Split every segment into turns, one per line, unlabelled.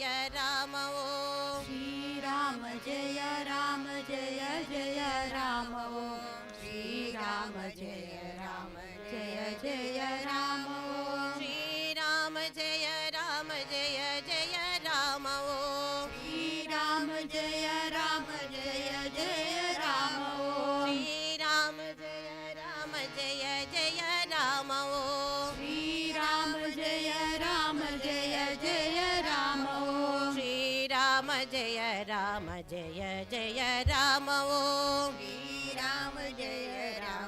जय राम ओम
श्री राम जय जय राम ओम श्री राम जय जय राम ओम
श्री राम जय जय राम ओम
श्री राम जय जय राम ओम
श्री राम जय जय राम ओम
श्री राम जय जय राम ओम
श्री राम जय जय राम ओम
श्री राम जय जय राम ओम
श्री राम जय जय राम ओम
श्री राम जय जय राम ओम
श्री राम जय जय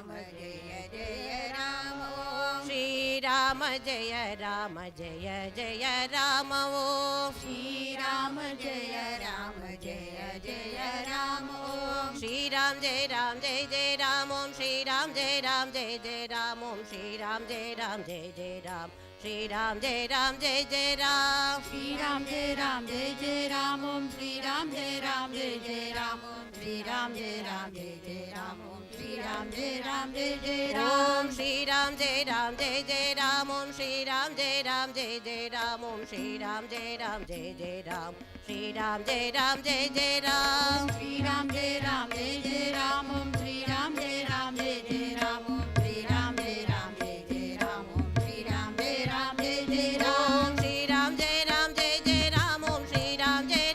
राम ओम श्री राम जय जय राम ओम श्री राम जय जय राम श्री राम जय जय राम
श्री राम जय राम ओम श्री राम जय जय राम ओम श्री राम जय राम ओम श्री राम जय राम
ओम श्री राम जय जय राम ओम श्री राम जय जय राम ओम श्री राम जय जय राम श्री राम जय जय राम
श्री राम जय राम ओम श्री राम जय जय राम ओम श्री राम जय जय राम ओम श्री राम जय राम
श्री राम जय जय राम ओम श्री राम जय जय राम
श्री राम जय राम ओम श्री राम जय राम
श्री राम जय जय राम ओम श्री राम जय जय राम
श्री राम जय राम ओम श्री राम जय राम
श्री राम जय जय राम ओम श्री राम जय जय राम
श्री राम जय राम ओम श्री राम जय राम
श्री राम जय जय राम ओम श्री राम जय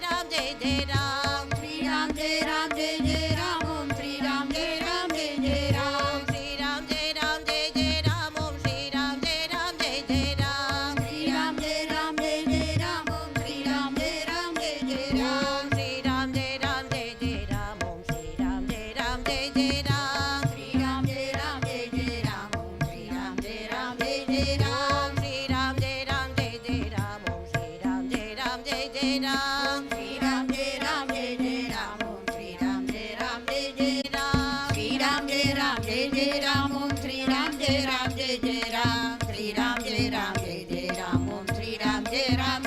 जय राम
श्री राम जय राम ओम श्री राम जय राम श्री राम जय राम ओम श्री राम जय राम श्री राम जय राम ओम श्री राम जय राम
श्री राम जय जय राम ओम श्री राम जय राम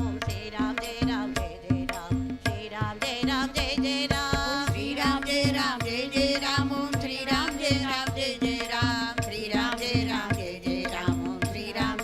ओम श्री राम जय जय राम श्री राम जय जय राम
श्री राम जय राम ओम श्री राम जय राम श्री राम जय राम ओम श्री राम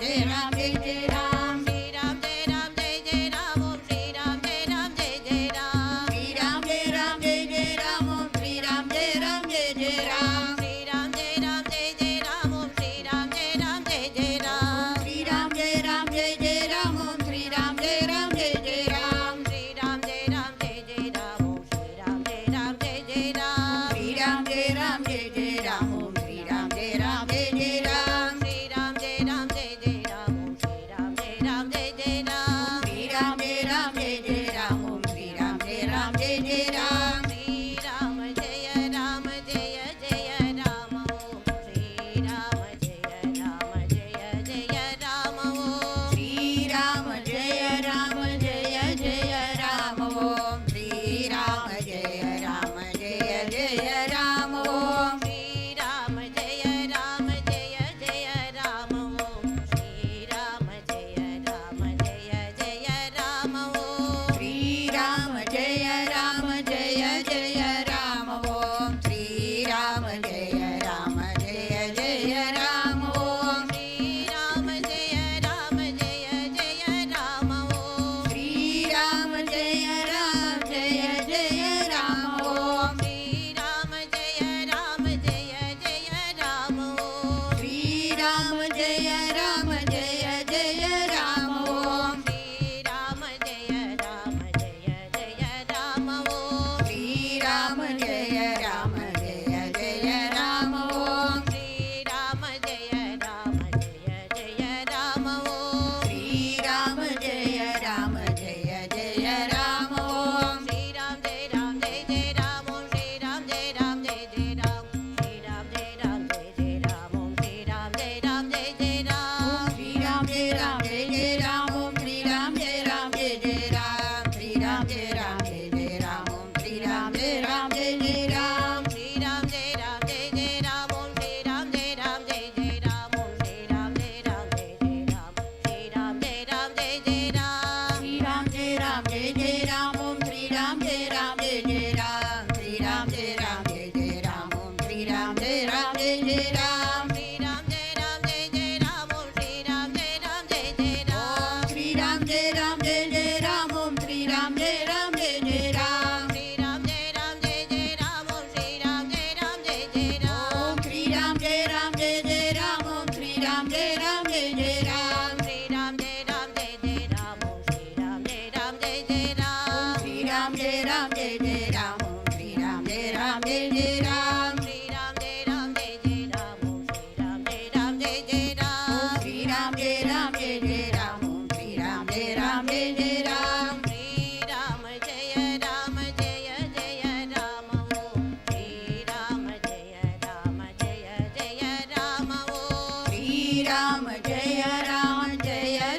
राम जय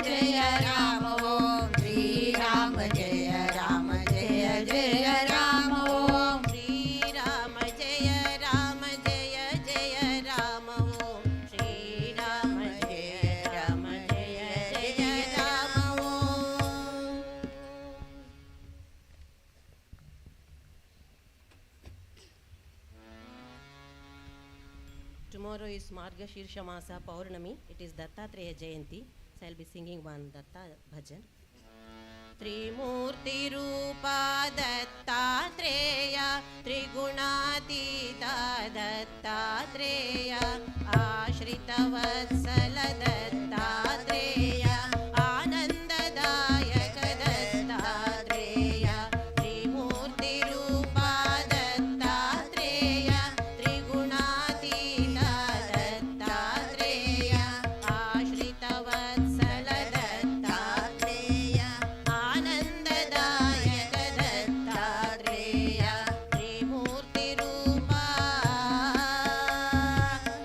जय राम ओम श्री राम जय जय राम ओम
श्री राम जय जय राम ओम श्री राम जय जय राम ओम. Tomorrow is Margashirsha Masa Paurnami. It is Dattatreya Jayanti. So I'll be singing one Datta Bhajan. त्रिमूर्ति रूपा दत्तात्रेय त्रिगुणातीता दत्तात्रेय आश्रितवत्सल दत्तात्रेय आनन्ददायक दत्तात्रेय त्रिमूर्ति रूपा दत्तात्रेय त्रिगुणातीता दत्तात्रेय आश्रितवत्सल दत्तात्रेय आनन्ददायक दत्तात्रेय त्रिमूर्ति रूपा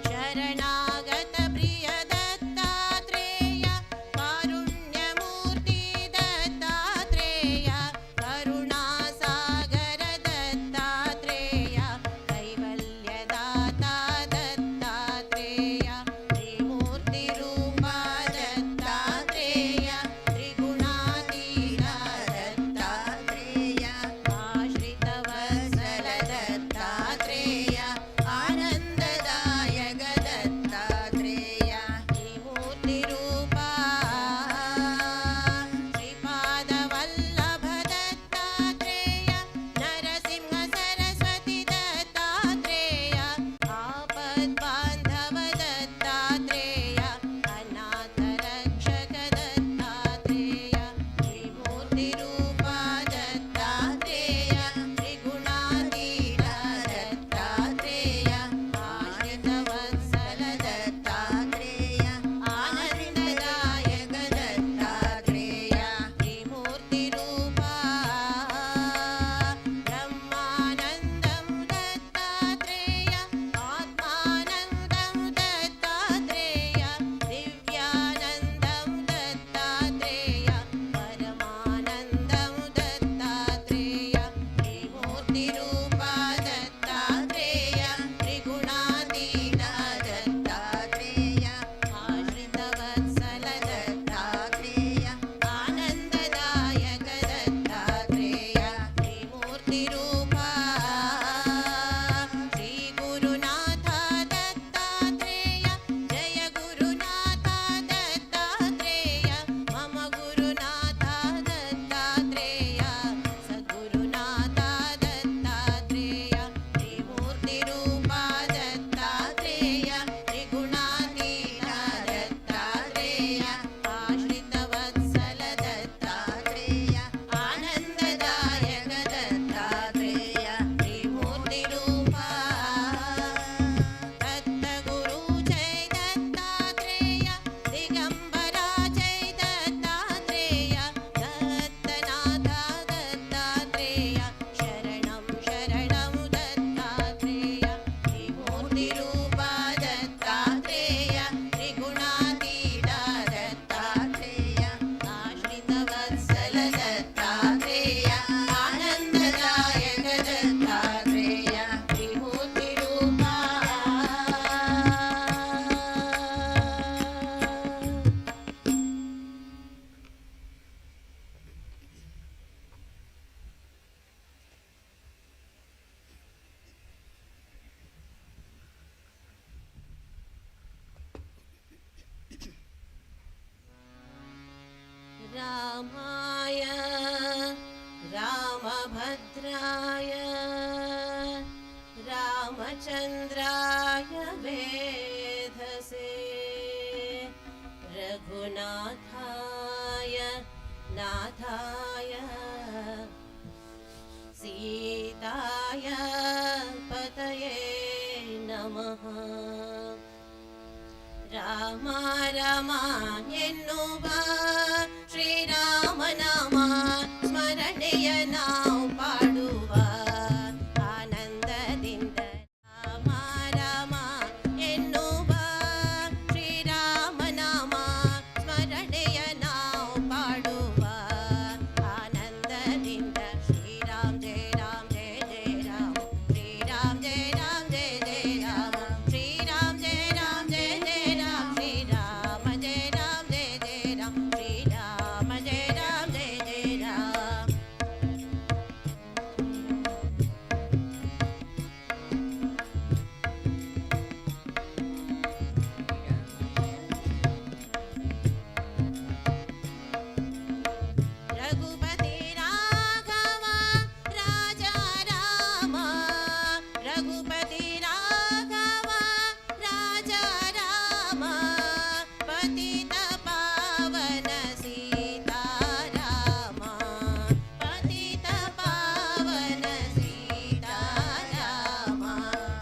शरणागत प्रिय दत्तात्रेय कारुण्यमूर्ति दत्तात्रेय करुणासागर दत्तात्रेय कैवल्यदाता दत्तात्रेय त्रिमूर्ति रूपा दत्तात्रेय त्रिगुणातीता दत्तात्रेय आश्रितवत्सल दत्तात्रेय आनन्ददायक दत्तात्रेय त्रिमूर्ति रूपा श्रीपादवल्लभ दत्तात्रेय नरसिंह सरस्वती दत्तात्रेय आपद्बान्धव दत्तात्रेय अनाथरक्षक दत्तात्रेय त्रिमूर्ति रूपा दत्तात्रेय त्रिगुणातीता दत्तात्रेय आश्रितवत्सल दत्तात्रेय आनन्ददायक दत्तात्रेय त्रिमूर्ति रूपा ब्रह्मानन्दं दत्तात्रेय आत्मानन्दं दत्तात्रेय दिव्यानन्दं दत्तात्रेय परमानन्दं दत्तात्रेय त्रिमूर्ति रूपा दत्तात्रेय त्रिगुणातीता दत्तात्रेय आश्रितवत्सल दत्तात्रेय आनन्ददायक दत्तात्रेय त्रिमूर्ति रूपा श्रीगुरुनाथ दत्तात्रेय जय गुरुनाथ दत्तात्रेय मम गुरुनाथ दत्तात्रेय सद्गुरुनाथ दत्तात्रेय त्रिमूर्ति रूपा दत्तात्रेय त्रिगुणातीता दत्तात्रेय आश्रितवत्सल दत्तात्रेय आनन्ददायक दत्तात्रेय त्रिमूर्ति रूपा दत्तगुरु जय दत्तात्रेय दिगम्बरा जय दत्तात्रेय दत्तनाथ दत्तात्रेय शरणं शरणं दत्तात्रेय त्रिमूर्ति रूपा दत्तात्रेय त्रिगुणातीता दत्तात्रेय आश्रितवत्सल दत्तात्रेय आनन्ददायक दत्तात्रेय त्रिमूर्ति रूपा रामाय रामभद्राय रामचन्द्राय वेधसे रघुनाथाय नाथाय सीताय पतये नमः ರಾಮ ರಾಮ ಎನ್ನುವ ಶ್ರೀರಾಮನಾಮ ಸ್ಮರಣೆಯ ನಾವು ಪಾಡುವ ಆನಂದದಿಂದ ರಾಮ ರಾಮ ಎನ್ನುವ ಶ್ರೀರಾಮನಾಮ पतित पावन सीताराम पतित पावन सीताराम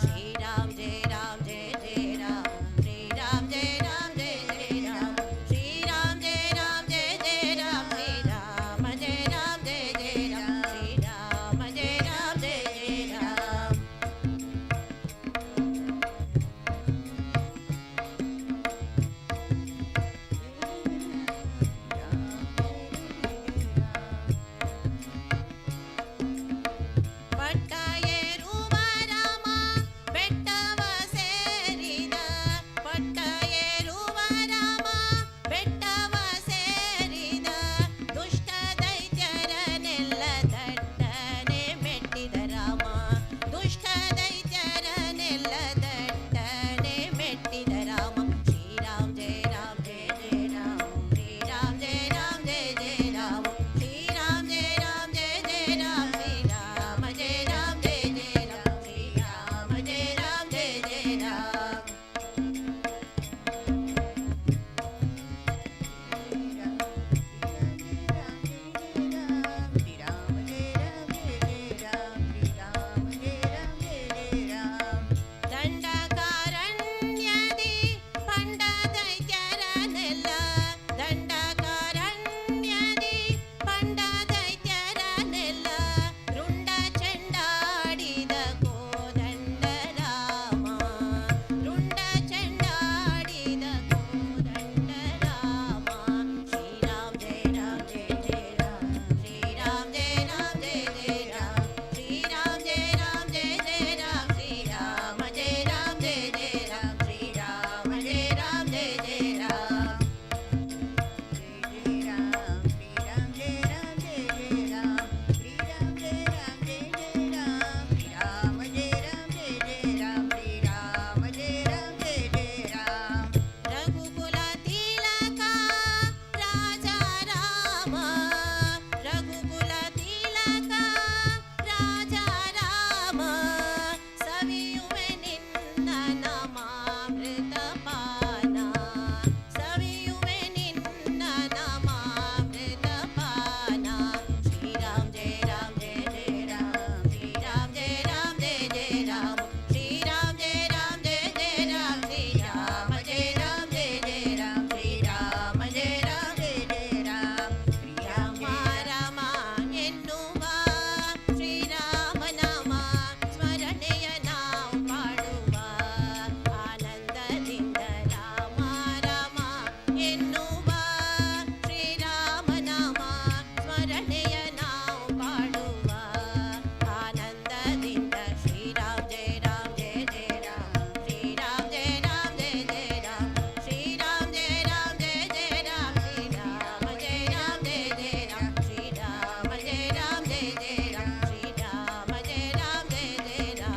श्री राम जय राम जय जय राम श्री राम जय राम जय जय राम श्री राम जय राम जय जय राम श्री राम जय राम जय जय राम श्री राम जय राम जय जय राम ಪಟ್ಟಯೇರುವ ರಾಮ ಬೆಟ್ಟವ ಸೇರಿದ ಪಟ್ಟಯೇರುವ ರಾಮ ಬೆಟ್ಟವ ಸೇರಿದ ದುಷ್ಟ ದೈತ್ಯರನೆಲ್ಲ ದಟ್ಟನೆ ಮೆಟ್ಟಿದ ರಾಮ ದುಷ್ಟ ದೈತ್ಯರನೆಲ್ಲ ದಟ್ಟನೆ ಮೆಟ್ಟಿದ ರಾಮ ಶ್ರೀರಾಮ್ ಜಯ ರಾಮ್ ಜಯ ಜಯ ರಾಮ ಶ್ರೀರಾಮ್ ಜಯ ರಾಮ್ ಜಯ ಜಯ ರಾಮ ಶ್ರೀರಾಮ್ ಜಯ ರಾಮ್ ಜಯ ಜಯ ರಾಮ ಶ್ರೀರಾಮ ಜಯ ರಾಮ್ ಜಯ ಜಯ ರಾಮ ಶ್ರೀರಾಮ ಜಯ ರಾಮ್ ಜಯ ಜಯ ರಾಮ ದಂಡಕಾರಣ್ಯದಿ ಪಂಡ ದೈತ್ಯರನೆಲ್ಲ ದಂಡಕಾರಣ್ಯದಿ ಪಂಡ ದೈತ್ಯರನೆಲ್ಲ ರುಂಡ ಚೆಂಡಾಡಿದ ಕೋದಂಡ ರಾಮ ರುಂಡ ಚೆಂಡಾಡಿದ ಕೋದಂಡ ರಾಮ ಶ್ರೀರಾಮ್ ಜಯ ರಾಮ್ ಜಯ ಜಯ ರಾಮ ಶ್ರೀರಾಮ್ ಜಯ ರಾಮ್ ಜಯ ಜಯ ರಾಮ ಶ್ರೀರಾಮ್ ಜಯ ರಾಮ್ ಜಯ ಜಯ ರಾಮ ಶ್ರೀರಾಮ ಜಯ ರಾಮ್ ಜಯ ಜಯ ರಾಮ ಶ್ರೀರಾಮ ಜಯ ರಾಮ್ ಜಯ ಜಯ ರಾಮ ರಘುಕುಲ ತಿಲಕ ರಾಜಾ ರಾಮ ರಘುಕುಲ ತಿಲಕ ರಾಜಾ ರಾಮ ಸವಿಯುವೆ ನಿನ್ನ ನಮಾಮೃತ ಪಾನ ಸವಿಯುವೆ ನಿನ್ನ ನಮಾಮೃತ ಪಾನ ಶ್ರೀರಾಮ್ ಜಯ ರಾಮ್ ಜಯ ಜಯ ರಾಮ ಶ್ರೀರಾಮ್ ಜಯ ರಾಮ್ ಜಯ ಜಯ ರಾಮ ಶ್ರೀರಾಮ್ ಜಯ ರಾಮ್ ಜಯ ಜಯ ರಾಮ ಶ್ರೀರಾಮ ಜಯ ರಾಮ್ ಜಯ ಜಯ ರಾಮ ಶ್ರೀರಾಮ ಜಯ ರಾಮ ಜಯ ಜಯ ರಾಮ ರಾಮ ರಾಮ ಎನ್ನುವ ಶ್ರೀರಾಮ ನಾಮ ಸ್ಮರಣೆಯ ನಾವು ಪಾಡುವ ಆನಂದದಿಂದ ರಾಮ ರಾಮ ಎನ್ನುವ ಶ್ರೀರಾಮ ನಾಮ ಸ್ಮರಣೆಯ ನಾವು ಪಾಡುವ ಆನಂದದಿಂದ ಶ್ರೀರಾಮ್ ಜಯ ರಾಮ್ ಜಯ ಜಯ ರಾಮ ಶ್ರೀರಾಮ್ ಜಯ ರಾಮ್ ಜಯ ಜಯ ರಾಮ ಶ್ರೀರಾಮ್ ಜಯ ರಾಮ್ ಜಯ ಜಯ ರಾಮ ಶ್ರೀರಾಮ ಜಯ ರಾಮ್ ಜಯ ಜಯ ರಾಮ ಶ್ರೀರಾಮ ಜಯ ರಾಮ್ ಜಯ ಜಯ ರಾಮ ಶ್ರೀರಾಮ ಜಯ ರಾಮ್ ಜಯ ಜಯ ರಾಮ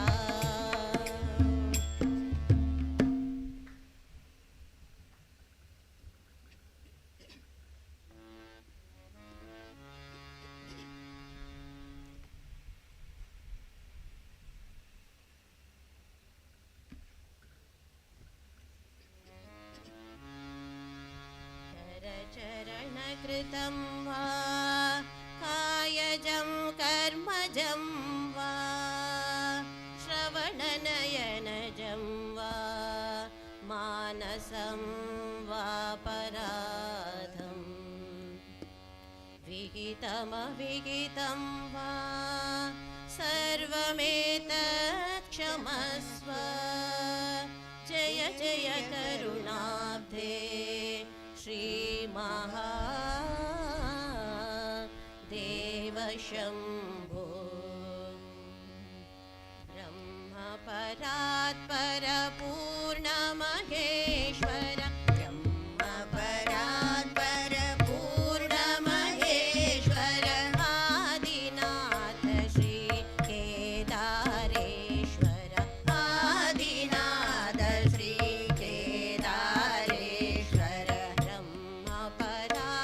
चरणकृतं वा कायजं कर्मजं वा श्रवणनयनजं वा मानसं वा पराधं विहितमविहितं वा सर्वमेतत् क्षमस्व जय जय करुणाब्धे श्रीमहादेव शम्भो ब्रह्मपरात् परपूर्णमहेश्वर ब्रह्मपरात् परपूर्णमहेश्वर आदिनाथ श्री केदारेश्वर आदिनाथ श्री केदारेश्वर ब्रह्मपरात्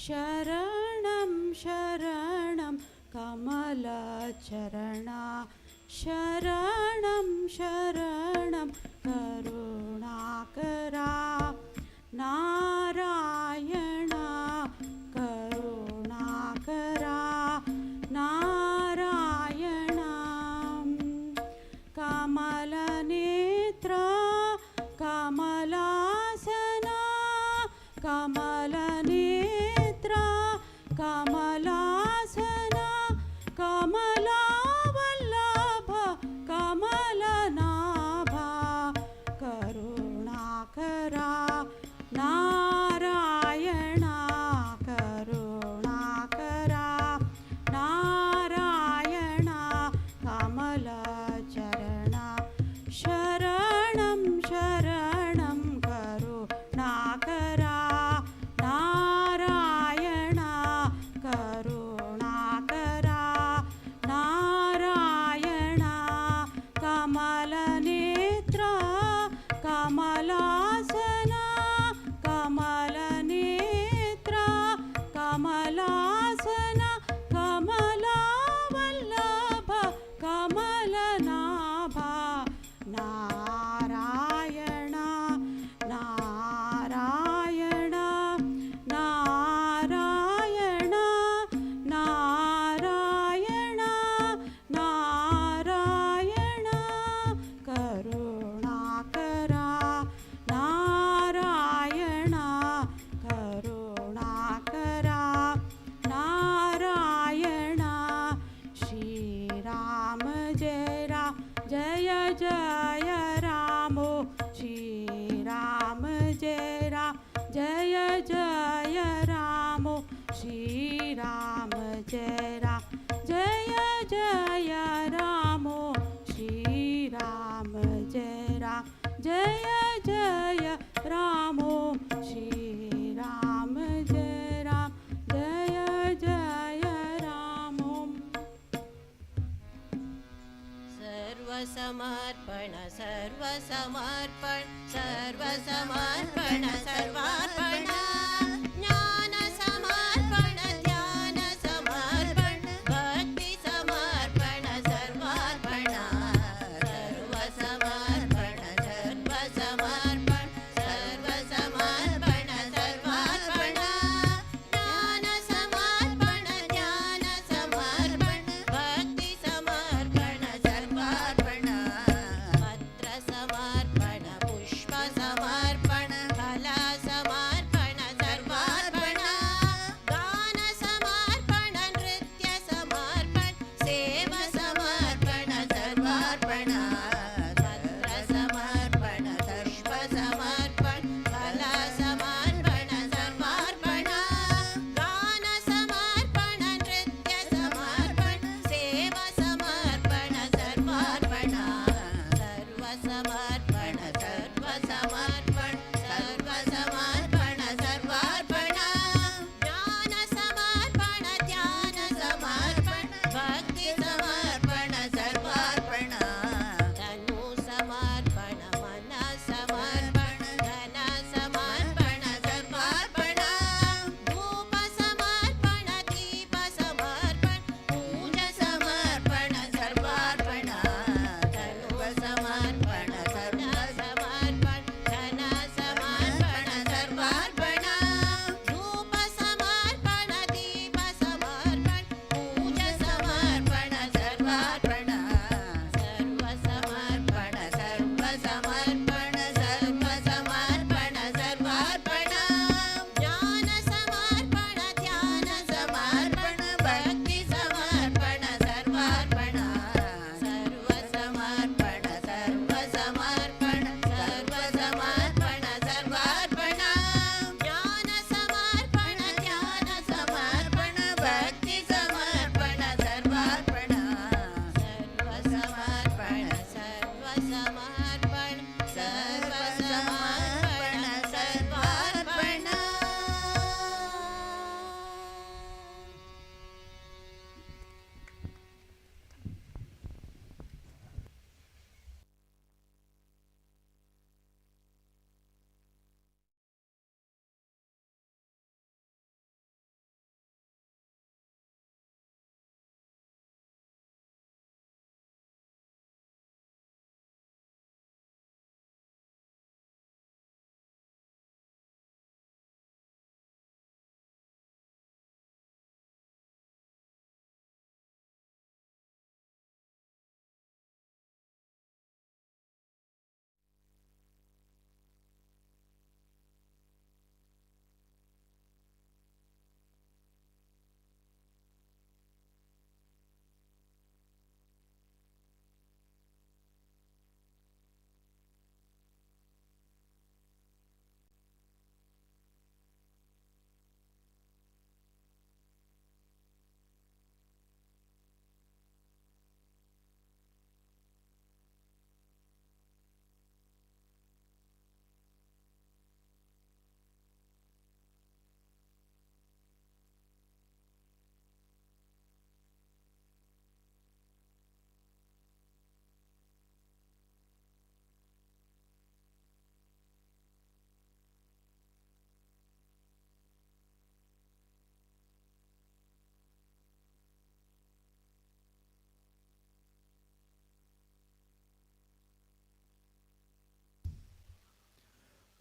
शरणं शरणं कमलचरण शरणं शरणं करुणाकरा नारायण करुणाकरा नारायण कमलनेत्र कमलासना कमलनेत्र कमलासना कमलावल्लभ कमलनाभा करुणाकरा नारायण करुणाकरा नारायण कमलचरण शरणं शरणं करुणाकरा Narayan करुणाकरा Narayan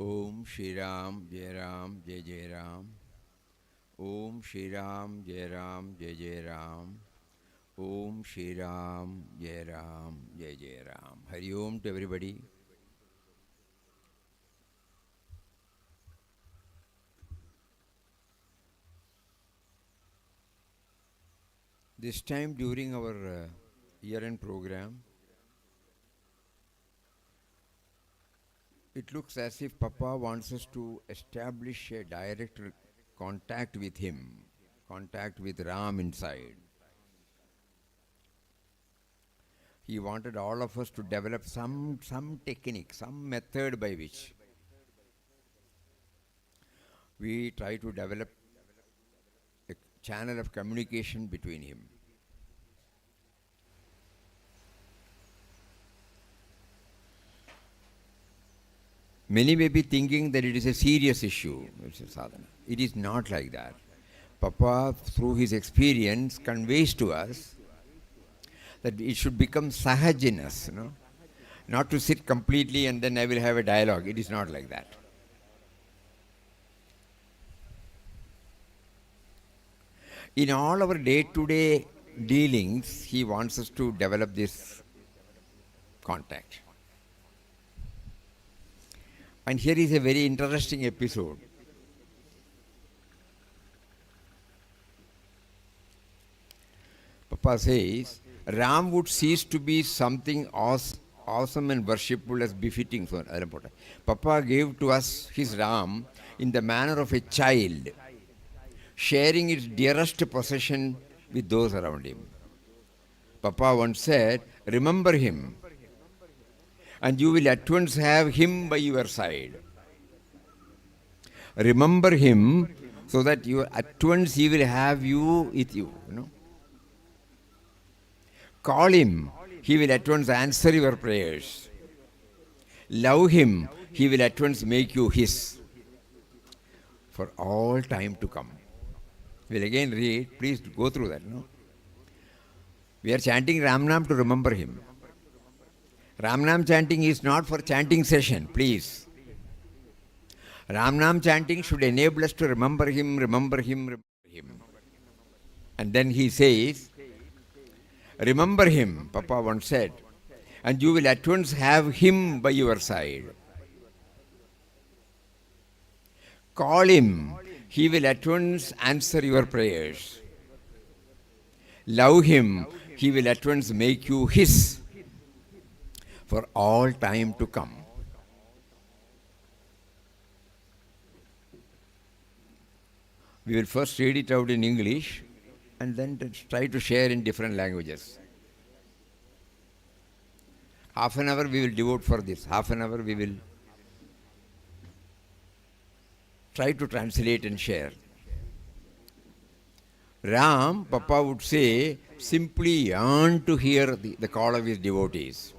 Om Shri Ram, Jai Ram, Jai Jai Ram. Om Shri Ram, Jai Ram, Jai Jai Ram. Om Shri Ram, Jai Ram, Jai Jai Ram. Hari Om to everybody. This time during our year-end program, it looks as if Papa wants us to establish a direct contact with him, contact with Ram inside. He wanted all of us to develop some technique, some method by which we try to develop a channel of communication between him. Many may be thinking that it is a serious issue, Mr. Sadhana. It is not like that. Papa, through his experience, conveys to us that it should become sahaj in us, not to sit completely and then I will have a dialogue. It is not like that. In all our day-to-day dealings, he wants us to develop this contact. And here is a very interesting episode. Papa says, Ram would cease to be something awesome and worshipful as befitting. Papa gave to us his Ram in the manner of a child, sharing its dearest possession with those around him. Papa once said, remember him, and you will at once have him by your side. Remember him so that at once he will have you with you. Call him, he will at once answer your prayers. Love him, he will at once make you his for all time to come. We'll again read, please go through that. We are chanting Ram Nam to remember him. Ram Nam chanting is not for chanting session, please. Ram Nam chanting should enable us to remember him, remember him, remember him. And then he says, remember him, Papa once said, and you will at once have him by your side. Call him, he will at once answer your prayers. Love him, he will at once make you his for all time to come. We will first read it out in English and then try to share in different languages. Half an hour we will devote for this. Half an hour we will try to translate and share. Ram, Papa would say, simply yearned to hear the call of his devotees.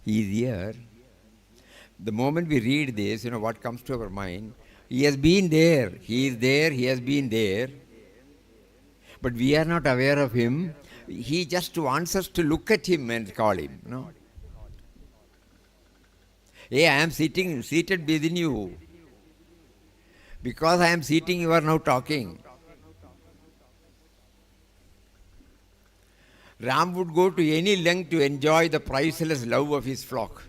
He is here. The moment we read this, what comes to our mind? He has been there. He is there. He has been there. But we are not aware of him. He just wants us to look at him and call him. Hey, I am seated within you. Because I am sitting, you are now talking. Ram would go to any length to enjoy the priceless love of his flock,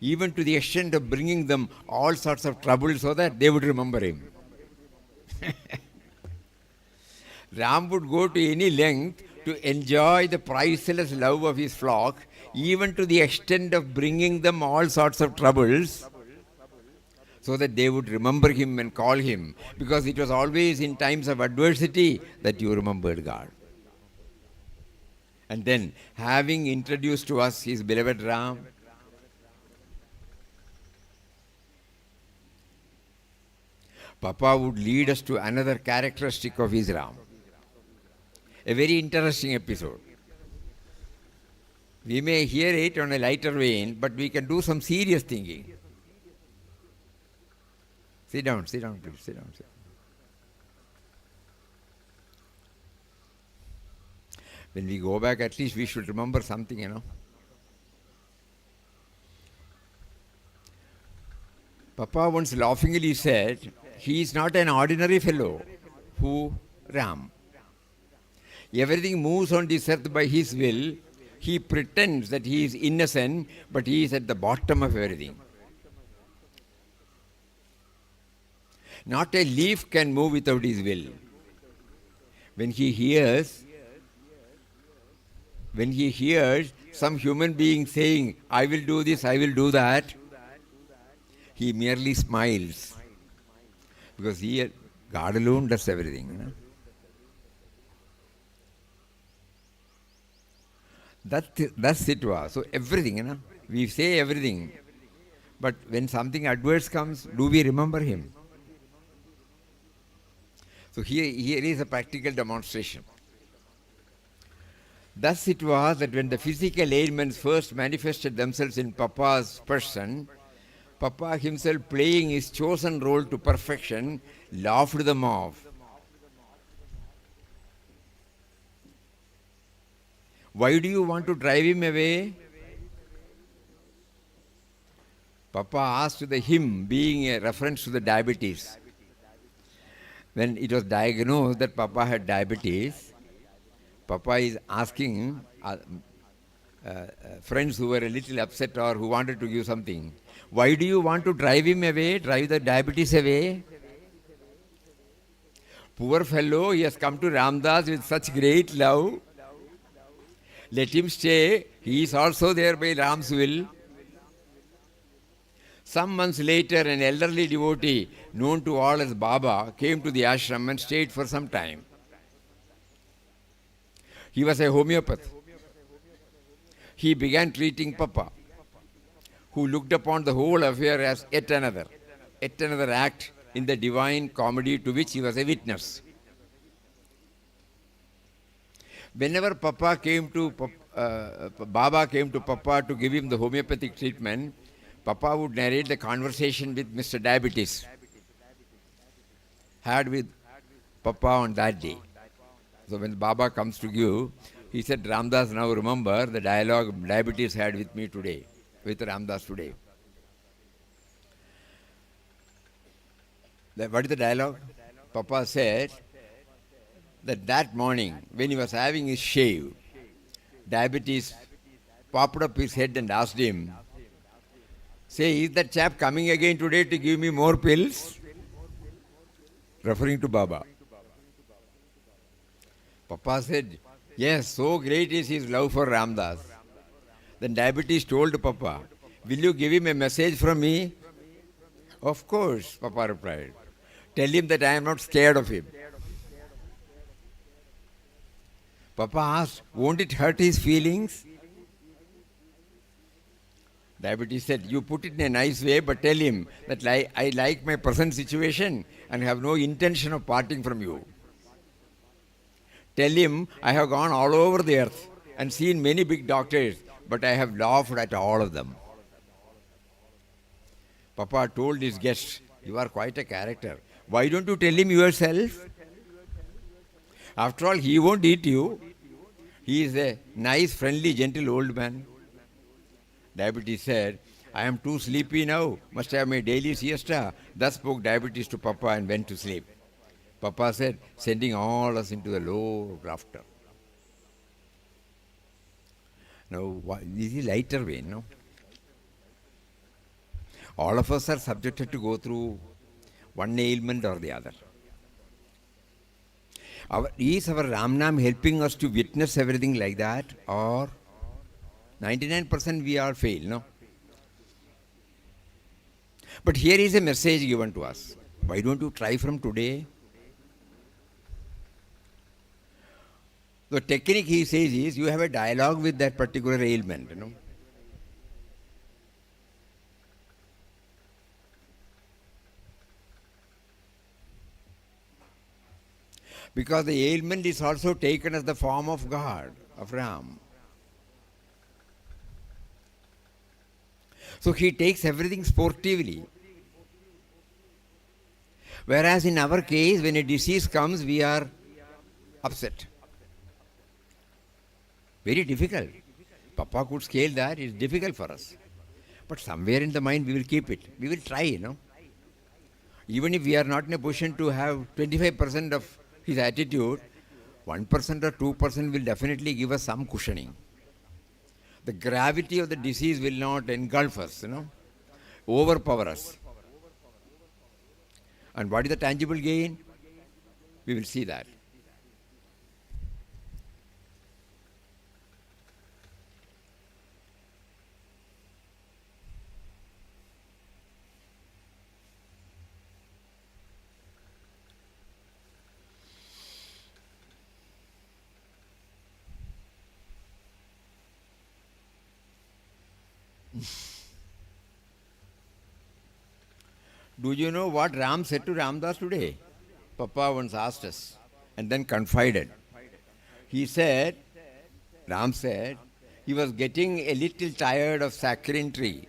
even to the extent of bringing them all sorts of trouble so that they would remember him. Ram would go to any length to enjoy the priceless love of his flock, even to the extent of bringing them all sorts of troubles, so that they would remember him and call him, because it was always in times of adversity that you remembered God. And then, having introduced to us his beloved Ram, Papa would lead us to another characteristic of his Ram. A very interesting episode. We may hear it on a lighter vein, but we can do some serious thinking. Sit down, please, sit down. When we go back, at least we should remember something, Papa once laughingly said, he is not an ordinary fellow. Who? Ram. Everything moves on this earth by his will. He pretends that he is innocent, but he is at the bottom of everything. Not a leaf can move without his will. When he hears some human being saying, I will do this, I will do that, he merely smiles. Because God alone does everything. You know? Thus it was. So everything, you know, we say everything. But when something adverse comes, do we remember him? So here is a practical demonstration. Thus it was that when the physical ailments first manifested themselves in Papa's person, Papa himself, playing his chosen role to perfection, laughed them off. Why do you want to drive him away? Papa asked the him, being a reference to the diabetes. When it was diagnosed that Papa had diabetes, Papa is asking friends who were a little upset or who wanted to give something, why do you want to drive him away, drive the diabetes away? Poor fellow, he has come to Ramdas with such great love. Let him stay, he is also there by Ram's will. Some months later, an elderly devotee, known to all as Baba, came to the ashram and stayed for some time. He was a homeopath. He began treating Papa, who looked upon the whole affair as yet another act in the divine comedy to which he was a witness. Whenever Baba came to Papa to give him the homeopathic treatment, Papa would narrate the conversation with Mr. Diabetes had with Papa on that day. So when Baba comes to give, he said, Ramdas, now remember the dialogue Diabetes had with me today, with Ramdas today. What is the dialogue? Papa said that morning when he was having his shave, Diabetes popped up his head and asked him, say, is that chap coming again today to give me more pills? Referring to Baba. Papa said, yes, so great is his love for Ramdas. Then Diabetes told Papa, will you give him a message from me? Of course, Papa replied. Tell him that I am not scared of him. Papa asked, won't it hurt his feelings? Diabetes said, you put it in a nice way, but tell him that I like my present situation and have no intention of parting from you. Tell him I have gone all over the earth and seen many big doctors, but I have laughed at all of them. Papa told his guest, you are quite a character. Why don't you tell him yourself? After all, he won't eat you. He is a nice, friendly, gentle old man. Diabetes said, I am too sleepy now, must have my daily siesta. Thus spoke Diabetes to Papa and went to sleep. Papa said, sending all us into the low laughter. Now, this is lighter way, no? All of us are subjected to go through one ailment or the other. Is our Ramnam helping us to witness everything like that, or 99% we all fail, no? But here is a message given to us. Why don't you try from today? The technique he says is you have a dialogue with that particular ailment, you know. Because the ailment is also taken as the form of God, of Ram. So he takes everything sportively. Whereas in our case, when a disease comes, we are upset. Very difficult. Papa could scale that, it's difficult for us. But somewhere in the mind we will keep it. We will try, you know. Even if we are not in a position to have 25% of his attitude, 1% or 2% will definitely give us some cushioning. The gravity of the disease will not engulf us, overpower us. And what is the tangible gain? We will see that. Do you know what Ram said to Ramdas today? Papa once asked us and then confided. He said, Ram said, he was getting a little tired of saccharine tree.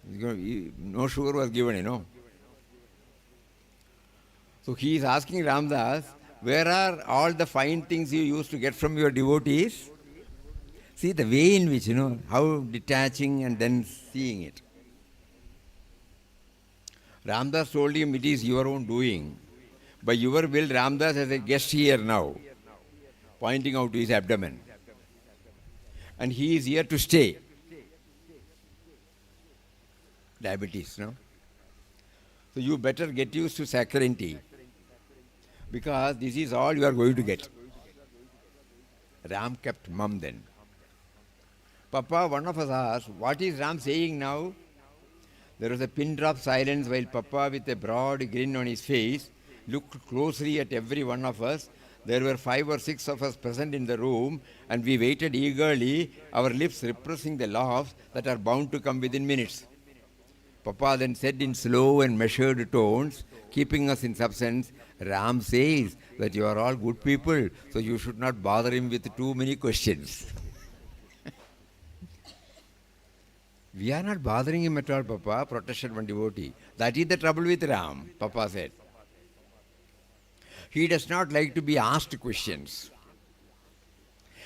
No sugar was given, So he is asking Ramdas, where are all the fine things you used to get from your devotees? See the way in which, how detaching and then seeing it. Ramdas told him, it is your own doing. By your will, Ramdas has a guest here now, pointing out to his abdomen. And he is here to stay. Diabetes, no? So you better get used to saccharine tea, because this is all you are going to get. Ram kept mum then. Papa, one of us asked, what is Ram saying now? There was a pin-drop silence while Papa, with a broad grin on his face, looked closely at every one of us. There were 5 or 6 of us present in the room, and we waited eagerly, our lips repressing the laughs that are bound to come within minutes. Papa then said in slow and measured tones, keeping us in substance, Ram says that you are all good people, so you should not bother him with too many questions. We are not bothering him at all, Papa, protested one devotee. That is the trouble with Ram, Papa said. He does not like to be asked questions.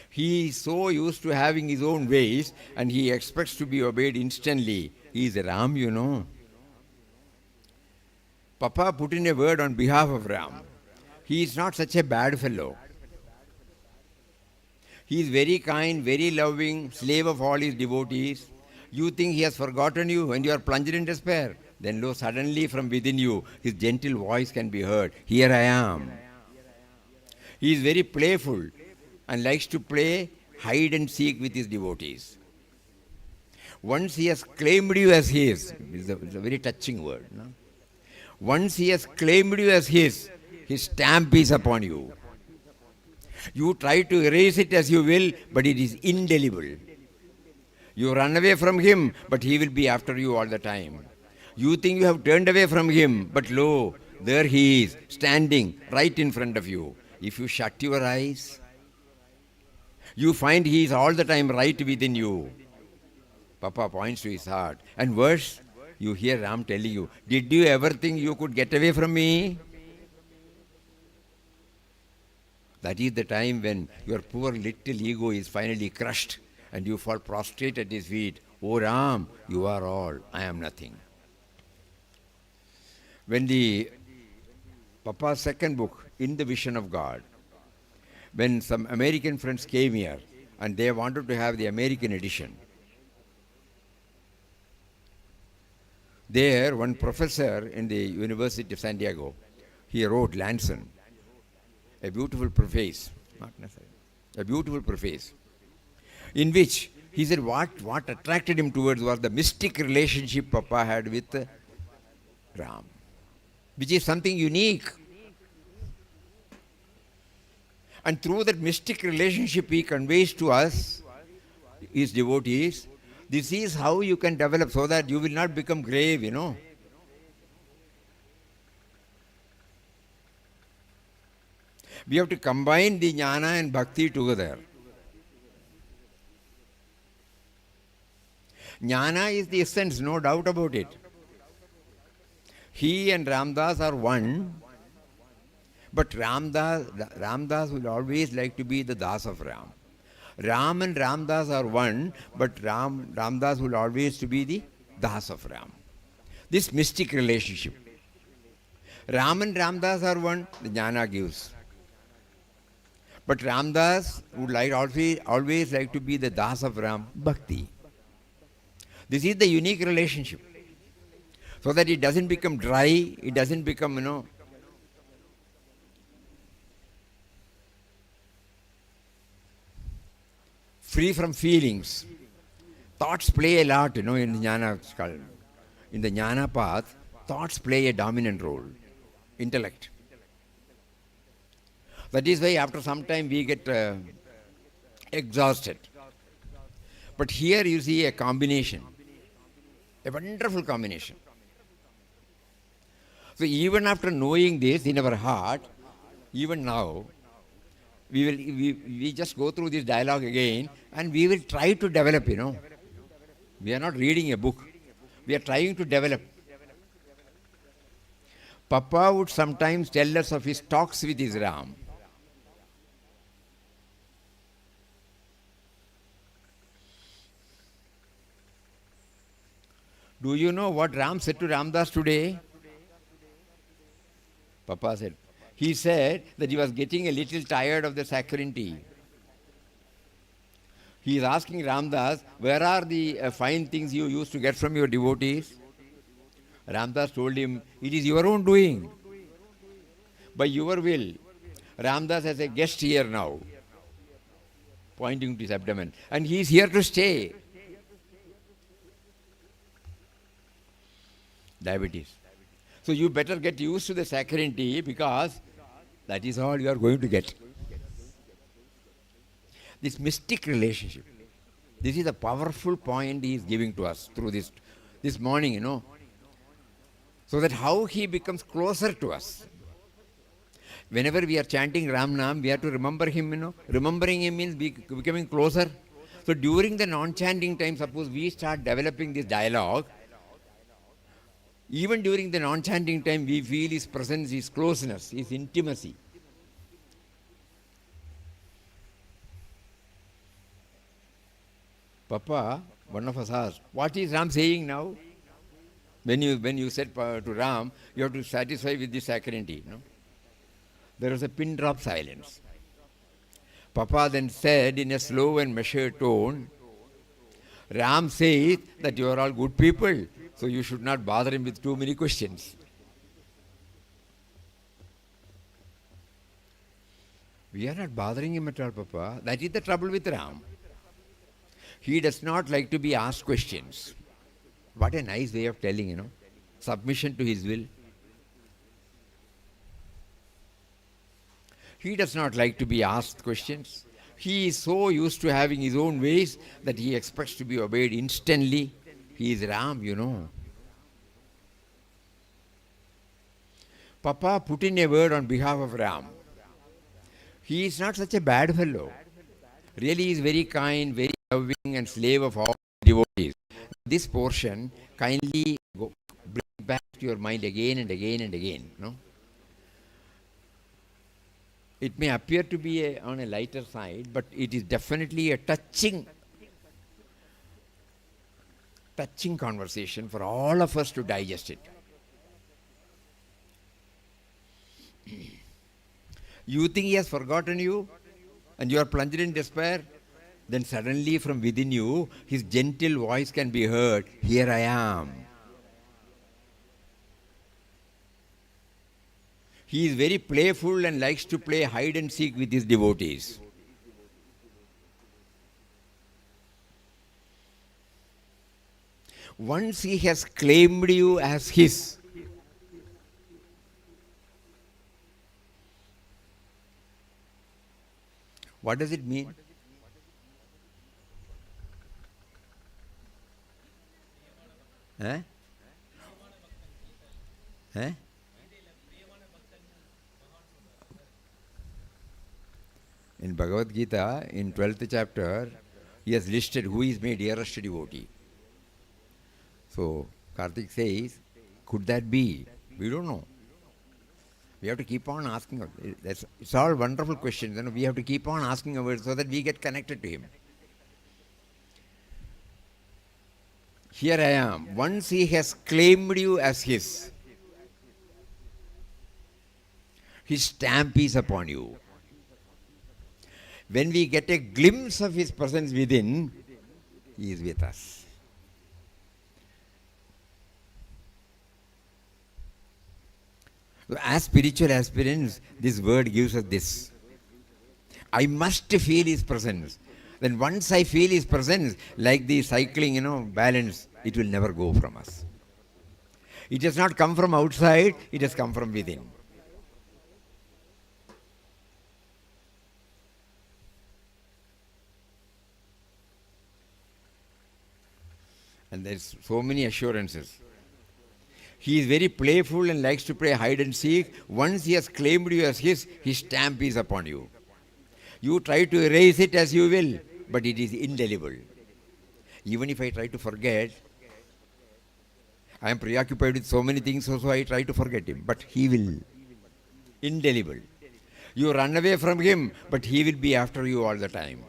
He is so used to having his own ways, and he expects to be obeyed instantly. He is Ram, Papa put in a word on behalf of Ram. He is not such a bad fellow. He is very kind, very loving, slave of all his devotees. You think he has forgotten you when you are plunged in despair. Then lo, suddenly from within you, his gentle voice can be heard. Here I am. He is very playful and likes to play hide and seek with his devotees. Once he has claimed you as his, it's a very touching word. No? Once he has claimed you as his stamp is upon you. You try to erase it as you will, but it is indelible. You run away from him, but he will be after you all the time. You think you have turned away from him, but lo, there he is, standing right in front of you. If you shut your eyes, you find he is all the time right within you. Papa points to his heart. And worse, you hear Ram telling you, did you ever think you could get away from me? That is the time when your poor little ego is finally crushed and you fall prostrate at his feet. Oh Ram, you are all, I am nothing. When the Papa's second book, In the Vision of God, when some American friends came here and they wanted to have the American edition, there one professor in the University of San Diego, he wrote Lanson, a beautiful preface, not necessarily, a beautiful preface, in which he said what attracted him towards was the mystic relationship Papa had with Ram, which is something unique. And through that mystic relationship he conveys to us, his devotees, this is how you can develop so that you will not become grave, We have to combine the jnana and bhakti together. Jnana is the essence, no doubt about it. He and Ramdas are one, but Ramdas will always like to be the Das of Ram. Ram and Ramdas are one, but Ramdas will always to be the Das of Ram. This mystic relationship. Ram and Ramdas are one, the jnana gives. But Ramdas would always like to be the Das of Ram, Bhakti. This is the unique relationship. So that it doesn't become dry, it doesn't become, free from feelings. Thoughts play a lot, in the jnana. In the jnana path, thoughts play a dominant role. Intellect. That is why after some time we get exhausted. But here you see a combination, a wonderful combination. So even after knowing this in our heart, even now, we just go through this dialogue again and we will try to develop, We are not reading a book. We are trying to develop. Papa would sometimes tell us of his talks with his Ram. Do you know what Ram said to Ramdas today? Papa said. He said that he was getting a little tired of the saccharine tea. He is asking Ramdas, where are the fine things you used to get from your devotees? Ramdas told him, it is your own doing. By your will. Ramdas has a guest here now, pointing to his abdomen. And he is here to stay. Diabetes. So you better get used to the saccharine tea because that is all you are going to get. This mystic relationship. This is a powerful point he is giving to us through this morning, So that how he becomes closer to us. Whenever we are chanting Ram Nam, we have to remember him, Remembering him means becoming closer. So during the non-chanting time, suppose we start developing this dialogue, even during the non-chanting time, we feel his presence, his closeness, his intimacy. Papa, one of us asked, what is Ram saying now? When you said to Ram, you have to satisfy with the saccharine tea. There was a pin drop silence. Papa then said in a slow and measured tone, Ram says that you are all good people, so you should not bother him with too many questions. We are not bothering him at all, Papa. That is the trouble with Ram. He does not like to be asked questions. What a nice way of telling, submission to his will. He does not like to be asked questions. He is so used to having his own ways that he expects to be obeyed instantly. He is Ram, Papa put in a word on behalf of Ram. He is not such a bad fellow. Really, he is very kind, very loving and slave of all devotees. This portion, kindly bring back to your mind again and again and again. It may appear to be on a lighter side, but it is definitely a touching conversation for all of us to digest it. You think he has forgotten you and you are plunged in despair? Then suddenly from within you, his gentle voice can be heard, here I am. He is very playful and likes to play hide and seek with his devotees. Once he has claimed you as his, what does it mean? In Bhagavad Gita, in 12th chapter, he has listed who is my dearest devotee. So, Karthik says, could that be? We don't know. We have to keep on asking. It's all wonderful questions. We have to keep on asking ourselves so that we get connected to him. Here I am. Once he has claimed you as his. His stamp is upon you. When we get a glimpse of His presence within, He is with us. So as spiritual aspirants, this word gives us this. I must feel His presence. Then once I feel His presence, like the cycling, balance, it will never go from us. It has not come from outside, it has come from within. And there's so many assurances. He is very playful and likes to play hide and seek. Once He has claimed you as His stamp is upon you. You try to erase it as you will, but it is indelible. Even if I try to forget, I am preoccupied with so many things, also I try to forget Him, but He will. Indelible. You run away from Him, but He will be after you all the time.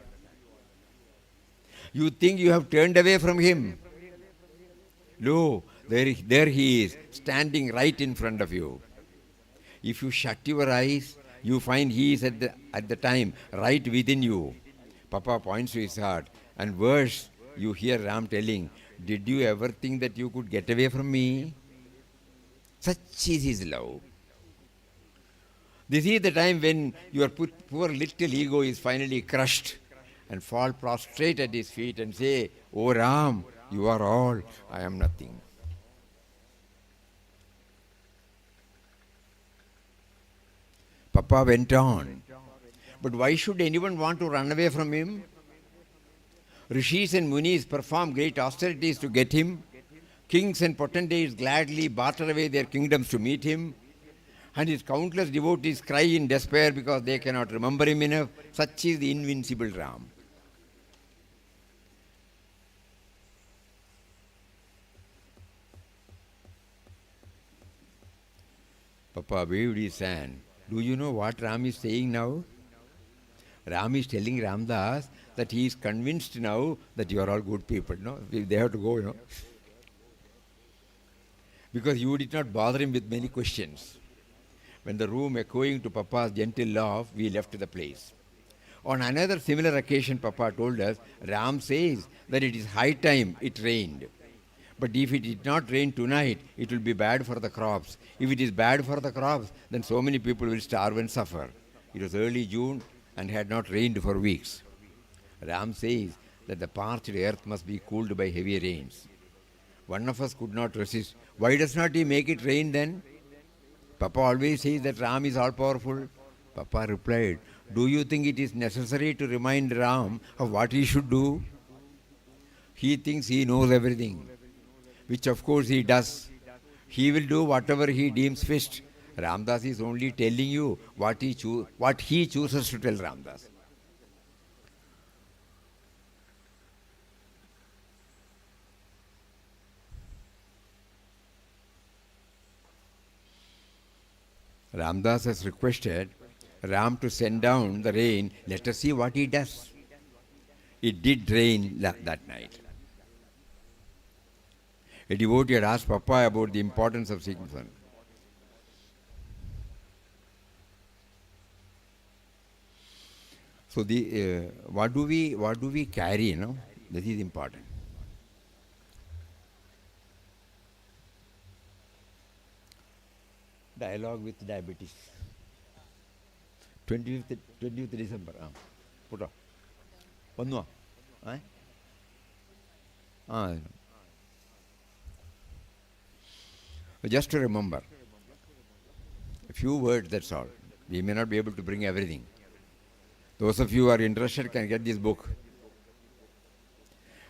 You think you have turned away from Him. No, there He is, standing right in front of you. If you shut your eyes, you find He is at the time right within you. Papa points to His heart, and worse, you hear Ram telling, did you ever think that you could get away from me? Such is His love. This is the time when your poor little ego is finally crushed and fall prostrate at His feet and say, "Oh Ram, you are all, I am nothing." Papa went on. But why should anyone want to run away from Him? Rishis and Munis perform great austerities to get Him. Kings and potentates gladly barter away their kingdoms to meet Him. And His countless devotees cry in despair because they cannot remember Him enough. Such is the invincible Ram. Papa waved his hand. Do you know what Ram is saying now? Ram is telling Ramdas that he is convinced now that you are all good people. No? They have to go, Because you did not bother him with many questions. When the room echoing to Papa's gentle laugh, we left the place. On another similar occasion, Papa told us, Ram says that it is high time it rained. But if it did not rain tonight, it will be bad for the crops. If it is bad for the crops, then so many people will starve and suffer. It was early June and had not rained for weeks. Ram says that the parched earth must be cooled by heavy rains. One of us could not resist. Why does not He make it rain then? Papa always says that Ram is all-powerful. Papa replied, do you think it is necessary to remind Ram of what he should do? He thinks he knows everything, which of course he does. He will do whatever he deems fit. Ramdas is only telling you what he chooses to tell Ramdas. Ramdas has requested Ram to send down the rain. Let us see what he does. It did rain that night. A devotee had asked Papa about the importance of seeking. So what do we carry? That is important. Dialogue with diabetes. 25th December. Put up. One more. Just to remember, a few words, that's all. We may not be able to bring everything. Those of you who are interested can get this book.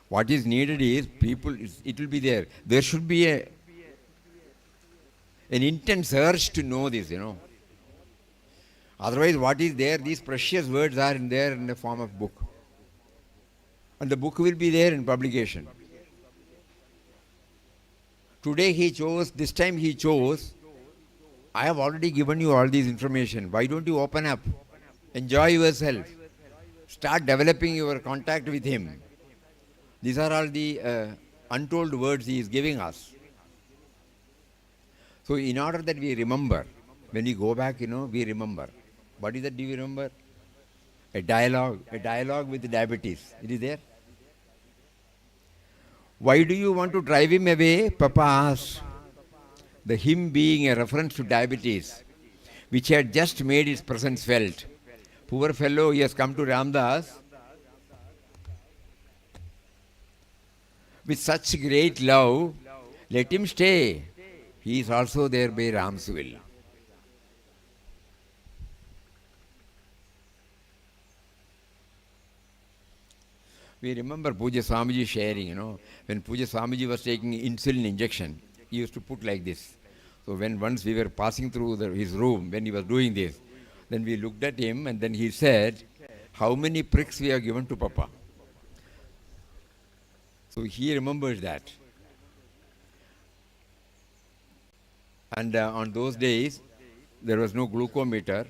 What is needed is people, it will be there. There should be an intense urge to know this, Otherwise, what is there? These precious words are there in the form of book. And the book will be there in publication. Today he chose, this time he chose, I have already given you all this information. Why don't you open up? Enjoy yourself. Start developing your contact with Him. These are all the untold words He is giving us. So in order that we remember, When we go back, we remember. What is that? Do you remember? A dialogue with diabetes. It is there. Why do you want to drive him away? Papa asked. The him being a reference to diabetes, which had just made its presence felt. Poor fellow, he has come to Ramdas with such great love. Let him stay. He is also there by Ram's will. We remember Puja Swamiji sharing, when Puja Swamiji was taking insulin injection, he used to put like this. So when once we were passing through his room, when he was doing this, then we looked at him and then he said, how many pricks we have given to Papa? So he remembers that. And on those days, there was no glucometer.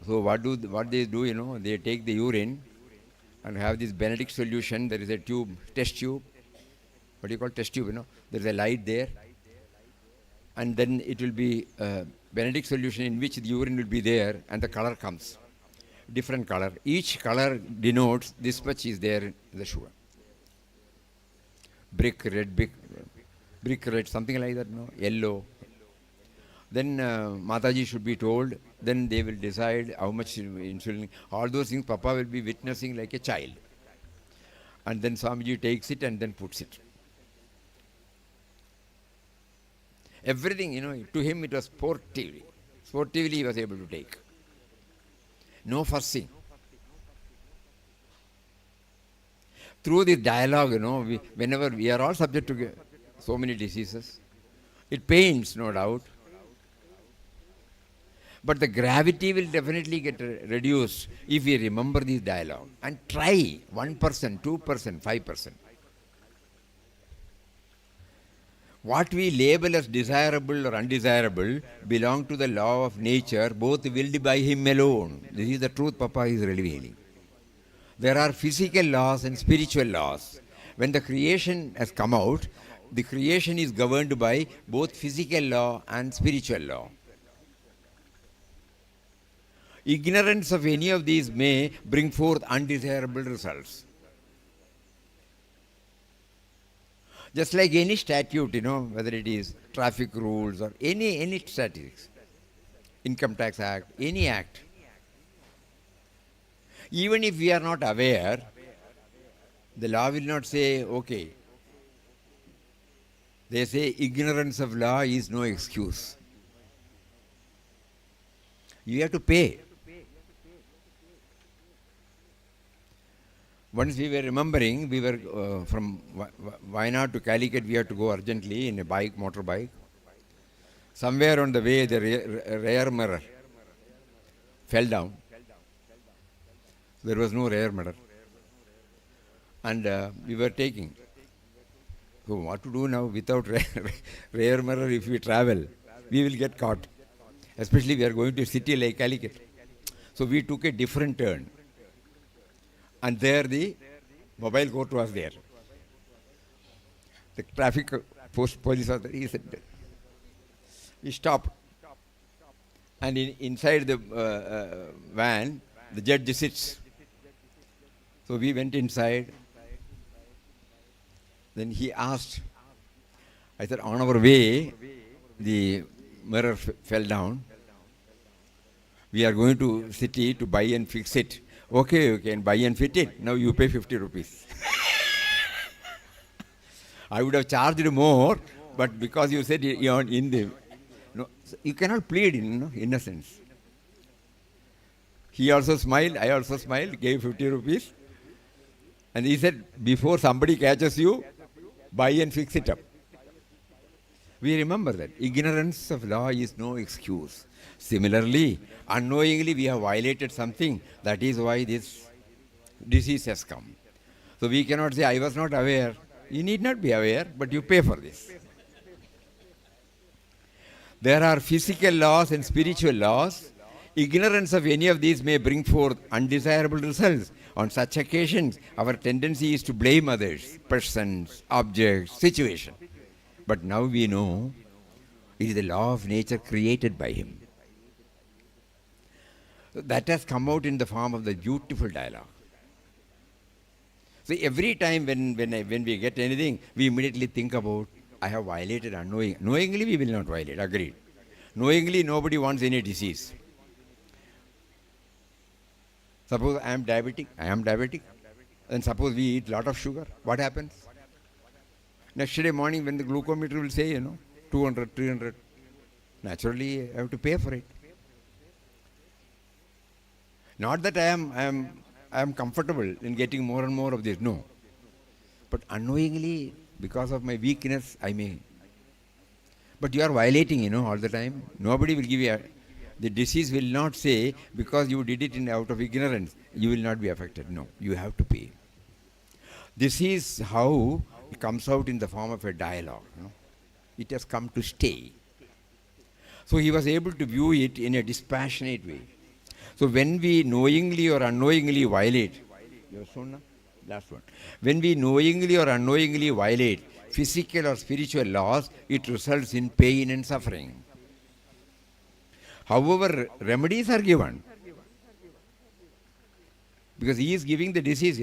So what they do, they take the urine and have this Benedict solution. There is a tube, test tube. What do you call test tube? There is a light there. And then it will be Benedict solution in which the urine will be there and the color comes. Different color. Each color denotes this much is there in the sugar. Brick red, something like that, yellow. Then Mataji should be told, then they will decide how much insulin. All those things Papa will be witnessing like a child. And then Swamiji takes it and then puts it. Everything, to him it was sportively. Sportively he was able to take. No fussing. Through this dialogue, whenever we are all subject to so many diseases, it pains, no doubt. But the gravity will definitely get reduced if we remember this dialogue and try 1%, 2%, 5%. What we label as desirable or undesirable belong to the law of nature, both willed by him alone. This is the truth Papa is revealing. There are physical laws and spiritual laws. When the creation has come out, the creation is governed by both physical law and spiritual law. Ignorance of any of these may bring forth undesirable results. Just like any statute, whether it is traffic rules or any statistics, Income Tax Act, any act. Even if we are not aware, the law will not say, okay. They say ignorance of law is no excuse. You have to pay. Once we were remembering, we were from Wayanad to Calicut, we had to go urgently in a motorbike. Somewhere on the way, the rear mirror fell down. There was no rear mirror. And we were taking. So what to do now without rear mirror if we travel? We will get caught. Especially we are going to a city like Calicut. So we took a different turn. And there the mobile court was there. The traffic police was there. He said, we stopped. And inside the van, the judge sits. So we went inside. Then he asked, I said, on our way, the mirror fell down. We are going to city to buy and fix it. Okay, you can buy and fit it. Now you pay 50 rupees. I would have charged more, but because you said you are in the... No, you cannot plead in innocence. He also smiled, I also smiled, gave 50 rupees. And he said, before somebody catches you, buy and fix it up. We remember that. Ignorance of law is no excuse. Similarly, unknowingly we have violated something. That is why this disease has come. So we cannot say, I was not aware. You need not be aware, but you pay for this. There are physical laws and spiritual laws. Ignorance of any of these may bring forth undesirable results. On such occasions, our tendency is to blame others, persons, objects, situation. But now we know it is the law of nature created by him. That has come out in the form of the beautiful dialogue. So every time when we get anything, we immediately think about, I have violated unknowingly. Knowingly we will not violate, agreed. Knowingly nobody wants any disease. Suppose I am diabetic, and suppose we eat lot of sugar, what happens? Next day morning when the glucometer will say, 200, 300, naturally I have to pay for it. Not that I am comfortable in getting more and more of this, no. But unknowingly, because of my weakness, I may. But you are violating, all the time. Nobody will give you the disease will not say, because you did it out of ignorance, you will not be affected. No, you have to pay. This is how it comes out in the form of a dialogue. It has come to stay. So he was able to view it in a dispassionate way. So when we knowingly or unknowingly violate, last one. When we knowingly or unknowingly violate physical or spiritual laws, it results in pain and suffering. However, remedies are given. Because he is giving the disease,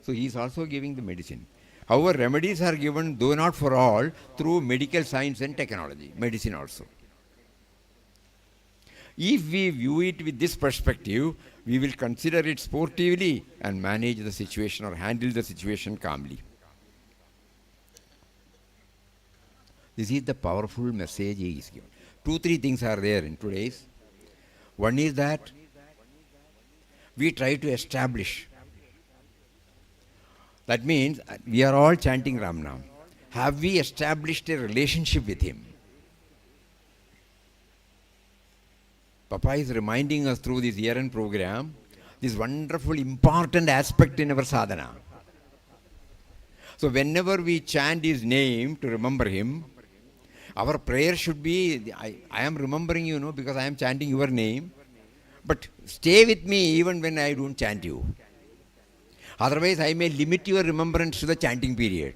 So he is also giving the medicine. However, remedies are given, though not for all, through medical science and technology, medicine also. If we view it with this perspective, we will consider it sportively and manage the situation or handle the situation calmly. This is the powerful message he is given. 2-3 things are there in today's. One is that we try to establish. That means we are all chanting Ram Nam. Have we established a relationship with him? Papa is reminding us through this year-end program, this wonderful, important aspect in our sadhana. So whenever we chant his name to remember him, our prayer should be, I am remembering you, because I am chanting your name, but stay with me even when I don't chant you. Otherwise, I may limit your remembrance to the chanting period.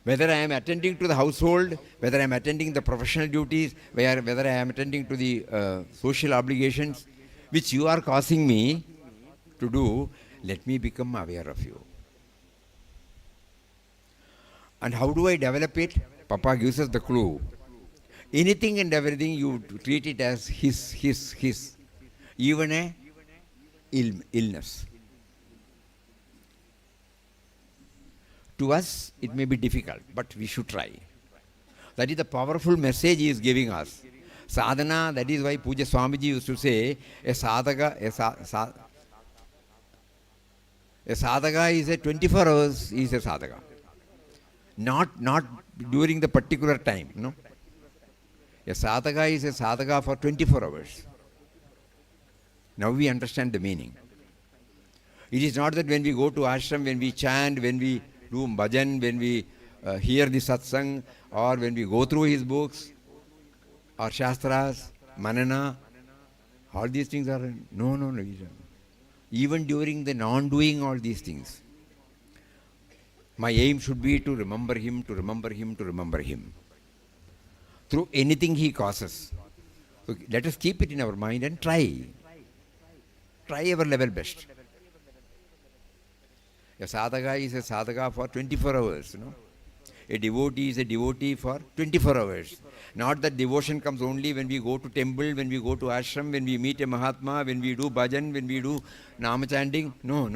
Whether I am attending to the household, whether I am attending the professional duties, whether I am attending to the social obligations, which you are causing me to do, let me become aware of you. And how do I develop it? Papa gives us the clue. Anything and everything you treat it as his. Even a illness. To us, it may be difficult, but we should try. That is the powerful message he is giving us. Sadhana, that is why Puja Swamiji used to say, a sadhaka is a 24 hours, is a sadhaka. Not during the particular time, no. A sadhaka is a sadhaka for 24 hours. Now we understand the meaning. It is not that when we go to ashram, when we chant, when we do bhajan, when we hear the satsang, or when we go through his books, or shastras, manana, all these things are, no. Even during the non-doing all these things, my aim should be to remember him, to remember him, to remember him. Through anything he causes. So let us keep it in our mind and try. Try our level best. A sadhaka is a sadhaka for 24 hours. A devotee is a devotee for 24 hours. Not that devotion comes only when we go to temple, when we go to ashram, when we meet a Mahatma, when we do bhajan, when we do nama chanting. No.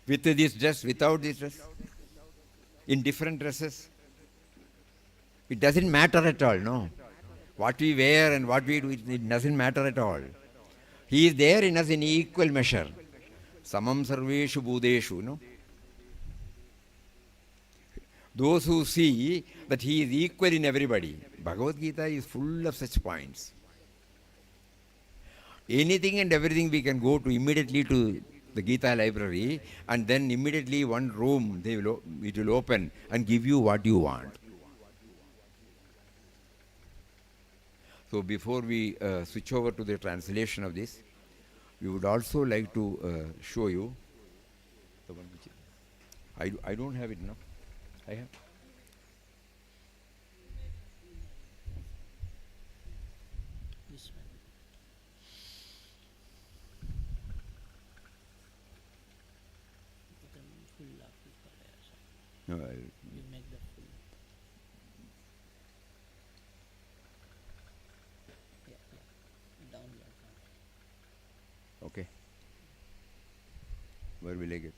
With this dress, without this dress, in different dresses. It doesn't matter at all, no. What we wear and what we do, it doesn't matter at all. He is there in us in equal measure. Samam sarveshu bhudeshu, no. Those who see that he is equal in everybody. Bhagavad Gita is full of such points. Anything and everything we can go to immediately to the Gita library, and then immediately one room it will open and give you what you want. So before we switch over to the translation of this, we would also like to show you the one which I don't have it now. I have.
this one. Become full of people there. So
No,
you make the full. Yeah, yeah. Down, down.
okay. Where will I get?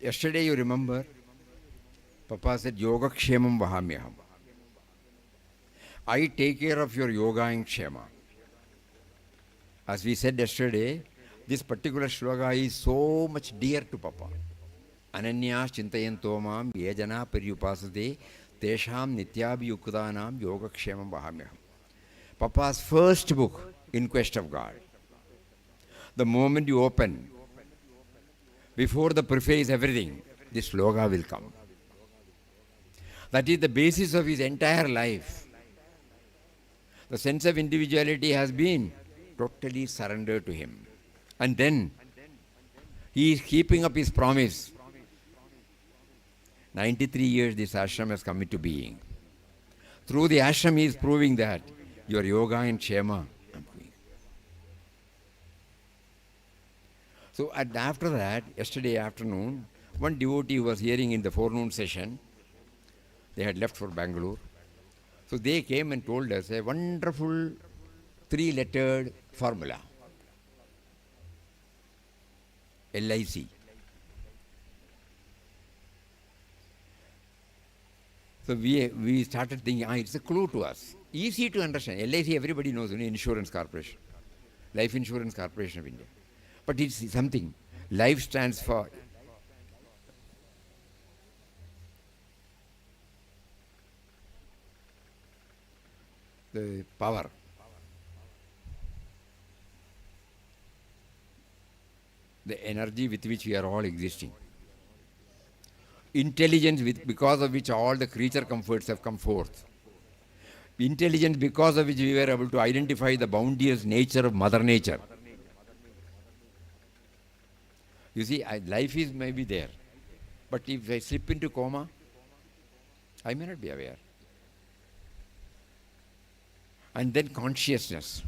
Yesterday, you remember, Papa said, Yoga Kshemam Vahamyaham. I take care of your yoga and Kshema. As we said yesterday, this particular shloka is so much dear to Papa. Ananyas Chintayanto Mam Yejana Paryupasade Tesham Nityabhiyuktanam Yoga Kshemam Vahamyaham. Papa's first book, In Quest of God. The moment you open, before the preface, everything, this shloka will come. That is the basis of his entire life. The sense of individuality has been totally surrendered to him. And then, he is keeping up his promise. 93 years this ashram has come into being. Through the ashram, he is proving that your yoga and kshema. So after that, yesterday afternoon, one devotee was hearing in the forenoon session. They had left for Bangalore. So they came and told us a wonderful 3-lettered formula. LIC. So we started thinking, it's a clue to us. Easy to understand. LIC everybody knows, Insurance Corporation. Life Insurance Corporation of India. But it's something. Life stands for the power. The energy with which we are all existing. Intelligence because of which all the creature comforts have come forth. Intelligence because of which we were able to identify the bounteous nature of Mother Nature. You see, life is maybe there. But if I slip into coma, I may not be aware. And then consciousness.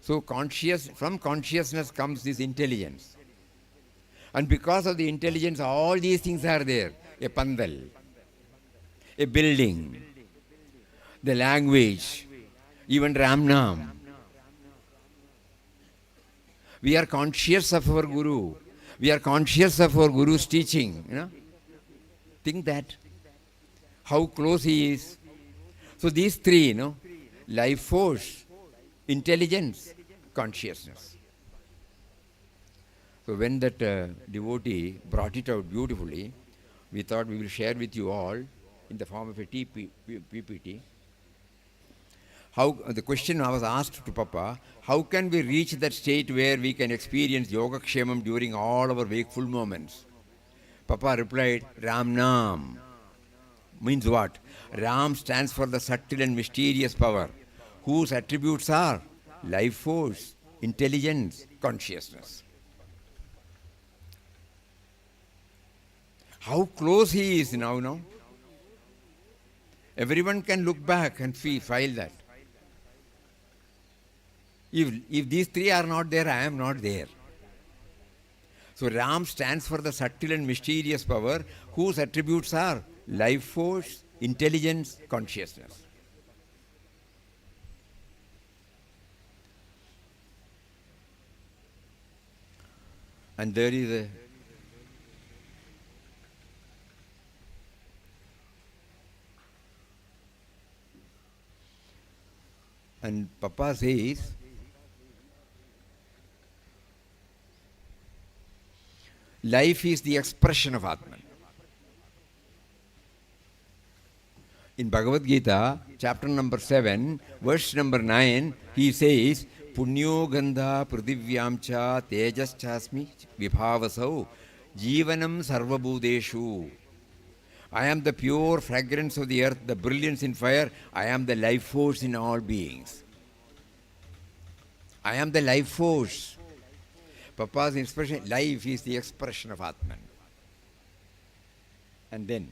So from consciousness comes this intelligence. And because of the intelligence, all these things are there. A pandal, a building, the language, even Ramnam. We are conscious of our Guru. We are conscious of our Guru's teaching. Think that. How close he is. So these three, life force, intelligence, consciousness. So when that devotee brought it out beautifully, we thought we will share with you all in the form of a PPT. The question I was asked to Papa, how can we reach that state where we can experience Yoga Kshemam during all our wakeful moments? Papa replied, Ram Nam. Means what? Ram stands for the subtle and mysterious power, whose attributes are life force, intelligence, consciousness. How close he is now. Everyone can look back and file that. If these three are not there, I am not there. So Ram stands for the subtle and mysterious power, whose attributes are life force, intelligence, consciousness. And there is and Papa says, life is the expression of Atman. In Bhagavad Gita, chapter number 7, verse number 9, he says, Punyo Gandha Prithivyam cha Tejas chasmi Vibhavasau Jivanam Sarvabhudeshu. I am the pure fragrance of the earth, the brilliance in fire. I am the life force in all beings. I am the life force. Papa's expression, life is the expression of Atman. And then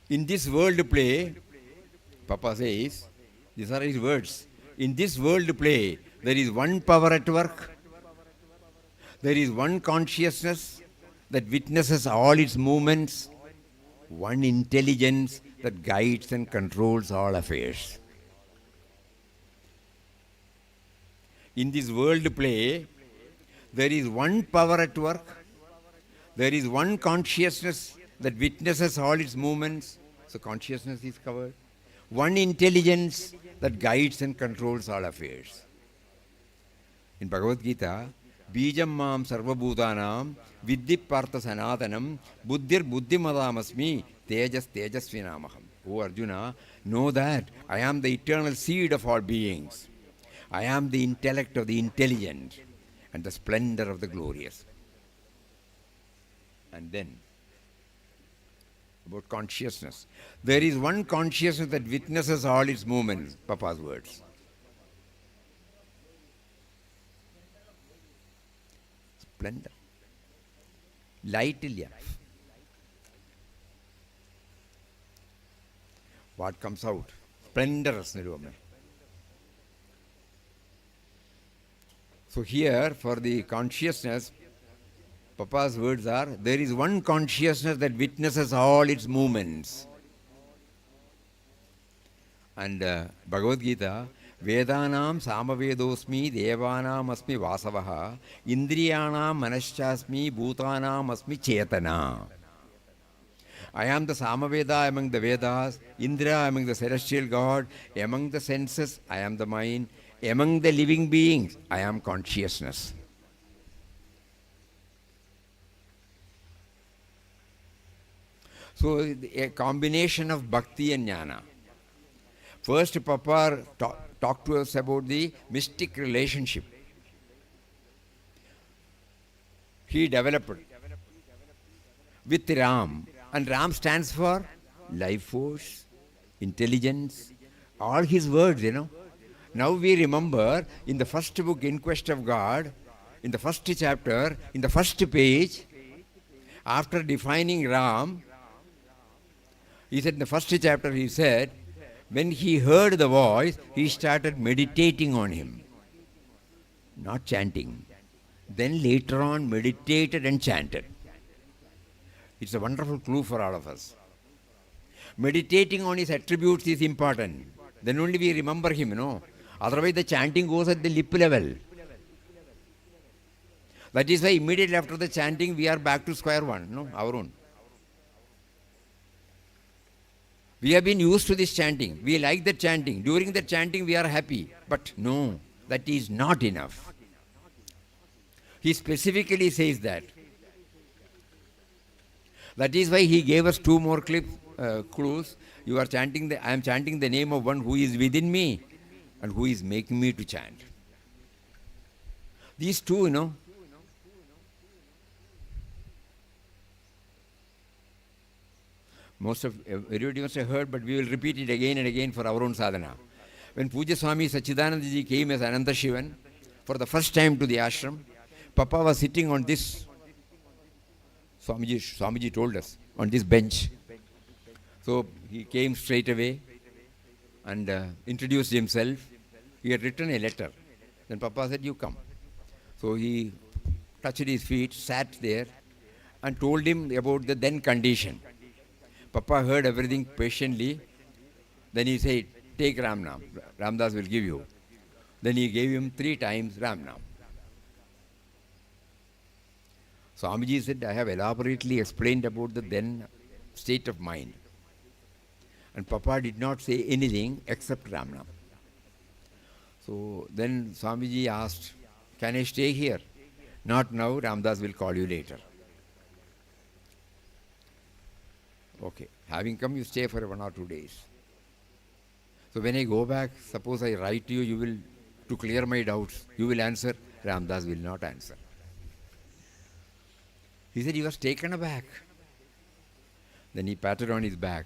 in this world play, Papa says, these are his words. In this world play, there is one power at work. There is one consciousness that witnesses all its movements. One intelligence that guides and controls all affairs. In this world play, there is one power at work. There is one consciousness that witnesses all its movements. So consciousness is covered. One intelligence that guides and controls all affairs. In Bhagavad Gita, Bijam mam sarvabhutanam viddhi partha sanatanam buddhir buddhimadamasmi tejas tejasvinamaham. O Arjuna, know that I am the eternal seed of all beings. I am the intellect of the intelligent and the splendor of the glorious. And then, about consciousness. There is one consciousness that witnesses all its movements, Papa's words. Splendor. Light. What comes out? Splendorous nirvana. So here, for the consciousness, Papa's words are, there is one consciousness that witnesses all its movements. And Bhagavad Gita, Vedanam samavedosmi devanam asmi vasavaha indriyanam manaschasmi bhutanam asmi chetana. I am the Samaveda among the Vedas, Indra among the celestial God, among the senses I am the mind, among the living beings I am consciousness. So a combination of bhakti and jnana. First, Papa talked to us about the mystic relationship. He developed with Ram, and Ram stands for life force, intelligence, all his words, Now we remember in the first book, In Quest of God, in the first chapter, in the first page, after defining Ram, he said in the first chapter, he said, when he heard the voice, he started meditating on him, not chanting. Then later on meditated and chanted. It's a wonderful clue for all of us. Meditating on his attributes is important. Then only we remember him, Otherwise the chanting goes at the lip level. That is why immediately after the chanting, we are back to square one, our own. We have been used to this chanting. We like the chanting. During the chanting, we are happy. But no, that is not enough. He specifically says that. That is why he gave us two more clues. You are chanting I am chanting the name of one who is within me and who is making me to chant. These two, most of everybody must have heard, but we will repeat it again and again for our own sadhana. When Puja Swami Sachidanandaji came as Anandashram for the first time to the ashram, Papa was sitting on this, Swamiji told us, on this bench. So he came straight away and introduced himself. He had written a letter. Then Papa said, you come. So he touched his feet, sat there and told him about the then condition. Papa heard everything patiently. Then he said, take Ram Nam. Ramdas will give you. Then he gave him 3 times Ram Nam. Swamiji said, I have elaborately explained about the then state of mind. And Papa did not say anything except Ram Nam. So then Swamiji asked, can I stay here? Not now, Ramdas will call you later. Okay, having come, you stay for 1 or 2 days. So when I go back, suppose I write to you, you will, to clear my doubts, you will answer, Ramdas will not answer. He said he was taken aback. Then he patted on his back.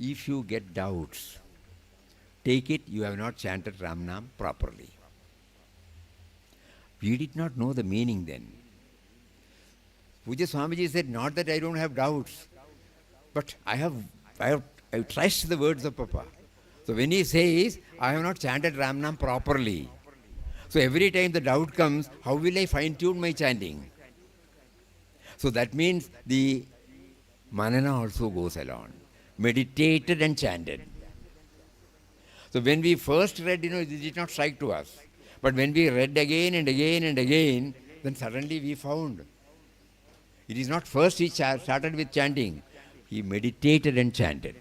If you get doubts, take it you have not chanted Ramnam properly. We did not know the meaning then. Puja Swamiji said, not that I don't have doubts, but I trust the words of Papa. So when he says, I have not chanted Ramnam properly, so every time the doubt comes, how will I fine-tune my chanting? So that means the manana also goes along. Meditated and chanted. So when we first read, it did not strike to us. But when we read again and again and again, then suddenly we found. It is not first he started with chanting. He meditated and chanted.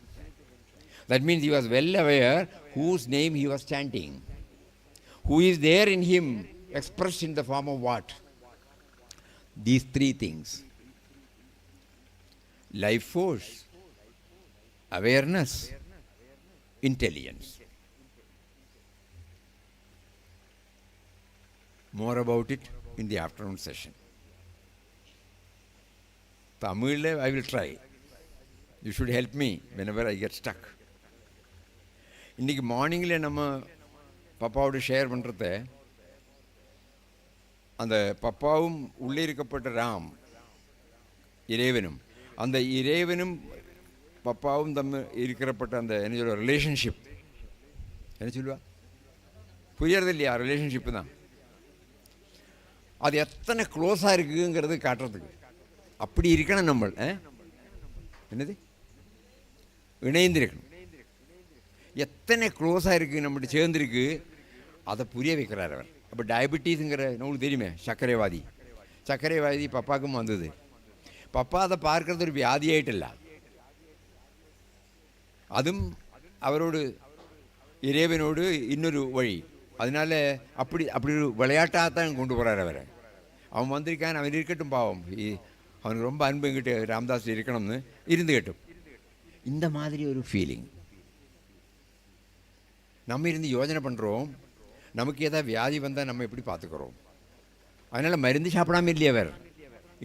That means he was well aware whose name he was chanting. Who is there in him, expressed in the form of what? These three things. Life force, awareness, intelligence. More about it in the afternoon session. Tamil, I will try. You should help me whenever I get stuck. இன்னைக்கு மார்னிங்கில் நம்ம பப்பாவோட share பண்ணுறத அந்த பப்பாவும் உள்ளே இருக்கப்பட்ட ராம் இறைவனும் அந்த இறைவனும் பப்பாவும் தம்ம இருக்கிறப்பட்ட அந்த என்ன சொல்லுவா ரிலேஷன்ஷிப் என்ன சொல்லுவா புரியறது இல்லையா ரிலேஷன்ஷிப்பு தான் அது எத்தனை க்ளோஸாக இருக்குங்கிறது காட்டுறதுக்கு அப்படி இருக்கணும் நம்ம என்னது இணைந்திருக்கணும் எத்தனை க்ளோஸாக இருக்குது நம்மகிட்ட சேர்ந்துருக்கு அதை புரிய வைக்கிறார் அவர். அப்போ டயபெட்டிஸுங்கிற உங்களுக்கு தெரியுமே சர்க்கரைவாதி பப்பாவுக்கும் வந்தது. பப்பா அதை பார்க்கறது ஒரு வியாதியாயிட்டில்ல, அதுவும் அவரோடு இறைவனோடு இன்னொரு வழி. அதனால் அப்படி ஒரு விளையாட்டாகத்தான் கொண்டு போகிறார் அவரை. அவன் வந்திருக்கான், அவன் இருக்கட்டும் பாவம், அவனுக்கு ரொம்ப அன்பு எங்கிட்ட ராமதாஸ் இருக்கணும்னு இருந்துக்கட்டும். இந்த மாதிரி ஒரு ஃபீலிங் நம்ம இருந்து யோஜனை பண்ணுறோம். நமக்கு ஏதாவது வியாதி வந்தால் நம்ம எப்படி பார்த்துக்கிறோம்? அதனால் மருந்து சாப்பிடாமல் இல்லையே அவர்,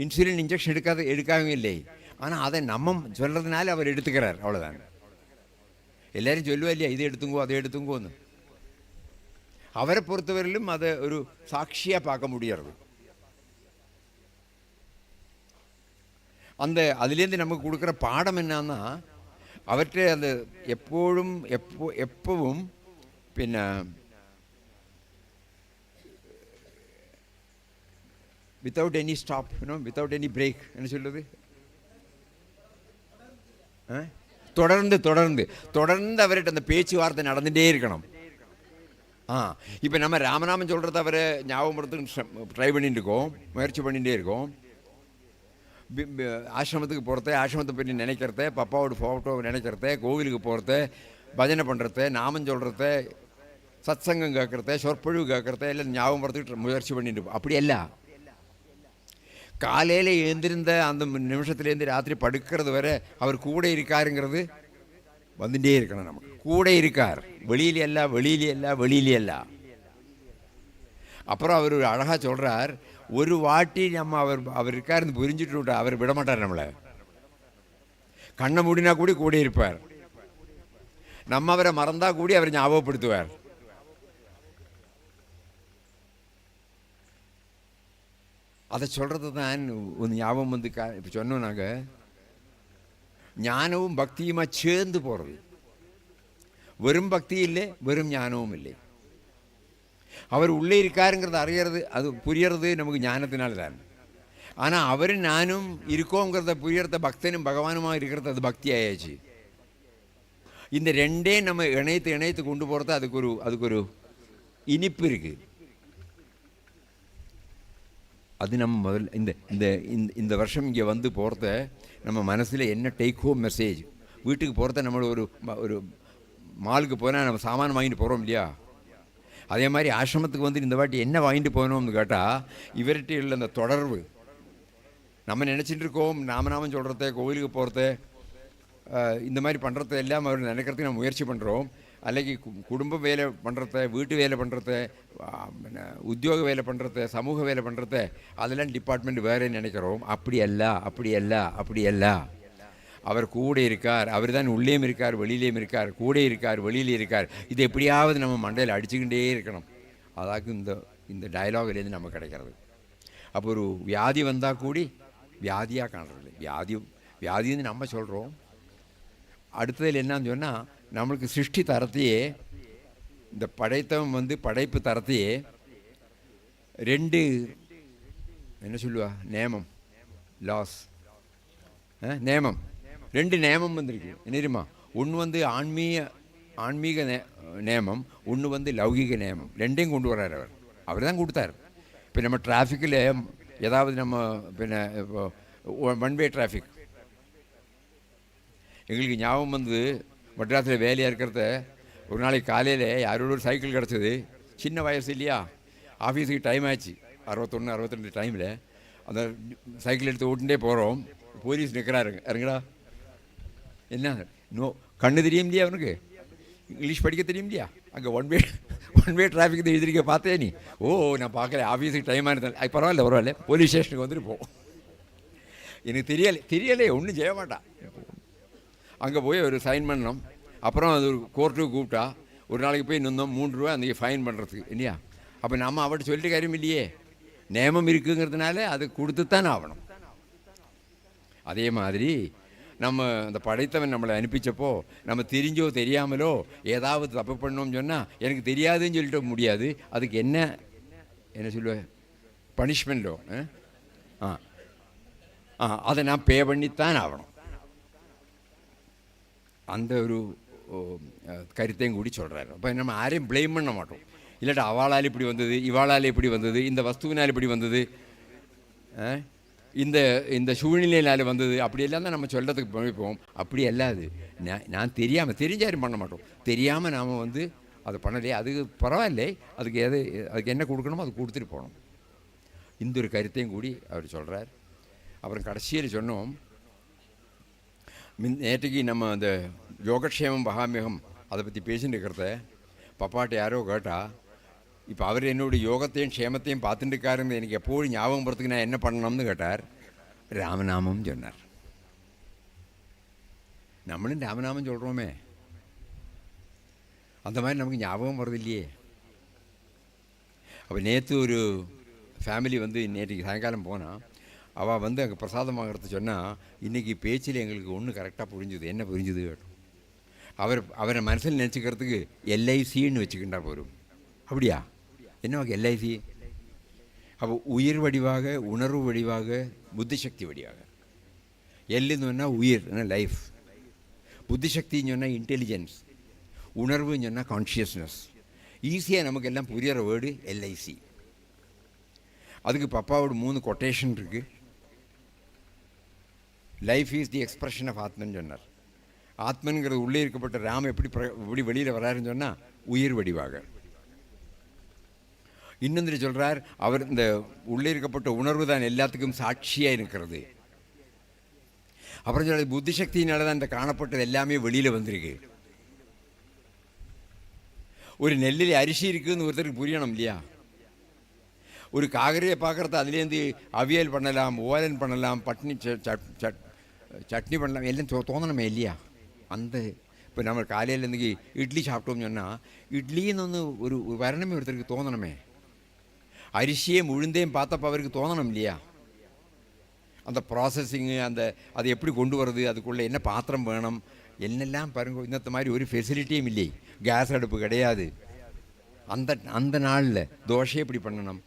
இன்சுலின் இன்ஜெக்ஷன் எடுக்காமல் இல்லை. ஆனால் அதை நம்ம சொல்கிறதுனால அவர் எடுத்துக்கிறார், அவ்வளோதான். எல்லோரும் சொல்லுவா இல்லையா, இது எடுத்துங்கோ அதை எடுத்துங்கோன்னு. அவரை பொறுத்தவரையிலும் அதை ஒரு சாட்சியாக பார்க்க முடியாது. அதுலேருந்து நமக்கு கொடுக்குற பாடம் என்னன்னா, அவற்றை அந்த எப்பவும் പിന്നെ without any stop, without any break என்ன சொல்லுது, தொடர்ந்து அவர்கிட்ட அந்த பேச்சுவார்த்தை நடந்துகிட்டே இருக்கணும். இப்போ நம்ம ராமநாமம் சொல்கிறத அவரை ஞாபகப்படுத்துக்கு ட்ரை பண்ணிட்டு இருக்கோம், முயற்சி பண்ணிகிட்டே இருக்கோம். ஆசிரமத்துக்கு போகிறத, ஆசிரமத்தை பற்றி நினைக்கிறத, பப்பாவோட ஃபோட்டோவை நினைக்கிறத, கோவிலுக்கு போகிறத, பஜனை பண்ணுறத, நாமம் சொல்கிறத, சத்சங்கம் கேட்குறத, சொற்பொழிவு கேட்குறத எல்லாம் ஞாபகப்படுத்துக்கிட்டு முயற்சி பண்ணிட்டு இருப்போம். அப்படியல்ல, காலையில் எழுந்திருந்த அந்த நிமிஷத்துலேருந்து ராத்திரி படுக்கிறது வரை அவர் கூட இருக்காருங்கிறது வந்துட்டே இருக்கணும். நமக்கு கூட இருக்கார், வெளியிலே அல்ல. அப்புறம் அவர் அழகாக சொல்கிறார், ஒரு வாட்டி நம்ம அவர் இருக்காருன்னு புரிஞ்சுட்டு விட்டா அவர் விடமாட்டார் நம்மளை. கண்ணை மூடினா கூட இருப்பார். நம்ம அவரை மறந்தா கூடி அவர் ஞாபகப்படுத்துவார். அதை சொல்கிறது தான் ஒரு ஞாபகம் வந்து இப்போ சொன்னோம். நாங்கள் ஞானமும் பக்தியுமா சேர்ந்து போகிறது. வெறும் பக்தி இல்லை, வெறும் ஞானமும் இல்லை. அவர் உள்ளே இருக்காருங்கிறது அறியறது, அது புரியறது நமக்கு ஞானத்தினால தான். ஆனால் அவரும் நானும் இருக்கோங்கிறத புரியறத பக்தனும் பகவானுமாக இருக்கிறது அது பக்தி ஆயாச்சு. இந்த ரெண்டே நம்ம இணைத்து கொண்டு போகிறது அதுக்கு ஒரு இனிப்பு இருக்குது. அது நம்ம இந்த வருஷம் இங்கே வந்து போகிறத நம்ம மனசில் என்ன டேக் ஹோம் மெசேஜ், வீட்டுக்கு போகிறத நம்மளோட ஒரு மாலுக்கு போனால் நம்ம சாமான் வாங்கிட்டு போகிறோம் இல்லையா, அதே மாதிரி ஆசிரமத்துக்கு வந்து இந்த வாட்டி என்ன வாங்கிட்டு போகணும்னு கேட்டால் இவர்கிட்ட உள்ள அந்த தொடர்பு. நம்ம நினச்சிட்டு இருக்கோம் நாமநாமம் சொல்கிறத, கோவிலுக்கு போகிறத, இந்த மாதிரி பண்ணுறத எல்லாம் அவர் நினைக்கிறதுக்கு நம்ம முயற்சி பண்ணுறோம். அல்லது குடும்ப வேலை பண்ணுறத, வீட்டு வேலை பண்ணுறத, உத்தியோக வேலை பண்ணுறத, சமூக வேலை பண்ணுறத, அதெல்லாம் டிபார்ட்மெண்ட் வேறேன்னு நினைக்கிறோம். அப்படி அல்ல. அவர் கூட இருக்கார், அவர் தான் உள்ளேயும் இருக்கார் வெளியிலேயும் இருக்கார், கூட இருக்கார் வெளியிலே இருக்கார். இது எப்படியாவது நம்ம மண்டையில் அடிச்சுக்கிட்டே இருக்கணும். அதாக்கு இந்த இந்த டயலாக்லேருந்து நமக்கு கிடைக்கிறது. அப்போ ஒரு வியாதி வந்தால் கூடி வியாதியாக காணுறது. வியாதின்னு நம்ம சொல்கிறோம். அடுத்ததில் என்னன்னு சொன்னால், நம்மளுக்கு சிருஷ்டி தரத்தையே, இந்த படைத்தவன் படைப்பு தரத்தையே ரெண்டு என்ன சொல்லுவா, நேமம், லாஸ், நேமம், ரெண்டு நேமம் வந்திருக்கு. என்ன தெரியுமா? ஒன்று ஆன்மீக நேமம், ஒன்று லௌகிக நேமம். ரெண்டையும் கொண்டு வர்றார் அவர். அவர் தான் கொடுத்தார். இப்போ நம்ம டிராஃபிக்கில் ஏதாவது நம்ம இப்போ ஒன் வே டிராஃபிக், எங்களுக்கு ஞாபகம் மெட்ராஸில் வேலையாக இருக்கிறத ஒரு நாளைக்கு காலையில் யாரோட ஒரு சைக்கிள் கிடச்சிது. சின்ன வயசு இல்லையா, ஆஃபீஸுக்கு டைம் ஆச்சு, 61 62 டைமில் அந்த சைக்கிள் எடுத்து ஓட்டுட்டே போகிறோம். போலீஸ் நிற்கிறாருங்க, இறங்குடா. என்ன கண்ணு தெரியும் இல்லையா அவனுக்கு, இங்கிலீஷ் படிக்க தெரியும் இல்லையா? அங்கே ஒன் வே டிராஃபிக் எழுதிருக்க பார்த்தே நீ? ஓ, நான் பார்க்கல, ஆஃபீஸுக்கு டைமாக இருந்தால் அது பரவாயில்ல, போலீஸ் ஸ்டேஷனுக்கு வந்துட்டு போ. எனக்கு தெரியலையே, ஒன்றும் செய்ய மாட்டான். அங்கே போய் ஒரு சைன் பண்ணோம். அப்புறம் அது ஒரு கோர்ட்டுக்கு கூப்பிட்டா ஒரு நாளைக்கு போய் நின்றோம், 3 ரூபா அன்றைக்கி ஃபைன் பண்ணுறதுக்கு இல்லையா? அப்போ நம்ம அவர்கிட்ட சொல்லிட்டு காரியம் இல்லையே, நேமம் இருக்குங்கிறதுனால அது கொடுத்துத்தான் ஆகணும். அதே மாதிரி நம்ம அந்த படைத்தவன் நம்மளை அனுப்பிச்சப்போ நம்ம தெரிஞ்சோ தெரியாமலோ ஏதாவது தப்பு பண்ணோம்னு சொன்னால், எனக்கு தெரியாதுன்னு சொல்லிட்டு முடியாது. அதுக்கு என்ன சொல்லுவேன், பனிஷ்மெண்ட்டோ அதை நான் பே பண்ணித்தான் ஆகணும். அந்த ஒரு கருத்தையும் கூடி சொல்கிறாரு. அப்போ நம்ம யாரையும் ப்ளேம் பண்ண மாட்டோம். இல்லாட்டா அவளால் இப்படி வந்தது, இவாளால் இப்படி வந்தது, இந்த வஸ்துவினால் இப்படி வந்தது, இந்த சூழ்நிலையினால் வந்தது, அப்படியெல்லாம் தான் நம்ம சொல்கிறதுக்கு பண்ணிப்போம். அப்படி அல்லாது நான் தெரிஞ்சாரும் பண்ண மாட்டோம். தெரியாமல் நாம் அதை பண்ணலையே, அதுக்கு பரவாயில்லை, அதுக்கு என்ன கொடுக்கணுமோ அது கொடுத்துட்டு போகணும். இந்த ஒரு கருத்தையும் கூடி அவர் சொல்கிறார். அப்புறம் கடைசியில் சொன்னோம், நேற்றுக்கு நம்ம அந்த யோகக்ஷேமம் மகாமியகம் அதை பற்றி பேசிட்டு இருக்கிறத பப்பாட்ட யாரோ கேட்டா, இப்போ அவர் என்னுடைய யோகத்தையும் க்ஷேமத்தையும் பார்த்துட்டு இருக்காருங்க, எனக்கு எப்போது ஞாபகம் போகிறதுக்கு நான் என்ன பண்ணணும்னு கேட்டார். ராமநாமம் சொன்னார். நம்மளும் ராமநாமம் சொல்கிறோமே, அந்த மாதிரி நமக்கு ஞாபகம் வர்றது இல்லையே. அப்போ நேற்று ஒரு ஃபேமிலி நேற்றுக்கு சாயங்காலம் போனால், அவள் அங்கே பிரசாதம் வாங்கிறது சொன்னால், இன்றைக்கி பேச்சில் எங்களுக்கு ஒன்று கரெக்டாக புரிஞ்சுது. என்ன புரிஞ்சுது கேட்டோம். அவரை மனசில் நினச்சிக்கிறதுக்கு எல்ஐசின்னு வச்சுக்கிட்டா போரும். அப்படியா? என்ன எல்ஐசி? அப்போ உயிர் வடிவாக, உணர்வு வடிவாக, புத்திசக்தி வடிவாக. எல்லுன்னு சொன்னால் உயிர், லைஃப். புத்திசக்தின்னு சொன்னால் இன்டெலிஜென்ஸ், உணர்வுன்னு சொன்னால் கான்ஷியஸ்னஸ். ஈஸியாக நமக்கு எல்லாம் புரிகிற வேர்டு எல்ஐசி. அதுக்கு பப்பாவோட 3 கொட்டேஷன் இருக்குது. Life is the expression of atman சொன்னார். ஆத்மனுங்கிறது உள்ளே இருக்கப்பட்ட ராம் எப்படி வெளியில் வராருன்னு சொன்னால் உயிர் வடிவாக. இன்னொன்று சொல்கிறார், அவர் இந்த உள்ளே இருக்கப்பட்ட உணர்வு தான் எல்லாத்துக்கும் சாட்சியாக இருக்கிறது. அப்புறம் சொல்கிறது, புத்திசக்தியினால தான் இந்த காணப்பட்டது எல்லாமே வெளியில் வந்திருக்கு. ஒரு நெல்லில் அரிசி இருக்குதுன்னு ஒருத்தருக்கு புரியணும் இல்லையா? ஒரு காகரியை பார்க்குறது, அதுலேருந்து அவியல் பண்ணலாம், ஓலன் பண்ணலாம், சட்னி பண்ணலாம், எல்லாம் தோணணுமே இல்லையா? இப்போ நம்ம காலையில் இன்றைக்கி இட்லி சாப்பிட்டோம்னு சொன்னால், இட்லின்னு ஒரு வரணமே ஒருத்தருக்கு தோணணுமே. அரிசியே முழுந்தையும் பார்த்தப்போ அவருக்கு தோணணும் இல்லையா? அந்த ப்ராசஸிங்கு, அதை எப்படி கொண்டு வர்றது, அதுக்குள்ளே என்ன பாத்திரம் வேணும், என்னெல்லாம் பாருங்க. இன்னத்த மாதிரி ஒரு ஃபெசிலிட்டியும் இல்லை, கேஸ் அடுப்பு கிடையாது. அந்த நாளில் தோசை எப்படி பண்ணணும்,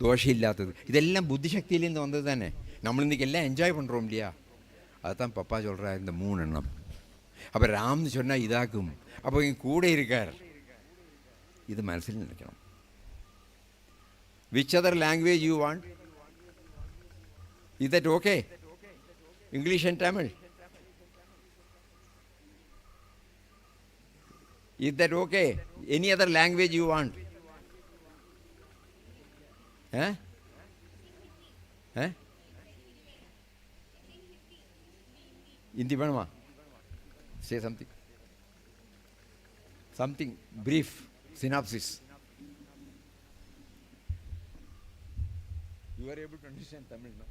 தோஷம் இல்லாதது, இதெல்லாம் புத்திசக்தியிலேருந்து வந்தது தானே. நம்ம இன்றைக்கி எல்லாம் என்ஜாய் பண்ணுறோம் இல்லையா? அதுதான் பப்பா சொல்கிறார், இந்த 3 எண்ணம். அப்போ ராம்னு சொன்னால் இதாக்கும். அப்போ இங்கே கூட இருக்கார், இது மனசில் நினைக்கணும். Which other language you want? Is that okay? English and Tamil? Is that okay? Any other language you want? Hindi வேணுமா? Say something brief synopsis. You are able to understand Tamil, no?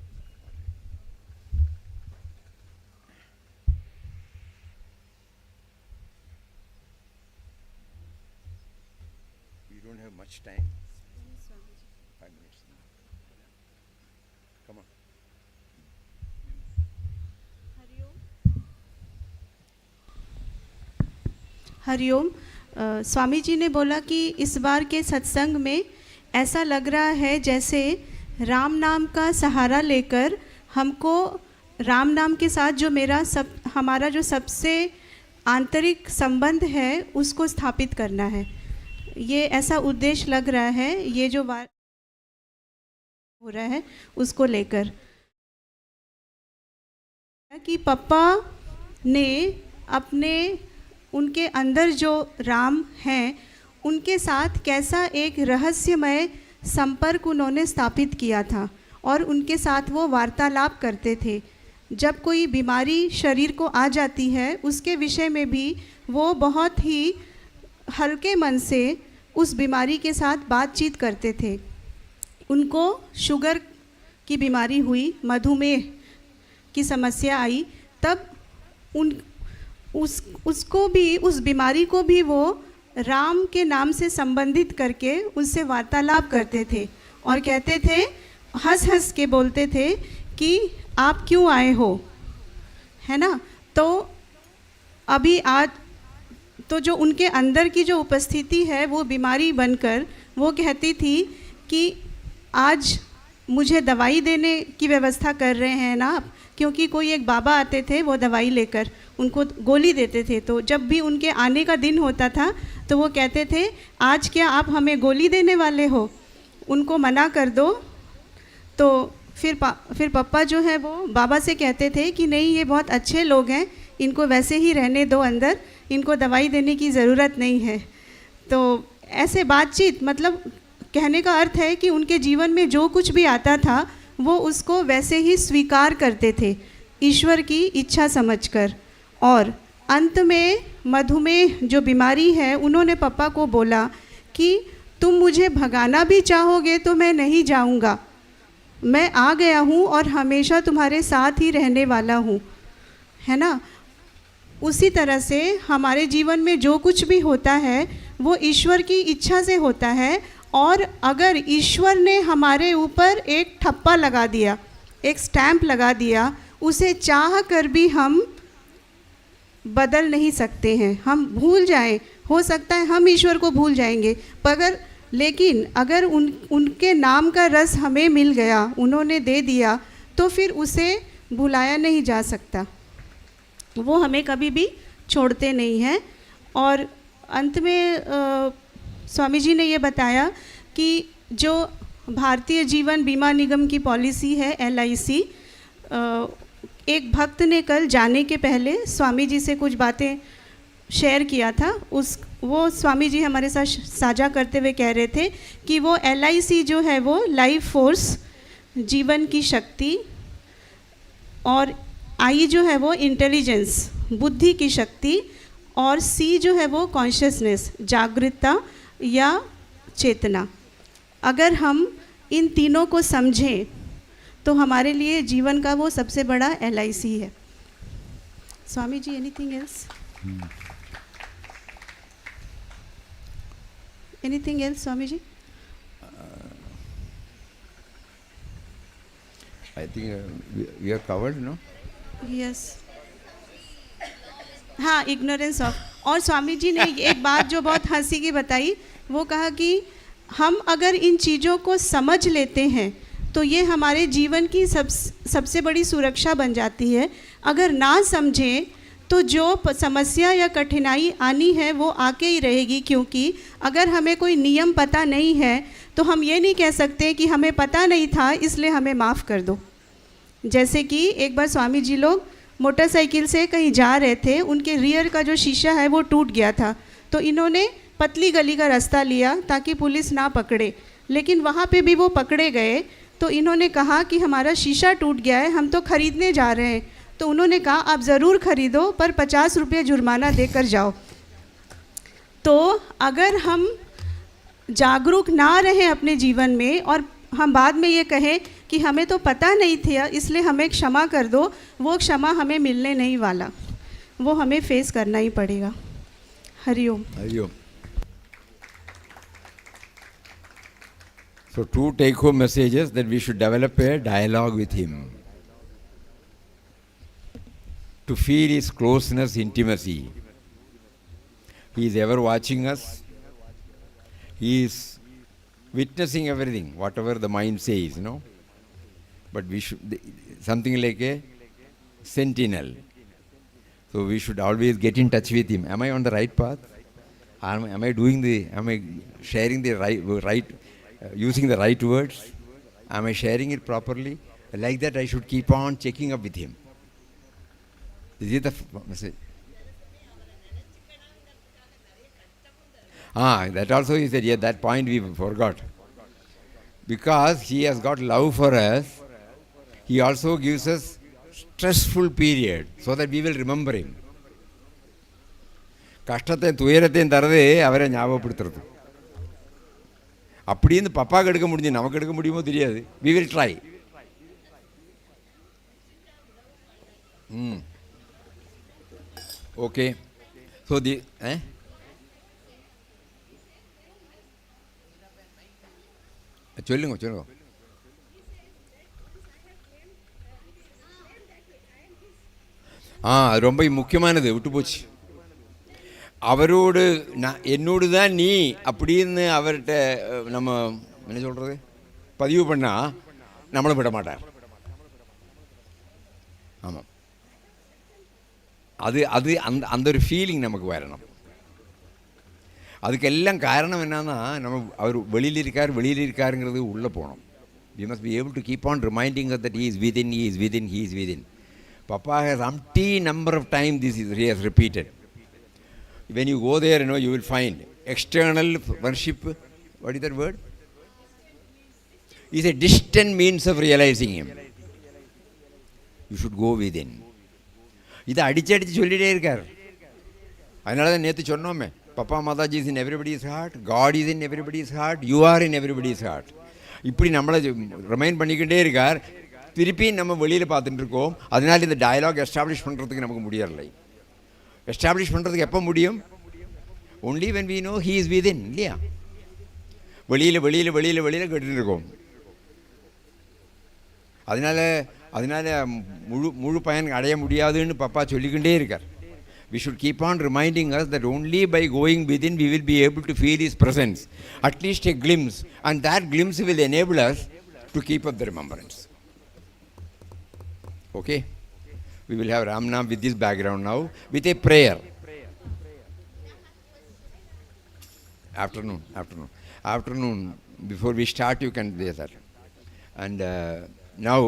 don't have much time. 5 minutes. Come on.
Hariom. Swami ji ने बोला कि इस बार के सत्संग में ऐसा लग रहा है जैसे राम नाम का सहारा लेकर हमको राम नाम के साथ जो हमारा जो सबसे आंतरिक संबंध है उसको स्थापित करना है। ये ऐसा उद्देश्य लग रहा है, ये जो बात हो रहा है उसको लेकर कि पापा ने अपने उनके अंदर जो राम हैं उनके साथ कैसा एक रहस्यमय संपर्क उन्होंने स्थापित किया था और उनके साथ वो वार्तालाप करते थे। जब कोई बीमारी शरीर को आ जाती है उसके विषय में भी वो बहुत ही हल्के मन से उस बीमारी के साथ बातचीत करते थे। उनको शुगर की बीमारी हुई, मधुमेह की समस्या आई, तब उसको भी, उस बीमारी को भी वो राम के नाम से संबंधित करके उससे वार्तालाप करते थे और कहते थे, हंस हंस के बोलते थे कि आप क्यों आए हो, है ना। तो अभी आज तो जो उनके अंदर की जो उपस्थिति है वो बीमारी बनकर वो कहती थी कि आज मुझे दवाई देने की व्यवस्था कर रहे हैं ना आप, क्योंकि कोई एक बाबा आते थे, वो दवाई लेकर उनको गोली देते थे। तो जब भी उनके आने का दिन होता था तो वो कहते थे, आज क्या आप हमें गोली देने वाले हो, उनको मना कर दो। तो फिर पापा जो है वो बाबा से कहते थे कि नहीं, ये बहुत अच्छे लोग हैं, इनको वैसे ही रहने दो अंदर, इनको दवाई देने की ज़रूरत नहीं है। तो ऐसे बातचीत, मतलब कहने का अर्थ है कि उनके जीवन में जो कुछ भी आता था वो उसको वैसे ही स्वीकार करते थे, ईश्वर की इच्छा समझकर। और अंत में मधुमेह जो बीमारी है, उन्होंने पापा को बोला कि तुम मुझे भगाना भी चाहोगे तो मैं नहीं जाऊंगा, मैं आ गया हूँ और हमेशा तुम्हारे साथ ही रहने वाला हूँ, है ना। उसी तरह से हमारे जीवन में जो कुछ भी होता है वो ईश्वर की इच्छा से होता है। और अगर ईश्वर ने हमारे ऊपर एक ठप्पा लगा दिया, एक स्टैम्प लगा दिया, उसे चाह कर भी हम बदल नहीं सकते हैं। हम भूल जाएं, हो सकता है हम ईश्वर को भूल जाएंगे, पर लेकिन अगर उनके नाम का रस हमें मिल गया, उन्होंने दे दिया, तो फिर उसे भुलाया नहीं जा सकता, वो हमें कभी भी छोड़ते नहीं हैं। और अंत में स्वामी जी ने ये बताया कि जो भारतीय जीवन बीमा निगम की पॉलिसी है LIC, एक भक्त ने कल जाने के पहले स्वामी जी से कुछ बातें शेयर किया था। वो स्वामी जी हमारे साथ साझा करते हुए कह रहे थे कि वो LIC जो है वो लाइफ फोर्स, जीवन की शक्ति, और I जो है वो इंटेलिजेंस, बुद्धि की शक्ति, और C जो है वो कॉन्शियसनेस, जागृतता या चेतना। अगर हम इन तीनों को समझें तो हमारे लिए जीवन का वो सबसे बड़ा LIC है। Swami ji, anything else? Anything else Swami ji?
I think we are covered, no?
Yes, हाँ, इग्नोरेंस ऑफ। और स्वामी जी ने एक बात जो बहुत हंसी की बताई, वो कहा कि हम अगर इन चीज़ों को समझ लेते हैं तो ये हमारे जीवन की सबसे बड़ी सुरक्षा बन जाती है। अगर ना समझें तो जो समस्या या कठिनाई आनी है वो आके ही रहेगी, क्योंकि अगर हमें कोई नियम पता नहीं है तो हम ये नहीं कह सकते कि हमें पता नहीं था इसलिए हमें माफ़ कर दो। जैसे कि एक बार स्वामी जी लोग मोटरसाइकिल से कहीं जा रहे थे, उनके रियर का जो शीशा है वो टूट गया था, तो इन्होंने पतली गली का रास्ता लिया ताकि पुलिस ना पकड़े, लेकिन वहाँ पे भी वो पकड़े गए। तो इन्होंने कहा कि हमारा शीशा टूट गया है, हम तो ख़रीदने जा रहे हैं। तो उन्होंने कहा आप ज़रूर ख़रीदो, पर 50 रुपये जुर्माना देकर जाओ। तो अगर हम जागरूक ना रहें अपने जीवन में और हम बाद में ये कहें कि हमें तो पता नहीं था इसलिए हमें क्षमा कर दो, वो क्षमा हमें मिलने नहीं वाला, वो हमें फेस करना ही पड़ेगा। Hariom.
Hariom. So, two take-home messages: that we should develop a dialogue with him, to feel his closeness, intimacy. He is ever watching us. He is witnessing everything, whatever the mind says, But we should, something like a sentinel. So we should always get in touch with him. Am I on the right path? Am I sharing the right, using the right words? Am I sharing it properly? Like that, I should keep on checking up with him. Is it the message? That also is that, that point we forgot. Because he has got love for us, he also gives us stressful period so that we will remember him. கஷ்டத்தை துயரத்தையும் தரதே அவரை ஞாபகப்படுத்துறது. அப்படின்னு பப்பாக்கு எடுக்க முடிஞ்சு நமக்கு எடுக்க முடியுமோ தெரியாது. We will try. Okay. So the சொல்லுங்க. அது ரொம்ப முக்கியமானது, விட்டு போச்சு. அவரோடு என்னோடு தான் நீ அப்படின்னு அவர்கிட்ட நம்ம என்ன சொல்கிறது பதிவு பண்ணால் நம்மளை விட மாட்டார். ஆமாம், அது அந்த ஒரு ஃபீலிங் நமக்கு வரணும். அதுக்கெல்லாம் காரணம் என்னன்னா, நம்ம அவர் வெளியில் இருக்காருங்கிறது உள்ளே போகணும். We must be able to keep on reminding us that he is within. Papa has umpteen number of times he has repeated. When you go there, you will find external worship. What is that word? Is a distant means of realizing him. You should go within. இதை அடிச்சு சொல்லிட்டே இருக்கார். அதனால தான் நேற்று சொன்னோமே, Papa Mataji is in everybody's heart, God is in everybody's heart, you are in everybody's heart. இப்படி நம்மளை ரிமைண்ட் பண்ணிக்கிட்டே இருக்கார். திருப்பி நம்ம வெளியில் பார்த்துட்டு இருக்கோம். அதனால் இந்த டயலாக் எஸ்டாப்ளிஷ் பண்ணுறதுக்கு நமக்கு முடியலை. எஸ்டாப்ளிஷ் பண்ணுறதுக்கு எப்போ முடியும்? Only when we know he is within, இல்லையா? வெளியில் கேட்டுட்டு இருக்கோம். அதனால் முழு பயன் அடைய முடியாதுன்னு பப்பா சொல்லிக்கிட்டே இருக்கார். We should keep on reminding us that only by going within we will be able to feel his presence, at least a glimpse, and that glimpse will enable us to keep up the remembrance. Okay? We will have Ramnam with this background now, with a prayer. Afternoon, before we start, you can do that. And now,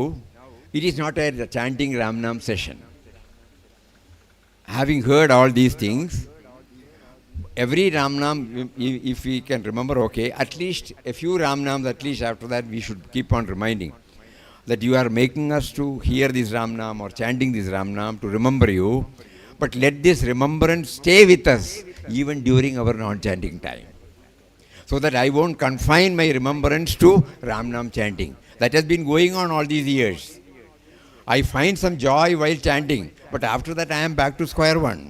it is not a chanting Ramnam session. Having heard all these things, every Ramnam, if we can remember, okay, at least a few Ramnams, at least after that, we should keep on reminding that you are making us to hear this Ramnam or chanting this Ramnam to remember you, but let this remembrance stay with us even during our non-chanting time, so that I won't confine my remembrance to Ramnam chanting. That has been going on all these years. I find some joy while chanting, but after that I am back to square one.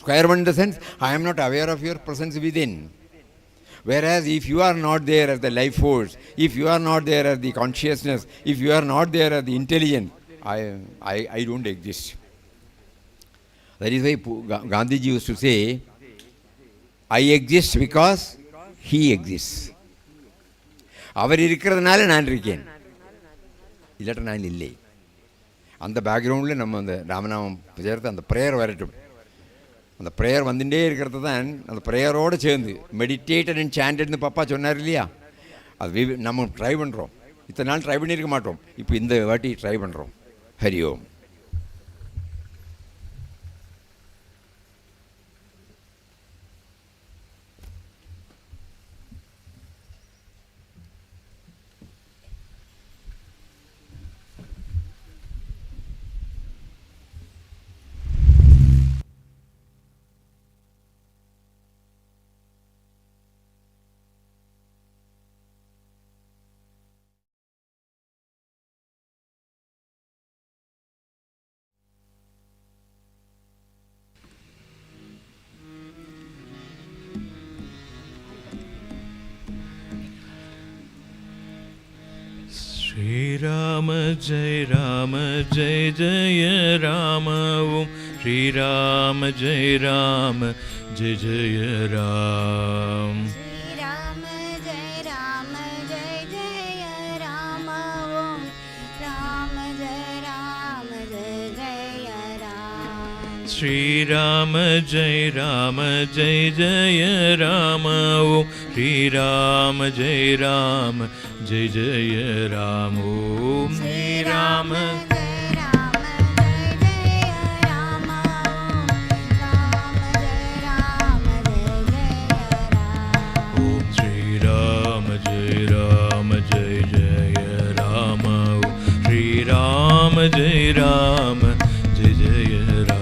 Square one in the sense, I am not aware of your presence within. Whereas if you are not there as the life force, if you are not there as the consciousness, if you are not there as the intelligence, I don't exist. That is why Gandhiji used to say, I exist because he exists. அவர் இருக்கிறதுனால நான் இருக்கேன், இல்லாட்ட நான் இல்லை. அந்த பேக்ரவுண்டில் நம்ம அந்த ராமநாமம் சேர்த்து அந்த ப்ரேயர் வரட்டும். அந்த ப்ரேயர் வந்துட்டே இருக்கிறது தான் அந்த ப்ரேயரோடு சேர்ந்து மெடிடேட்டட் அண்ட் சாண்டட்னு பாப்பா சொன்னார் இல்லையா, அது நம்ம ட்ரை பண்ணுறோம். இத்தனை நாள் ட்ரை பண்ணியிருக்க மாட்டோம், இப்போ இந்த வாட்டி ட்ரை பண்ணுறோம். ஹரி ஓம்.
Shri Rama Jai Jai Rama Om Shri Rama Jai Jai Ram. Shri Rama Jai Jai Rama Om Shri Rama Jai Jai Ram. Om Shri Rama Jai Ram Jai Jai Ram. Jai Jai Rama Om Shri Rama Jai Jai Ram.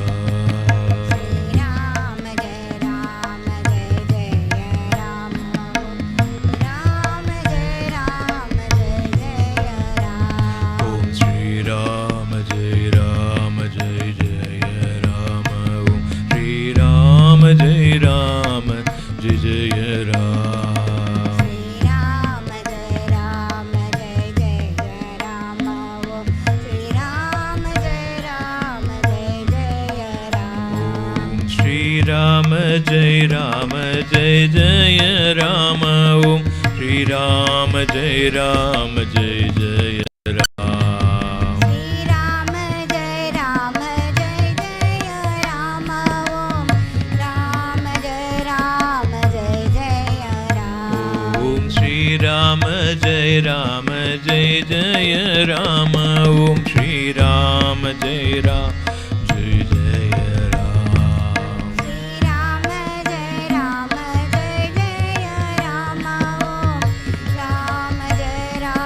Shri Rama Jai Jai Rama Om Rama Jai Jai Ram. Om Shri Rama Jai Jai Rama Om Shri Rama Jai Jai Ram Jai Jai Ram. Shri Rama Jai Jai Rama Om Rama Jai Jai Ram. Shri Rama Jai Jai Rama Om Shri Rama Jai Jai Ram. Shri Rama Jai Jai Rama Om Shri Rama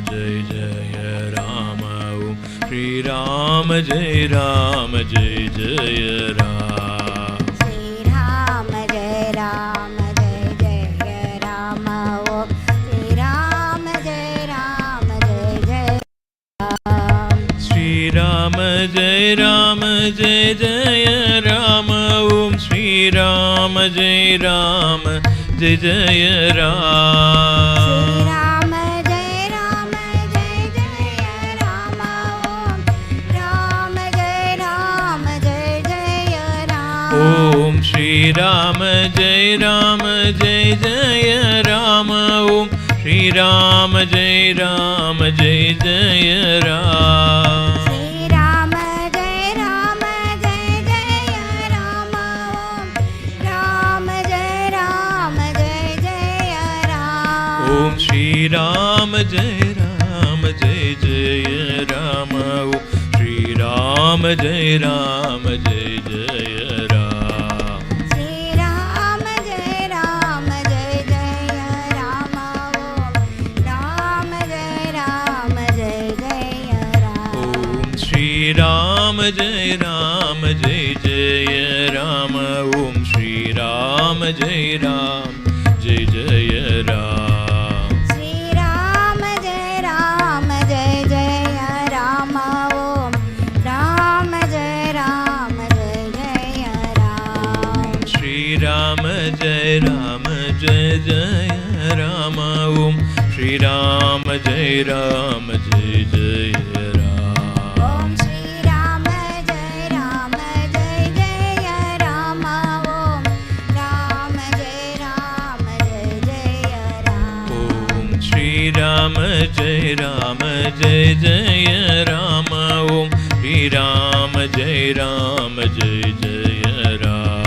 Jai Jai Rama Om Shri Rama Jai Jai Ram. Shri Rama Jai Jai Rama Om Rama Jai Jai Ram. Om Shri Rama Jai Jai Rama Om Shri Rama Jai Jai Ram. Shri Rama Jai Jai Rama Om Rama Jai Jai Ram. Om Shri Rama Jai Jai Rama Om Shri Rama Jai Jai Ram. Shri Rama Jai Jai Rama Om Rama Jai Jai Ram. Om Shri Rama Jai Jai Rama Om Shri Rama Jai Jai Ram. Shri Rama Jai Jai Rama Om Rama Jai Jai Ram. Shri Rama Jai Jai Rama Om Shri Rama Jai Jai Ram. Om Shri Rama Jai Jai Rama Om Rama Jai Jai Ram. Om Shri Rama Jai Jai Rama Om Shri Rama Jai Jai Ram.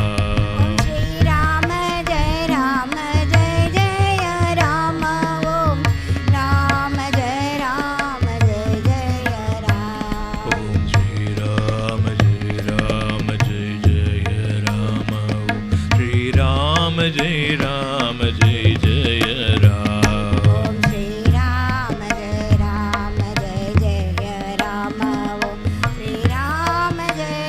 Jai Ram Jai Jai Ram. Om Shri Ram Jai Jai Ram Om Shri Ram Jai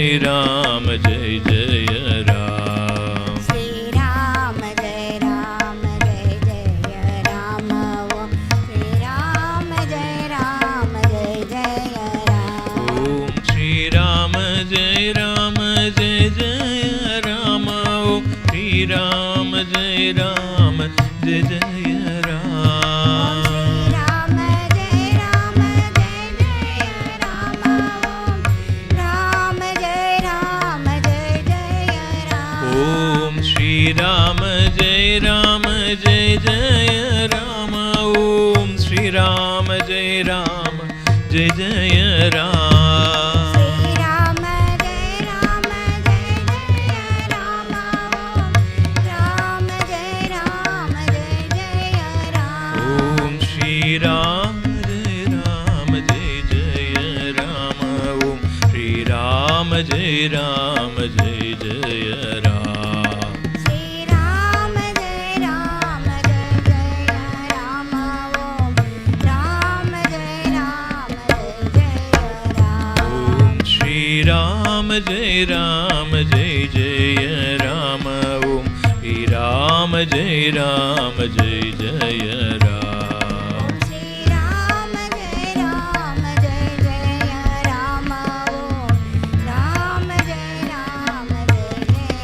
जय राम जय जय राम
श्री राम जय राम जय जय राम ओम श्री राम जय राम जय जय राम
ओम श्री राम जय राम जय जय राम ओम श्री राम जय राम जय जय राम
राम जय राम जय जय राम ओम राम जय राम जय जय राम
ओम श्री राम जय राम जय जय राम ओम श्री राम जय राम जय जय राम
श्री राम जय राम जय जय राम ओम राम जय राम जय जय राम
ओम श्री राम जय राम जय जय राम ओम श्री राम जय राम जय जय राम
श्री राम जय राम जय जय राम ओम राम जय राम जय जय राम
ओम श्री राम जय राम जय जय राम ओम श्री राम जय राम जय जय राम
श्री राम जय राम जय जय राम ओम राम जय राम जय जय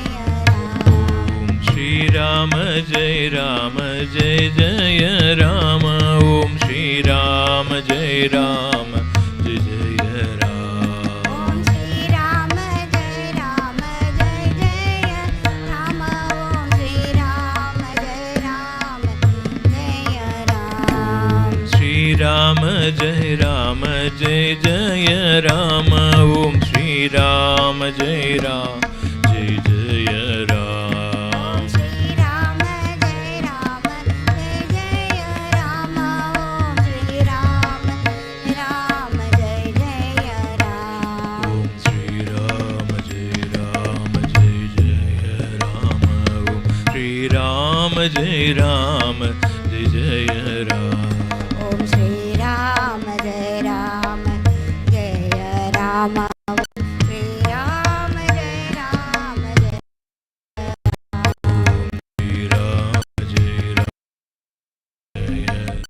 राम
श्री राम जय राम जय जय राम ओम श्री राम जय राम जय जय राम
ओम श्री राम जय राम जय जय राम ओम श्री राम जय राम जय राम
श्री राम जय राम जय जय राम ओम श्री राम जय राम जय जय राम
श्री राम जय राम जय जय राम ओम श्री राम राम जय जय राम
ओम श्री राम जय राम जय जय राम ओम श्री राम जय राम जय जय राम
ओम श्री राम जय राम जय Ram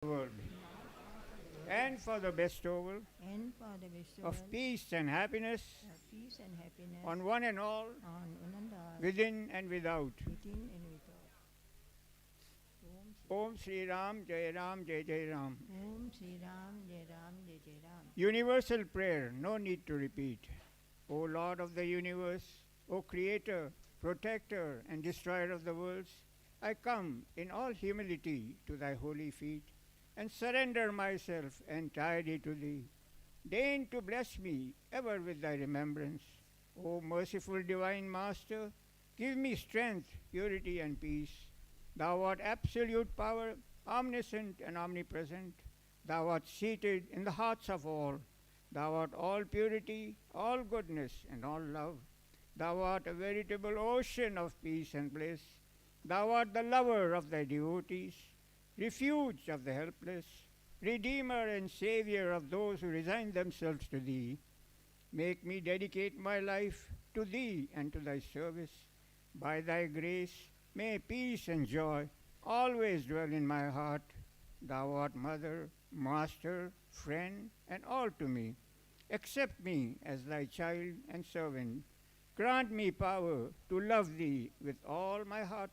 world, and for the bestowal
and for the bestowal
of peace and happiness
of peace and happiness
on one and all,
on one and all,
within and without.
within and without.
Om Sri Ram, Jai Ram, Jai Jai Ram.
Om Sri Ram, Jai Ram, Jai Jai Ram.
Universal prayer, no need to repeat. O Lord of the universe, O Creator, Protector and Destroyer of the worlds, I come in all humility to thy holy feet and surrender myself entirely to thee. Deign to bless me ever with thy remembrance. O merciful divine Master, give me strength, purity and peace. Thou art absolute power, omniscient and omnipresent. Thou art seated in the hearts of all. Thou art all purity, all goodness and all love. Thou art a veritable ocean of peace and bliss. Thou art the lover of thy devotees, refuge of the helpless, redeemer and savior of those who resign themselves to thee. Make me dedicate my life to thee and to thy service. By thy grace, may peace and joy always dwell in my heart. Thou art mother, master, friend, and all to me. Accept me as thy child and servant. Grant me power to love thee with all my heart.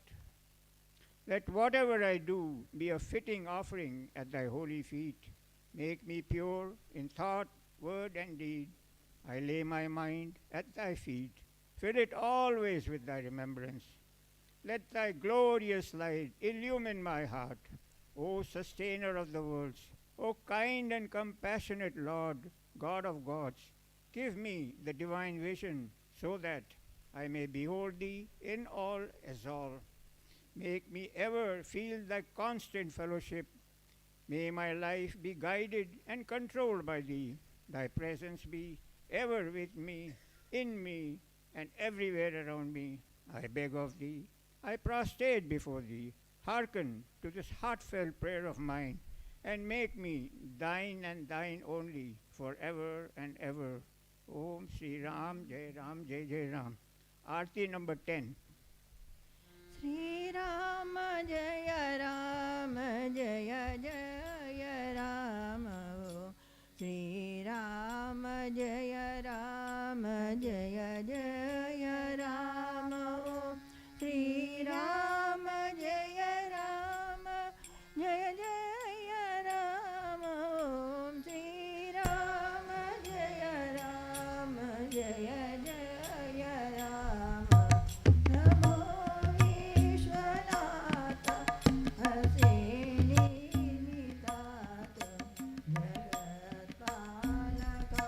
Let whatever I do be a fitting offering at thy holy feet. Make me pure in thought, word, and deed. I lay my mind at thy feet. Fill it always with thy remembrance. Let thy glorious light illumine my heart. O sustainer of the worlds, O kind and compassionate Lord, God of gods, give me the divine vision so that I may behold thee in all as all. Make me ever feel thy constant fellowship. May my life be guided and controlled by thee. Thy presence be ever with me, in me, and everywhere around me. I beg of thee, I prostrate before thee. Hearken to this heartfelt prayer of mine, and make me thine and thine only, forever and ever. Om Sri Ram, Jai Ram, Jai Jai Ram. Aarti number 10.
Sri Ram, Jaya Ram, Jaya Jaya Ram. Oh. Sri Ram, Jaya Ram, Jaya Jaya Ram. Oh. Sri Ram, Jaya Ram, Jaya Jaya Ram. Om Sri Ram, Jaya Ram, Jaya Jaya Ram. Namo Vishwanatha Hasini Mitata Jagatpalaka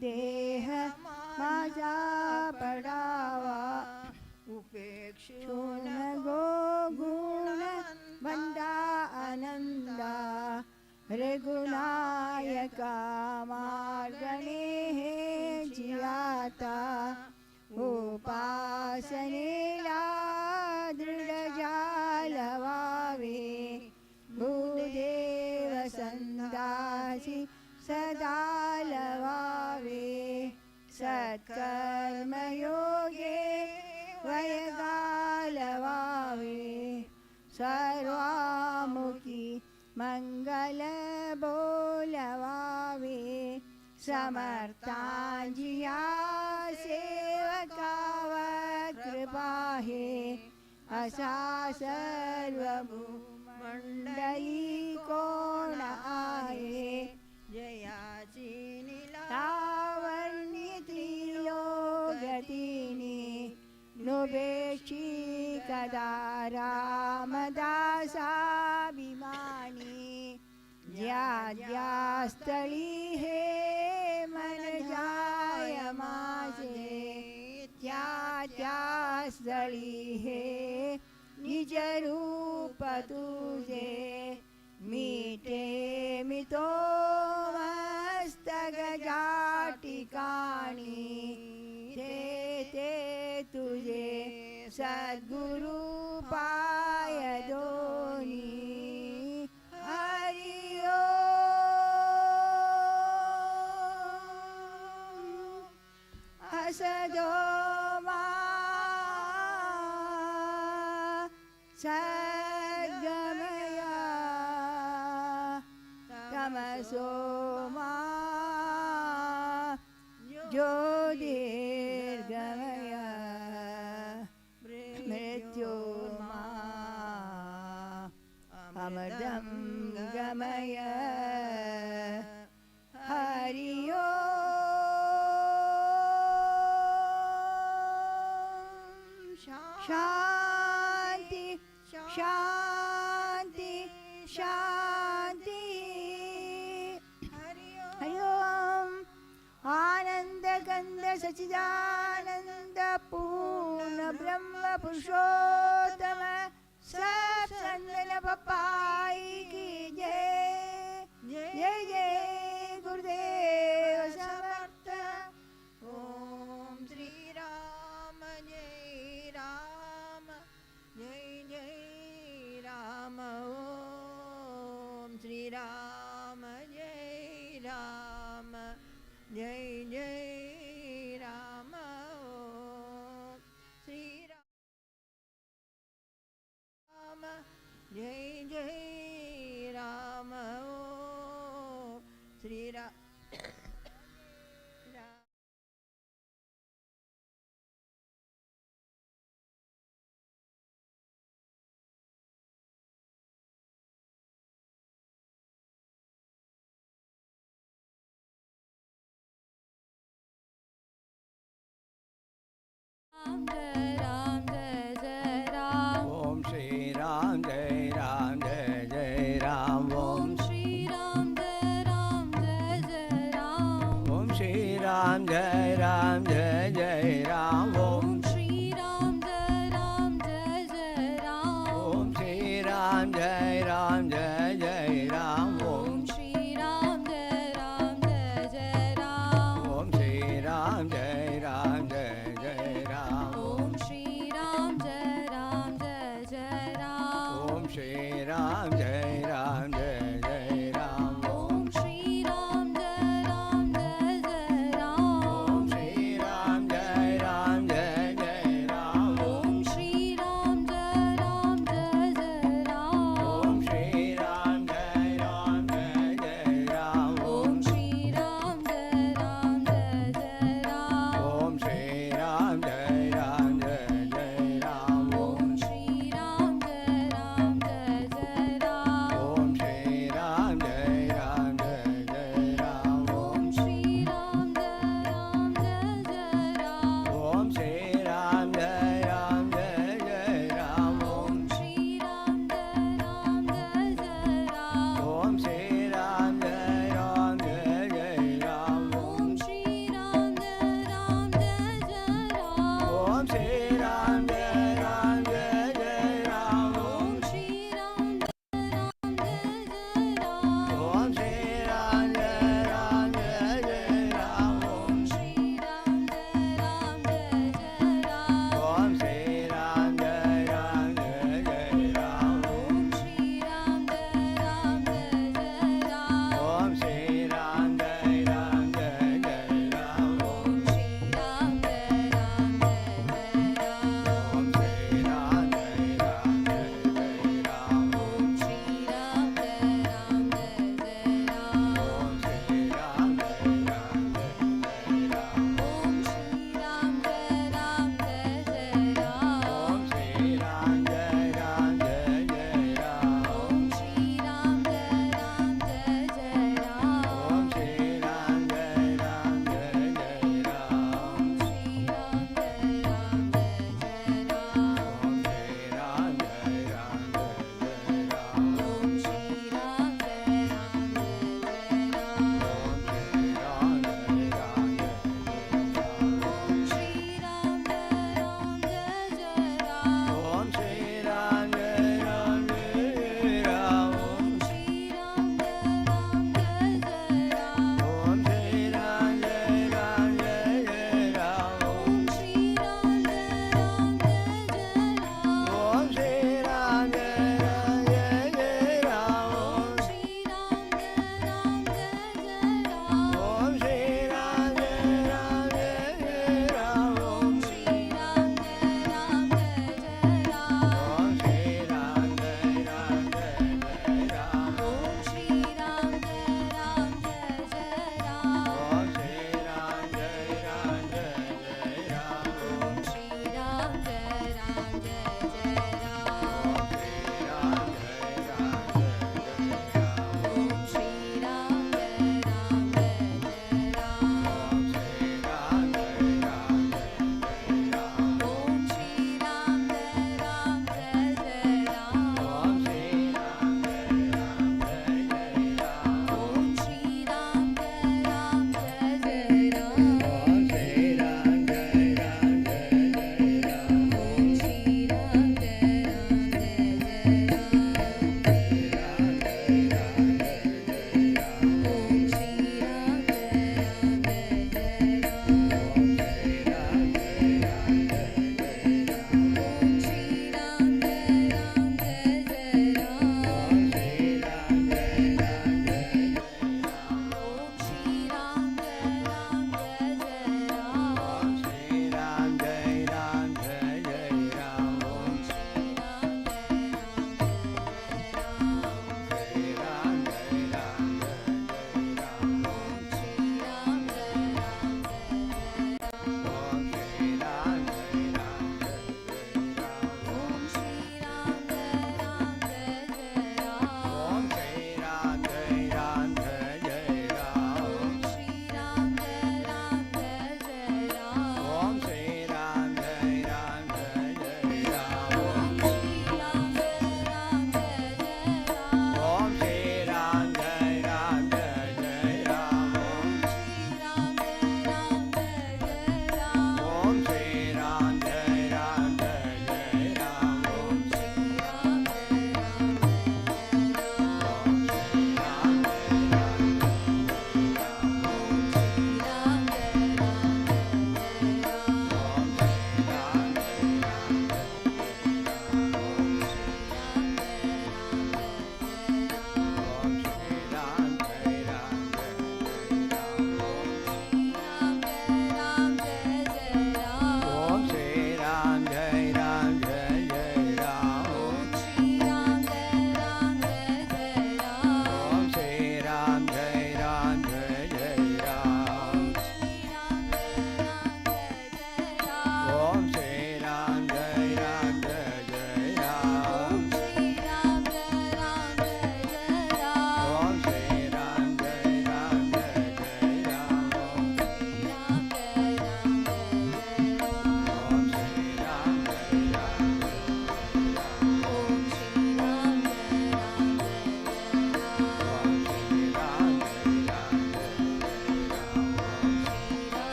देह माझा पडावा उपेक्षून गो गुण बंदा आनंदा रघुनायका मार्गणे हे जियाता उपासनेला दृढ जालवावे भूदेव संदासी सदा लवावे सत्कर्मयोगे वयगालवावे सर्वामुखी मंगल बोलवावे समर्थांजिया सेवकाव कृपा हे असा सर्वभूमंडली कोण आहे जयाची लावण्य त्रिलोकतिनी नुबेशी कदा रामदासाभिमानी ज्या ज्या स्थळी हे मन जाय माझे त्या त्या स्थळी हे निज रूप तुझे मीटे मितो मस्तक ज्या ठिकाणी ते ते तुझे सद्गुरु पाय दोनी हरि असदो मा सद्गमया तमसो मा ज्योतिर्गमया मृत्योर्मा अमृतं गमय हरि शांति शांति शांति हरि ओम आनंद गंध सच्चिदानंद पूर्ण ब्रह्म पुरुषोत्तम सब संतन पपाई की जय जय जय गुरुदेव समर्थ ओम श्री राम जय राम जय जय राम ओम श्री राम जय राम जय जय राम ओम श्री राम जय जय राम ओम श्री राम
राम जय जय राम
ओम श्री राम जय राम जय जय राम
ओम श्री राम जय जय राम
ओम श्री राम जय जय राम
ओम श्री राम जय जय राम
ओम श्री राम जय जय राम
ओम श्री राम जय जय राम
ओम श्री राम जय जय राम
ओम श्री राम जय जय राम
ओम श्री राम जय जय राम
ओम श्री राम जय जय राम
ओम श्री राम जय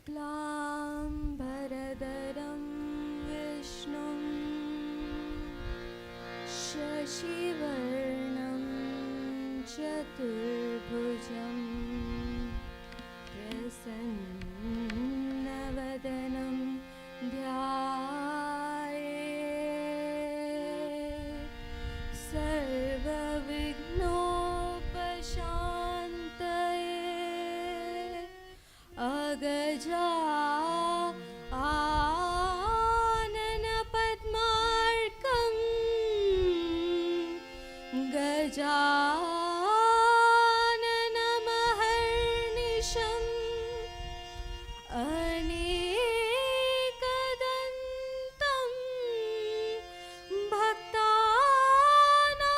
शुक्लाम्बरधरं विष्णुं शशिवर्णं चतुर्भुजं प्रसन्नवदनं ध्यायेत् सर्वविघ्नोपशान्तये अगजा आननपद्मार्कं गजाननमहर्निशम् अनेकदन्तं भक्तानाम्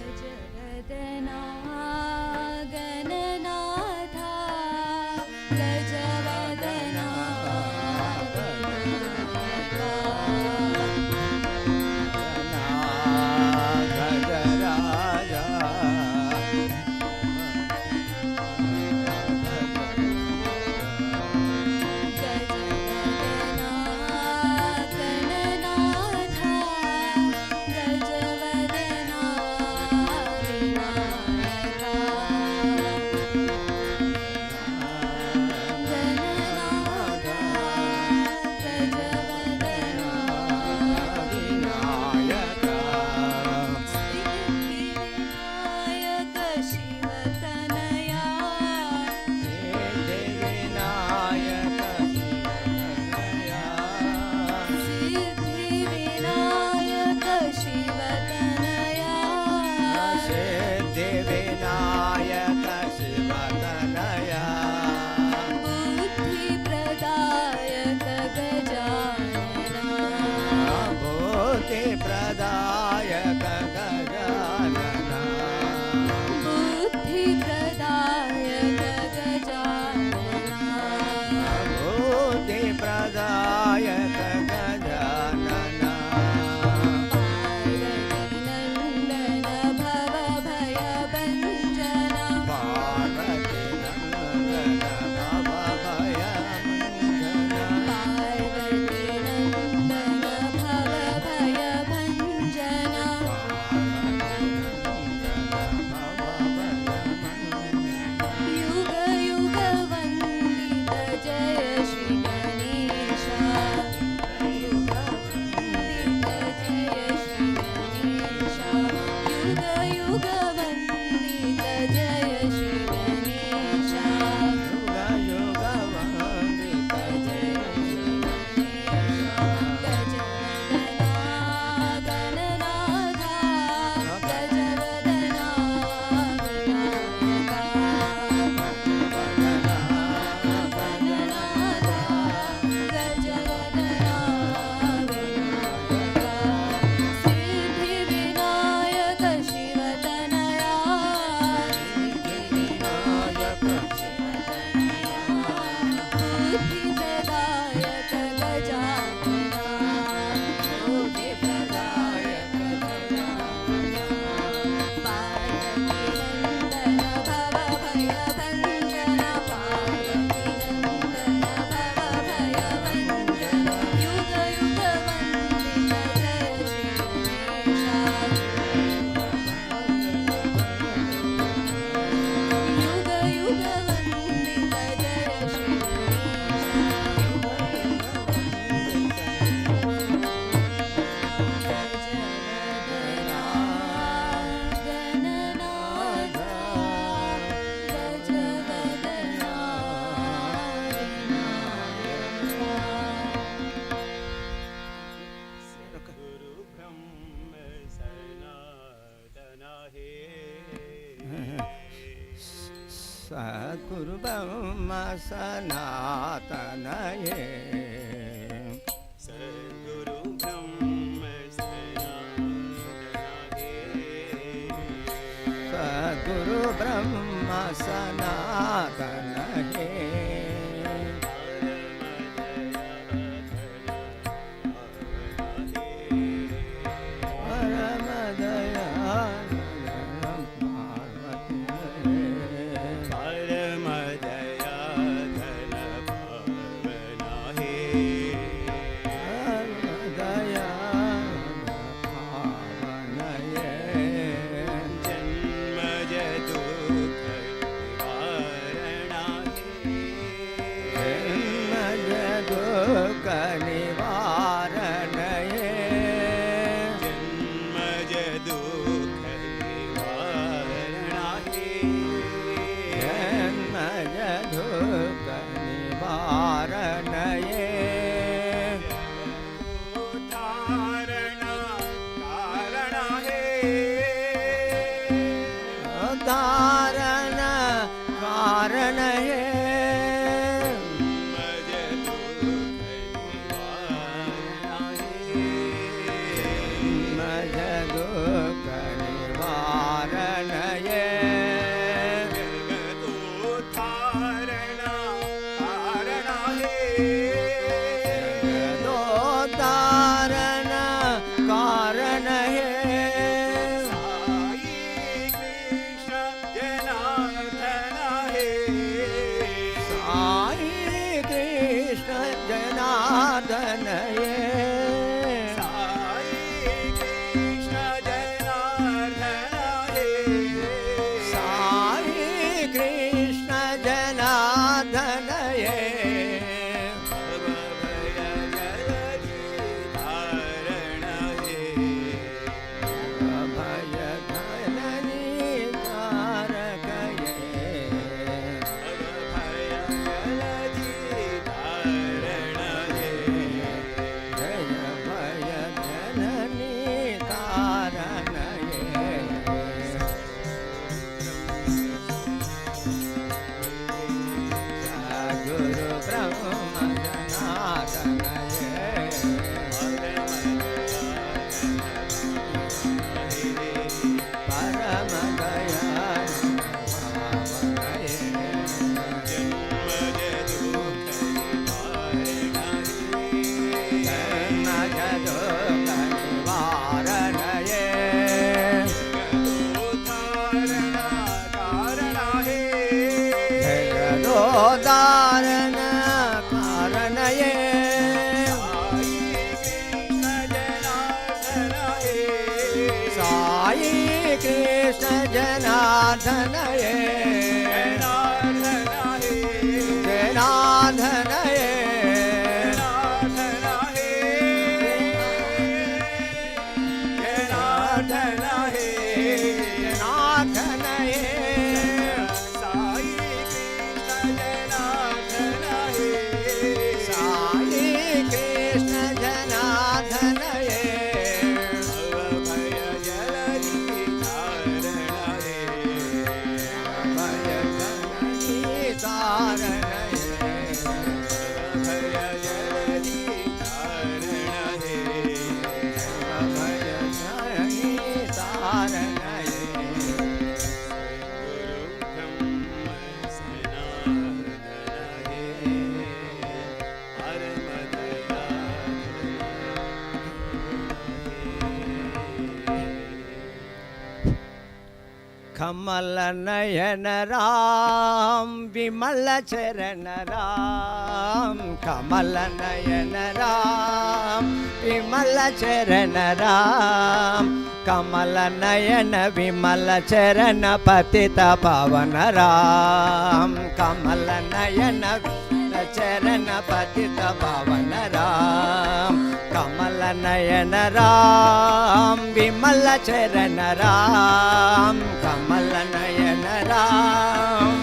गजवदना गणनाथा गजवदना गजवदना गणनाथा गजवदना विनायका गणनाथा गजवदना सिद्धिविनायक शिवतनया सिद्धिविनायक शिवतनया बुद्धिप्रदायक गजानना बुद्धिप्रदायक गजानना पार्वतीनन्दन भवभयभञ्जना पार्वतीनन्दन भवभयभञ्जना युग युग वन्दित जय श्री गणेश युग वन्दित जय श्री गणेश युग युग वन्दित जय श्री गणेश गजवदना गणनाथा गजवदना विनायका गणनाथा गजवदना विनायका सिद्धिविनायक शिवतनया बुद्धिप्रदायक गजानना पार्वतीनन्दन भवभयभञ्जना पार्वतीनन्दन भवभयभञ्जना युग युग वन्दित जय श्री गणेश युग युग वन्दित जय श्री गजवदना गणनाथा गजवदना विनायका
गुरु ब्रह्म सनातन हे सद्गुरु ब्रह्म सनातन हे सद्गुरु ब्रह्म सनातन हे गुरु ब्रह्म सनातन हे परम दयाल पार्वती परम दयाल पावना हे परम दयाल पावना हे जन्मज दुख निवारणा हे जन्मज दुख निवारण हे जन्मज दुख निवारणा हे जन्मज दुख निवारण हे धारण कारण हे धारण कारण हे मज दुख निवारणा हे मज दुख निवारण हे धारण कारण हे धारण कारण हे साई कृष्ण जनार्दन हे साई कृष्ण जनार्दन हे साई कृष्ण जनार्दन हे साई कृष्ण जनार्दन हे भय जलधि धारण हे भय जलधि तारक हे भय जलधि धारण हे जय भय जननी तारण हे गुरु ब्रह्म जनार्दन हे परम दयाल पावन हे जन्मज दुख निवारण हे जन्मज दुख निवारण हे धारण कारण हे धारण कारण हे साई कृष्ण जनार्दन हे जनार्दन हे जनार्दन हे जनार्दन हे साई कृष्ण जनार्दन हे साई कृष्ण जनार्दन हे भय जलधि धारण हे भय जलधि धारण हे भय जलधि धारण हे भय जलधि धारण हे गुरु ब्रह्म सनातन हे परम दयाल कमल नयन राम विमल चरण राम कमल नयन राम विमल चरण राम कमल नयन विमल चरण पतित पावन राम कमल नयन विमल चरण पतित पावन राम कमल नयन राम विमल चरण राम कमल नयन राम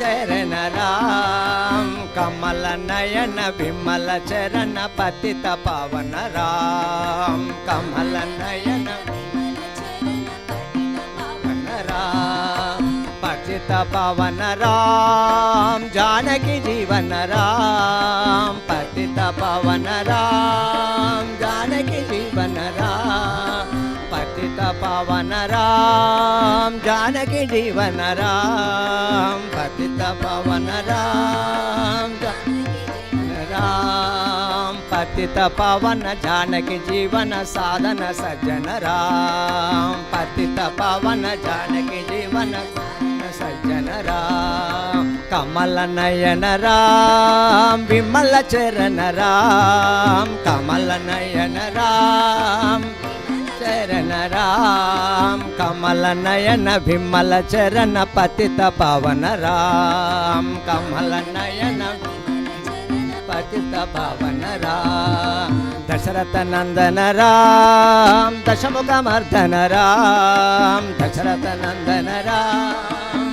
चरण राम कमल नयन विमल चरण पतित पावन राम कमल नयन पावन राम पतित पावन राम जानकी जीवन राम पतित पावन राम जानकी जीवन राम पतित पावन पावन राम जानकी जीवन राम पतित पावन राम राम पतित पावन जानकी जीवन साधन सज्जन राम पतित पावन जानकी जीवन सज्जन राम कमल नयन राम विमल चरण राम कमल नयन राम चरण राम कमल नयन विमल चरण पतित पावन राम कमल नयन पतित पावन राम दशरथ नंदन राम दशमुख मर्दन राम दशरथ नंदन राम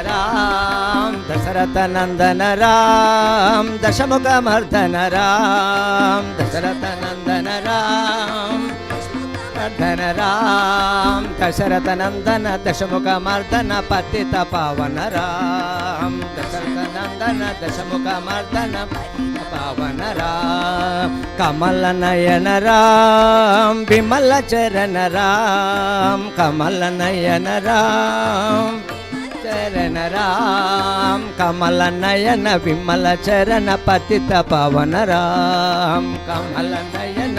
राम दशरथ नंदन राम दशमुख मर्दन राम दशरथ नंदन राम मर्दन राम दशरथ नंदन दशमुख मर्दन पतित पावन राम दशरथ नंदन दशमुख मर्दन पावन राम कमल नयन राम विमल चरण राम कमल नयन राम चरण राम कमल नयन विमल चरण पतित पावन राम कमल नयन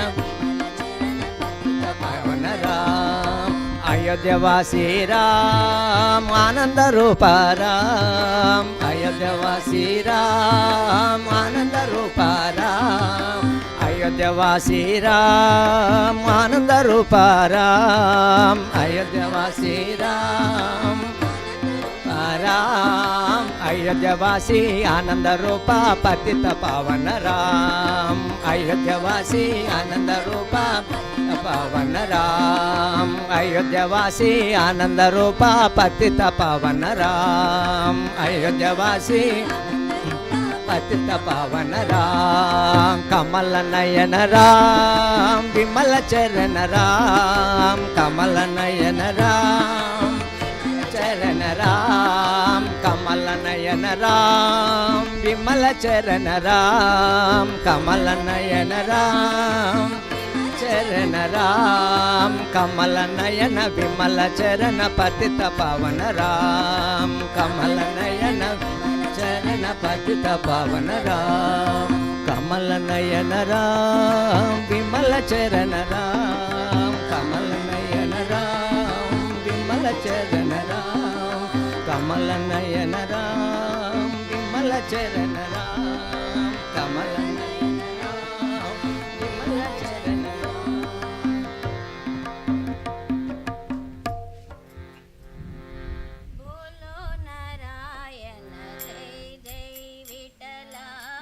पावन राम अयोध्यवासी राम आनंद रूप राम अयोध्यवासी राम आनंद रूप राम अयोध्यवासी राम आनंद रूप राम अयोध्यवासी राम राम अयोध्यवासी आनंद रूप पतित पावन राम अयोध्यवासी आनंद रूप पावन राम अयोध्यवासी आनंद रूप पतित पावन राम अयोध्यवासी पतित पावन राम कमल नयन राम विमल चरण राम कमल नयन राम चरण राम कमल नयन राम विमल चरण राम कमल नयन राम चरण राम कमल नयन विमल चरण पतित पावन राम कमल नयन चरण पतित पावन राम कमल नयन राम विमल चरण राम कमल नयन राम विमल चरण राम कमल नयन राम विमल चरण राम कमल नयन राम विमल चरण राम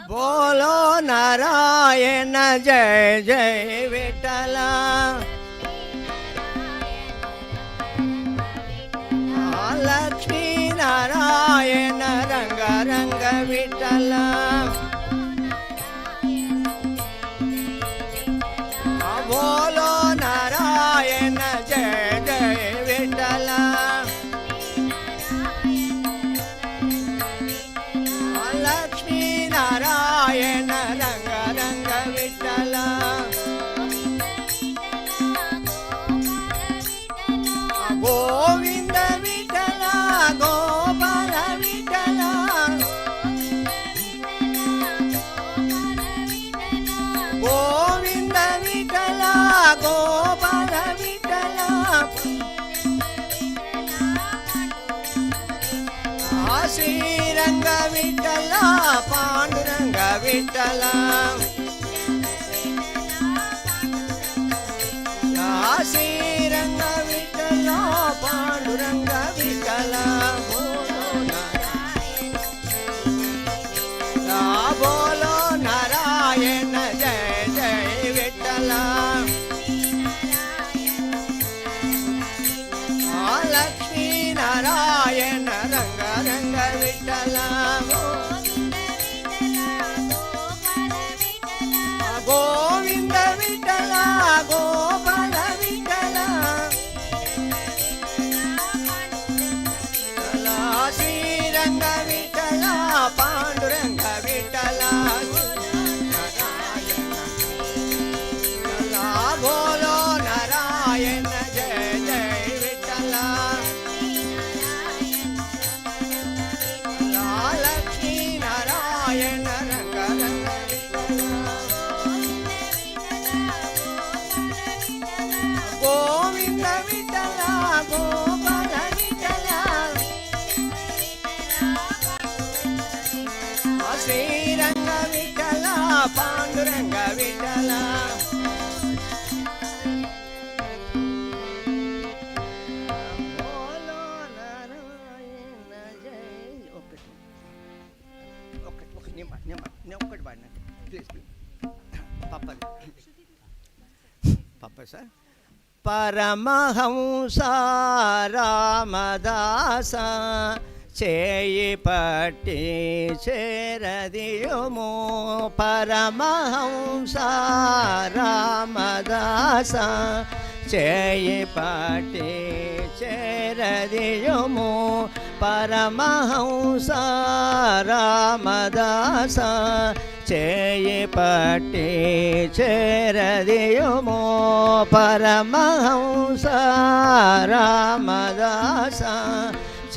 बोलो नारायण जय जय विठला
लक्ष्मी नारायण रंग रंग विठल बोलो नारायण जय जय विठल लक्ष्मी नारायण रंग रंग विठल गोविंद विठल गोपाल विठल गोविंद विठल गोपाल विठल श्रीरंग विठल पांडुरंग विठल श्रीरंग विठल पांडुरंग विठल बोलो नारायण जय जय विठल लक्ष्मी नारायण रंग रंग विठल गोविंद विठल गोपाल विठल श्रीरंग विठल पांडुरंग विठल बोलो नारायण సార్. పరమహంస రామదాస చేయి పట్టి చేరదియుము. పరమహంస రామదాస చేయి పట్టి చేరదియుము. పరమహంస రామదాస చేయి పట్టి చేరదియుము. పరమహంస రామదాస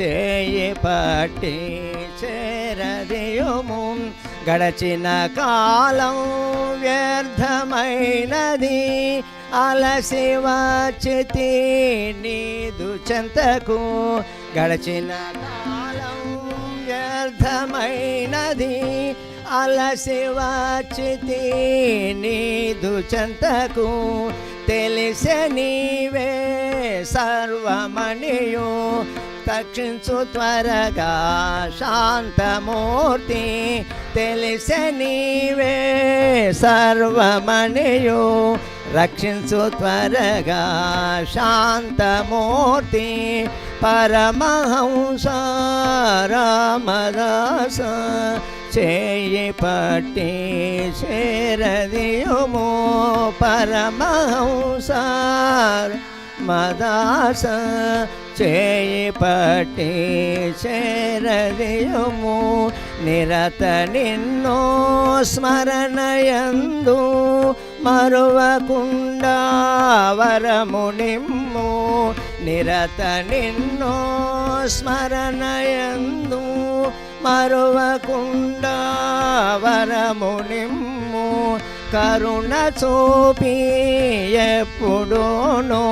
చేయి పట్టి చేరదియుము. గడచిన కాలం వ్యర్థమైనది, అలసి వచ్చితి నీదు చెంతకు. గడచిన కాలం వ్యర్థమైనది, అలసి వచ్చితి నీదు చెంతకు. తెలిసే నీవే సర్వమణియు, రక్షించు త్వరగా శాంతమూర్తి. తెలిసే నీవే సర్వమణియు, రక్షించు త్వరగా శాంతమూర్తి. పరమహంస రామదాస చేయి పట్టి చేరదియుము. పరమహంస రామదాస చేయి పట్టి చేరదియుము. నిరత నిన్నో స్మరణయందు మరువకుండా వరము నిమ్ము. నిరత నిన్నో స్మరణయందు మరువకుండా వరము నిమ్ము. కరుణ చూపి ఎప్పుడూనో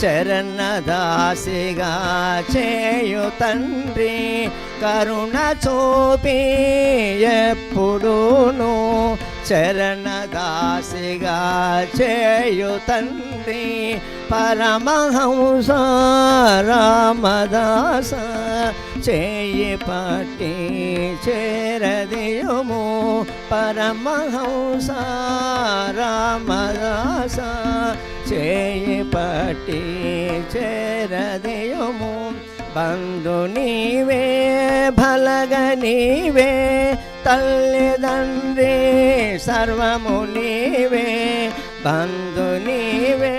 చరణదాసిగా చేయు తండ్రి. కరుణ చూపి ఎప్పుడూనో చరణదాసిగా చేయు తండ్రి. పరమహంస రామదాస చేయి పట్టి చేరదియుము. పరమహంస రామదాస చేయి పట్టి చేరదియుము. బంధు నీవే భలగ నీవే, తల్లిదండ్రి సర్వము నీవే. బంధు నీవే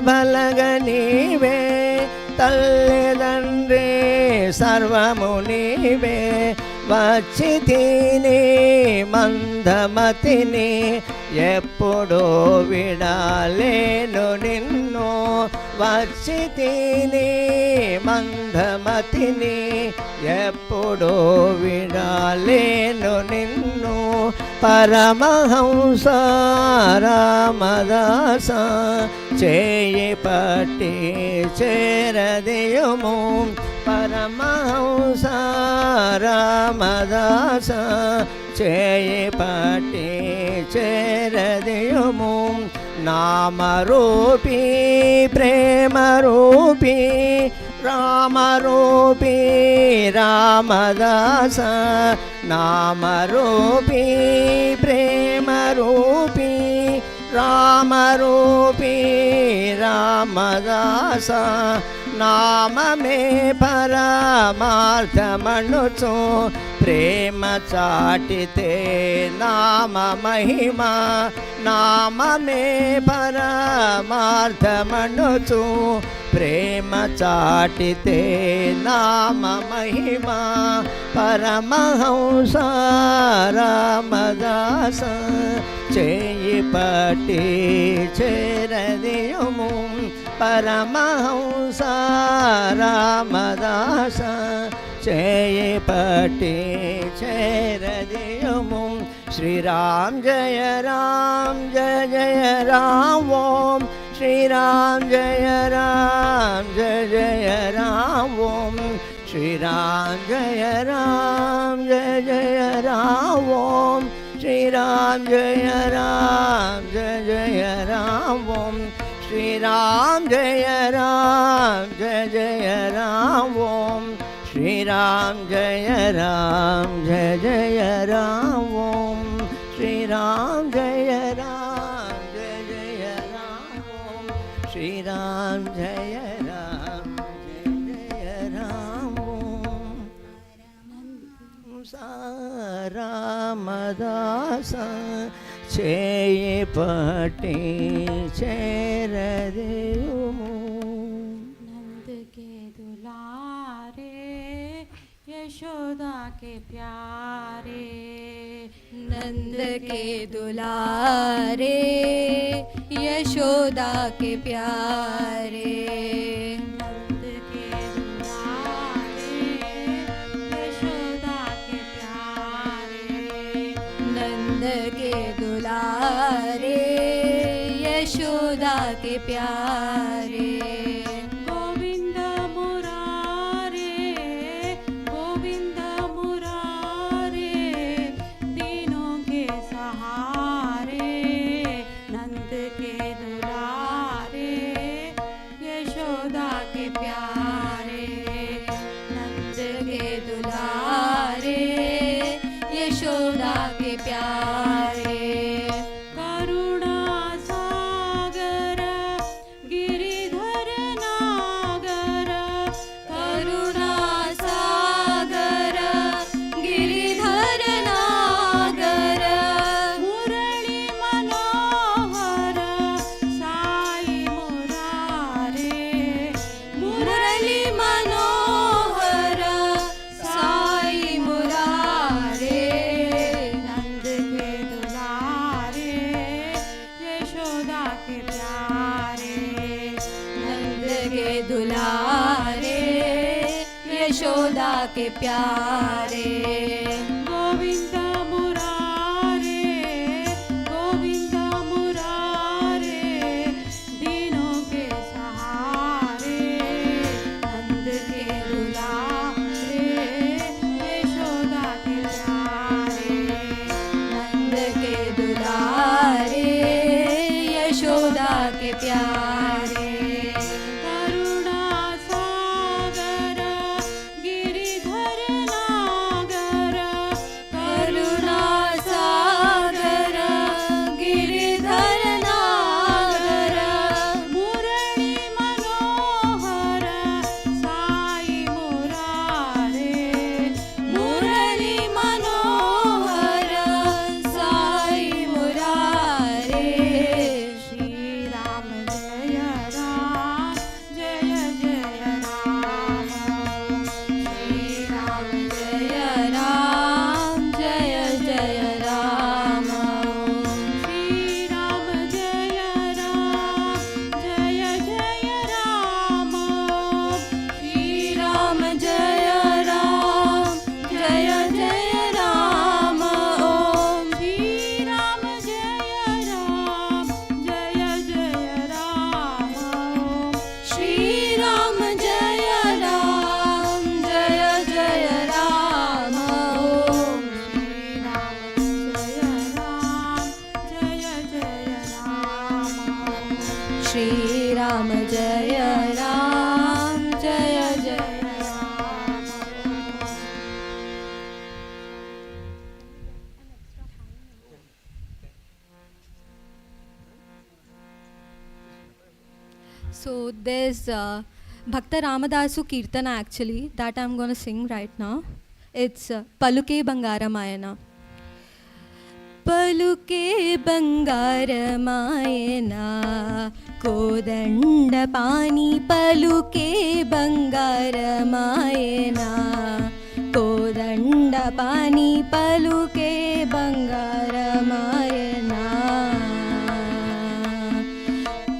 భలగ నీవే, తల్లిదండ్రి సర్వము నీవే. వచ్చి తిని మందమతిని, ఎప్పుడో విడాలేను నిన్ను. వచ్చి తిని మందమతిని, ఎప్పుడో విడాలేను నిన్ను. పరమహంస రామదాస చేయి పట్టి చేరదియుము. పరమహంస రామదాస చేయి పట్టి చేరదియుము. నామరూపీ ప్రేమరూపీ రామరూపీ రామదాస. నామరూపీ ప్రేమరూపీ రామరూపీ రామదాస. నామమే పరమార్థమనుచు ప్రేమ చాటితే నామ మహిమ. నామమే పరమార్థమనుచు ప్రేమ చాటితే నామ మహిమ. పరమహంస రామదాస చేయి పట్టి చేరదియుము. పరమహంస రామదాస చేయి పట్టి చేరదియుము. శ్రీరామ్ జయ రామ్ జయ జయ రామ్ ఓం. శ్రీరామ్ జయ రామ్ జయ జయ రామ్ ఓం. శ్రీరామ్ జయ రామ్ జయ జయ రామ్ ఓం. శ్రీరామ్ జయ రామ్ జయ జయ రామ్ ఓం. శ్రీరామ్ జయ రామ్ జయ జయ రామ్ ఓం. శ్రీరామ్ జయ రామ్ జయ జయ రామ్ ఓం. శ్రీరామ్ జయ రామ్ జయ జయ రామ్ ఓం. जय राम रामदास छे पटे चेर
नंद के दुलारे यशोदा के प्यारे, नंद के दुलारे यशोदा के प्यारे, नंद के दुलारे यशोदा के प्यारे, नंद के दुलारे यशोदा के प्यारे। गोविंद मुरारे, गोविंद मुरारे तीनों के सहारे, नंद के दुलारे यशोदा के प्यारे, नंद के दुलारे यशोदा के प्यारे। करुणा सागर गिरिधर नागर, करुणा सागर गिरिधर नागर, मुरली मनोहर साई मुरारे, मुरली मनोहर साई मुरारे, नंद के दुलारे यशोदा के प्यारे, नंद के दुलारे यशोदा के प्यारे। गोविंद मुरारे, गोविंद मुरारे दीनों के सहारे, नंद के दुलारे यशोदा के प्यारे, नंद के दुलारे यशोदा के प्यारे। करुणा सागर गिरिधर नागर, करुणा सागर गिरिधर नागर, मुरली मनोहर साई मुरारे, मुरली मनोहर साई मुरारे। श्री राम जय राम जय जय राम, श्री राम जय राम जय जय राम, श्री राम जय राम जय जय राम, श्री राम जय राम जय जय राम, ओम श्री राम जय राम जय जय राम, श्री राम जय राम जय जय राम, ओम श्री राम जय राम जय जय Ram. So there's Bhakta Ramadasu Kirtana actually that I'm going to sing right now. It's Paluke Bangaramayana. पलुके बंगारमायना Kodanda पानी, पलुके बंगारमायना कोदंड पानी, पलुके बंगारमायना,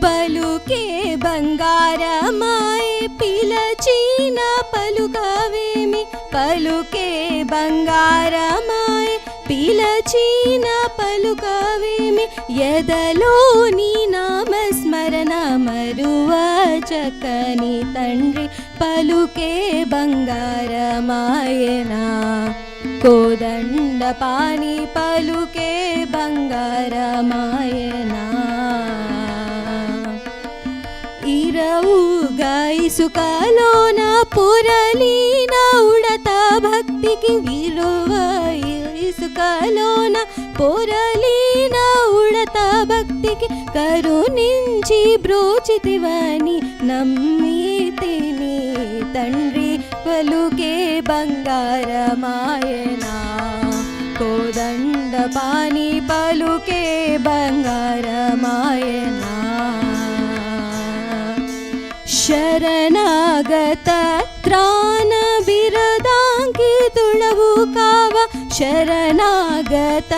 पलुके बंगारमाय पिलचीन पलुकवेमि, पलुके बंगारमाय పిలచిన పలుకవేమి, ఎదలోని నామస్మరణ మరువ చక్కని తండ్రి, పలుకే బంగారమాయనా కోదండ పాని, పలుకే బంగారమాయనా। ఈ విరవుగా ఇసుకలోన పురలీన ఉడత భక్తికి విలువ ఇసుకలోన పొరలీన ఉడత భక్తికి కరుణించి బ్రోచితివని నమ్మితిని తండ్రి పలుకే బంగారమాయనా కోదండ పాని పలుకే బంగారమాయనా శరణాగత త్రాణ బిరుదాంకితుడవు కావ శరణాగత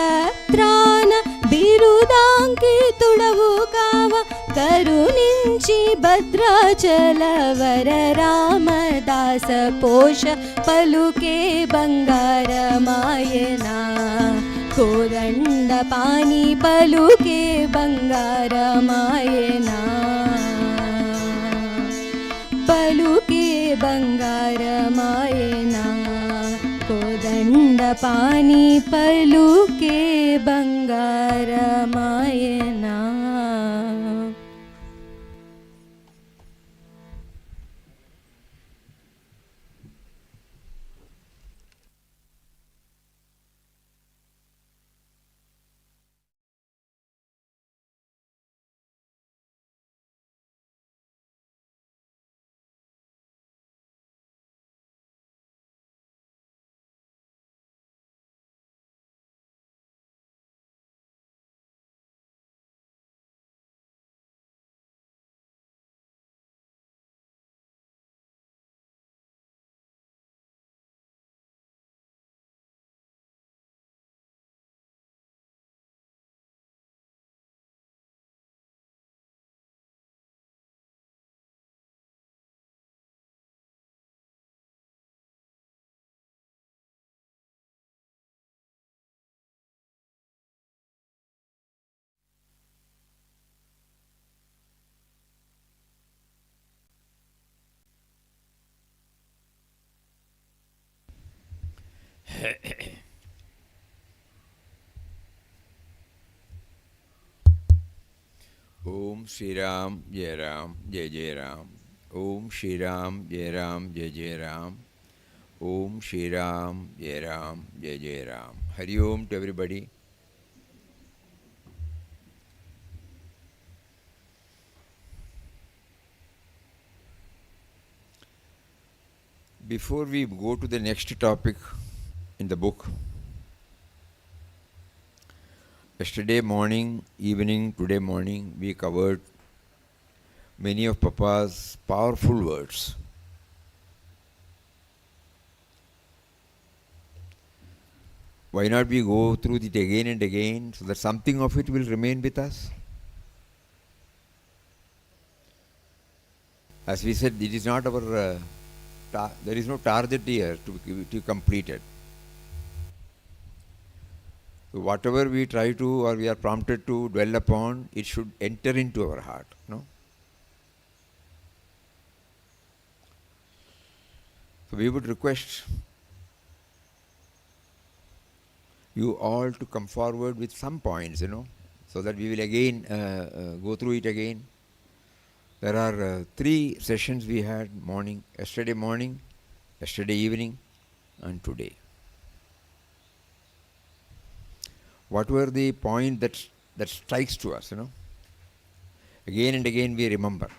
త్రాణ బిరుదాంకితుడవు కావ కరుణించి భద్రాచల వర రామదాస పోష పలుకే బంగారమాయనా కోదండ పాని పలుకే బంగారమాయనా పలుకే బంగారమాయనా కోదండ పాని పలుకే బంగారమాయనా.
Om Shri Ram, Jai Ram, Jai Jai Ram. Om Shri Ram, Jai Ram, Jai Jai Ram. Om Shri Ram, Jai Ram, Jai Jai Ram. Hari Om to everybody. Before we go to the next topic in the book, yesterday morning, evening, today morning, we covered many of Papa's powerful words. Why not we go through it again and again so that something of it will remain with us? As we said, it is not our, there is no target here to complete it. So whatever we try to or we are prompted to dwell upon, it should enter into our heart. No? So we would request you all to come forward with some points, so that we will again go through it again. There are 3 sessions we had morning, yesterday evening, and today. What were the point that strikes to us, Again and again we remember.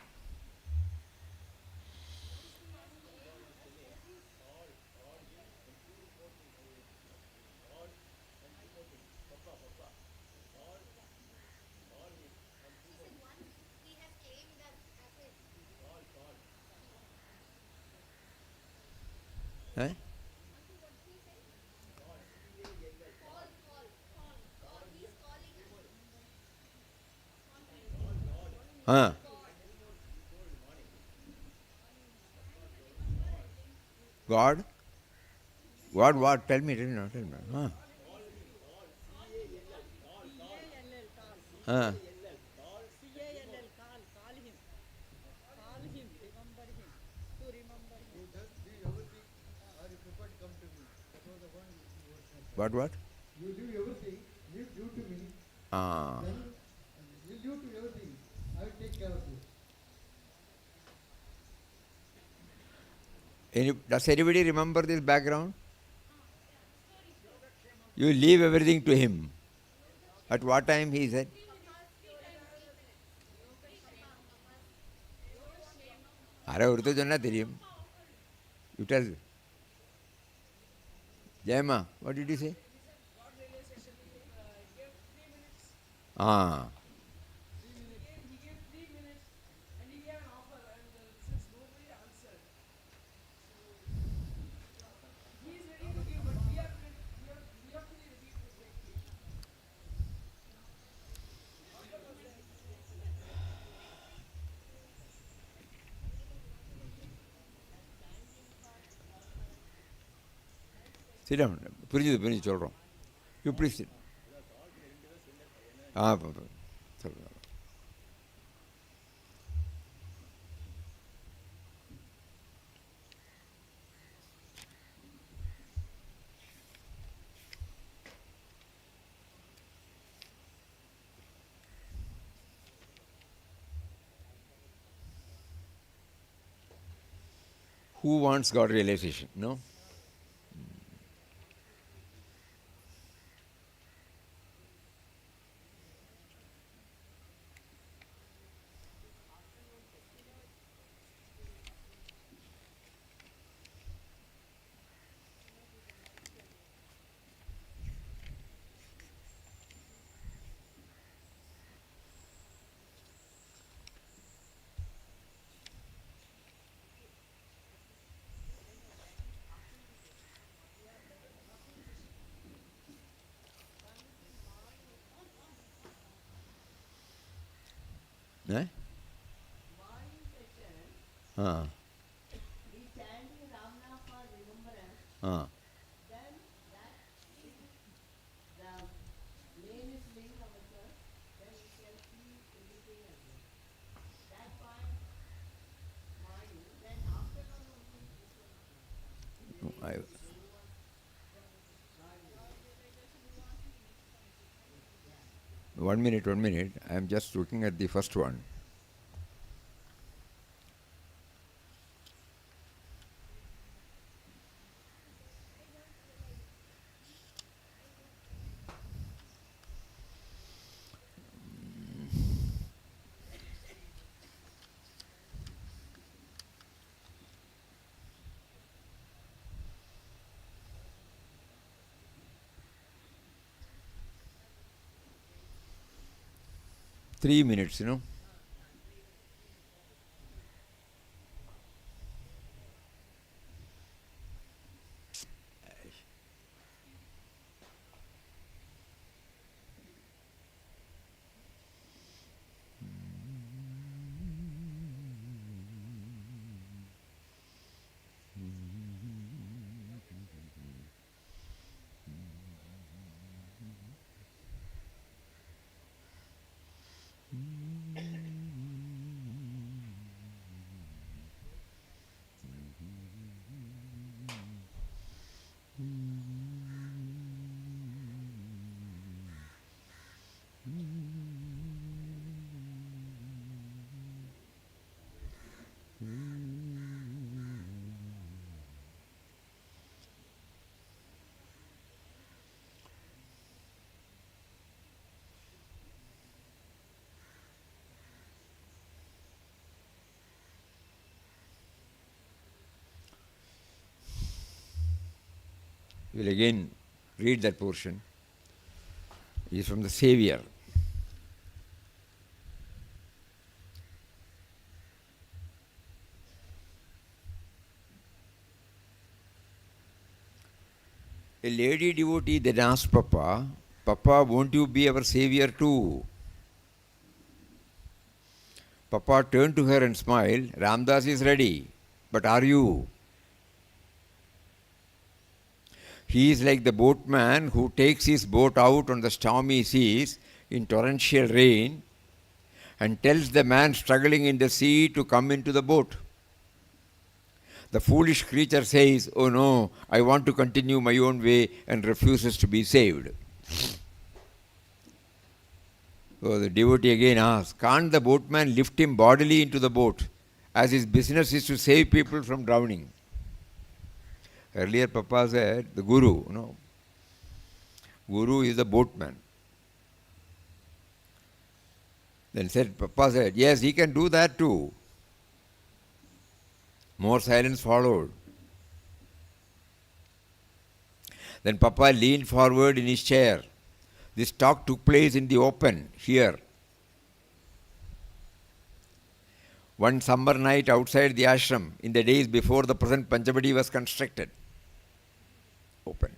Eh? God? God what? Tell me. What?
You do everything, you do to me.
Ah.
Then you do to everything. I will take care of you.
Does anybody remember this background? You leave everything to him. At what time he said? Ara urdu jonna theriyum. You tell. Jayama, what did you say? Ah. Sit down. புரிஞ்சுது சொல்கிறோம். You please sit. சொல்லுங்க. Who wants God realization? No? Eh? Ah. Ah. One minute. I am just looking at the first one. Three minutes, We will again read that portion. It is from the Savior. A lady devotee then asked Papa, Papa, won't you be our Savior too? Papa turned to her and smiled, Ramdas is ready, but are you? He is like the boatman who takes his boat out on the stormy seas in torrential rain and tells the man struggling in the sea to come into the boat. The foolish creature says, oh no, I want to continue my own way, and refuses to be saved. So the devotee again asks, can't the boatman lift him bodily into the boat, as his business is to save people from drowning? Earlier Papa said, the Guru, Guru is the boatman. Then Papa said, yes, he can do that too. More silence followed. Then Papa leaned forward in his chair. This talk took place in the open, here. One summer night outside the ashram, in the days before the present Panchavati was constructed. Open.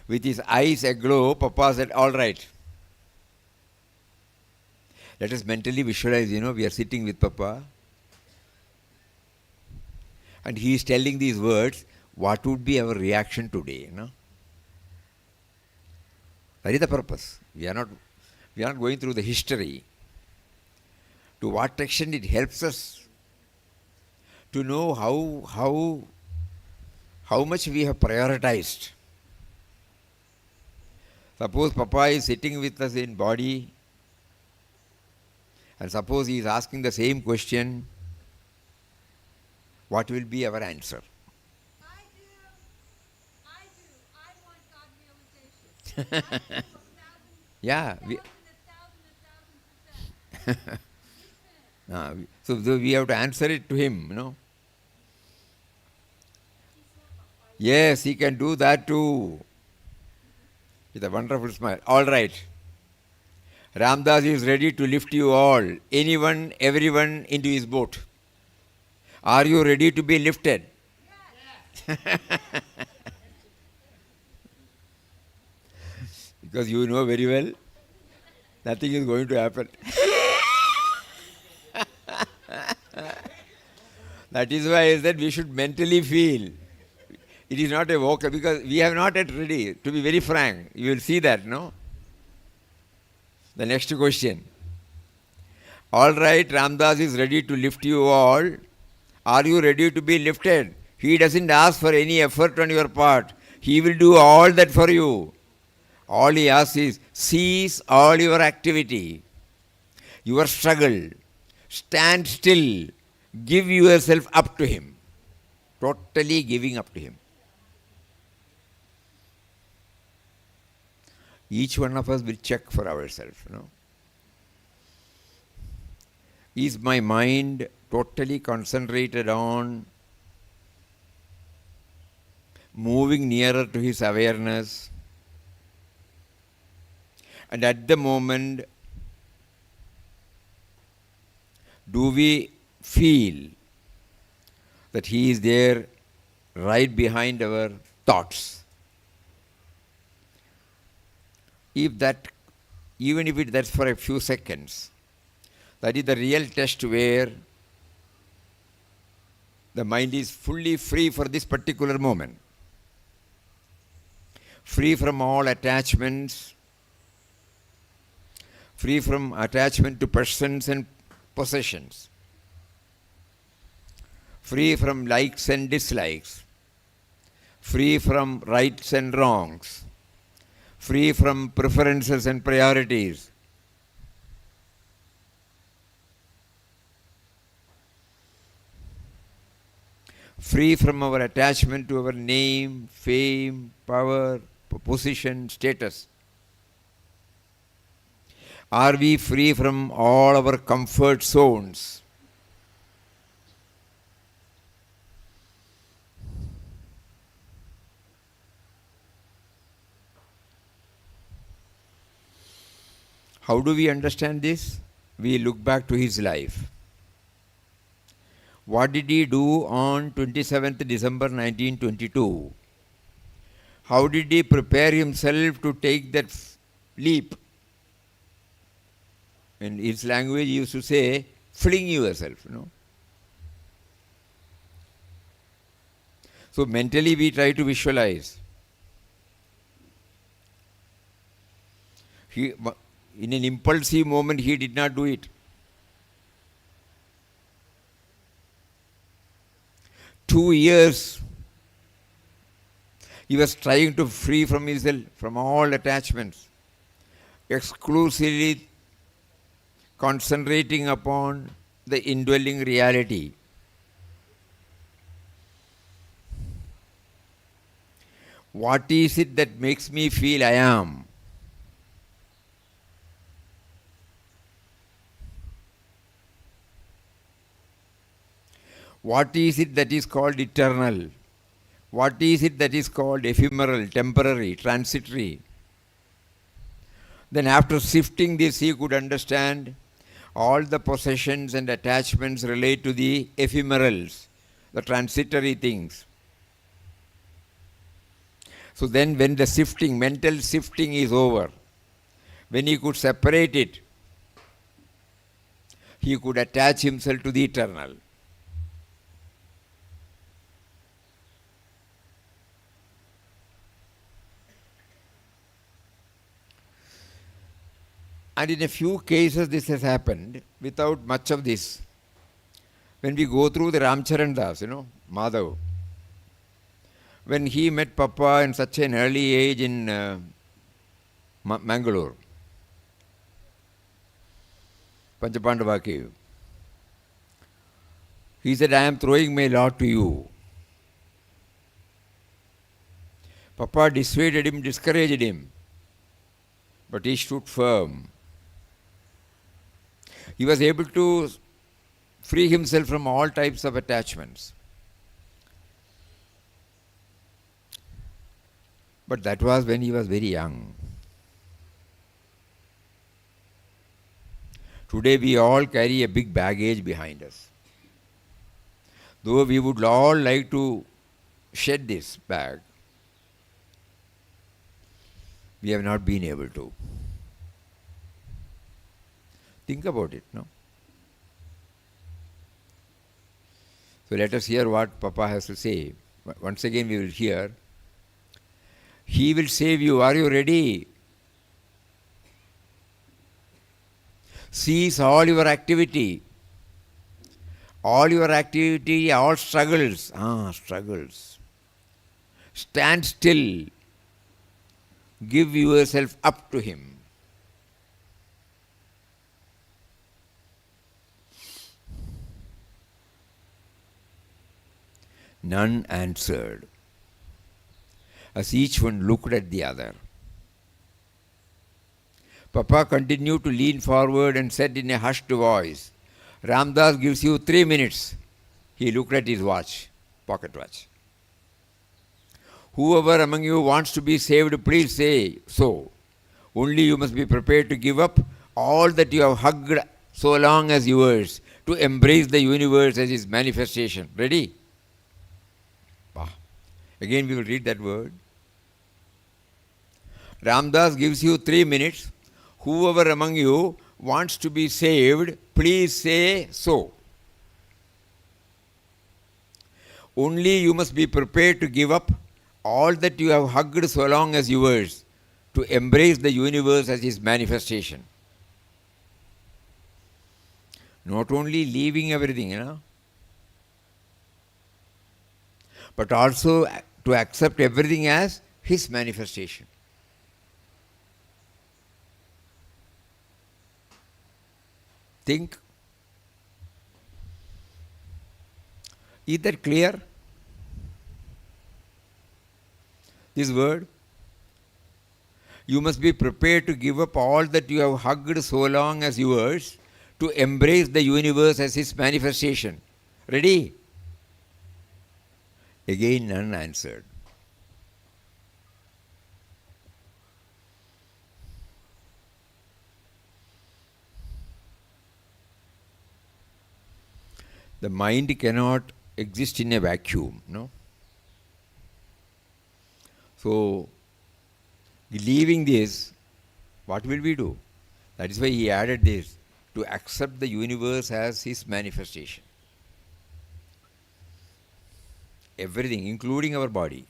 With his eyes aglow, Papa said, all right. Let us mentally visualize, we are sitting with Papa. And he is telling these words. What would be our reaction today? That is the purpose. We are not going through the history. To what extent it helps us to know how much we have prioritized. Suppose Papa is sitting with us in body, and suppose he is asking the same question, what will be our answer? Yeah. So we have to answer it to him, Yes, he can do that too. With a wonderful smile. All right. Ramdas is ready to lift you all, anyone, everyone, into his boat. Are you ready to be lifted? Yes. Because you know very well, nothing is going to happen. That is why I said we should mentally feel. It is not a vocal, because we have not yet ready. To be very frank, you will see that, no? The next question. All right, Ramdas is ready to lift you all. Are you ready to be lifted? He doesn't ask for any effort on your part. He will do all that for you. All he asks is, cease all your activity, your struggle, stand still, give yourself up to him. Totally giving up to him. Each one of us will check for ourselves, Is my mind totally concentrated on moving nearer to his awareness? And at the moment, do we feel that he is there right behind our thoughts? Even if that's for a few seconds, that is the real test where the mind is fully free for this particular moment. Free from all attachments, free from attachment to persons and possessions, free from likes and dislikes, free from rights and wrongs, free from preferences and priorities. Free from our attachment to our name, fame, power, position, status. Are we free from all our comfort zones? How do we understand this? We look back to his life. What did he do on 27th December 1922? How did he prepare himself to take that leap? In his language, he used to say, fling yourself, So mentally we try to visualize. In an impulsive moment, he did not do it. Two years, he was trying to free from himself, from all attachments, exclusively concentrating upon the indwelling reality. What is it that makes me feel I am? What is it that is called eternal? What is it that is called ephemeral, temporary, transitory? Then after sifting this, he could understand all the possessions and attachments relate to the ephemerals, the transitory things. So then when the sifting, mental sifting is over, when he could separate it, he could attach himself to the eternal. And in a few cases this has happened without much of this. When we go through the Ramcharan Das, Madhav, when he met Papa in such an early age in Mangalore, Panchapandava cave, he said, I am throwing my lot to you. Papa dissuaded him, discouraged him, but he stood firm. He was able to free himself from all types of attachments. But that was when he was very young. Today we all carry a big baggage behind us. Though we would all like to shed this bag, we have not been able to. Think about it, no? So let us hear what Papa has to say. Once again we will hear. He will save you. Are you ready? Cease all your activity. All your activity, all struggles. Struggles. Stand still. Give yourself up to Him. None answered, as each one looked at the other. Papa continued to lean forward and said in a hushed voice, Ramdas gives you 3 minutes. He looked at his watch, pocket watch. Whoever among you wants to be saved, please say so. Only you must be prepared to give up all that you have hugged so long as yours, to embrace the universe as its manifestation. Ready? Again we will read that word. Ramdas gives you 3 minutes. Whoever among you wants to be saved, please say so. Only you must be prepared to give up all that you have hugged so long as yours, to embrace the universe as its manifestation. Not only leaving everything, but also to accept everything as His manifestation. Think. Is that clear? This word? You must be prepared to give up all that you have hugged so long as yours, to embrace the universe as His manifestation. Ready? Again none answered. The mind cannot exist in a vacuum, no? So, leaving this, what will we do? That is why he added this, to accept the universe as His manifestation. Everything, including our body,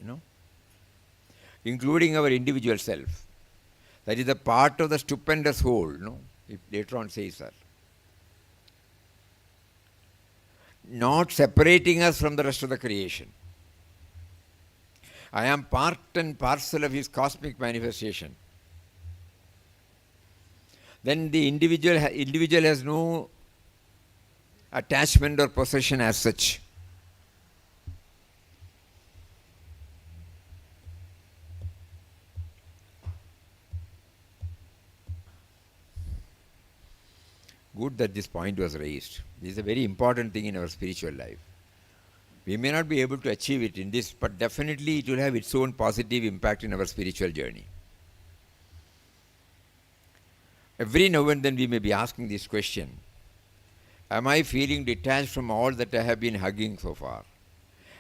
including our individual self. That is a part of the stupendous whole, it later on says that. Not separating us from the rest of the creation. I am part and parcel of His cosmic manifestation. Then the individual has no attachment or possession as such. good that this point was raised. This is a very important thing in our spiritual life. We may not be able to achieve it in this, but definitely it will have its own positive impact in our spiritual journey. Every now and then we may be asking this question: am I feeling detached from all that I have been hugging so far?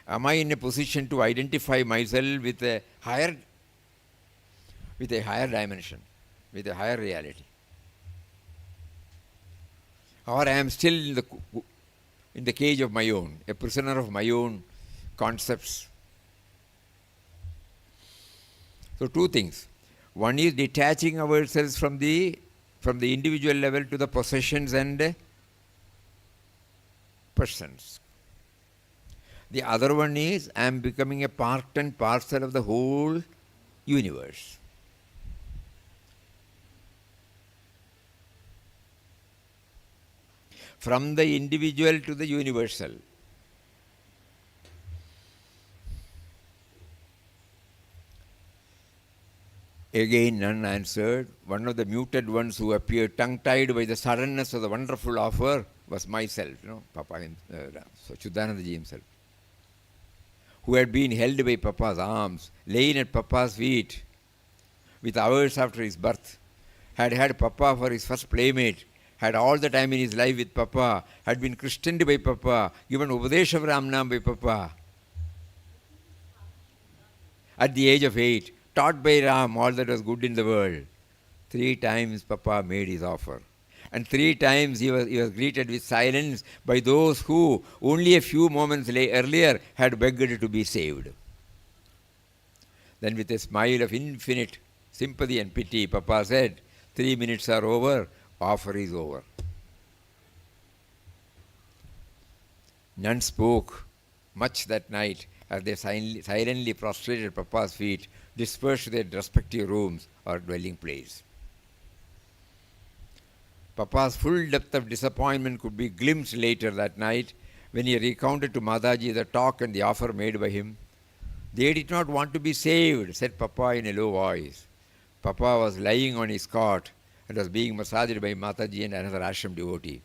Am I in a position to identify myself with a higher dimension, with a higher reality? Or I am still in the cage of my own, a prisoner of my own concepts. So two things. One is detaching ourselves from the individual level to the possessions and persons. The other one is I am becoming a part and parcel of the whole universe. From the individual to the universal. Again, none answered. One of the muted ones who appeared tongue-tied by the suddenness of the wonderful offer was myself, Papa, so Chudanandaji himself, who had been held by Papa's arms, lain at Papa's feet with hours after his birth, had Papa for his first playmate, had all the time in his life with Papa, had been christened by Papa, given Upadesh of Ramnam by Papa. At the age of 8, taught by Ram all that was good in the world. 3 times Papa made his offer. And 3 times he was greeted with silence by those who only a few moments earlier had begged to be saved. Then with a smile of infinite sympathy and pity, Papa said, 3 minutes are over, offer is over. None spoke much that night as they silently prostrated at Papa's feet, dispersed to their respective rooms or dwelling place. Papa's full depth of disappointment could be glimpsed later that night when he recounted to Mataji the talk and the offer made by him. They did not want to be saved, said Papa in a low voice. Papa was lying on his cot and was being massaged by Mataji and another ashram devotee.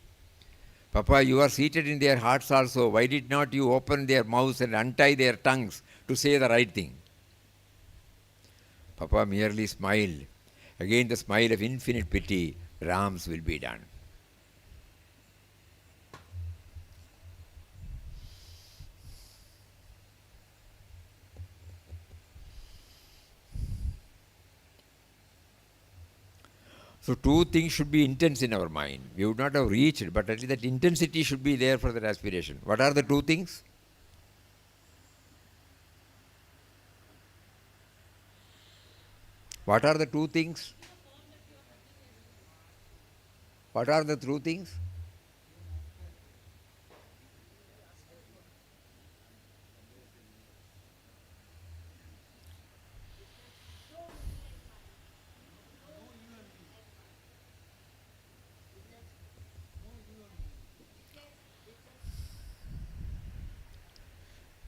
Papa, you are seated in their hearts also. Why did not you open their mouths and untie their tongues to say the right thing? Papa merely smiled. Again the smile of infinite pity. Ram's will be done. So 2 things should be intense in our mind. We would not have reached, but at least that intensity should be there for that aspiration. What are the 2 things? What are the 2 things? What are the 2 things?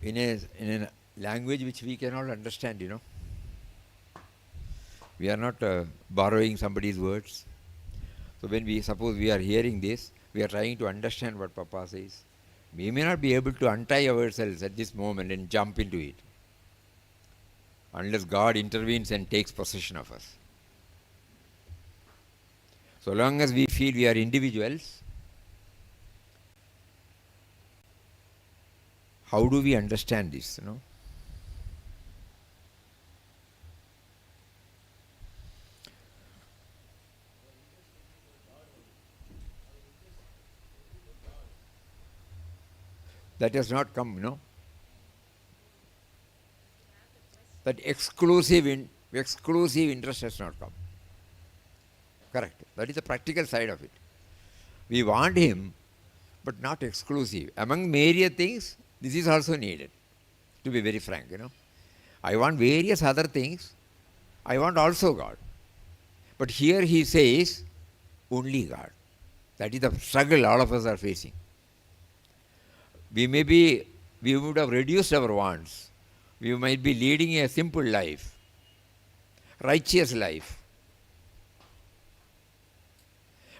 In a language which we cannot understand, We are not borrowing somebody's words. So when suppose we are hearing this, we are trying to understand what Papa says. We may not be able to untie ourselves at this moment and jump into it unless God intervenes and takes possession of us. So long as we feel we are individuals, how do we understand this, That has not come, That exclusive interest has not come. Correct. That is the practical side of it. We want him, but not exclusive. Among myriad things, this is also needed, to be very frank, I want various other things. I want also God. But here he says, only God. That is the struggle all of us are facing. We would have reduced our wants. We might be leading a simple life, righteous life.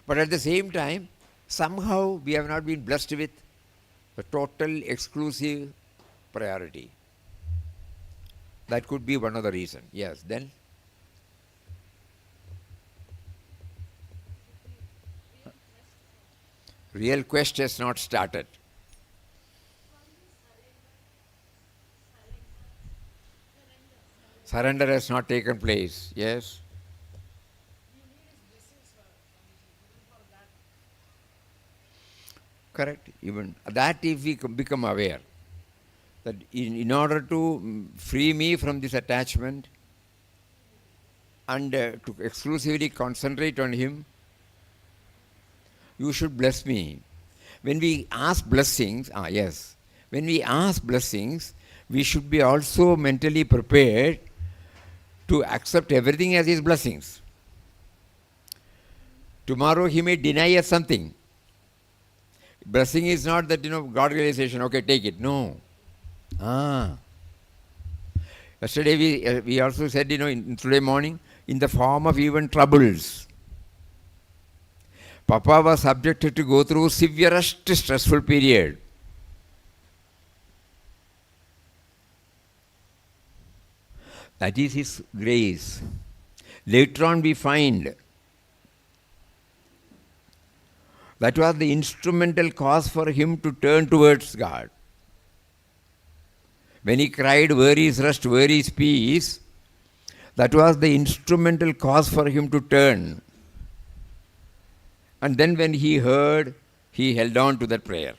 But at the same time, Somehow we have not been blessed with the total exclusive priority. That could be one of the reasons. Yes, then? Real quest has not started. Surrender has not taken place. Yes? Correct. Even that, if we become aware that in order to free me from this attachment and to exclusively concentrate on Him, you should bless me. When we ask blessings, when we ask blessings, we should be also mentally prepared to accept everything as His blessings. Tomorrow He may deny us something. Blessing is not that, God realization, okay, take it. No. Yesterday we also said, in today morning, in the form of even troubles. Papa was subjected to go through severest stressful period. That is His grace. Later on we find that was the instrumental cause for him to turn towards God. When he cried, "Where is rest, where is peace?" that was the instrumental cause for him to turn. And then when he heard, he held on to that prayer.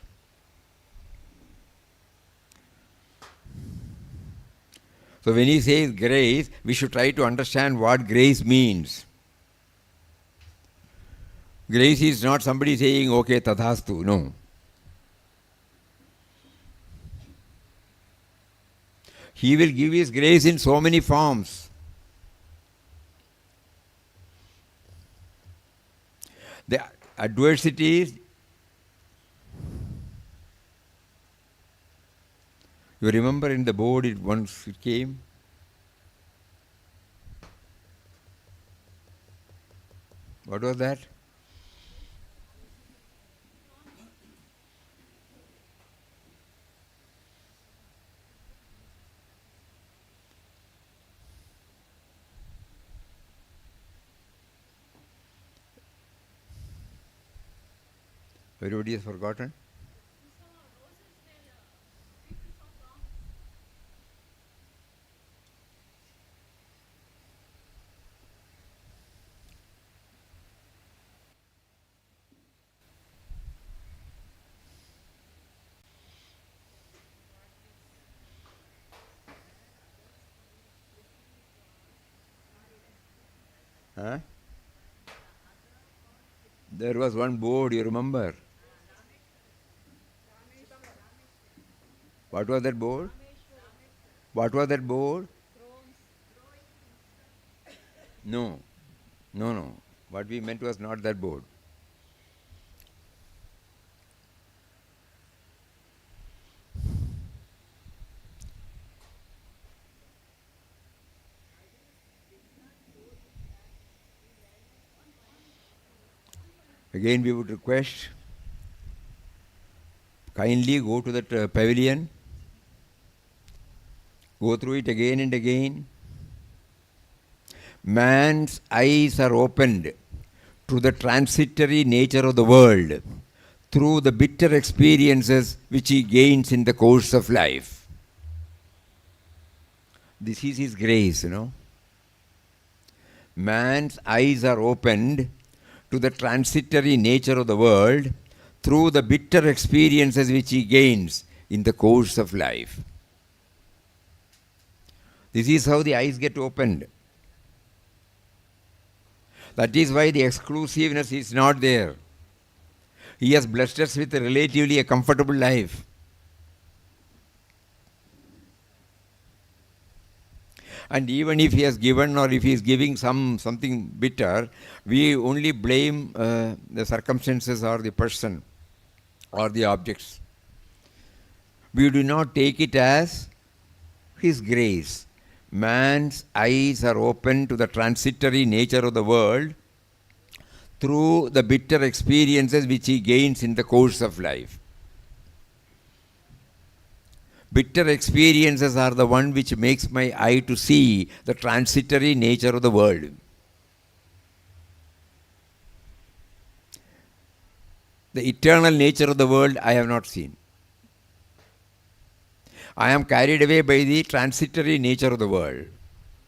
So when he says grace, we should try to understand what grace means. Grace is not somebody saying, okay, tathastu. No. He will give His grace in so many forms. The adversities, you remember in the board once it came? What was that? Everybody has forgotten? Huh? There was one board, you remember? What was that board? What was that board? No. What we meant was not that board. Again, we would request, kindly go to that pavilion, go through it again and again. Man's eyes are opened to the transitory nature of the world through the bitter experiences which he gains in the course of life. This is His grace, Man's eyes are opened to the transitory nature of the world through the bitter experiences which he gains in the course of life. This is how the eyes get opened. That is why the exclusiveness is not there. He has blessed us with relatively a comfortable life. And even if He has given or if He is giving something bitter, we only blame the circumstances or the person or the objects. We do not take it as His grace. Man's eyes are open to the transitory nature of the world through the bitter experiences which he gains in the course of life. Bitter experiences are the one which makes my eye to see the transitory nature of the world. The eternal nature of the world I have not seen. I am carried away by the transitory nature of the world.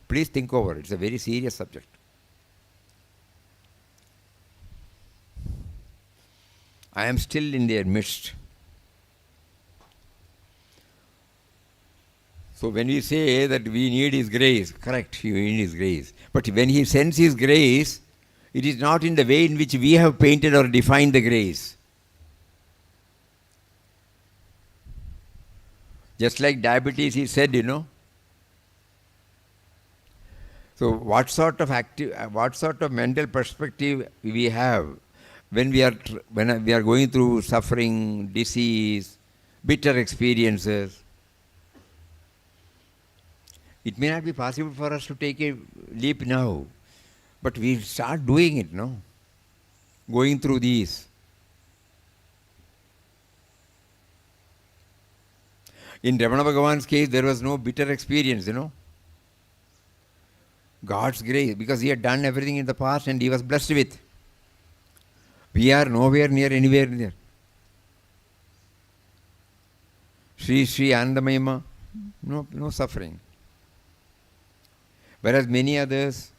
Please think over it. It's a very serious subject. I am still in their midst. So when we say that we need His grace, correct, we need His grace. But when He sends His grace, it is not in the way in which we have painted or defined the grace. Just like diabetes, he said, So what sort of mental perspective we have when we are going through suffering, disease, bitter experiences? It may not be possible for us to take a leap now, but we start doing it, going through these. In Ramana Bhagavan's case, there was no bitter experience, God's grace, because he had done everything in the past and he was blessed with. We are nowhere near, anywhere near. Sri Anandamayama, no suffering. Whereas many others,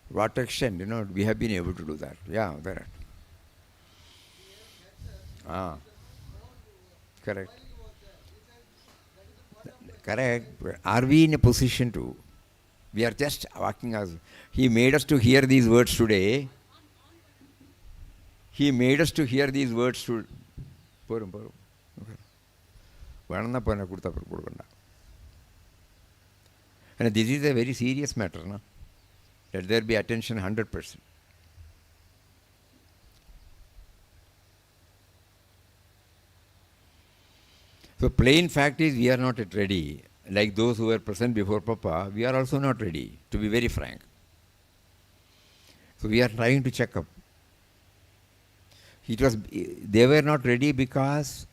what extent, we have been able to do that. Yeah, there. Correct. Correct. Are we in a position to? We are just walking as He made us to hear these words today. He made us to hear these words today. And this is a very serious matter, no? Let there be attention 100%. So plain fact is we are not yet ready. Like those who were present before Papa, we are also not ready, to be very frank. So we are trying to check up. They were not ready because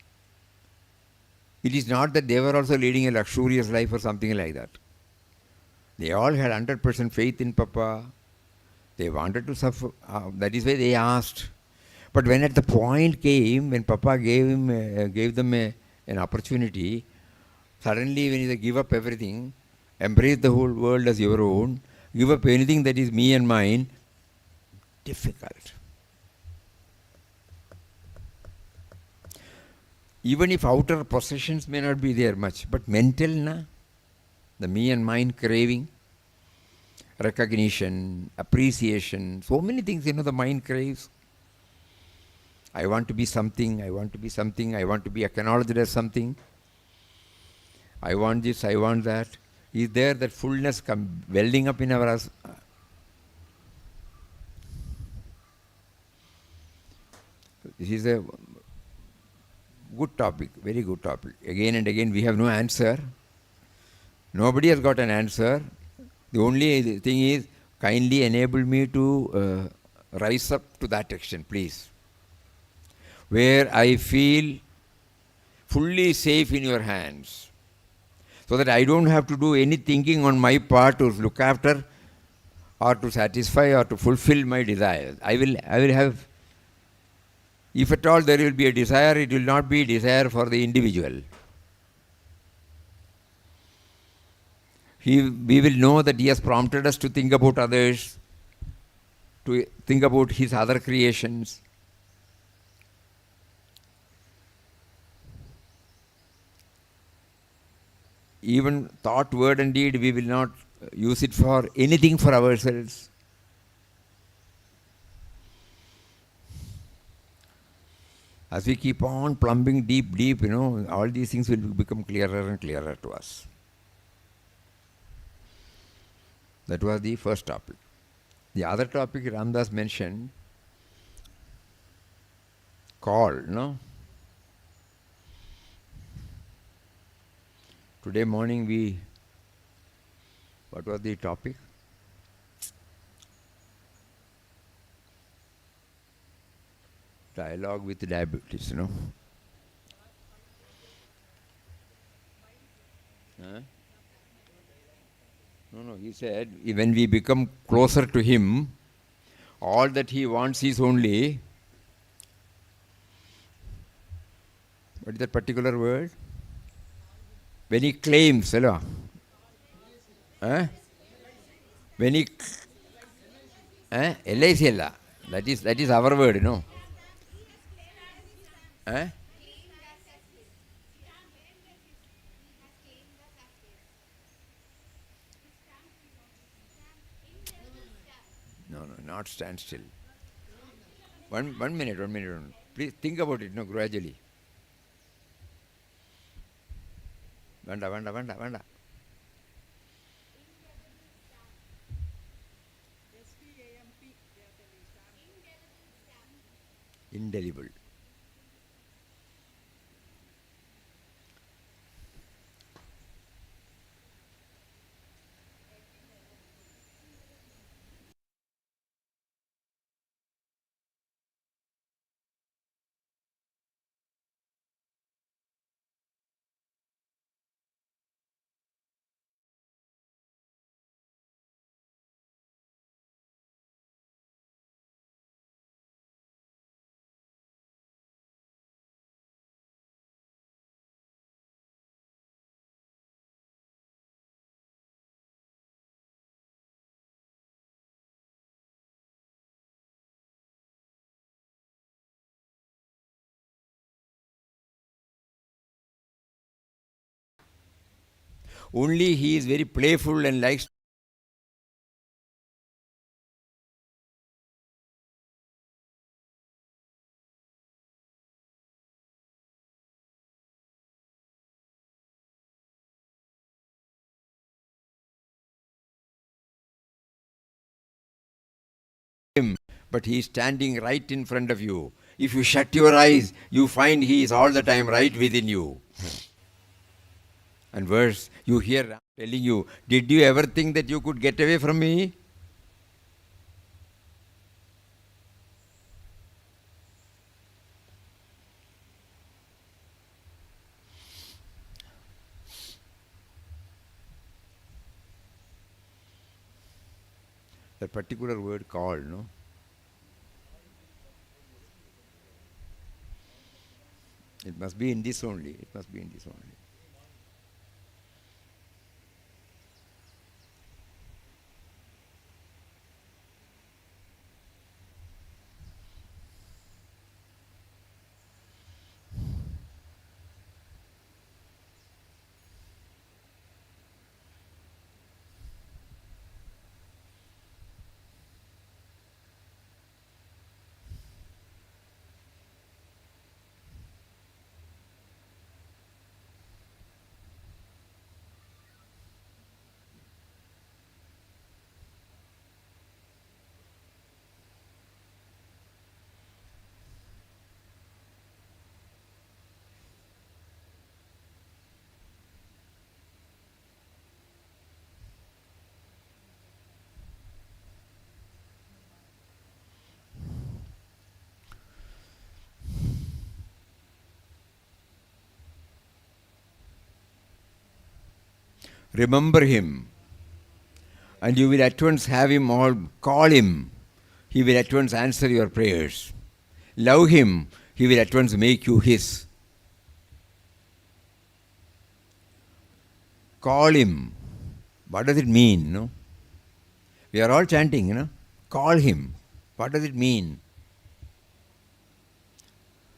it is not that they were also leading a luxurious life or something like that. They all had 100% faith in Papa. They wanted to suffer. That is why they asked. But when at the point came, when Papa gave them an opportunity, suddenly when they give up everything, embrace the whole world as your own, give up anything that is me and mine, difficult. Even if outer possessions may not be there much, but mental, the me and mine craving, recognition, appreciation, so many things, the mind craves. I want to be something, I want to be something, I want to be acknowledged as something. I want this, I want that. Is there that fullness welling up in our... This is a good topic, very good topic. Again and again we have no answer. Nobody has got an answer. The only thing is, kindly enable me to rise up to that extent, please. Where I feel fully safe in your hands. So that I don't have to do any thinking on my part to look after or to satisfy or to fulfill my desires. I will have, if at all there will be a desire, it will not be a desire for the individual. We will know that He has prompted us to think about others, to think about His other creations. Even thought, word and deed, we will not use it for anything for ourselves. As we keep on plumbing deep, all these things will become clearer and clearer to us. That was the first topic. The other topic Ramdas mentioned, call, no? Today morning what was the topic? Dialogue with diabetes, no? Huh? No, he said, when we become closer to him, all that he wants is only, what is that particular word? When he claims, hello? Huh? When he, LIC alla. That is our word, no? Huh? No, not stand still. One minute. Please think about it, no, gradually. Vanda. Indelible. Only he is very playful and likes him, but he is standing right in front of you. If you shut your eyes, you find he is all the time right within you. And worse, you hear Ram telling you, did you ever think that you could get away from me? That particular word called, no? It must be in this only. Remember him, and you will at once have him all. Call him, he will at once answer your prayers. Love him, he will at once make you his. Call him. What does it mean? No? We are all chanting, Call him. What does it mean?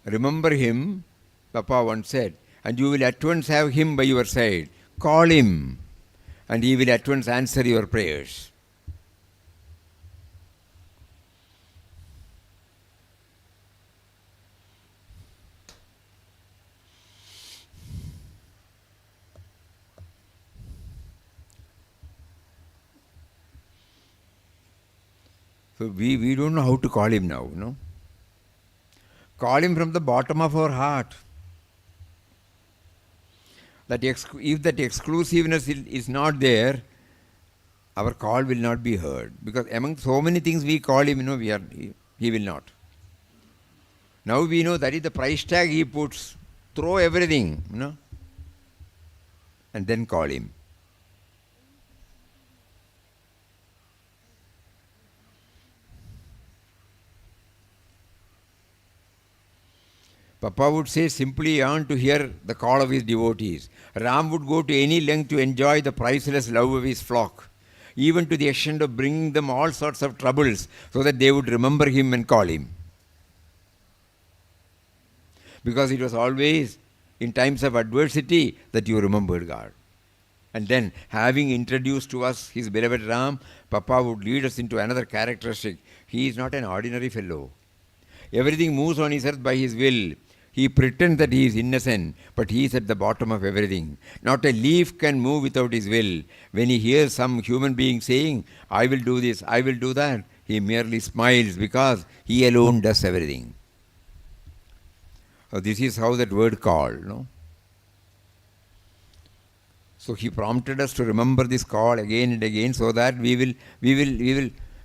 Remember him, Papa once said, and you will at once have him by your side. Call him, and he will at once answer your prayers. So we don't know how to call him now, no? Call him from the bottom of our heart. That if that exclusiveness is not there, our call will not be heard. Because among so many things we call him, he will not. Now we know that is the price tag he puts. Throw everything, and then call him. Papa would say simply yearn to hear the call of his devotees. Ram would go to any length to enjoy the priceless love of his flock, even to the extent of bringing them all sorts of troubles so that they would remember him and call him. Because it was always in times of adversity that you remembered God. And then, having introduced to us his beloved Ram, Papa would lead us into another characteristic. He is not an ordinary fellow. Everything moves on his earth by his will. He pretends that he is innocent, but he is at the bottom of everything. Not a leaf can move without his will. When he hears some human being saying, I will do this, I will do that, he merely smiles because he alone does everything. So this is how that word called, no? So he prompted us to remember this call again and again so that we will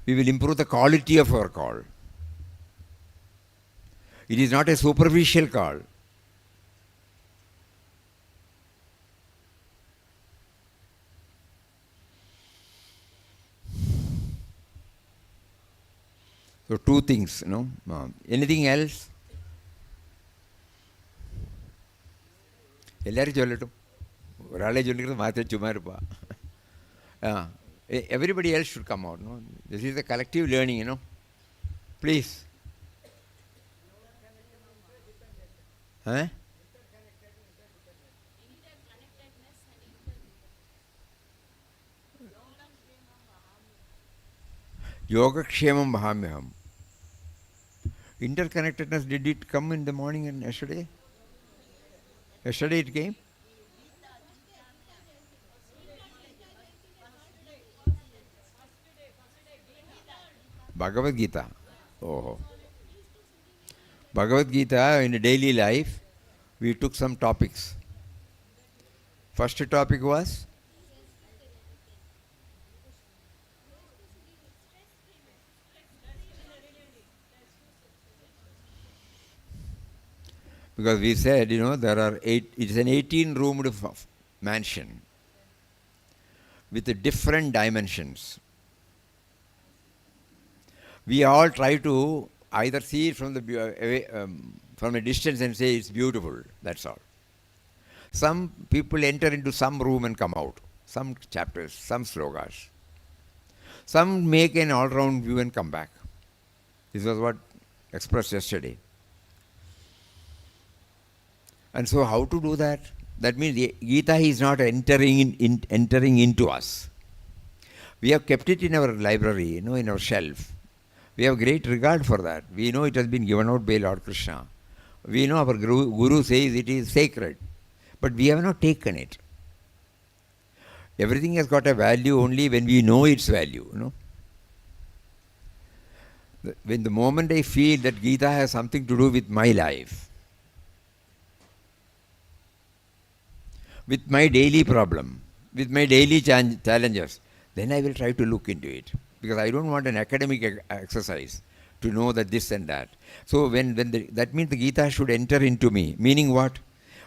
improve the quality of our call. It is not a superficial call. So two things, anything else? എല്ലാവരും ചൊല്ലട്ടും ഒരാളെ ചൊല്ലിക്കുന്നത് മാത്രം ചുമ്മാ ഇരുപ്പാ everybody else should come out, no? This is a collective learning, please. Yogakshemam Mahamyaham. Interconnectedness, did it come in the morning and yesterday? Yesterday it came? Bhagavad Gita. Oh. Bhagavad Gita, in daily life, we took some topics. First topic was? Because we said, there are it's an 18-roomed mansion with different dimensions. We all try to either see it from a distance and say it's beautiful, that's all. Some people enter into some room and come out, some chapters, some slokas. Some make an all-round view and come back. This was what expressed yesterday. And so how to do that? That means the Gita is not entering into us. We have kept it in our library, in our shelf. We have great regard for that. We know it has been given out by Lord Krishna. We know our Guru says it is sacred. But we have not taken it. Everything has got a value only when we know its value. When the moment I feel that Gita has something to do with my life, with my daily problem, with my daily challenges, then I will try to look into it. Because I don't want an academic exercise to know that this and that. So that means the Gita should enter into me. Meaning what?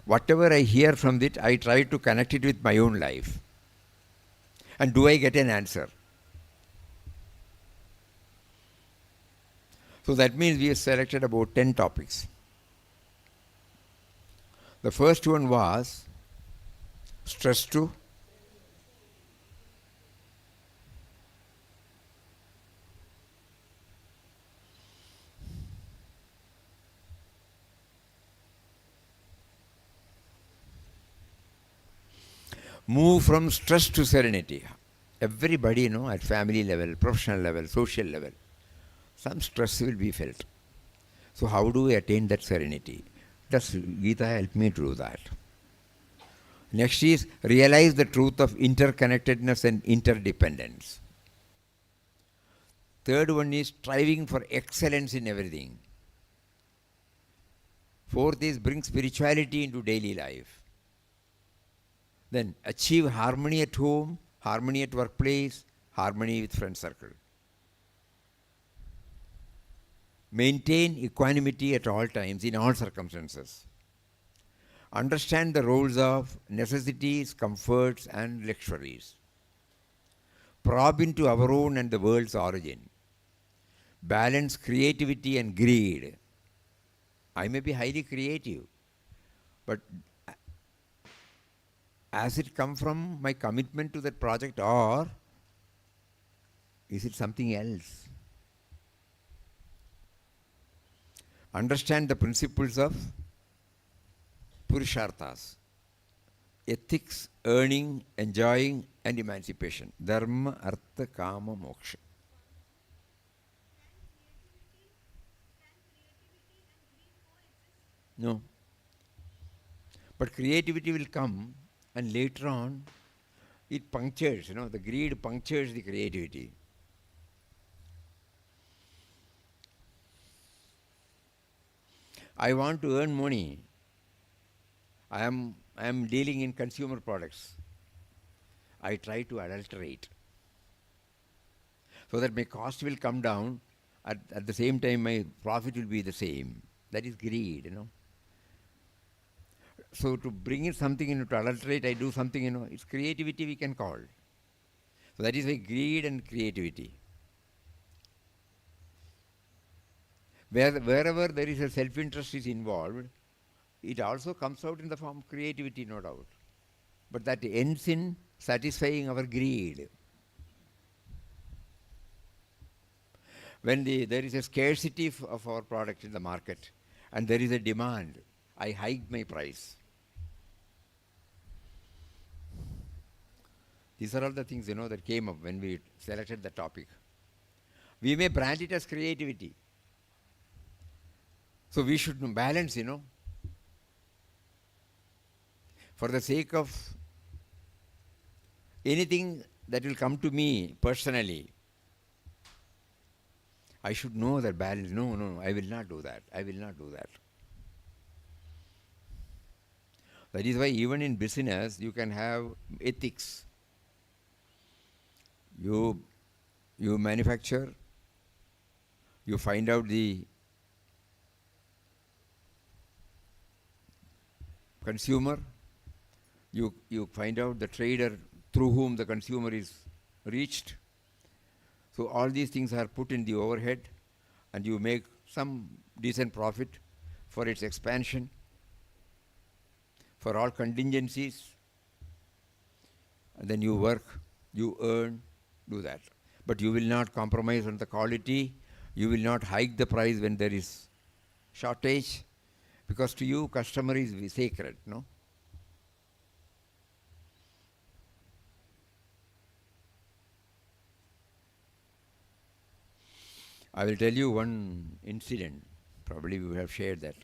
Whatever I hear from it, I try to connect it with my own life. And do I get an answer? So that means we have selected about 10 topics. The first one was stress to move from stress to serenity. Everybody, at family level, professional level, social level, some stress will be felt. So how do we attain that serenity? Does Gita help me to do that? Next is realize the truth of interconnectedness and interdependence. Third one is striving for excellence in everything. Fourth is bring spirituality into daily life. Then achieve harmony at home, harmony at workplace, harmony with friend circle. Maintain equanimity at all times, in all circumstances. Understand the roles of necessities, comforts, and luxuries. Probe into our own and the world's origin. Balance creativity and greed. I may be highly creative, but has it come from my commitment to that project, or is it something else? Understand the principles of Purusharthas: ethics, earning, enjoying, and emancipation. Dharma, Artha, Kama, Moksha. No. But creativity will come, and later on it punctures, the greed punctures the creativity. I want to earn money. I am dealing in consumer products. I try to adulterate so that my cost will come down, at the same time my profit will be the same. That is greed, So to bring in something, to adulterate, I do something, it's creativity we can call. So that is why greed and creativity. Wherever there is a self-interest is involved, it also comes out in the form of creativity, no doubt. But that ends in satisfying our greed. When there is a scarcity of our product in the market and there is a demand, I hike my price. These are all the things, that came up when we selected the topic. We may brand it as creativity. So we should balance, For the sake of anything that will come to me personally, I should know that balance. No, I will not do that. I will not do that. That is why even in business, you can have ethics. You manufacture, you find out the consumer, you find out the trader through whom the consumer is reached. So all these things are put in the overhead, and you make some decent profit for its expansion, for all contingencies, and then you work, you earn, do that. But you will not compromise on the quality, you will not hike the price when there is shortage, because to you customer is sacred, no? I will tell you one incident, probably we have shared that.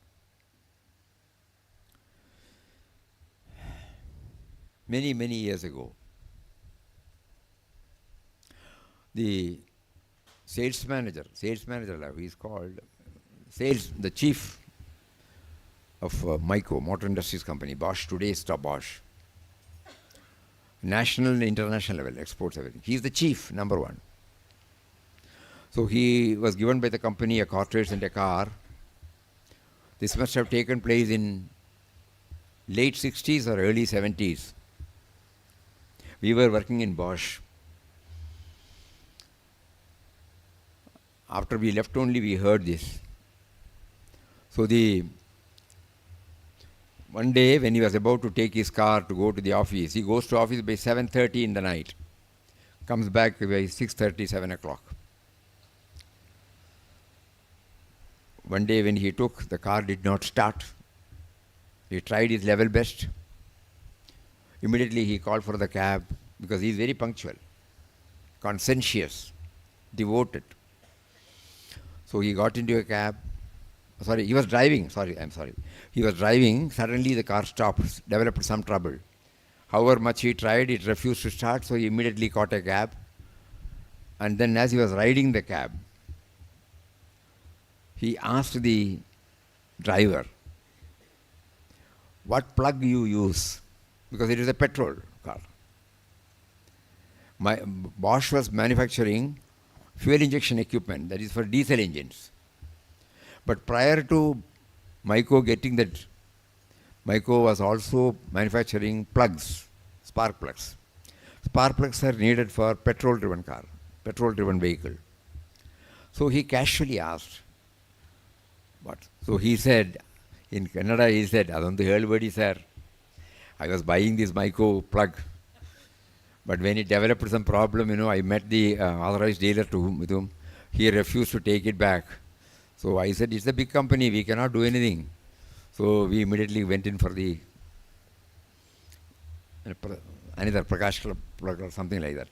Many, many years ago, the sales manager, he is called, the chief of MICO, Motor Industries Company, Bosch, today is Bosch. National and international level, exports, everything. He is the chief, number one. So he was given by the company a cartridge and a car. This must have taken place in late 60s or early 70s. We were working in Bosch. After we left only, we heard this. So one day when he was about to take his car to go to the office, he goes to office by 7:30 in the night, comes back by 6:30, 7 o'clock. One day when he took, the car did not start. He tried his level best. Immediately he called for the cab, because he is very punctual, conscientious, devoted. So he got into a cab. He was driving. He was driving. Suddenly the car stopped, developed some trouble. However much he tried, it refused to start, so he immediately caught a cab. And then as he was riding the cab, he asked the driver, what plug you use? Because it is a petrol car. My Bosch was manufacturing fuel injection equipment, that is for diesel engines. But prior to Myco getting that, Myco was also manufacturing plugs, spark plugs. Spark plugs are needed for petrol-driven car, petrol-driven vehicle. So he casually asked, what? So he said, in Kannada he said, Adantu helbadi sir, I was buying this Myco plug. But when it developed some problem, I met the authorized dealer with whom he refused to take it back. So I said, it's a big company, we cannot do anything. So we immediately went in for the another Prakash plug or something like that.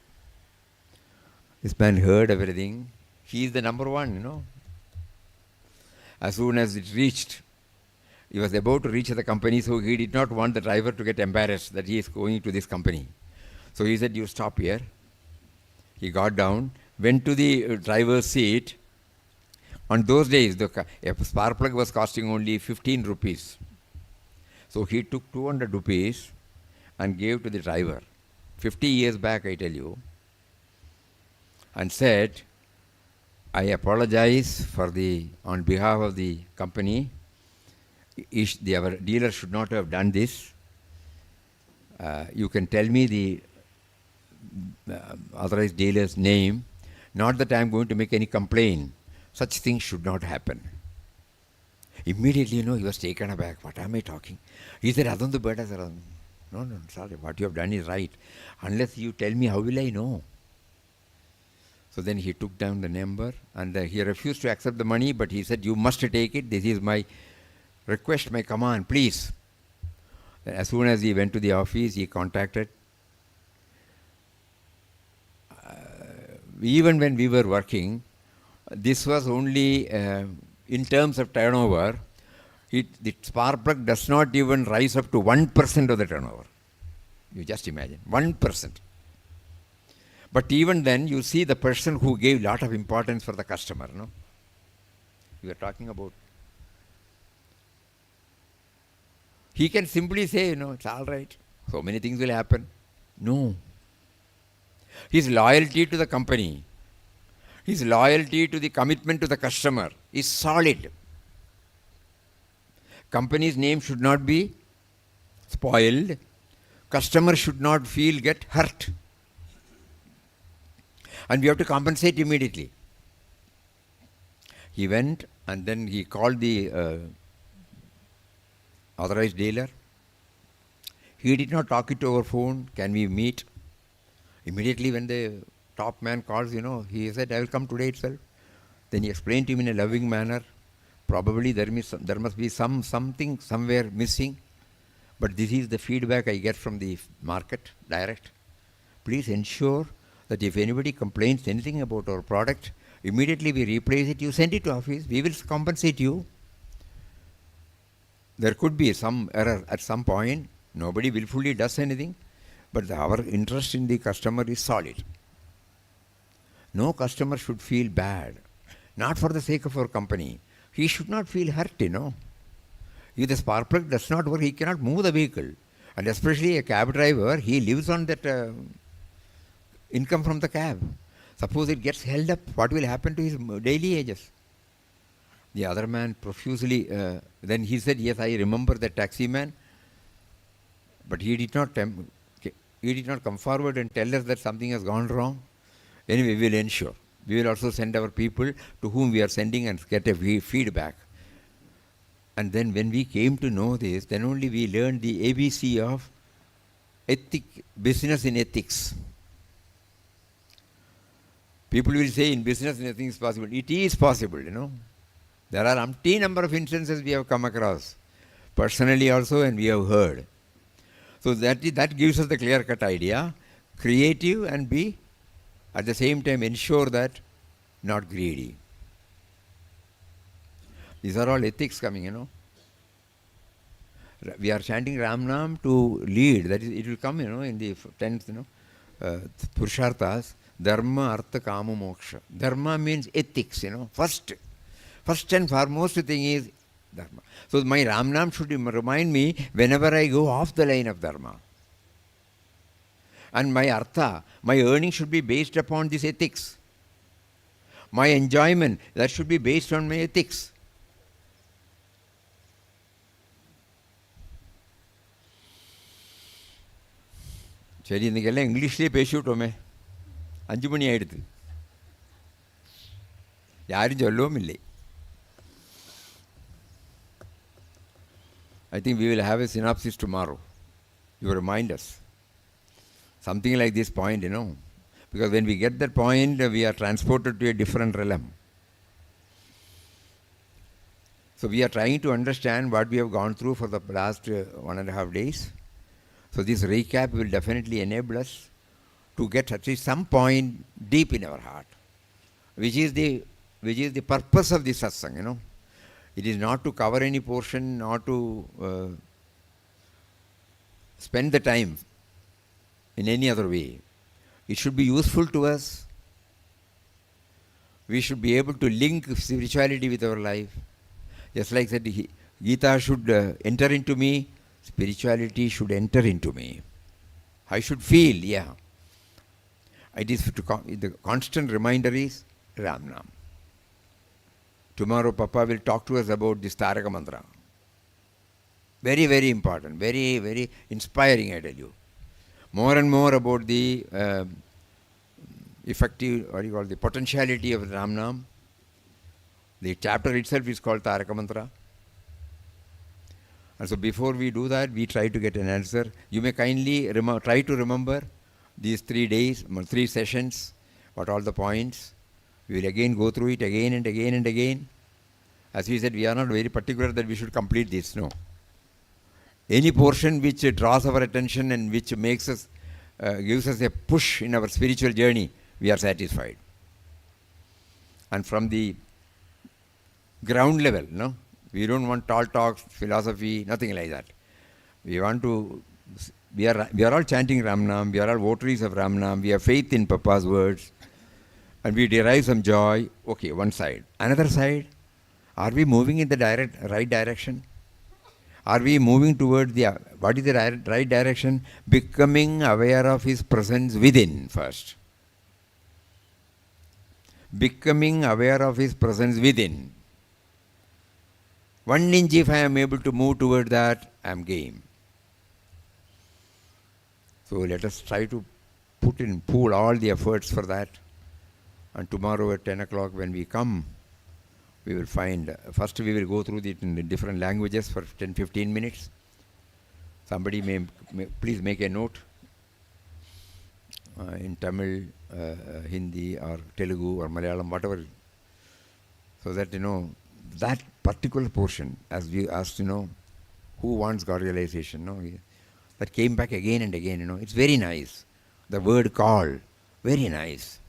This man heard everything. He is the number one, As soon as it reached, he was about to reach the company, so he did not want the driver to get embarrassed that he is going to this company. So he said, you stop here. He got down, went to the driver's seat. On those days, a spark plug was costing only 15 rupees. So he took 200 rupees and gave to the driver. 50 years back, I tell you. And said, I apologize on behalf of the company. Our dealer should not have done this. You can tell me the authorized dealer's name. Not that I am going to make any complaint. Such things should not happen. Immediately, he was taken aback. What am I talking? He said, Adantu beta sir. No, sorry, what you have done is right. Unless you tell me, how will I know? So then he took down the number and he refused to accept the money, but he said, you must take it. This is my request, my command, please. As soon as he went to the office, he contacted. Even when we were working, this was only in terms of turnover. The spark plug does not even rise up to 1% of the turnover. You just imagine, 1%. But even then, you see the person who gave a lot of importance for the customer. We are talking about. He can simply say, it's all right. So many things will happen. No. His loyalty to the company, his loyalty to the commitment to the customer is solid. Company's name should not be spoiled. Customer should not get hurt. And we have to compensate immediately. He went and then he called the authorized dealer. He did not talk it over phone. Can we meet? Immediately when the top man calls, he said, I will come today itself. Then he explained to him in a loving manner. Probably there must be something somewhere missing. But this is the feedback I get from the market, direct. Please ensure that if anybody complains anything about our product, immediately we replace it. You send it to office. We will compensate you. There could be some error at some point. Nobody willfully does anything. But our interest in the customer is solid. No customer should feel bad. Not for the sake of our company. He should not feel hurt, If the spark plug does not work, he cannot move the vehicle. And especially a cab driver, he lives on that income from the cab. Suppose it gets held up, what will happen to his daily wages? The other man profusely, then he said, yes, I remember the taxi man. But he did not come forward and tell us that something has gone wrong. Anyway, we will ensure. We will also send our people to whom we are sending and get a feedback. And then when we came to know this, then only we learned the ABC of business in ethics. People will say in business nothing is possible. It is possible, There are umpteen number of instances we have come across. Personally also, and we have heard. So that gives us the clear-cut idea. Creative and be, at the same time, ensure that not greedy. These are all ethics coming, We are chanting Ram Nam to lead. That is, it will come, in the 10th, Purusharthas. Dharma, Artha, Kama, Moksha. Dharma means ethics, First and foremost thing is Dharma. So my Ramnam should remind me whenever I go off the line of Dharma. And my Artha, my earning should be based upon this ethics. My enjoyment, that should be based on my ethics. சரி இன்னைக்கெல்லாம் இங்கிலீஷ்லேயே பேசிவிட்டோமே 5 மணி ஆயிடுது யாரும் சொல்லவும் இல்லை I think we will have a synopsis tomorrow. You remind us. Something like this point, Because when we get that point, we are transported to a different realm. So we are trying to understand what we have gone through for the last 1.5 days. So this recap will definitely enable us to get at least some point deep in our heart, which is the purpose of this satsang, It is not to cover any portion, not to spend the time in any other way. It should be useful to us. We should be able to link spirituality with our life. Just like that, Gita should enter into me, spirituality should enter into me. I should feel, It is the constant reminder is Ramnam. Tomorrow Papa will talk to us about this Taraka Mantra. Very, very important. Very, very inspiring, I tell you. More and more about the effective, the potentiality of Ramnam. The chapter itself is called Taraka Mantra. And so before we do that, we try to get an answer. You may kindly try to remember these 3 days, 3 sessions, what all the points. We will again go through it again and again and again. As we said, we are not very particular that we should complete this, no. Any portion which draws our attention and which makes us, gives us a push in our spiritual journey, we are satisfied. And from the ground level, we don't want tall talks, philosophy, nothing like that. We want to, we are all chanting Ramnam, we are all votaries of Ramnam, we have faith in Papa's words, and we derive some joy. Okay, one side. Another side, are we moving in the right direction? Are we moving towards what is the right direction? Becoming aware of His presence within first. Becoming aware of His presence within. 1 inch if I am able to move toward that, I am game. So let us try to pool all the efforts for that. And tomorrow at 10 o'clock when we come, we will find, first we will go through it in different languages for 10-15 minutes. Somebody may please make a note in Tamil, Hindi or Telugu or Malayalam, whatever. So that, that particular portion, as we asked, who wants God realization, that came back again and again, it's very nice. The word call, very nice.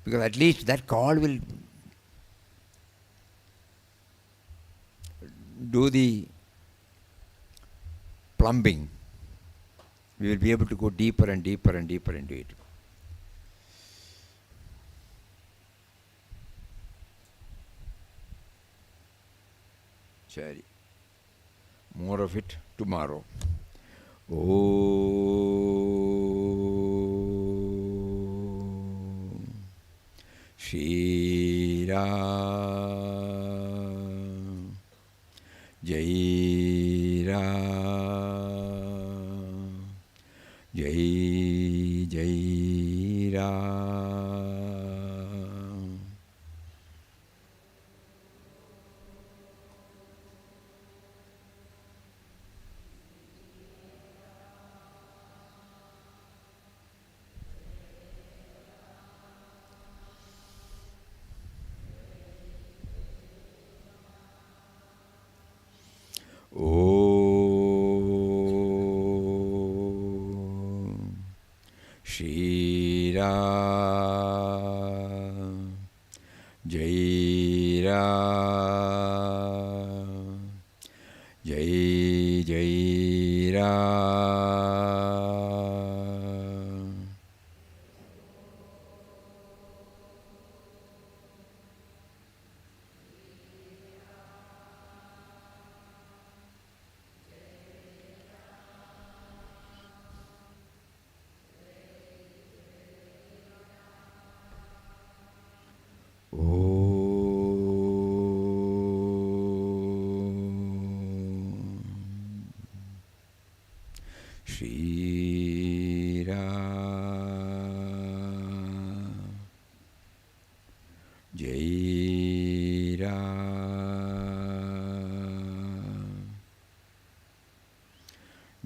Because at least that call will do the plumbing. We will be able to go deeper and deeper and deeper into it. Chari. More of it tomorrow. Om Shri Ram Jai Ram Jai Jai Ram. Om Shri Ram Jai Ram Jai Jai Ram.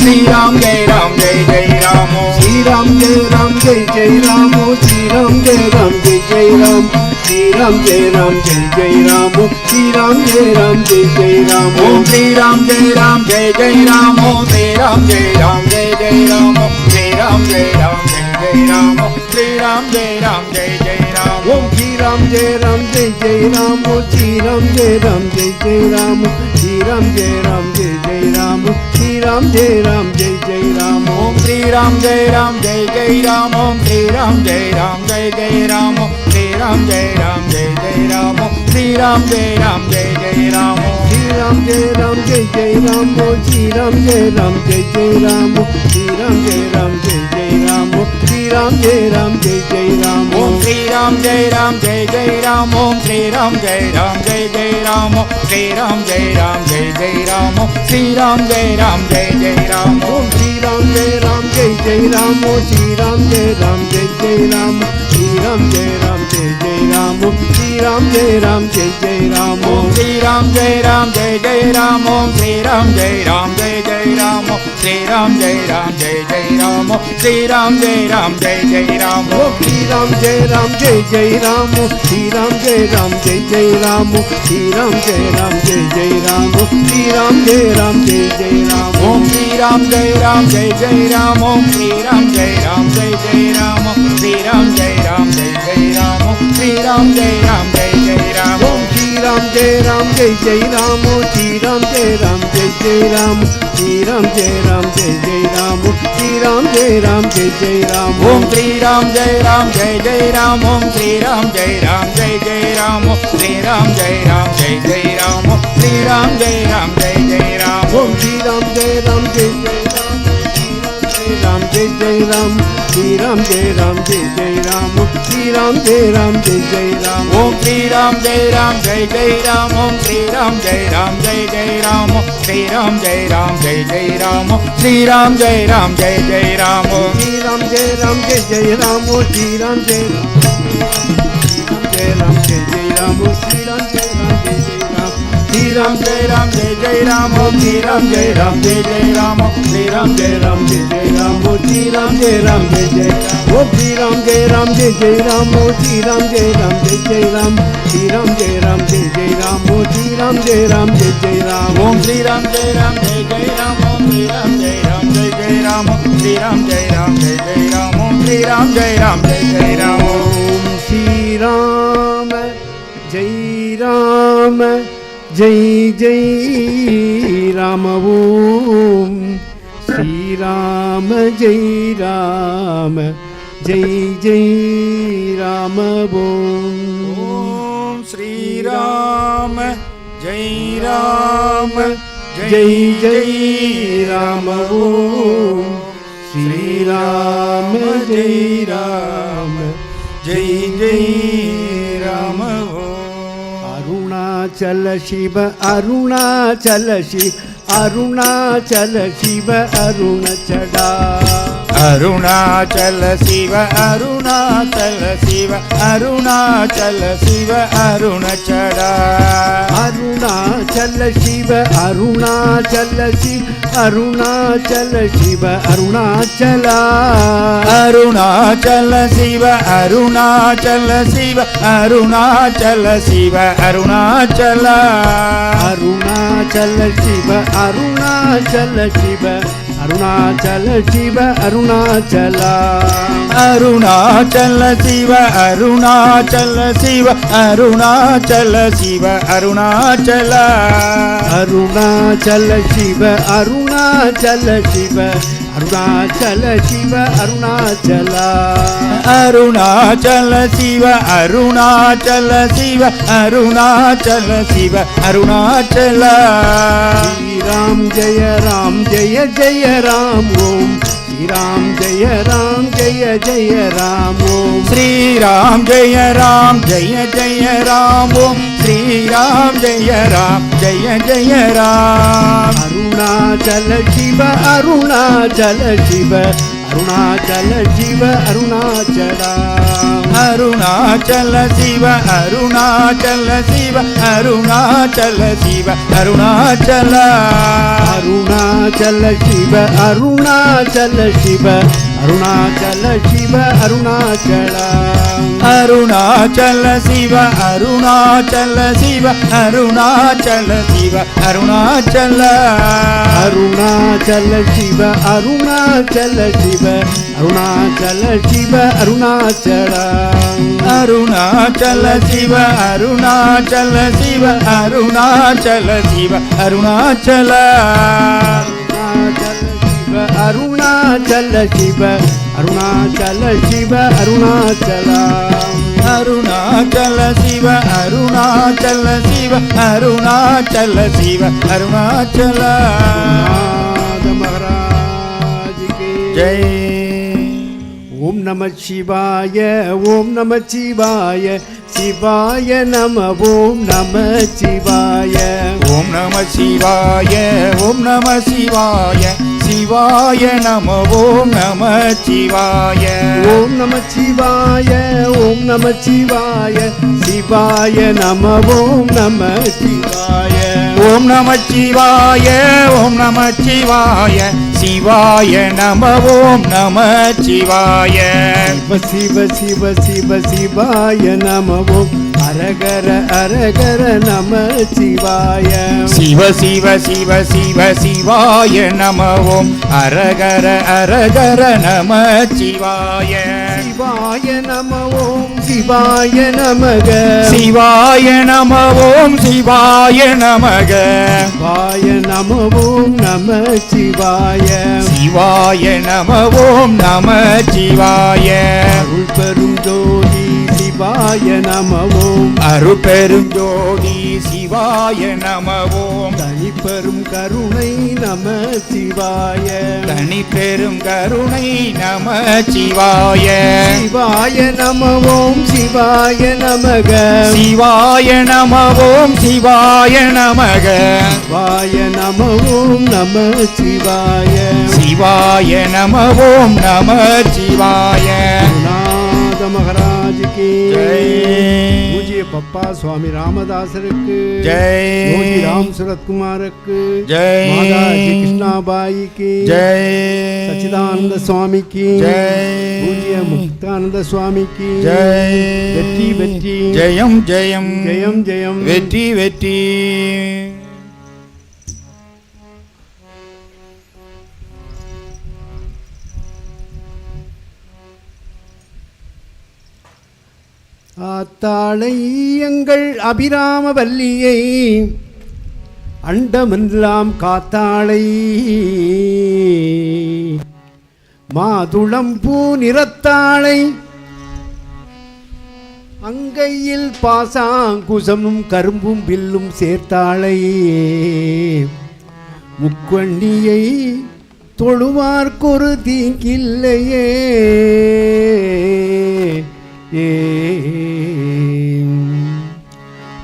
Sri Ram Jai Ram Jai Jai Ram Om
Sri Ram Jai Ram Jai Jai Ram Om Sri Ram Jai Ram Jai Jai Ram Sri Ram Jai Ram Jai Jai Ram Om Sri Ram Jai Ram Jai Jai Ram
Om Sri Ram Jai Ram Jai Jai Ram Om Sri Ram Jai Ram Jai Jai Ram Om Sri Ram Jai Ram Jai Jai Ram Om Sri Ram Jai Ram Jai Jai Ram
Om Sri Ram Jai Ram Jai Jai Ram Om Sri Ram Jai Ram Jai Jai Ram Sri Ram Jai Ram Jai Jai Ram Sri Ram Jai Ram Jai Jai Ram
Om Sri Ram Jai Ram Jai Jai Ram Om Sri Ram Jai Ram Jai Jai Ram Sri Ram Jai Ram Jai Jai Ram Sri Ram Jai Ram Jai Jai Ram
Sri Ram Jai Ram Jai Jai Ram Sri Ram Jai Ram Jai Jai Ram Sri Ram Jai Ram Jai Jai Ram Sri Ram Jai Ram Jai Jai Ram
Om Sri Ram Jai Ram Jai Jai Ram Om Sri Ram Jai Ram Jai Jai Ram Sri Ram Jai Ram Jai Jai Ram Sri Ram Jai Ram Jai Jai Ram
Om Sri Ram Jai Ram Jai Jai Ram Sri Ram Jai Ram Jai Jai Ram Sri Ram Jai Ram Jai Jai Ram Sri Ram Jai Ram Jai Jai Ram
Om Sri Ram Jai Ram Jai Jai Ram Om Sri Ram Jai Ram Jai Jai Ram Sri Ram Jai Ram Jai Jai Ram Sri Ram Jai Ram Jai Jai Ram
Om Sri Ram Jai Ram Jai Jai Ram Sri Ram Jai Ram Jai Jai Ram Sri Ram Jai Ram Jai Jai Ram Sri Ram Jai Ram Jai Jai Ram
Om Sri Ram Jai Ram Jai Jai Ram Om Sri Ram Jai Ram Jai Jai Ram Sri Ram Jai Ram Jai Jai Ram Sri Ram Jai Ram Jai Jai Ram
Om Sri Ram Jai Ram Jai Jai Ram Sri Ram Jai Ram Jai Jai Ram Sri Ram Jai Ram Jai Jai Ram Sri Ram Jai Ram Jai Jai Ram
Om Sri Ram Jai Ram Jai Jai Ram Om Sri Ram Jai Ram Jai Jai Ram Sri Ram Jai Ram Jai Jai Ram Sri Ram Jai Ram Jai Jai Ram
Om Sri Ram Jai Ram Jai Jai Ram Jai Jai Ram Sri Ram Jai Ram Jai Jai Ram Sri Ram Jai Ram Jai Jai Ram
Om Sri Ram Jai Ram Jai Jai Ram Om Sri Ram Jai Ram Jai Jai Ram Sri Ram Jai Ram Jai Jai Ram Sri Ram Jai Ram Jai Jai Ram
Sri Ram Jai Ram Jai Jai Ram Sri Ram Jai Ram Jai Jai Ram Sri Ram Jai Ram Jai Jai Ram
Sri Ram Jai Ram Jai Jai Ram Om Sri Ram Jai Ram Jai Jai Ram
Sri Ram Jai Ram Jai Jai Ram Sri Ram Jai Ram Jai Jai Ram Sri Ram Jai Ram Jai Jai Ram Sri Ram Jai Ram Jai Jai Ram Sri Ram Jai Ram Jai Jai Ram Sri Ram Jai Ram Jai Jai Ram
Om Sri Ram Jai Ram Jai Jai Ram Om Sri Ram Jai Ram Jai Jai Ram Sri Ram Jai Ram Jai Jai Ram Om Sri Ram Jai Ram Jai Jai Ram
Om Shri Ram Jai Ram Jai Jai Ram Om Shri Ram Jai Ram Jai Jai Ram Om
Om Sri Ram Jai Ram
Jai Jai Ram Om Shri Ram Jai Ram
Jai Jai Ram
Arunachal Shiva Arunachal Shiva Arunachal Shiva Arunachada
Arunachal Shiva Arunachal Shiva Arunachal Shiva Arunachada
Arunachal Shiva Arunachal Shiva Arunachal Shiva Arunachala
Arunachal Shiva Arunachal Shiva Arunachal Shiva Arunachala
Arunachal Shiva Arunachal Shiva Arunachal Shiva Arunachala
Arunachal Shiva Arunachal Shiva Arunachal Shiva Arunachala
Arunachal Shiva Arunachal Shiva Arunachal Shiva Arunachala
Arunachal Shiva Arunachal Shiva Arunachal Shiva Arunachala
Shri Ram Jaya Ram Jaya Jaya Ram Om Shri Ram Jaya Ram Jaya Jaya Ram Om
Sri Ram Jaya Ram Jaya Jaya Ram Om Sri Ram Jaya Ram Jaya Jaya Ram
Arunachal Shiva Arunachal Shiva Arunachal Shiva Arunachala
Arunachal Shiva Arunachal Shiva Arunachal Shiva Arunachala
Arunachal சிவ அருணாச்சல சிவ அருணாச்சல சிவ அருணாச்சல
அருணாச்சல சிவ அருணாச்சல சிவ அருணாச்சல சிவ அருணாச்சல
அருணாச்சல சிவ அருணாச்சல சிவ அருணாச்சல சிவ அருணாச்சல
அருணாச்சல சிவ அருணாச்சல சிவ அருணாச்சல சிவ அருணாச்சல
அருணாச்சல சிவ அருணாச்சல சிவ அருணாச்சல
அருணாச்சல சிவ அருணாச்சல சிவ அருணாச்சல சிவ அருணாச்சல
மகாராஜ் கி
ஜெய்.
ஓம் நம சிவாய ஓம் நம சிவாய சிவாய நம ஓம் நம சிவாய
ஓம் நம சிவாய ஓம் நம சிவாய சிவாய நம ஓம் நம சிவாய
ஓம் நம சிவாய ஓம் நம சிவாய சிவாய நம ஓம் நம சிவாய
ஓம் நம சிவாய ஓம் நம சிவாய சிவாய நம ஓம் நம சிவாய
சிவ சிவ சிவ சிவாய நம ஓம் அரகர அரகர நம சிவாய
சிவ சிவ சிவ சிவ சிவாய நம ஓம் அரகர அரகர நம சிவாய
சிவாய நம ஓம் சிவாய நமக
சிவாய நம ஓம் சிவாய நமக
சிவாய நம ஓம் நம சிவாய
சிவாய நம ஓம் நம சிவாய
அருள் பெரும் ஜோதி சிவாய நம ஓம்
அருட்பெரும் ஜோதி சிவாய நம ஓம்
தனிப்பெரும் கருணை நம சிவாய
தனிப்பெரும் கருணை நம சிவாய
சிவாய நம ஓம் சிவாய நமக
சிவாய நம ஓம் சிவாய நமக
சிவாய நம ஓம் நம சிவாய
சிவாய நம ஓம் நம சிவாய
நாத மகாராஜ் கி
ஜெய்.
பூஜ்ய பப்பா சுவாமி ராமதாசருக்கு
ஜெய்.
யோகி ராம் சுரத்குமாருக்கு
ஜெய்.
மாதா ஜி கிருஷ்ணாபாई की
ஜெய்.
சச்சிதானந்த சுவாமி की
ஜெய்.
பூஜ்ய முக்தானந்த சுவாமி की
ஜெய்.
வெற்றி வெற்றி
ஜெயம் ஜெயம்
ஜெயம் ஜெயம்
வெற்றி வெற்றி.
ஆத்தாளை எங்கள் அபிராம வல்லியை அண்டமெல்லாம் காத்தாளை மாதுளம் பூ நிறத்தாளை அங்கையில் பாசாங்குசமும் கரும்பும் வில்லும் சேர்த்தாளை முக்கண்ணியை தொழுவார்க்கொரு தீங்கில்லையே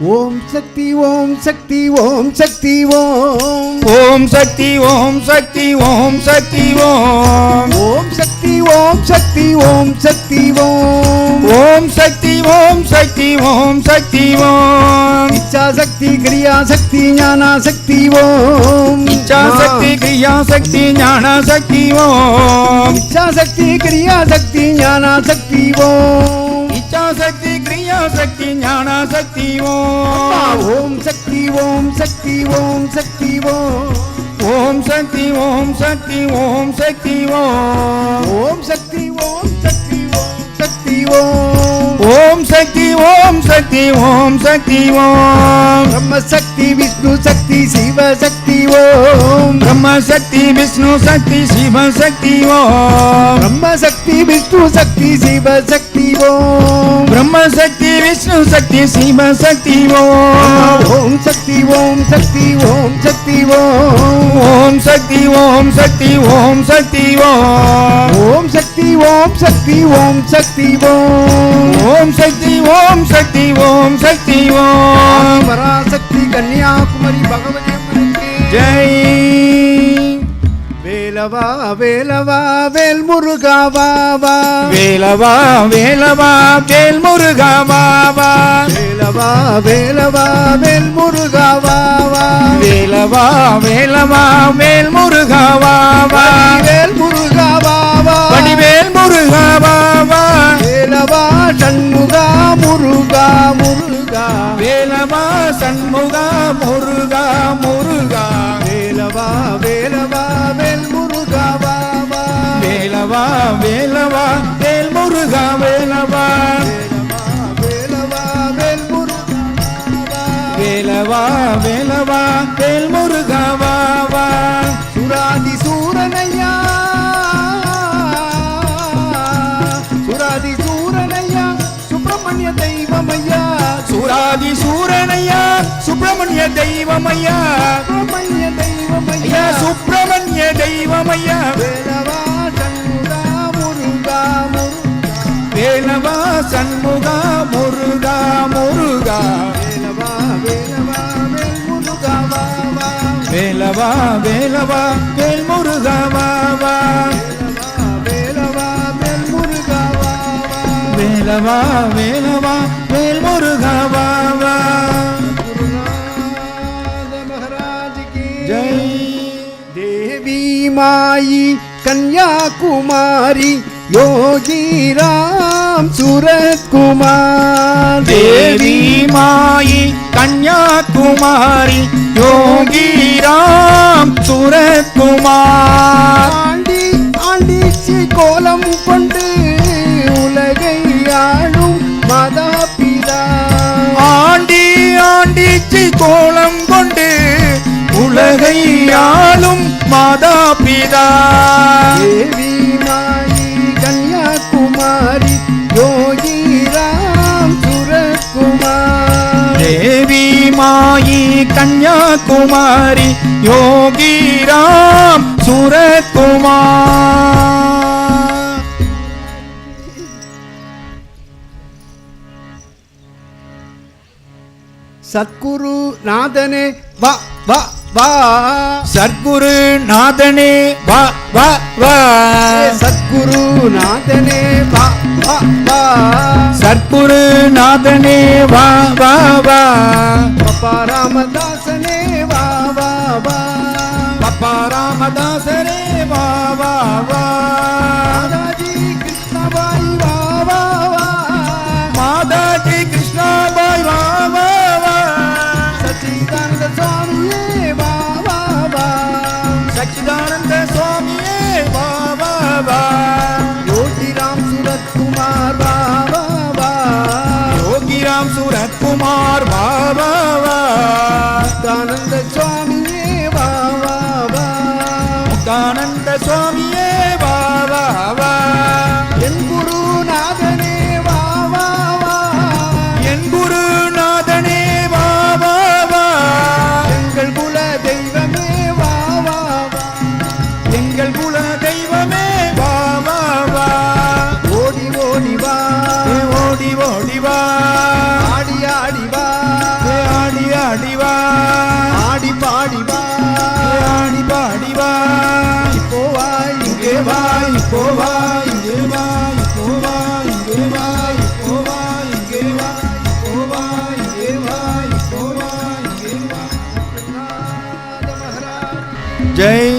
ஓம் சக்தி ஓம் சக்தி ஓம் சக்தி ஓம்
ஓம் சக்தி ஓம் சக்தி ஓம் சக்தி ஓம்
ஓம் சக்தி ஓம் சக்தி ஓம் சக்தி ஓம்
ஓம் சக்தி ஓம் சக்தி ஓம் சக்தி ஓம்
இச்சா சக்தி கிரியா சக்தி ஞானா சக்தி ஓம்
இச்சா சக்தி கிரியா சக்தி ஞான சக்தி ஓம்
இச்சா சக்தி கிரியா சக்தி ஞானா சக்தி ஓம்
இச்சா சக்தி கிரியா சக்தி ஞான சக்தி
அம்மா,
ஓம்
ஓம் சக்தி ஓம் சக்தி ஓம் சக்தி ஓம்
ஓம் சக்தி ஓம் சக்தி ஓம் சக்தி ஓம்
ஓம் சக்தி ஓம் சக்தி ஓம் சக்தி ஓம்
ஓம் சக்தி ஓம் சக்தி ஓம் சக்தி ஓம்
பிரம்ம சக்தி விஷ்ணு சக்தி சிவ சக்தி ஓம்
பிரம்ம சக்தி விஷ்ணு சக்தி சிவ சக்தி ஓம்
பிரம்ம சக்தி விஷ்ணு சக்தி சிவ சக்தி ஓம்
பிரம்ம சக்தி விஷ்ணு சக்தி சிவ சக்தி ஓம்
ஓம் சக்தி ஓம் சக்தி ஓம் சக்தி ஓம்
ஓம் சக்தி ஓம் சக்தி ஓம் சக்தி ஓம்
ஓம் சக்தி ஓம் சக்தி ஓம் சக்தி ஓம்
ஓம் சக்தி ஓம் சக்தி ஓம் சக்தி ஓம்
பராசக்தி கன்னியாகுமரி பகவதி அம்மனுக்கு
ஜெய்.
வேலவா வேலவா வேல் முருகா வா வா
வேலவா வேலவா வேல் முருகா பாபா
வேலவா வேலவா வேல் முருகா வா வா
வேலவா வேலவா வேல் முருகா
முருகா முருகா
வேலவா சண்முகா முருகா முருகா
வேலவா வேலவா வேல் முருகா வா வா
வேலவா வேலவா வேல் முருகா வேலவா
வேலவா வேல் முருகா
வேலவா வேலவா வேல் முருகா வா வா
சுராதி சூரனையா சுராதி சூரனையா சுப்பிரமணிய தெய்வமையா
சூராதி சூரனையா சுப்பிரமணிய தெய்வமையா
சுப்பிரமணிய தெய்வமையா
ஐயா சுப்பிரமணிய தெய்வமையா
வேலவா சண்முகா முருகா முருகா
வேலவா சண்முகா முருகா முருகா
வேலவா வேலவா வேல் முருகா வா வா
வேலவா வேலவா வேல் முருகா வா வா
வேலவா வேல் முருகா வா வா
வேலவா வேலவா வேல் முருகா வா வா
गुरुनाथ महाराज की
जय
देवी माई कन्याकुमारी योगी राम सूरत कुमार
देवी माई कन्याकुमारी योगी राम सूरत कुमार
ஆண்டி ஆண்டிச்சி கோலம் கொண்டு உலகை ஆளும் மாதா பிதா
ஆண்டி ஆண்டிச்சி கோலம் கொண்டு உலகை ஆளும் மாதா பிதா
தேவி மாயி கன்யாகுமாரி யோகி ராம் சுரத்குமார்
தேவி மாயி கன்யாகுமாரி யோகி ராம் சூரத்குமார்
சத்குரு நாதனே வா வா வா
சத்குரு நாதனே வா வா வா
சத்குரு நாதனே வா வா வா
சத்குரு நாதனே வா வா வா
பப்பா ராமதாசனே வா வா வா
பப்பா ராமதாசரே வா வா வா
மாதாஜி கிருஷ்ணபாய் வா வா வா
மாதாஜி கிருஷ்ணாபாய் வா வா வா
சச்சிதானந்த சுவாமியே வா வா வா
சச்சிதானந்த சுவாமியே வா வா வா
யோகி ராம் சுரத்குமார் வா வா வா
யோகி ராம் சூரத்குமார் வா வா வா
முக்தானந்த சுவாமியே வா வா வா
முக்தானந்த சுவாமியே வா வா வா
என் குருநாதனே வா வா வா
என் குருநாதனே வா வா வா
எங்கள் குல தெய்வமே வா வா வா
எங்கள் குல தெய்வமே வா வா வா
ஓடி ஓடி வா
ஓடி ஓடி வா
ஆடி ஆடி வா
ஆடி ஆடி வா
ஆடி பாடி வா
ஆடி பாடி வா
இப்போ வா
இங்கே வா இப்போ வா இங்கே வா இப்போ வா இங்கே வா இப்போ வா இங்கே வா இப்போ வா இங்கே வா இப்போ வா இங்கே வா ஜெய்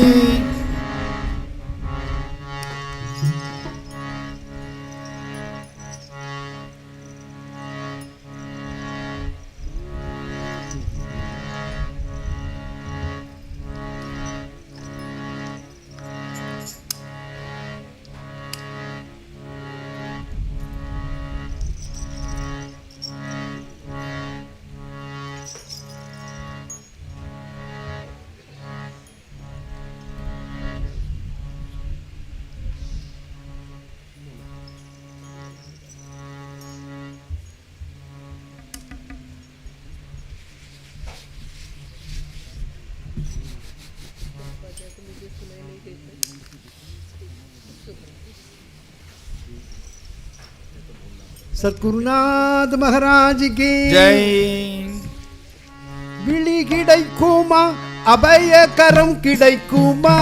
சத்குருநாத் மகாராஜ் கி
ஜெய்
விழி கிடைக்குமா அபயகரம் கிடைக்குமா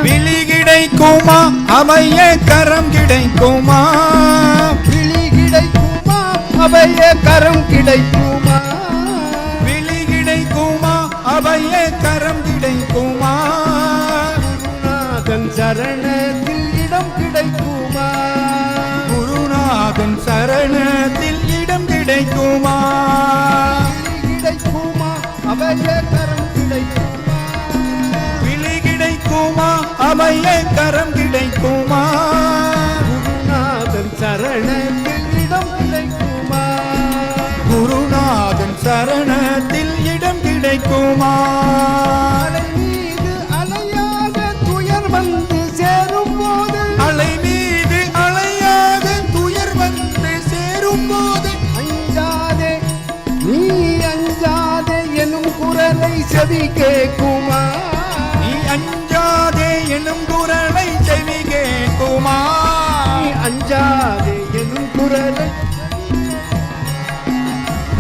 விழி கிடைக்குமா அபய கரம் கிடைக்குமா
விழி கிடைக்குமா அபயகரம் கிடைக்குமா
விழி கிடைக்குமா அபய கரம் கிடைக்குமா
குருநாதன் சரணத்தில் இடம் கிடைக்குமா
குருநாதன் சரணத்தில் இடம் இடம் கிடைக்குமா கிடைக்குமா அபய கரம் கிடைக்குமா விழி கிடைக்குமா அபய கரம் கிடைக்குமா குருநாதன் சரணத்தில் இடம் கிடைக்குமா குருநாதன் சரணத்தில் இடம் கிடைக்குமா அலை மீது அலையாக துயர் வந்து சேரும் போது அலை மீது அலையாக துயர் வந்து சேரும் போது அஞ்சாதே நீ அஞ்சாதே எனும் குரலை செவி கேட்குமா நீ அஞ்சாதே எனும் குரலை செவி கேட்குமா நீ அஞ்சாதே எனும் குரலை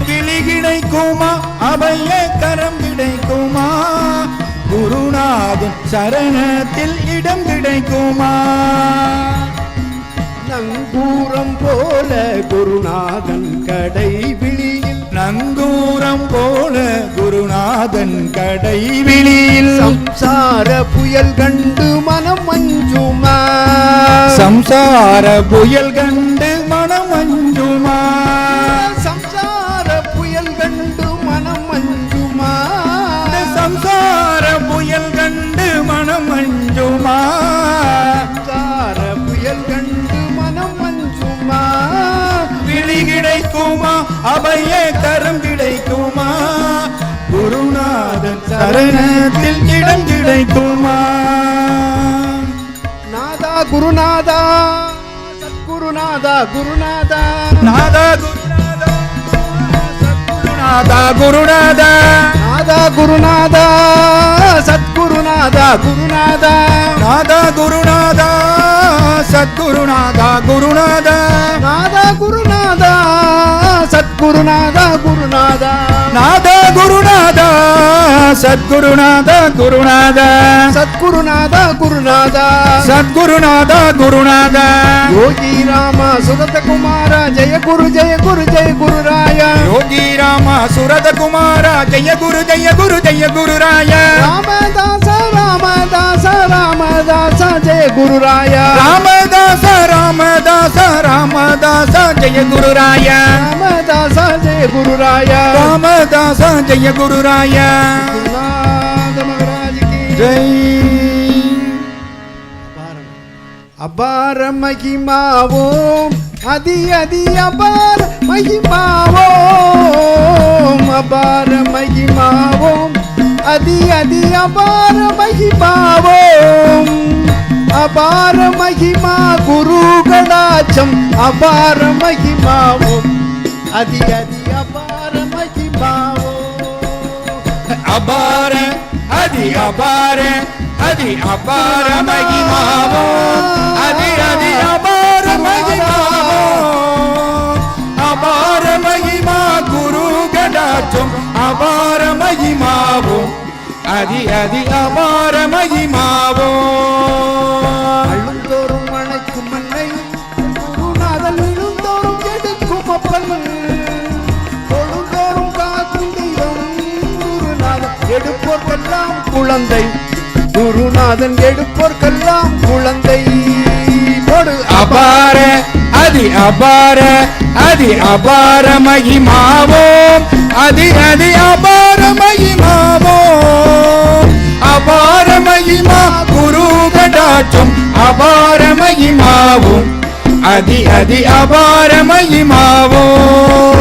விழி கிடைக்குமா அபய கரம் கிடைக்குமா குருநாதன் சரணத்தில் இடம் கிடைக்குமா நங்கூரம் போல குருநாதன் கடை விழியில் நங்கூரம் போல குருநாதன் கடை விழியில் சம்சார புயல் கண்டு மனம் மஞ்சுமா சம்சார புயல் கண்டு மனம் மஞ்சுமா சம்சார புயல் கண்டு மனம் மஞ்சுமா சம்சார புயல் கண்டு மனம் மஞ்சுமா சம்சார புயல் கண்டு மனம் மஞ்சுமா விழி கிடைக்குமா அபய கரம் கிடைக்குமா குருநாதன் சரணத்தில் இடம் கிடைக்குமா நாதா குருநாதா சத்குருநாதா குருநாதா நாதா குருநாதா குருநாதா நாதா குருநாதா சத்குருநாதா குருநாதா நாதா குருநாதா சத்குருநாதா குருநாதா நாதா குருநாதா சத்குருநாதா குருநாதா நாதா குருநாதா சத்குருநாதா குருநாதா சத்குருநாதா குருநாதா சத்குருநாதா குருநாதா யோகி ராம சுரத குமார ஜெய குரு ஜெய குரு ஜெய குரு ராய யோகி ராம சுரத குமார ஜெய குரு ஜெய குரு ஜெய குரு ராய ராமதாச ராமதாச ராமதாச ஜெய குரு ராய ராமதாச ராமதாச ராமதாச ஜெய குரு ராய ராமதாச ஜெய குரு ராய ராமதாச ஜெய குரு ராய குருநாத மகாராஜ் கி ஜெய் அபார மகிமாவோம் அதி அதி அபார மகிமாவோம் அபார மகிமாவோம் அதி அதி அபார மகிமாவோம் அபார மகிமா குரு கடாட்சம் அபார மகிமாவோம் அதி அதி அபார மகிமாவோம் அபார அதி அபார அதி அபார மகிமாவோம் அதி அதி அபார மகிமாவோம் அபார மகிமா குரு கடாட்சம் அபார மகிமாவோம் அதி அதி அபார மகிமாவோம் அழுந்தோறும் அணைக்கும் மண்ணை குருநாதன் விழுந்தோறும் எடுக்கும் அப்பன் கொழுந்தோறும் காக்கும் தெய்வம் குருநாதன் எடுப்போர்க்கெல்லாம் குழந்தை குருநாதன் எடுப்போர்க்கெல்லாம் குழந்தை போடு அபார அதி அபார அதி அபார மகிமாவோம் அதி அதி அபார மகிமாவோம் அபார மகிமா குரு கடாட்சம் அபார மகிமாவோம் அதி அதி அபார மகிமாவோம்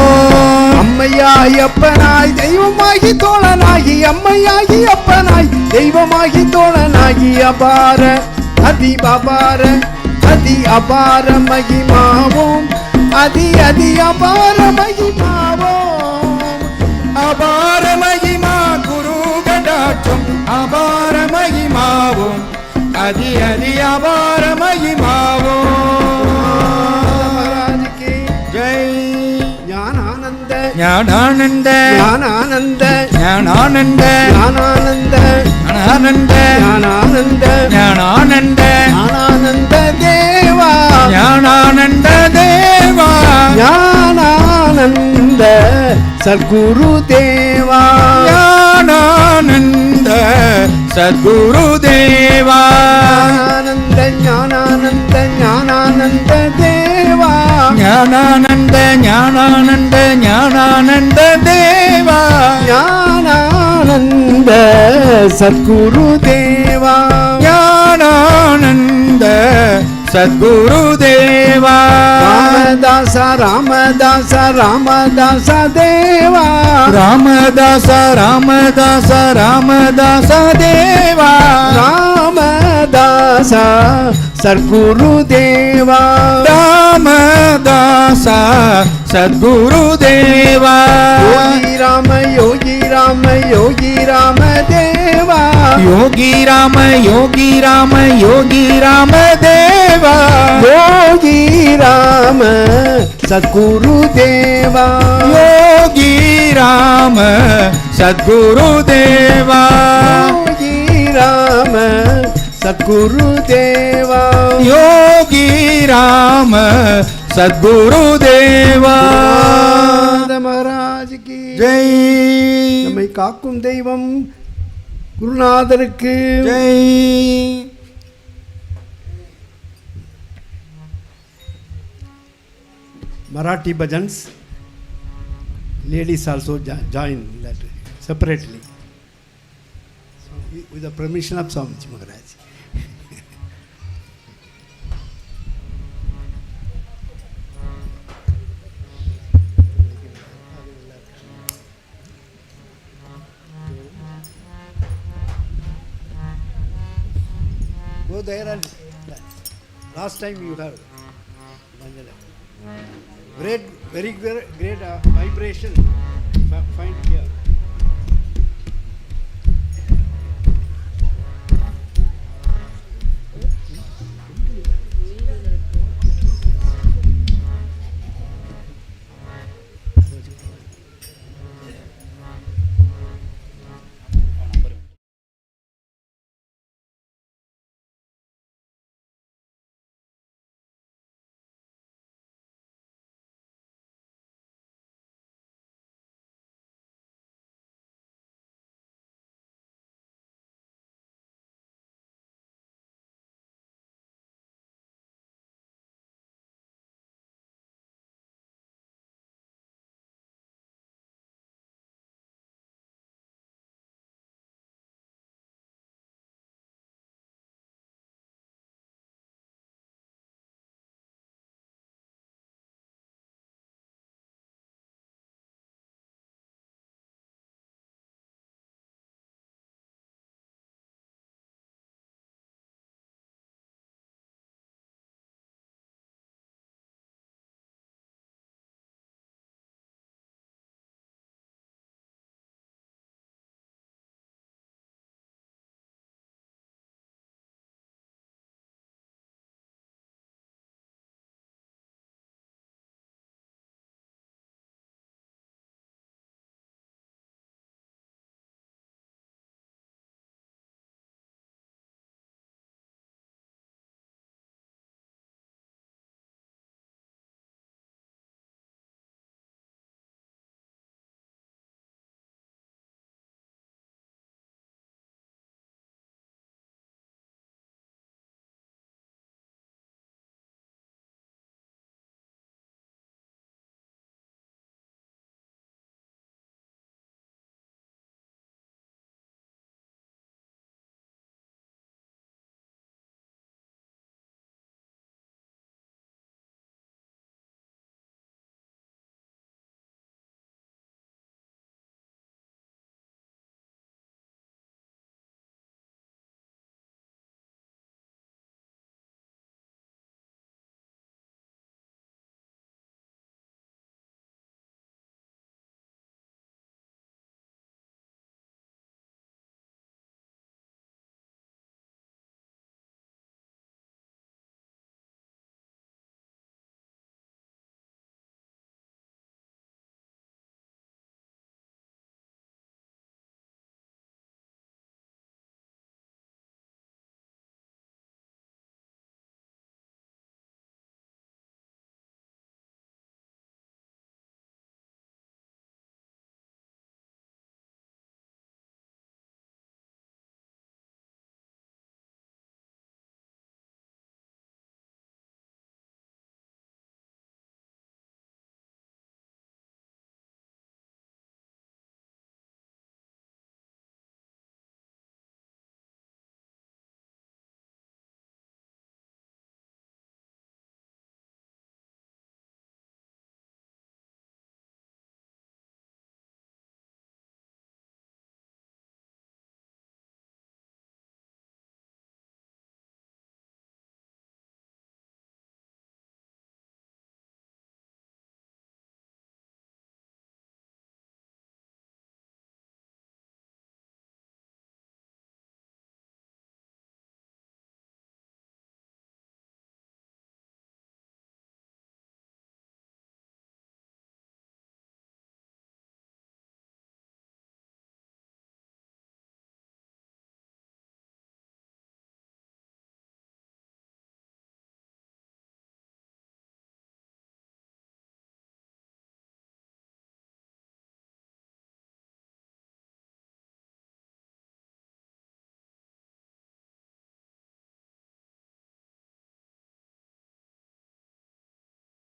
அம்மையாய் அப்பனாய் தெய்வமாகி தோழனாகி அம்மையாகி அப்பனாய் தெய்வமாகி தோழனாகி அபார அதி அபார அதி அபார மகிமாவோம் அதி அதி அபார மகிமாவோம் அபார மகிமா குரு கடாட்சம் அபார மகிமாவோம் அதி அதி அபார மகிமாவோம் மகாராஜ் கி ஜெய் ஞானானந்த ஞானானந்த ஞானானந்த ஞானானந்த ஞானானந்த ஞானானந்த ஞானானந்த ஞானானந்த ஞானானந்த தேவா ஞானானந்த தேவா ஞானானந்த சத்குரு தேவா ஞானானந்த சத்குரு தேவா ஞானானந்த ஞானானந்த ஞானானந்த தேவா ஞானானந்த ஞானானந்த ஞானானந்த தேவா
ஞானானந்த சத்குரு தேவா
ஞானானந்த சத்குரு தேவா
ராமதாச ராமதாச ராமதாச தேவா
ராமதாச ராமதாச ராமதாச தேவா
ராமதாச சத்குரு தேவா
ராமதாச சத்குரு தேவா
யோகி ராம யோகி ராம தேவா
யோகி ராம யோகி ராம யோகி ராம தேவா
யோகி ராம சத்குரு தேவா
யோகி ராம சத்குரு தேவா
யோகி ராம சத்குரு தேவா
யோகி ராம சத்குரு தேவா
மகாராஜ் கி
ஜெய்
நம்மை காக்கும் தெய்வம் குருநாதருக்கு
Jai
Marathi bhajans ladies also join that separately, so with the permission of Swamiji Maharaj. Go there and last time you have great, very great vibration. Find here.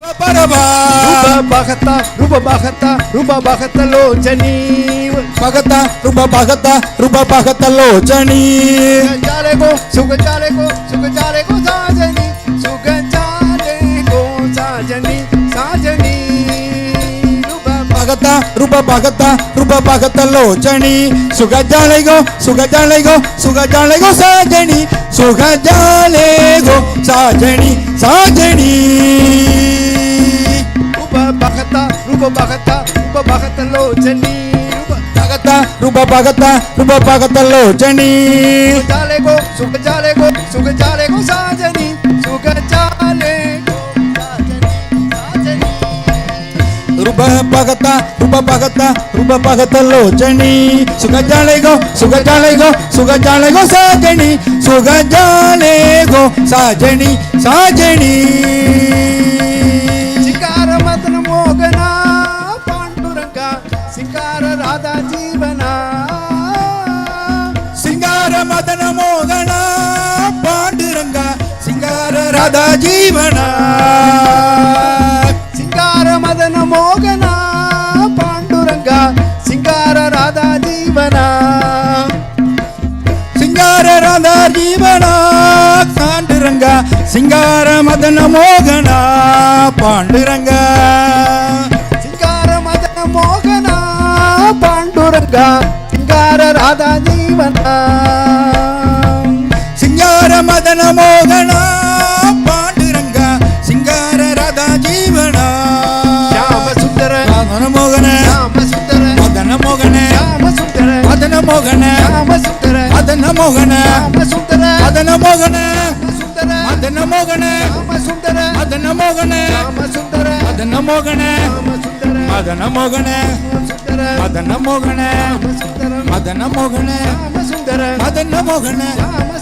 रूप भगत लोचनी भगत लोचनी जाले गो सुख जाले गो साजनी सुख जाले गो साजनी साजनी रूप भगत लोचनी सुख जाले गो साजनी सुख जाले गो साजनी साजनी रूप भगत लोचनी रूप भगत लोचनी जाले गो सुख जाले गो साजनी सुख जाले गो साजनी रूप भगत लोचनी सुख जाले गो साजनी सुख जाले गो साजनी साजनी सिंगार मदन मोगना पांडुरंगा सिंगार राधा जीवना सिंगार मदन मोगना पांडुरंगा सिंगार राधा जीवना सिंगार मदन मोगना पांडुरंगा सिंगार राधा जीवना सिंगार राधा जीवना पांडुरंगा सिंगार मदन मोगना पांडुरंगा सिंगार मदन मोगना पांडुरंगा सिंगार राधा जीवना सिंगार मदन मोगना पांडुरंगा सिंगार राधा जीवना श्याम सुंदर मदन मोगन श्याम सुंदर मदन मोगन श्याम सुंदर मदन मोगन श्याम सुंदर मदन मोगन श्याम सुंदर मदन मोगन मदन मोगन सुंदर मदन मोगन सुंदर मदन मोगन मदन मोगन मदन मोगन मदन मोगन सुंदर मदन मोगन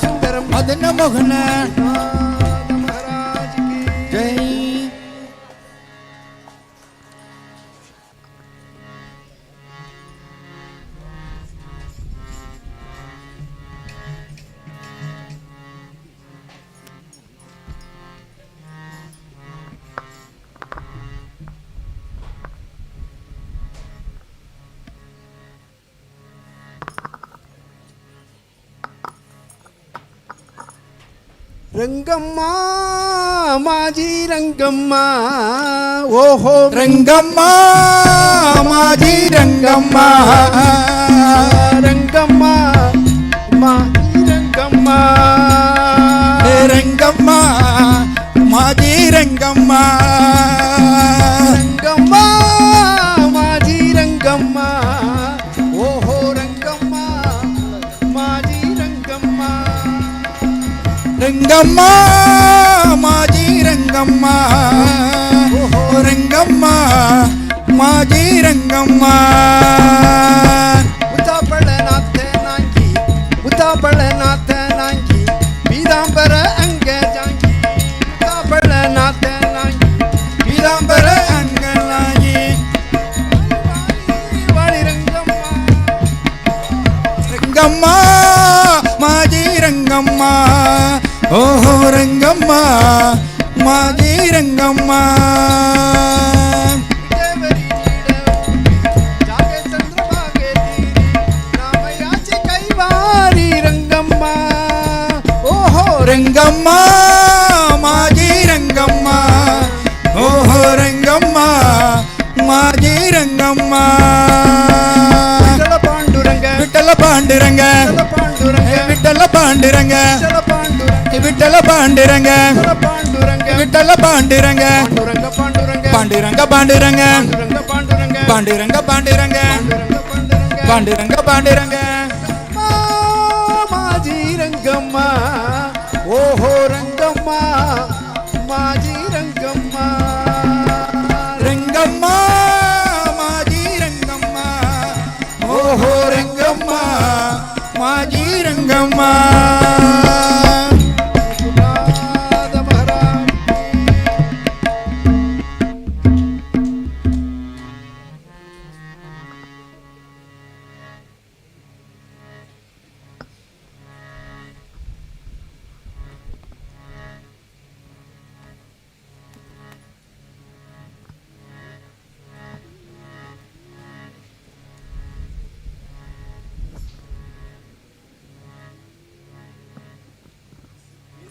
सुंदर मदन मोगन महाराज की जय। रंगम्मा माजी रंगम्मा ओहो रंगम्मा माजी रंगम्मा रंगम्मा माजी रंगम्मा रंगम्मा माजी रंगम्मा रंगम्मा माजी रंगम्मा ओहो रंगम्मा माजी रंगम्मा रंगम्मा माजी रंगम्मा ओहो रंगम्मा माजी रंगम्मा उतापड़नाथ नांगी उतापड़नाथ नांगी पीतांबर अंग जांगी उतापड़नाथ नांगी पीतांबर अंग नांगी वाली रंगम्मा रंगम्मा माजी रंगम्मा ओहो रंगम्मा माजी रंगम्मा जागे चंद्रभागे तीरी रामयाची कैवारी रंगम्मा ओहो रंगम्मा माजी रंगम्मा ओहो रंगम्मा माजी रंगम्मा विठ्ठल पांडुरंग विठ्ठल पांडुरंग विठ्ठल पांडुरंग विठ्ठल पांडुरंग पांडुरंग पांडुरंग पांडुरंग पांडुरंग पांडुरंग पांडुरंग माजी रंगम्मा ओहो रंगम्मा माजी रंगम्मा रंगम्मा माजी रंगम्मा ओहो रंगम्मा माजी रंगम्मा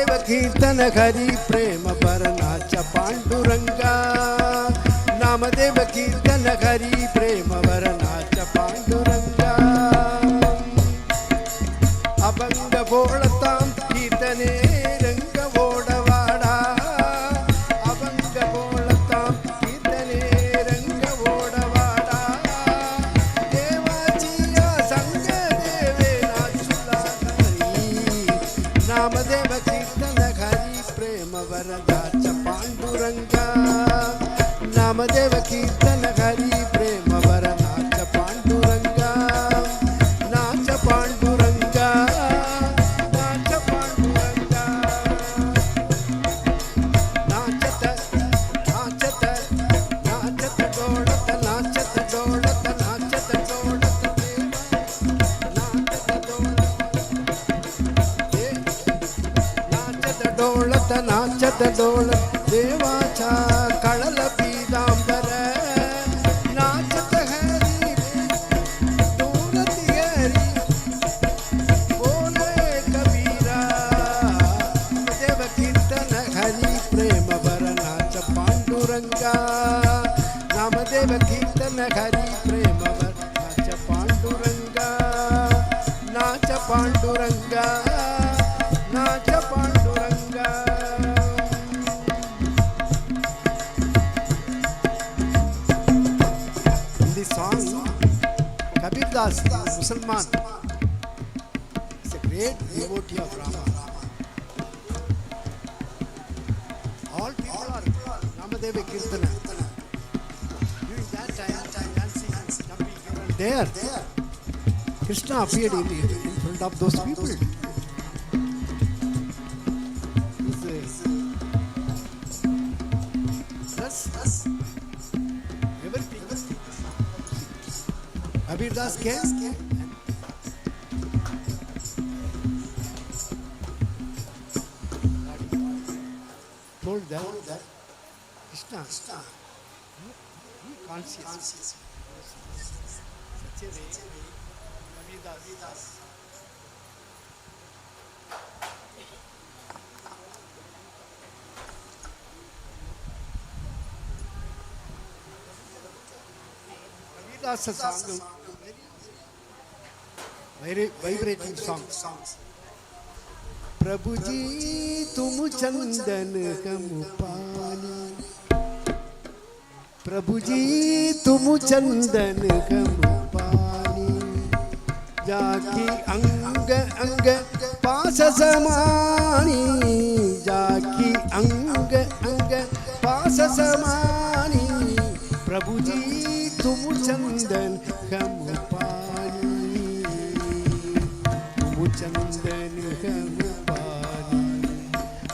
नामदेव कीर्तन हरी प्रेम भरनाचा पांडुरंगा नामदेव कीर्तन हरी प्रेम भरनाचा पांडुरंगा अभंग बोळतां कीर्तने रंग ओडवाडा अभंग बोळतां कीर्तने रंग ओडवाडा देवाची संग देवे नाचुला हरी नामदेव कीर्तन हरी प्रेम वरदाचा पांडुरंगा नामदेव कीर्तन हरी प्रेम वरदाचा पांडुरंगा नाच पांडुरंगा नाच पांडुरंगा नाचत नाचत नाचत डोळत नाचत डोळत नाचत डोळत नाचत डोळत नाचत डोळत देवाचा कळल पीतांबर नाचत हरी डोलती हरी बोले कबीरा देव कीर्तन हरी प्रेम भरनाच पांडुरंगा नामदेव कीर्तन हरी प्रेम भरनाच पांडुरंगा नाच पांडुरंगा नाच Panduranga In this song, Kabir Das, Musalman, is a great devotee of Rama. All people are Namadeva Kirtana. During that time, dancing and jumping here and there, Krishna appeared in front of those people. Plus, everything. Kabir Das came. Told that Krishna, be conscious. Such a way, Kabir Das. That's a song, very vibrating song. प्रभु जी तुम चंदन कम पानी प्रभु जी तुम चंदन कम पानी जाकी अंग अंग पास समानी जाकी अंग अंग पास समानी प्रभु जी तुम चंदन कम पानी तुम चंदन कम पानी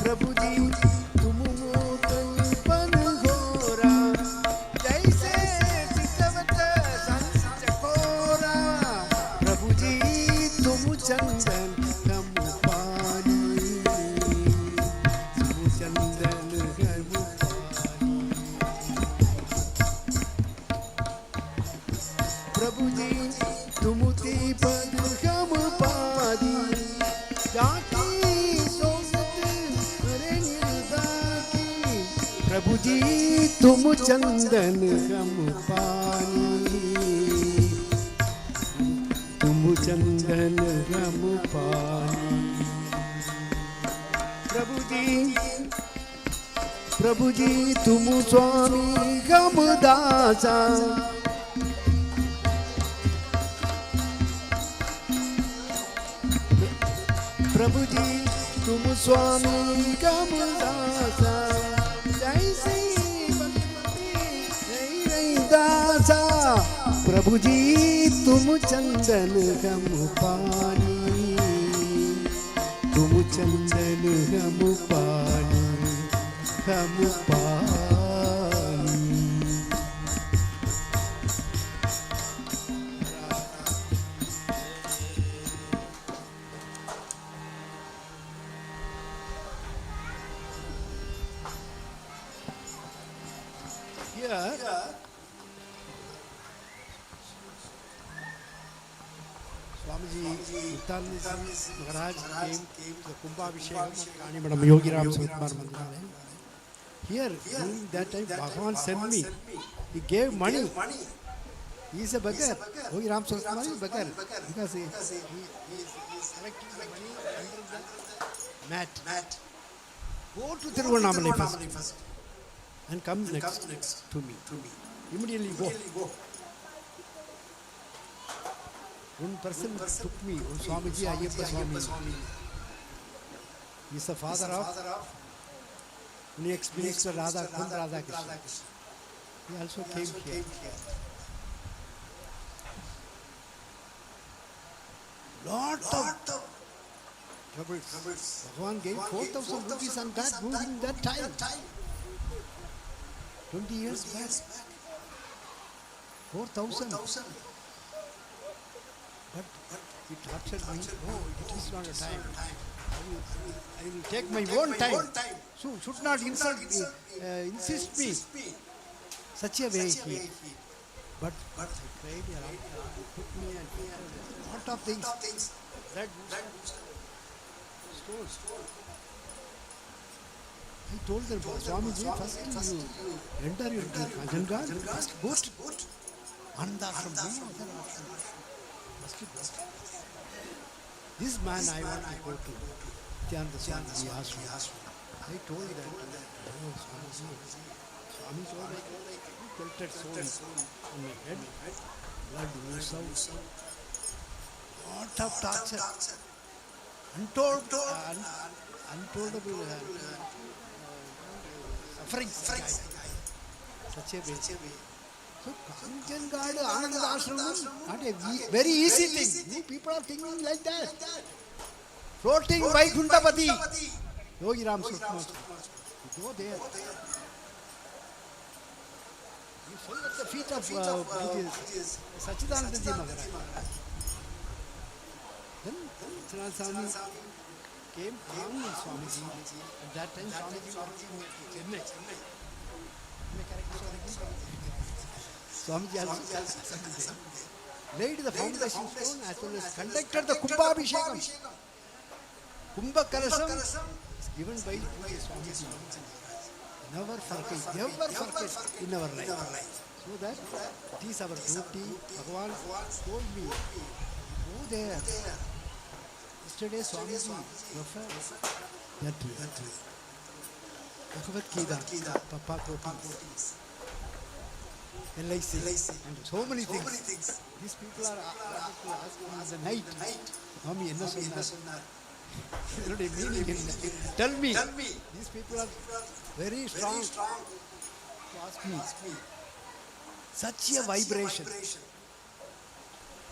प्रभु जी तुम मोतन बन घोरा जैसे सितवत संचकोरा प्रभु जी तुम चंदन कम पानी तुम चंदन कम प्रभु जी तुम दीपक कम पादी जाकी सोसत करे निर्दाकी प्रभु जी तुम चंदन कम पानी तुम चंदन कम पानी प्रभु जी तुम स्वामी कम दासा प्रभु जी तुम स्वामी कम दासा जैसे नहीं दासा प्रभु जी तुम चंदन कम पानी तुम चंदन कम पानी कम पानी Swamiji Uttanananda Maharaj came to the Kumbhabhishekam at Kanimadam Yogi Ram Sutmar Mandiralaya. Here, during that time, Bhagavan sent me. He gave money. He is a beggar. Yogi Ram Sutmar is a beggar because he is collecting the money under the mat. Go to Tiruvannamalai first and come next to me. Immediately go. One person took me, Swamiji Ayyappa Swami. He is the father of He explains to Radha Krishna. He also came here. Lot of troubles. Bhagavan gave 4,000 rupees on that moving that time. 20 years back. 4,000. But he tortured me. No, it is not a time. I will take my own time. So should not insist me. Such a way here. But I prayed around. He took me and lot of things. That stones. I told them, Swamiji, first you enter into KANHANGAD, first go to Anandashram. This man I want to go to. Swamiji asked me. I told that, no, Swamiji. Swami told me, you pelted soul on my head, blood oozed out. Lot of torture. Untoldable suffering. Such a way. So, KANHANGAD, Anandashram, not a very easy thing. You people are thinking like that. Floating by Gundapati. Yogi Ram Sutmar. You go there. You fall at the feet of Sachidananda Ji Maharaj. Then Sanatana Swami came down with Swamiji. At that time, Swamiji was in Chennai. Swamiji also laid the foundation stone as well as conducted the Kumbhabhishekam. Kumbha Kalasam is given by Swamiji. Never forget in our life. So that it is our duty. Bhagavan told me, go there. Yesterday Swamiji referred that way. Bhagavad Gita, Papa Kopi, LIC, and so many things. These people are asking in the night, Swami, enna sonnar? Tell me. These people are very strong to ask me. Such a vibration.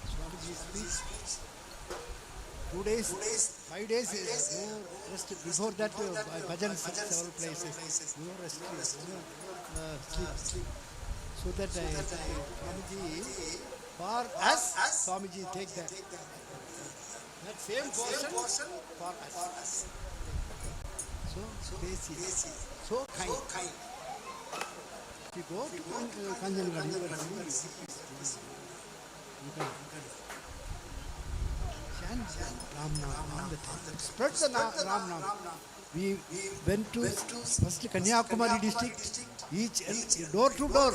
Swamiji speaks. 2 days, 5 days, no rest. Before that, bhajan several places. No rest, no sleep. So that Swamiji, for us, Swamiji take that. That same portion for us. So basic, so kind. If you go to KANHANGAD, you can spread the Ram Nam. We went to first Kanyakumari district, each door to door,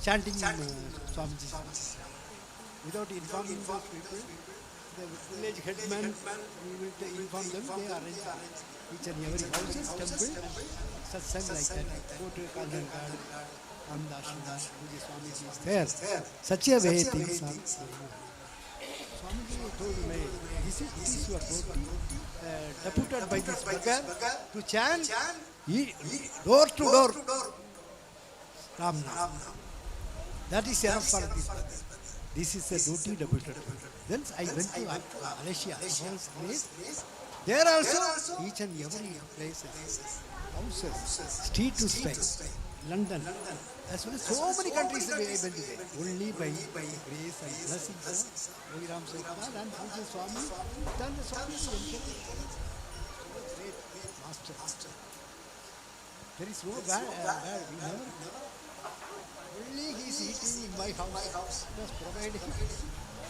chanting Swamiji. Without informing those people, the village headman, we will inform them, they arrange each and every house, temple, Satsang like that. Go to KANHANGAD, Anandashram, Swamiji is there. Such a way things are. Swamiji told me, this is your duty, deputed by this beggar to chant door to door Ram Nam. That is enough for this. This is a duty deputed. Then I went to Malaysia, there also each and every place, houses, street to street, London, as well as so many countries we went there. Only by grace and blessings of Yogi Ram Sutmar and Puja Swami, then the Swami great master. There is no bad, we never. Only he is eating in my house. Just providing.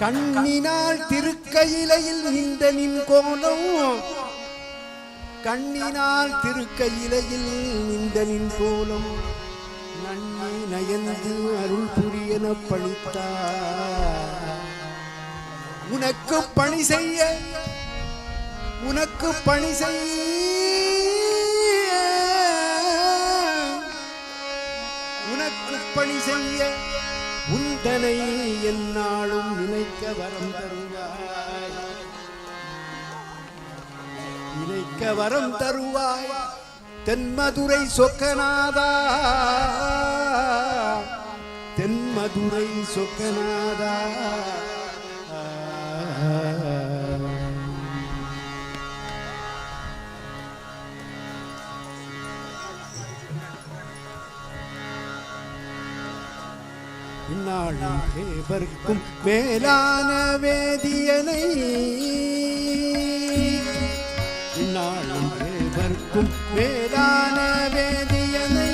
கண்ணினால் திருக்கையிலையில் நின்ற நின் கோலம், கண்ணினால் திருக்கையிலையில் நின்ற நின் கோலம், நன்னி நயந்து அருள் புரியன பணித்தார். உனக்கு பணி செய்ய, உனக்கு பணி செய்ய, உனக்கு பணி செய்ய உந்தனை எந்நாளும் நினைக்க வரம் தருவாய், நினைக்க வரம் தருவாய். தென்மதுரை சொக்கநாதா, தென்மதுரை சொக்கநாதா. இந்நாளும் தேவர்க்கும் மேலான வேதியனை, இந்நாளும் தேவர்க்கும் மேலான வேதியனை,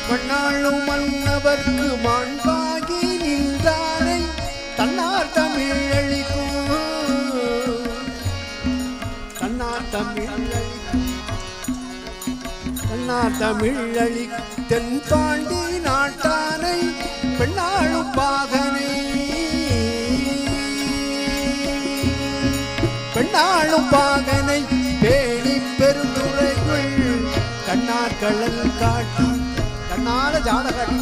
மண்ணாளும் மன்னவர்க்கு மாண்பாகி நின்றானை, தன்னார் தமிழ் அளிக்கும், தன்னார் தமிழ் அளிக்கும், தன்னார் தமிழ் அளிக்கும். தென்பாண்டி நாட்டானை பெண்ணாளும் பாகனை, பெண்ணாளும் பாகனை பேணி பெருந்துறைகள் கண்ணார் கள்ளல் காட்டி, கண்ணால ஜாட காட்டி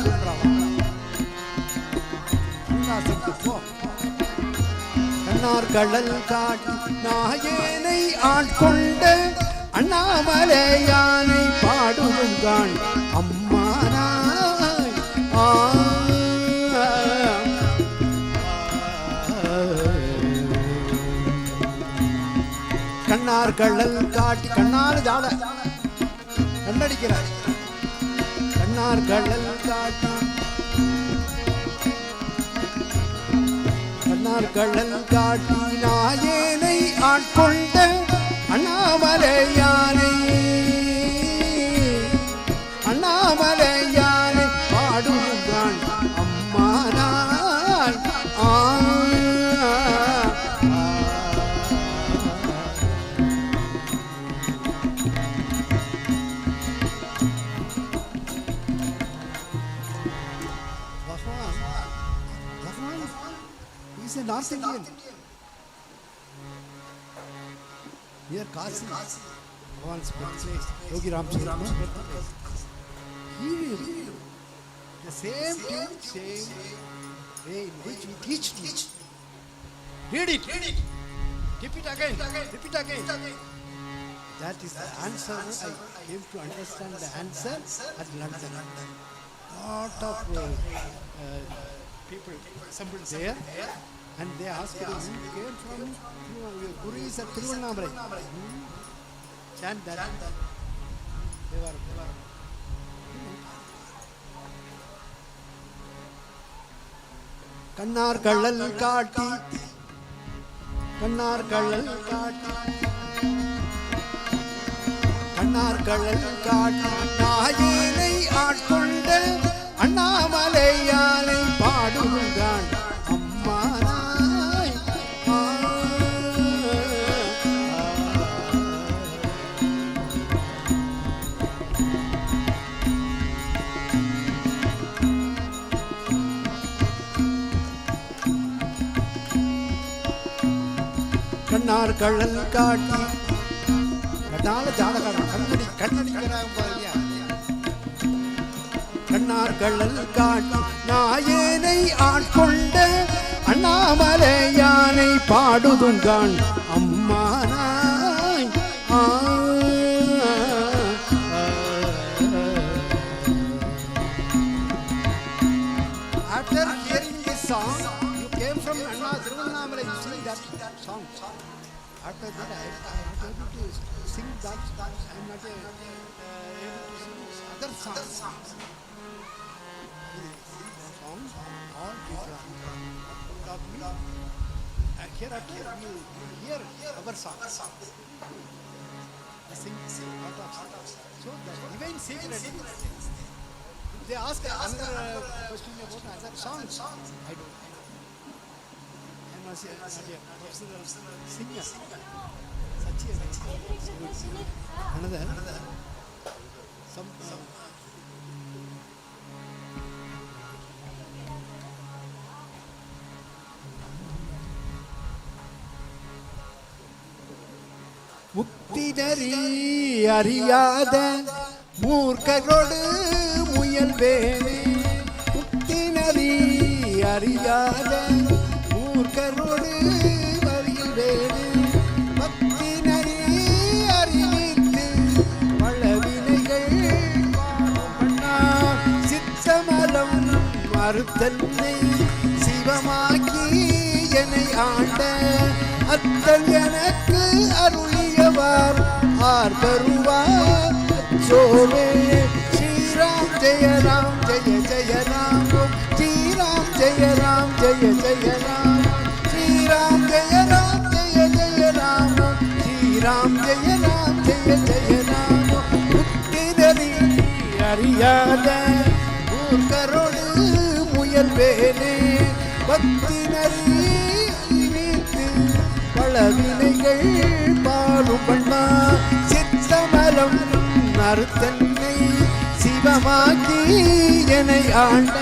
கண்ணார் கள்ளல் காட்டி நாயேனை ஆட்கொண்ட அண்ணாமலையானை பாடுதும் காண் அம்மானாய். கண்ணார் கள்ளல் காட்டி, கண்ணார் ஜாட கண்ணடிக்கிறார், கண்ணார் கள்ளல் காட்டி, கண்ணார் கள்ளல் காட்டி நாயேனை ஆட்கொண்ட அண்ணாமலையானை, அண்ணாமலையானை பாடுகிறான் அம்மானாய். He's a North Indian. Here Kasi, Bhagwan's birthplace, Yogi Ram Charan's birthplace. He will the same tune, same way in which we teach you. Read it. Repeat again. Repeat again. That is the answer. I came to understand the answer at London. Lot of people assembled there, and they asked me, you came from, your Guru is at Tiruvannamalai. Chant that. They were கண்ணார் கள்ளல் காட்டி, கண்ணார் கள்ளல் காட்டி, கண்ணார் கள்ளல் காட்டி நாயேனை ஆட்கொண்ட அண்ணாமலையானை பாடுகிறான் அம்மானாய். கண்ணார் கள்ளல் காட்டி, கண்ணால ஜாதகம் கண்ணடி கண்ணடிக்கிறாங்க பாருங்க. கண்ணார் கள்ளல் காட்டி நாயேனை ஆட்கொண்ட அண்ணாமலையானை பாடுதுங்கான் அம்மானாய். After hearing this song, you came from Anna Tiruvannamalai, you sing that song. After that, I am not able to sing that. I am not able to sing other songs. Songs all different. Hereafter you hear our songs. Sing out of songs. So the divine secret. If they ask another question about other songs, I don't know. And முக்திதறி அறியாத மூர்க்கரோடு முயல்வேனே. முக்தினறி அறியாத மூர்க்கரோடு முயல்வேனே. பக்தினறி அறிவித்து பழவினைகள் பண்ணா சித்தமலம் மறுத்தன்னை சிவமாக்கி என்னை ஆண்ட அத்தல் எனக்கு அருளியவார் R தருவார் சோவே. ஸ்ரீராம் ஜெய ராம் ஜெய ஜெய ராம் ஸ்ரீராம் ஜெய ராம் ஜெய ஜெய ராம் ஸ்ரீராம் ஜெய ராம் ஜெய ஜெய ராம் ஸ்ரீராம் ஜெய ராம் ஜெய ஜெய ராம். முக்திதறி அறியாத மூர்க்கரோடு முயல்வேனே. பக்தினறி பழவினைகள் பாடும் பண்ணா சித்தமலம் மறுத்தன்னை சிவமாக்கி என்னை ஆண்ட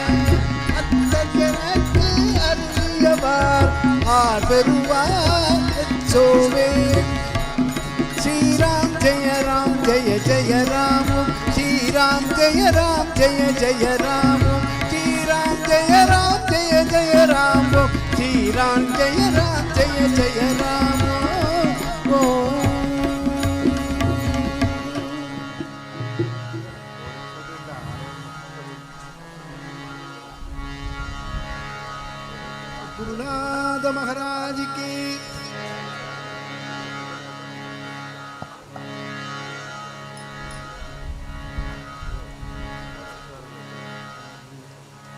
அத்தல் எனக்கு அருளியவார் ஆர் பெறுவார் சோவே. ஸ்ரீராம் ஜெய ராம் ஜெய ஜெய ராம் ஸ்ரீராம் ஜெய ராம் ஜெய ஜெய ராம் ஸ்ரீராம் ஜெய ராம் ஜெய ஜெய ராம் ஸ்ரீராம் ஜெய ராம் ஜெய ஜெய ராம். गुरुनाथ महाराज की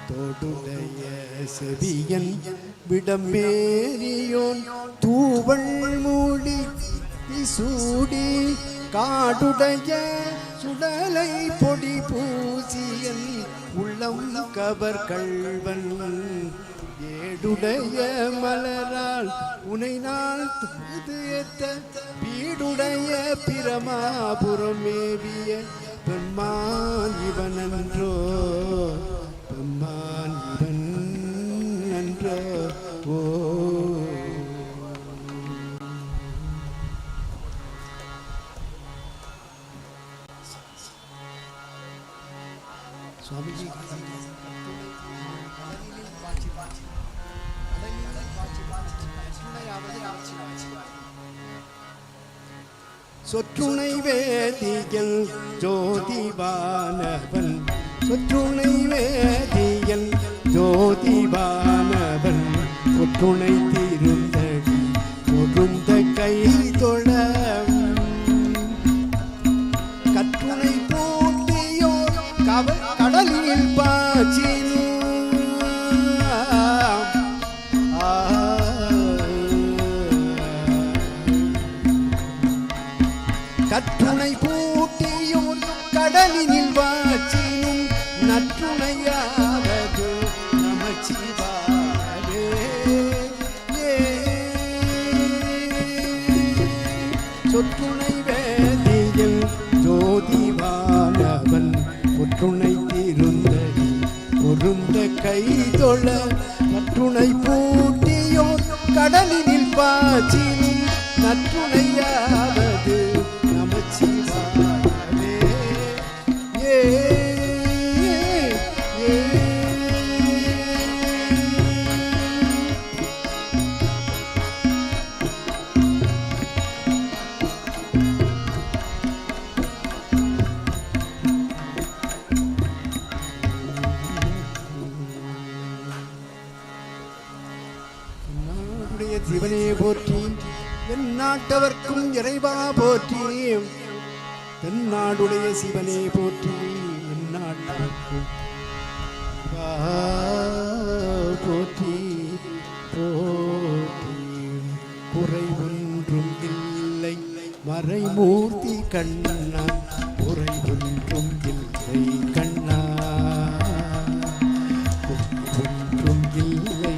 தோடுடைய செவியன் விடம்பேரியோன் தூவள் மூடி சூடி காடுடைய சுடலை பொடி பூசியன் உள்ளம் கவர் கள்வன் ஏடுடைய மலரால் உனை நாள் ஏத்த வீடுடைய பிரமாபுரமேவிய பெம்மான் இவனன்றோ பெம்மான் இவன் நன்றோ. ஓ சுவாமிஜி சொற்றுணை வேதியன் ஜோதிபானவன் சொற்றுணை வேதியன் ஜோதிபானவன் ஒற்றுணை திருந்தடி பொருந்த கை தொழ கற்றுணை பூட்டியோ கடலில் பாச்சினு கற்றுணை பூட்டியும் கடலினில் வாச்சினும் நற்றுணையாவது நமச்சிவாயே. சொற்றுணை வேதியில் ஜோதிவானவன் ஒற்றுணை திருந்தடி பொருந்த கை தொழ நற்றுணை பூட்டியோ கடலினில் பாச்சினும் நற்றுணையாவது நமச்சிவாயே. சிவனே போற்றி என் நாட்டவர்க்கும் இறைவா போற்றி. தென்னாடுடைய சிவனே போற்றி என் நாட்டவர்க்கும் போற்றி போற்றி. குறை ஒன்றும் இல்லை மறைமூர்த்தி கண்ணா குறை ஒன்றும் இல்லை கண்ணா ஒன்றும் இல்லை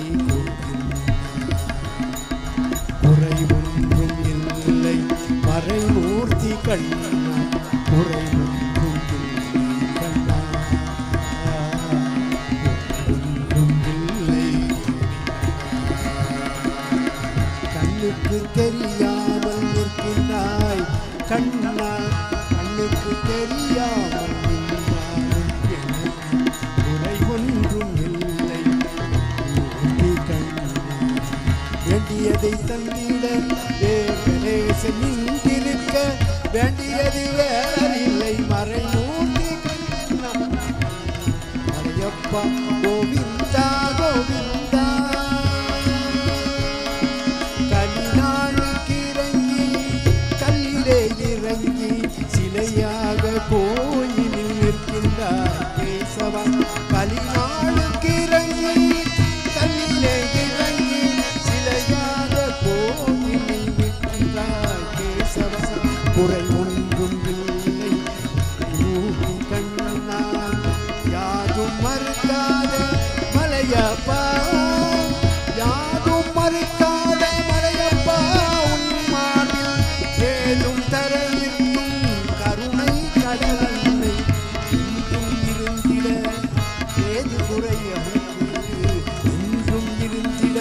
கண்ணா குறை ஒன்றும் இல்லை கண்ணா ஒன்றும் இல்லை கண்ணுக்கு தெரியாமல் நிற்கின்றாய் கண்ணா கண்ணுக்கு தெரியாமல் நின்றாலும் எனக்கு குறை ஒன்றும் இல்லை கண்ணா வேண்டியதை தந்திட வேகலேசன் நின்றிருக்க வேண்டியது வேறில்லை மறைமூர்த்தி கண்ணா மறையப்பா கோவிந்தா கோவிந்தா கலிநாளுக்கு இறங்கி கல்லிலே இறங்கி சிலையாக கோயிலில் நிற்கின்றார் கேசவா கலிநாளுக்கு இறங்கி கல்லிலே இறங்கி சிலையாக கோயிலில் நிற்கின்றார் கேசவா குறை ஒன்றும் இல்லை மூக்கு கண்ணா யாதும் மறுக்காத மலையப்பா யாதும் மறுக்காத மலையப்பா உன் மார்பில் ஏதும் தரவிருக்கும் கருணை கடலன்னை என்றும் இருந்திட ஏது குறையமர்க்கு என்றும் இருந்திட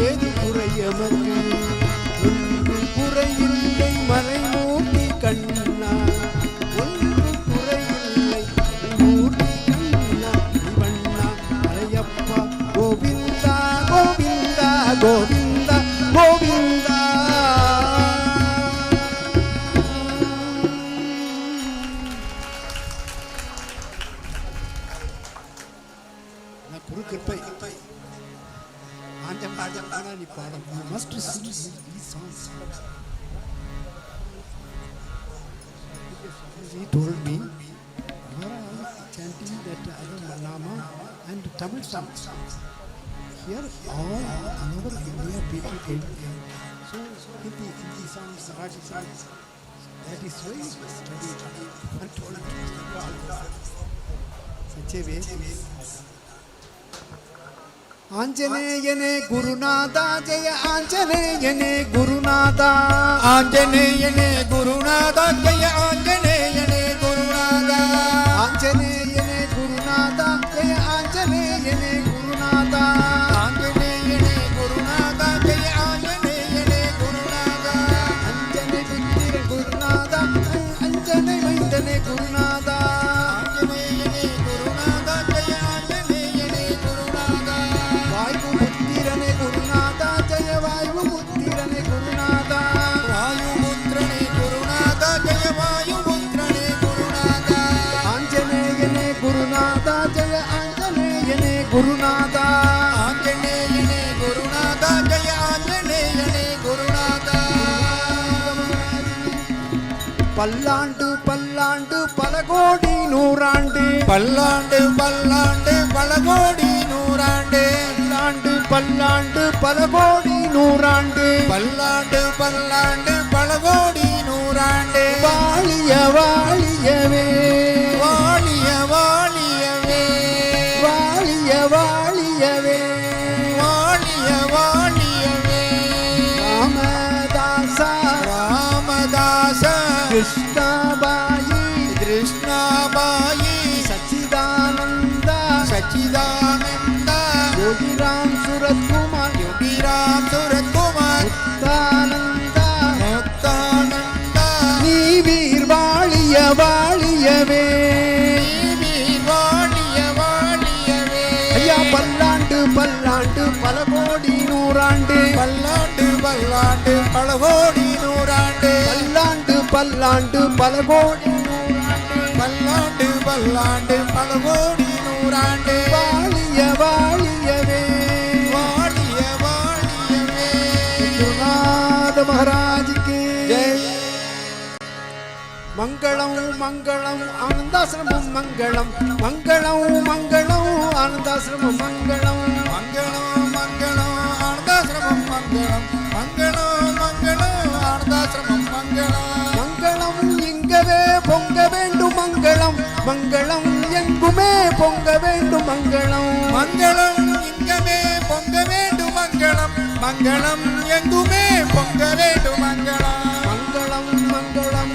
ஏது குறையமர்க்கு ஒன்று குறையில்லை மறைமூர்த்தி கண்ணா ஒன்று குறையில்லை மறைமூர்த்தி கண்ணா இவண்ணா மலையப்பா கோவிந்தா கோவிந்தா கோவிந்தா கோவிந்தா குருக்கிருப்பை ஆஞ்சம் ஆஞ்சம் ஆனா நீ பாடம் you must sing these songs. He told me you are all chanting that other Nama and Tamil songs. Here all over India people came here. So Hindi songs, Marathi songs, that is why we studied and told me such a way. ஆஞ்சநேயனே குருநாதா ஜெய ஆஞ்சநேயனே குருநாதா ஆஞ்சநேயனே குருநாதா ஜெய ஆஞ்சநேயனே குருநாதா ஆஞ்சநேயனே குருநாதா ஜெய ஆஞ்சநேயனே குருநாதா ஆஞ்சநேயனே குருநாதா ஜெய ஆஞ்சநேயனே குருநாதா அஞ்சனை புத்திர குருநாதா அஞ்சனை மைந்தனே குருநாதா ஆஞ்சநேயனே குருநாதா ஜெய ஆஞ்சநேயனே குருநாதா வாயு புத்திரனே குருநாதா ஜெய வாயு புத்திரனே குருநாதா வாயு புத்திரனே குருநாதா ஜெய வாயு புத்திரனே குருநாதா ஆஞ்சநேயனே குருநாதா ஜெய ஆஞ்சநேயனே குருநாதா ஆஞ்சநேயனே குருநாதா ஜெய ஆஞ்சநேயனே குருநாதா பல்லாண்டு பல்லாண்டு பல கோடி நூறாண்டு பல்லாண்டு பல்லாண்டு பல கோடி நூறாண்டு பல்லாண்டு பல்லாண்டு பல கோடி நூறாண்டு பல்லாண்டு பல்லாண்டு பல கோடி நூறாண்டு வாழிய வாழியவே வாழிய வாழியவே வாழிய வாழியவே வாழிய வாழியவே ராமதாசா ராமதாசா கிருஷ்ணாபாயி கிருஷ்ணாபாயி சச்சிதானந்த சச்சிதானந்த யோகிராம் சுரத்குமார் யோகிராம் சுரத்குமார் முக்தானந்த முக்தானந்த நீ வீர் வாழிய வாழியவே நீ வீர் வாழிய வாழியவே ஐயா பல்லாண்டு பல்லாண்டு பல கோடி நூறாண்டு பல்லாண்டு பல்லாண்டு பல கோடி நூறாண்டு பல்லாண்டு பல்லாண்டு பல கோடி நூறாண்டு பல்லாண்டு பல்லாண்டு பல கோடி நூறாண்டு வாழிய வாழியவே வாழிய வாழியவே குருநாத மகாராஜுக்கு ஜெய் மங்களம் மங்களம் ஆனந்தாசிரமம் மங்களம் மங்களம் மங்களம் ஆனந்தாசிரமம் மங்களம் மங்களம் மங்களம் ஆனந்தாசிரமம் மங்களம் மங்களம் மங்களம் ஆனந்தாசிரமம் மங்களம் மங்களம் இங்கவே பொங்க வேண்டும் மங்களம் மங்களம் எங்குமே பொங்க வேண்டும் மங்களம் மங்களம் இங்கவே பொங்க வேண்டும் மங்களம் மங்களம் எங்குமே பொங்க வேண்டும் மங்களம் மங்களம் மங்களம்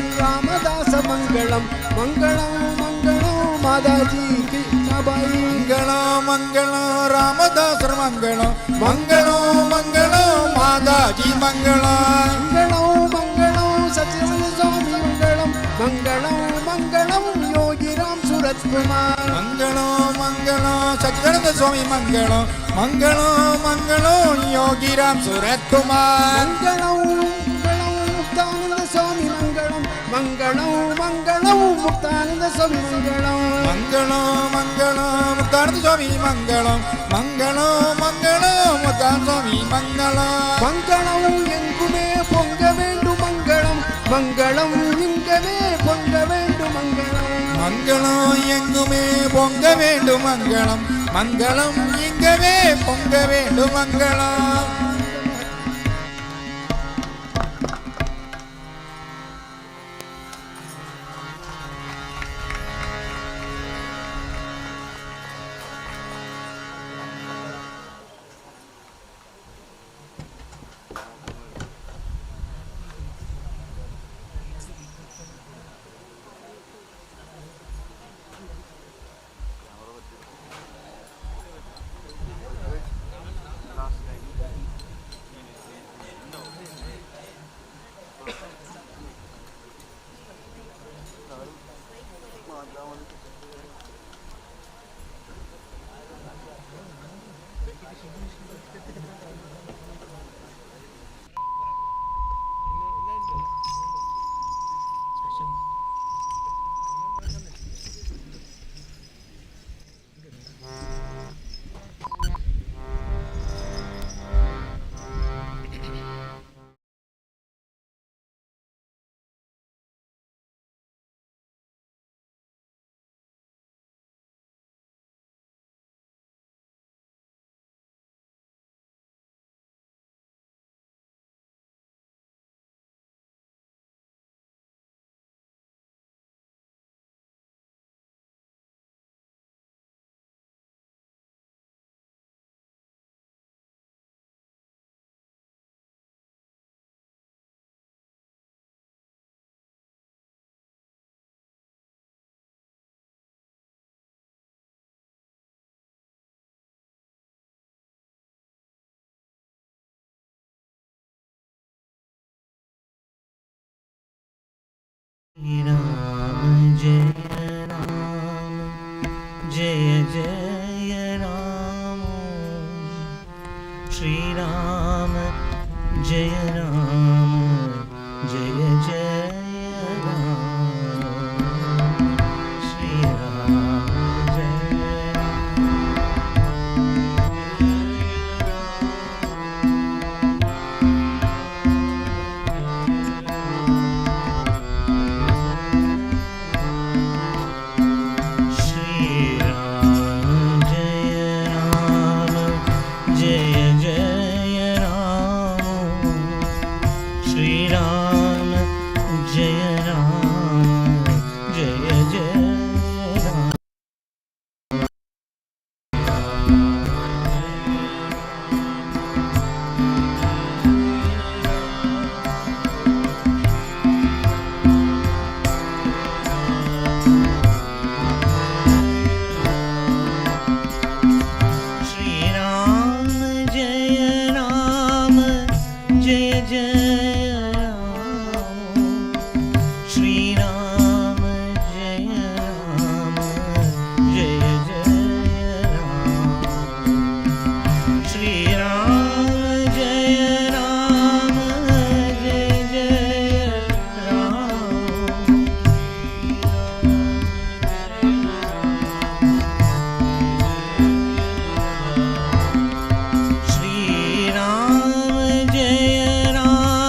मंगलम मंगलम माताजी कृष्णाबाई
मंगलम मंगलम रामदास मंगलम मंगलम मंगलम माताजी मंगलम
मंगलम मंगलम सच्चिदानंद स्वामी मंगलम मंगलम मंगलम योगी राम सूरत कुमार
मंगलम मंगलम सच्चिदानंद स्वामी मंगलम मंगलम मंगलम योगी राम सूरत कुमार
मंगलम मुक्तानंद स्वामी मंगलम मंगलम मंगलम मुक्तानंद स्वामी मंगलम
मंगलम मंगलम मुक्तानंद स्वामी मंगलम मंगलम मंगलम मुक्तानंद स्वामी मंगलम
मंगलम எங்குமே பொங்க வேண்டும் மங்களம் மங்களம் இங்கவே பொங்க வேண்டும் மங்களம்
மங்களம் எங்குமே பொங்க வேண்டும் மங்களம் மங்களம் இங்கவே பொங்க வேண்டும் மங்களம்
राम जय राम जय जय राम श्री राम जय राम जय जय राम श्री राम जय राम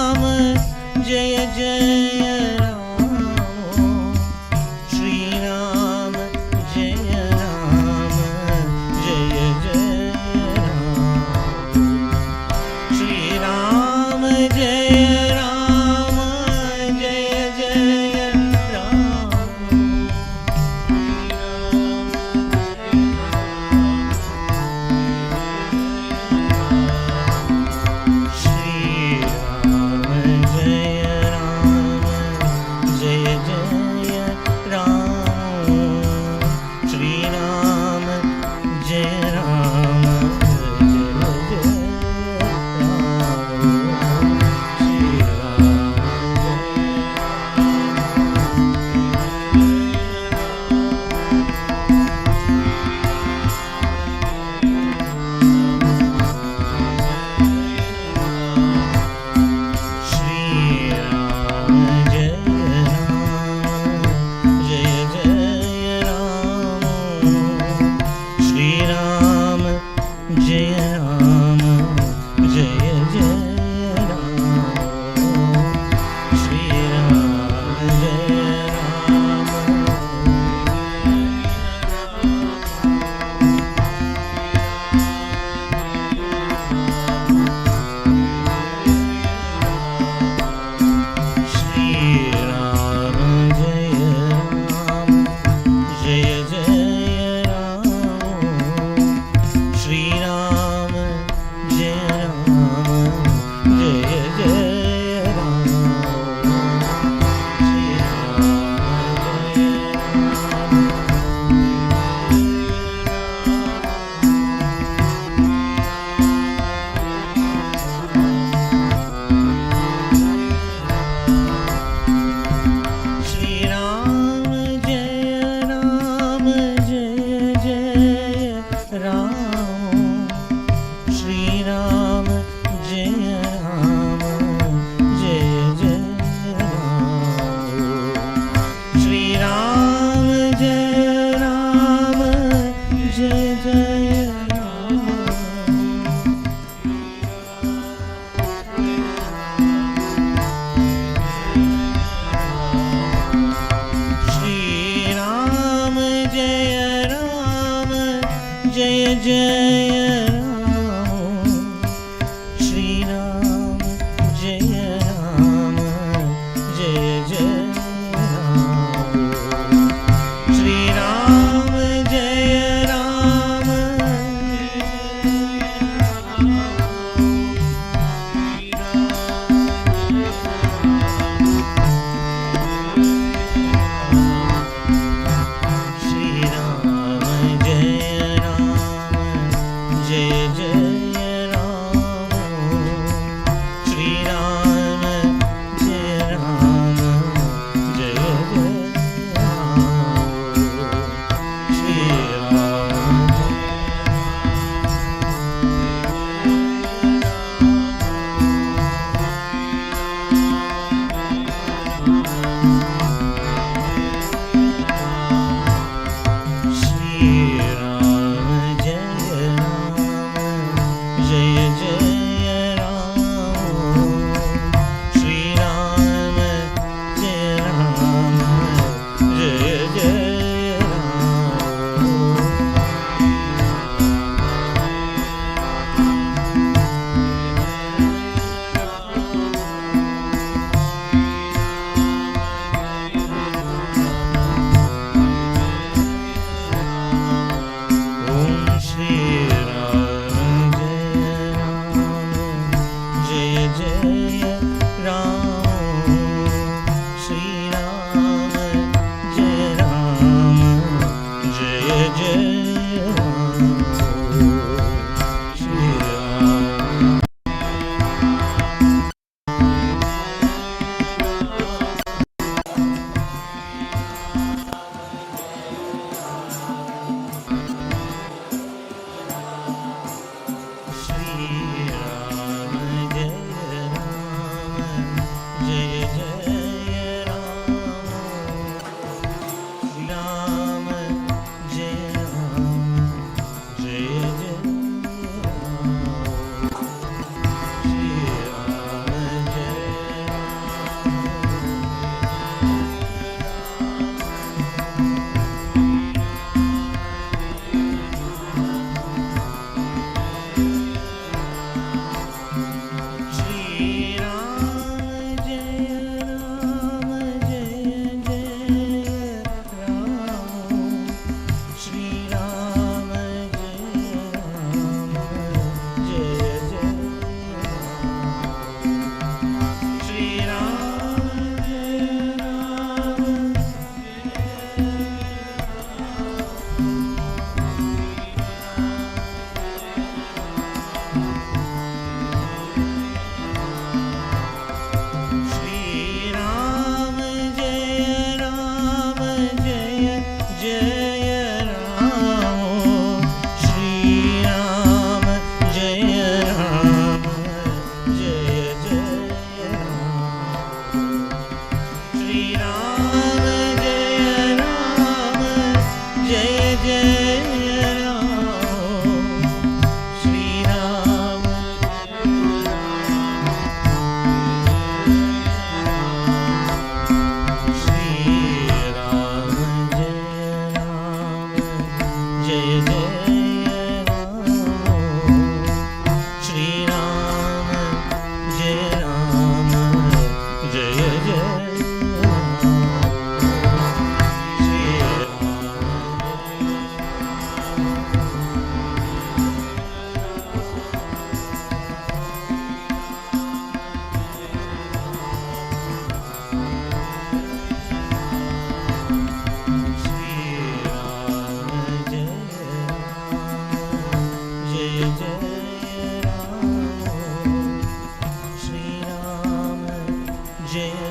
Ram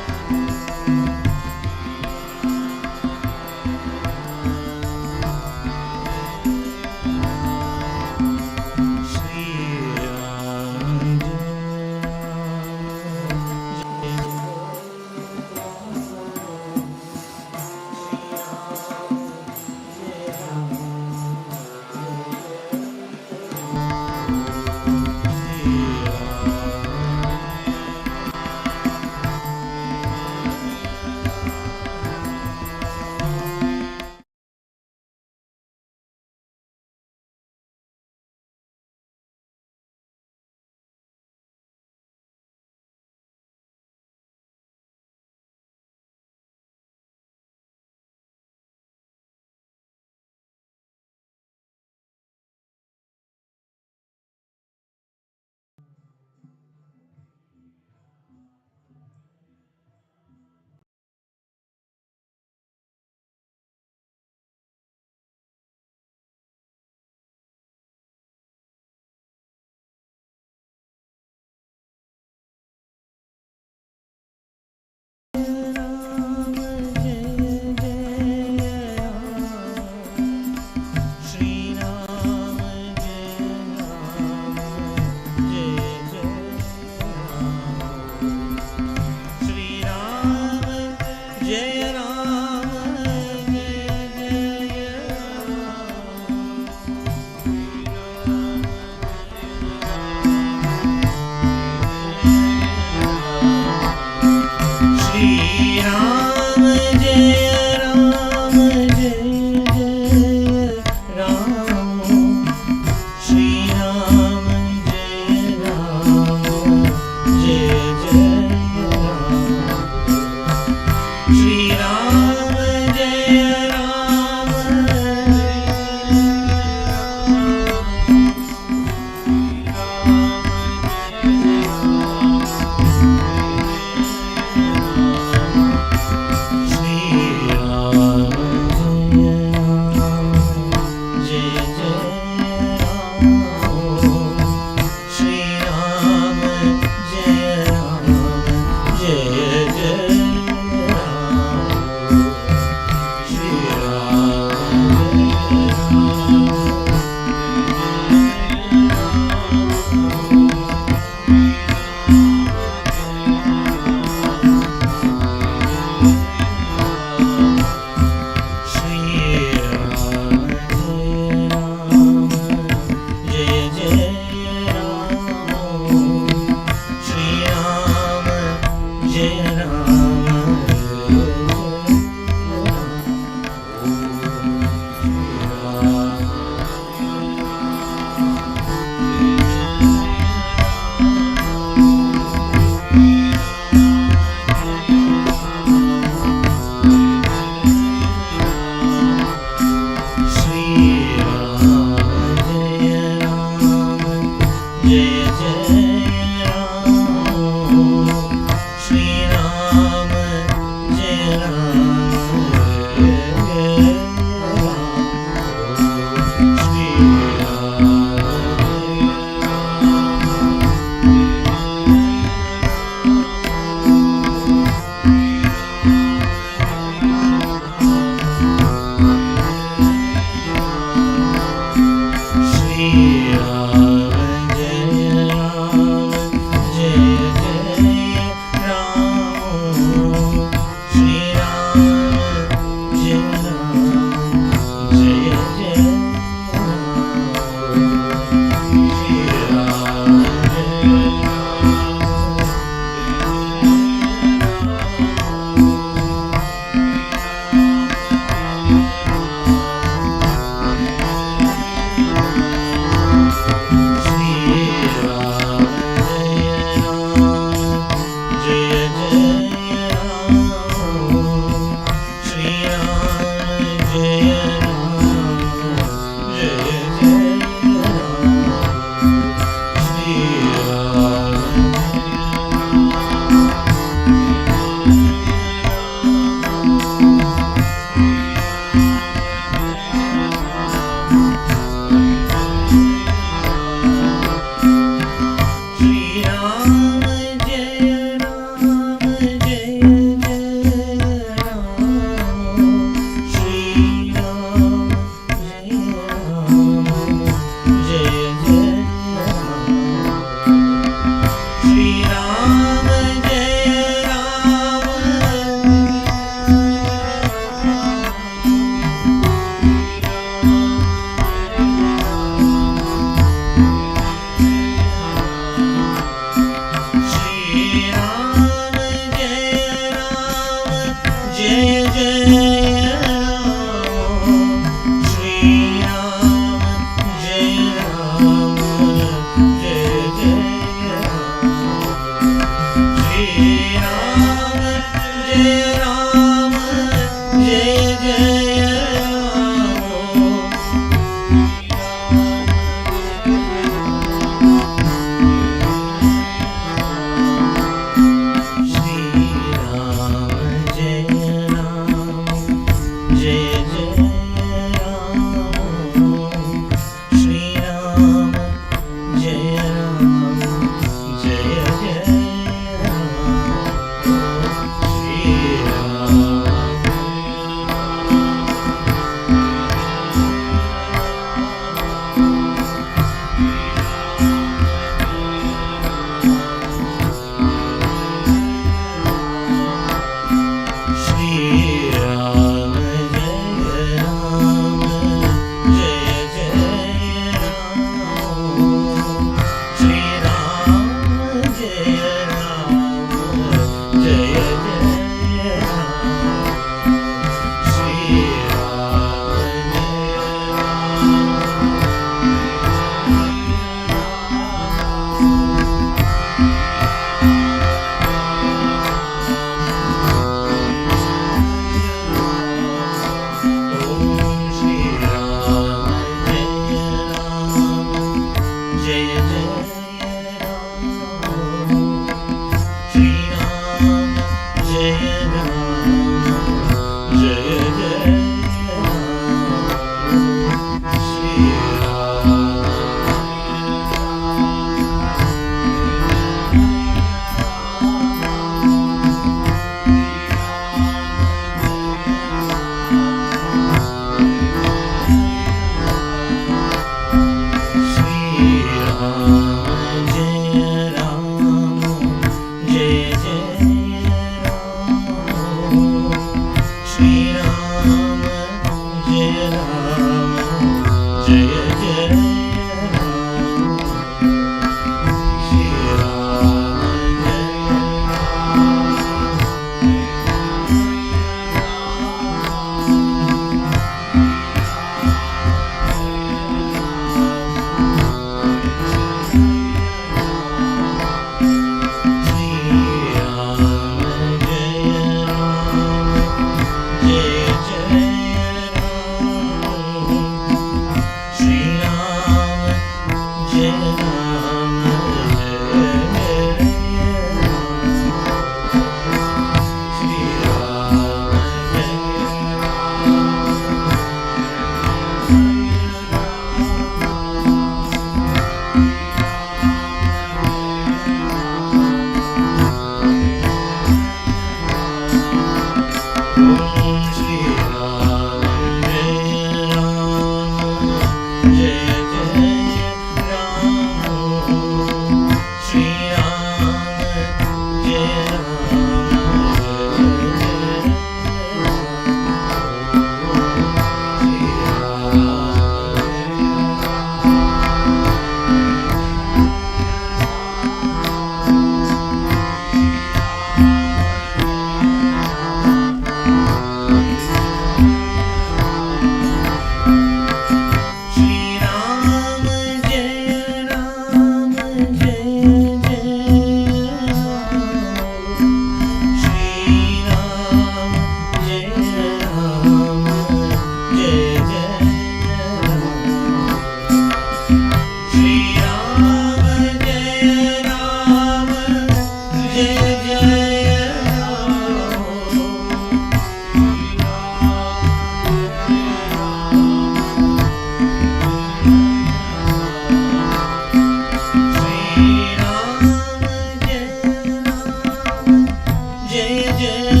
जय जय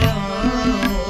Ram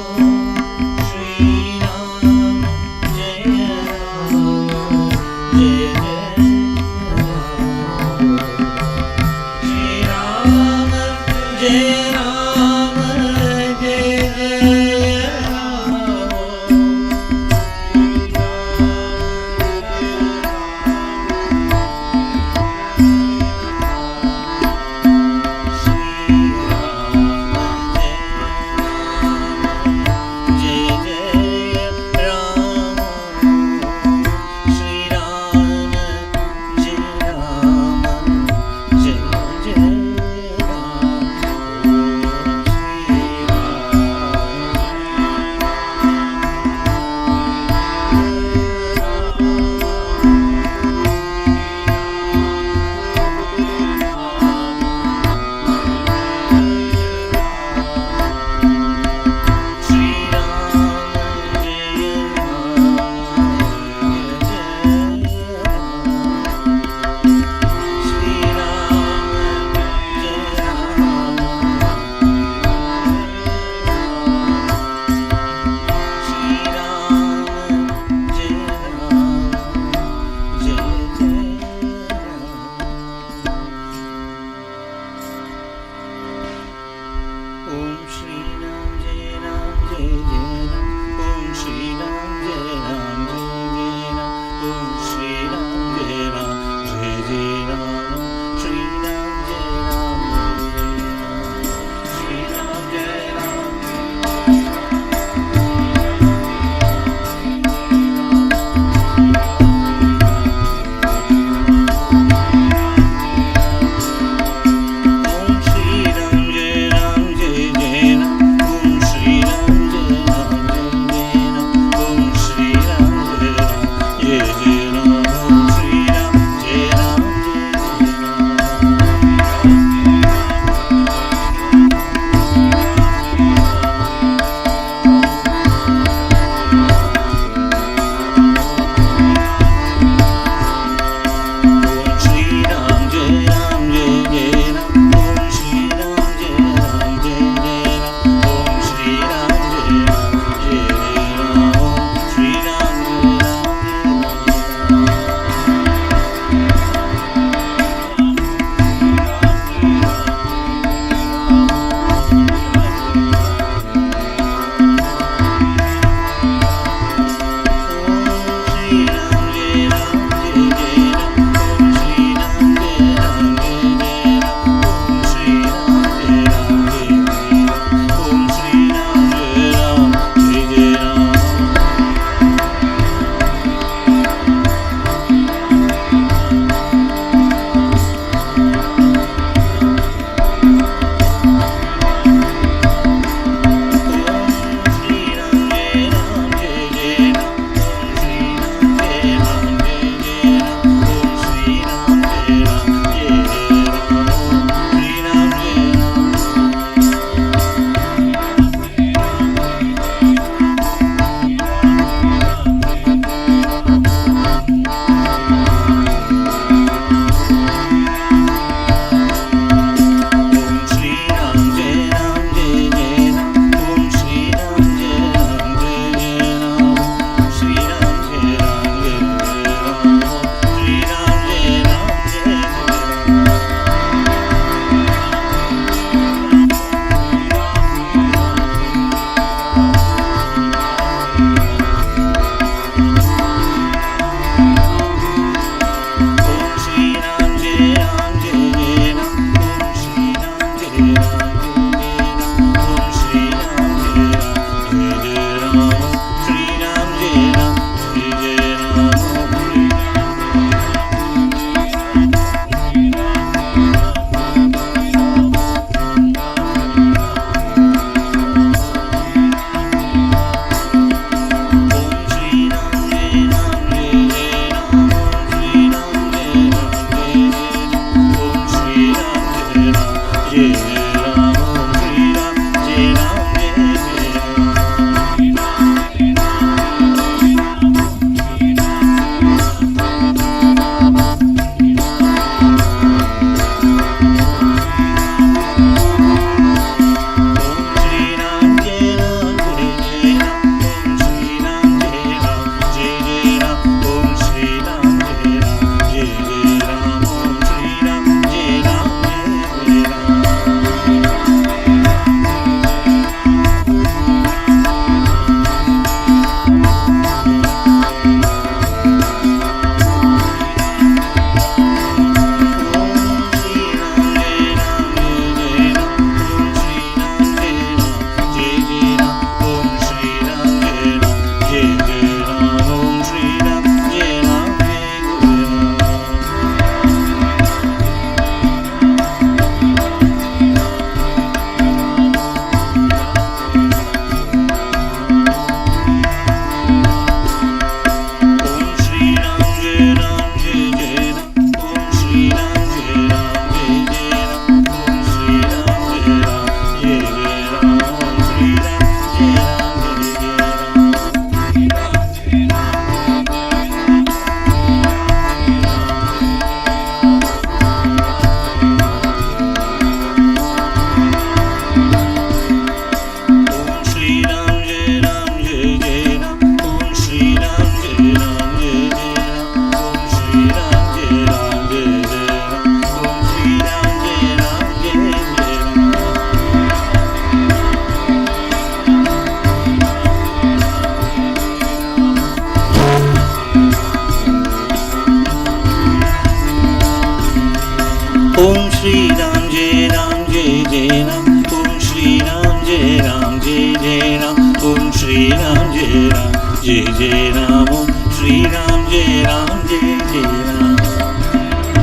Shri Ram Jai Ram Jai Jai Ram Om Shri Ram Jai Ram Jai Jai Ram Jai Jai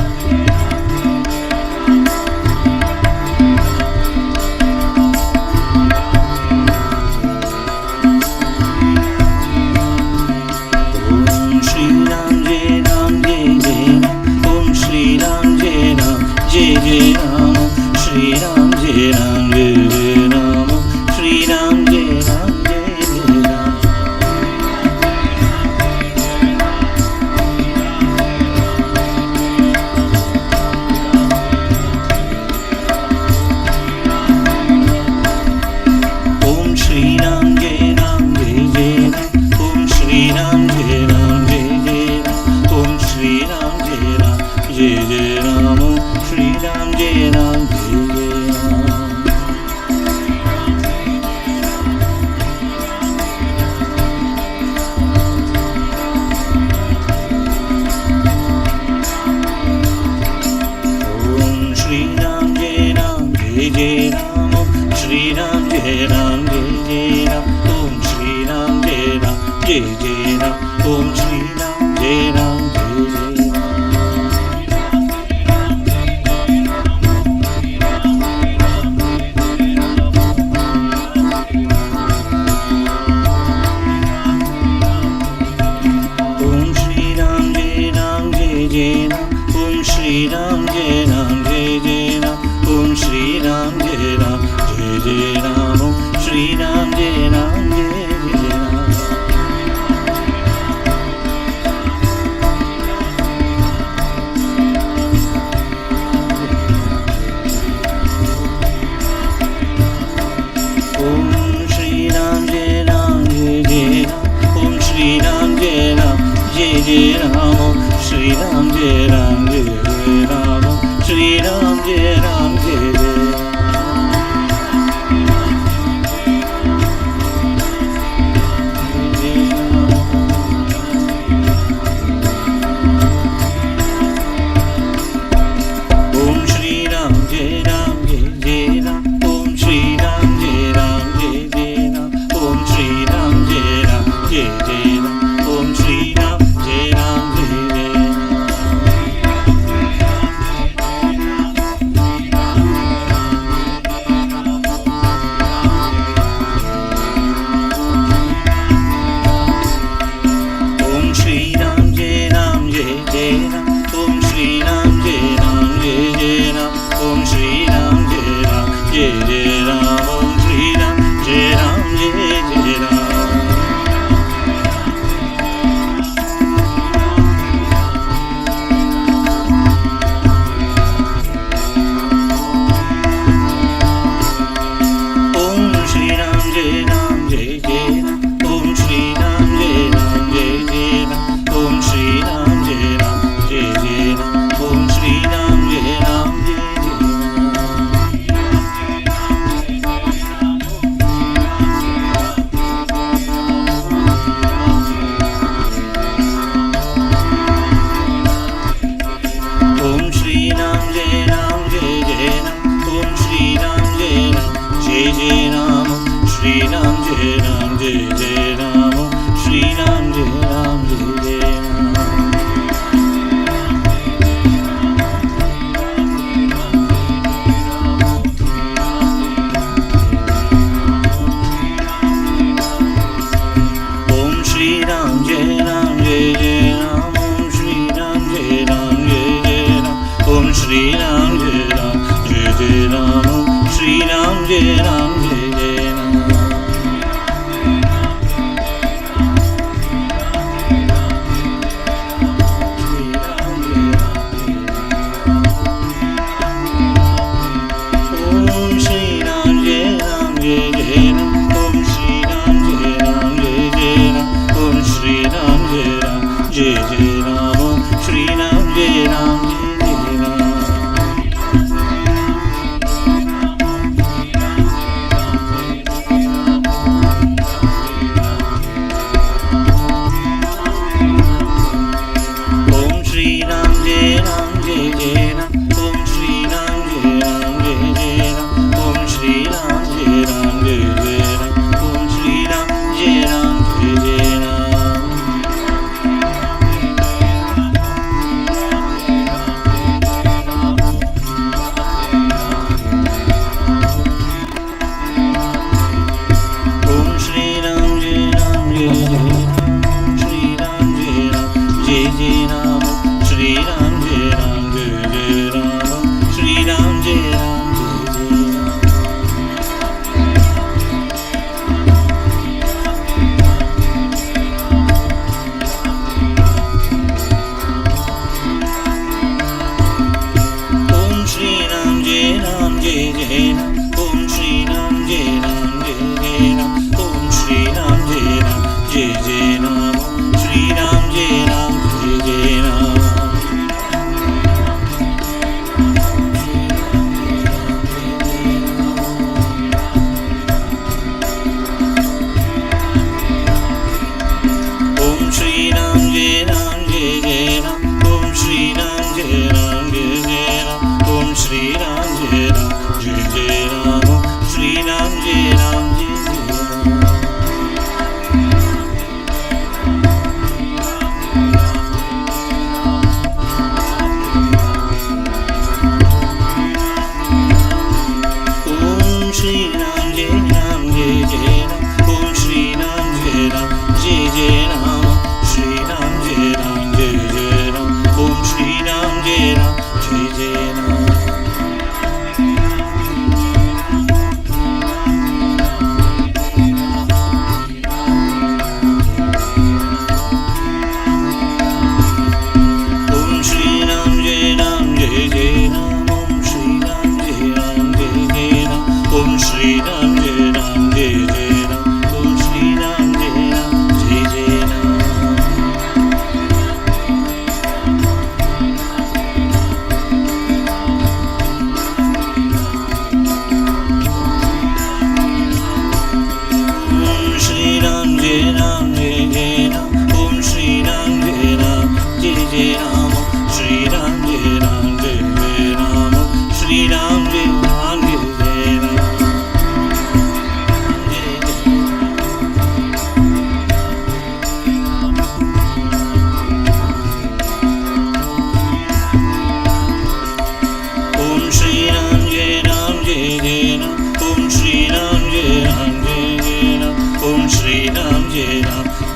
Ram Shri Ram Jai Ram Jai Jai Ram Shri Ram Jai Ram Jai Jai Ram Om Shri Ram Jai Ram Jai Jai Ram Om Shri Ram Jai Ram Jai Jai Ram Om Shri Ram Jai Ram Jai Jai Ram Shri Ram Jai Ram Jai Jai Ram Om Shri Ram Jai Ram Jai Jai Ram Om Shri Ram Jai Ram Jai Jai Ram Om Shri Ram Jai Ram Jai Jai Ram Om Shri Ram Jai Ram Jai Jai Ram Om Shri Ram Jai Ram Jai Jai Ram Om Shri Ram Jai Ram Jai Jai Ram Om Shri Ram Jai Ram Jai Jai Ram Om Shri Ram Jai Ram Jai Jai Ram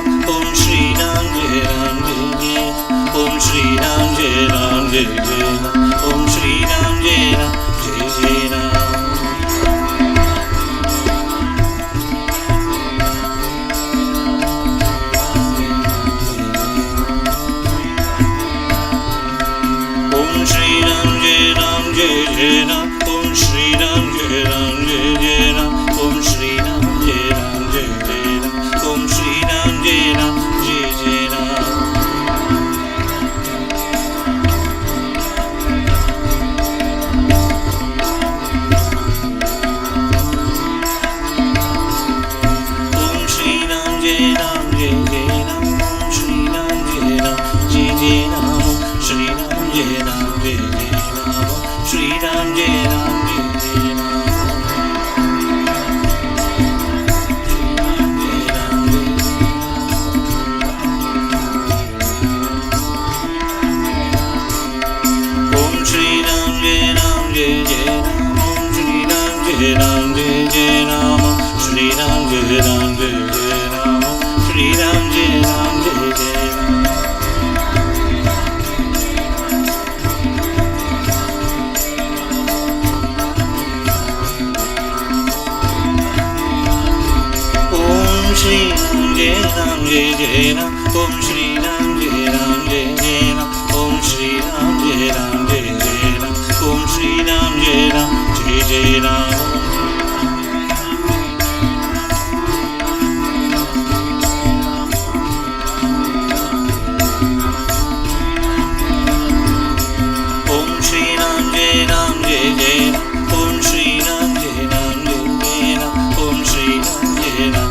Ram, Om Shri Ram Jai Ram Jai Jai Ram, Om Shri Ram Jai Ram Jai Jai Ram, Om Shri Ram Jai Ram Jai Jai Ram. Om Shri Ram Jai Ram Jai Jai Ram, Om Shri Ram Jai Ram Jai Jai Ram, Om Shri Ram Jai Ram Jai Jai Ram, Om Shri Ram Jai Ram Jai Jai Ram. Om Shri Ram Jai Ram Jai Jai Ram, Om Shri Ram Jai Ram Jai Jai Ram, Om Shri Ram Jai Ram Jai Jai Ram, Om Shri Ram Jai Ram Jai Jai Ram. Om Shri Ram Jai Ram Jai Jai Ram, Om Shri Ram Jai Ram Jai Jai Ram, Om Shri Ram Jai Ram Jai Jai Ram, Om Shri Ram Jai Ram Jai Jai Ram. Om Shri Ram Jai Ram Jai Jai Ram, Om Shri Ram Jai Ram Jai Jai Ram, Om Shri Ram Jai Ram Jai Jai Ram, Om Shri Ram Jai Ram Jai Jai Ram. Om Shri Ram Jai Ram Jai Jai Ram, Om Shri Ram Jai Ram Jai Jai Ram, Om Shri Ram Jai Ram Jai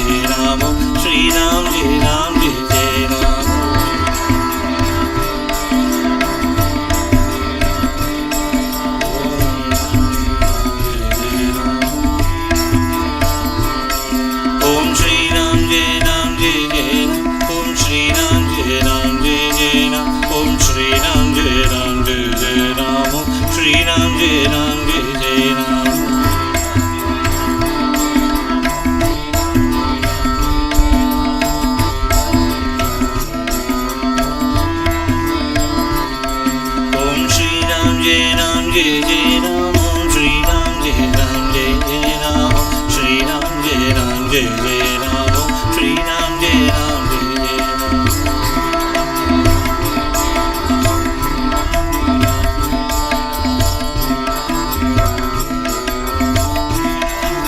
Jai Ram, Om Shri Ram Jai Ram Jai Jai Ram. Om Shri Ram Jai Ram Jai Jai Ram, Om Shri Ram Jai Ram Jai Jai Ram, Om Shri Ram Jai Ram Jai Jai Ram, Om Shri Ram Jai Ram Jai Jai Ram. Om Shri Ram Jai Ram Jai Jai Ram, Om Shri Ram Jai Ram Jai Jai Ram, Om Shri Ram Jai Ram Jai Jai Ram, Om Shri Ram Jai Ram Jai Jai Ram. Om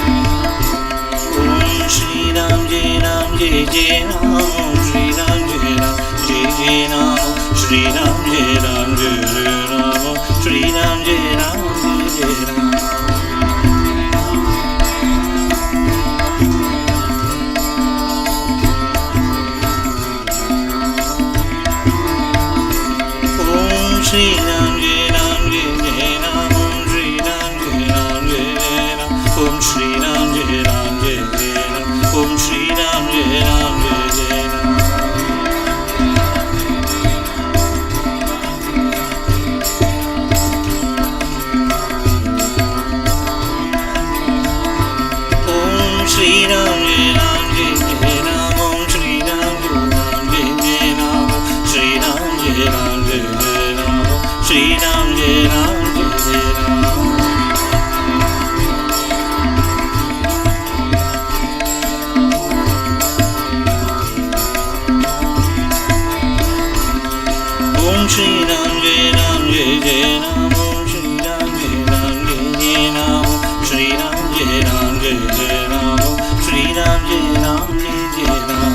Shri Ram Jai Ram Jai Jai Ram, Om Shri Ram Jai Ram Jai Jai Ram, Om Shri Ram Jai Ram Jai Jai Ram, Om Shri Ram Jai Ram Jai Jai Ram. Om Shri Ram Jai Ram Jai Jai Ram, Om Shri Ram Jai Ram Jai Jai Ram, Om Shri Ram Jai Ram Jai Jai Ram, Om Shri Ram Jai Ram Jai Jai Ram. Om Shri Ram Jai Ram Jai Jai Ram, Om Shri Ram Jai Ram Jai Jai Ram, Om Shri Ram Jai Ram Jai Jai Ram, Om Shri Ram Jai Ram Jai Jai Ram. Om Shri Ram Jai Ram Jai Jai Ram, Om Shri Ram Jai Ram Jai Jai Ram, Om Shri Ram Jai Ram Jai Jai Ram, Om Shri Ram Jai Ram Jai Jai Ram.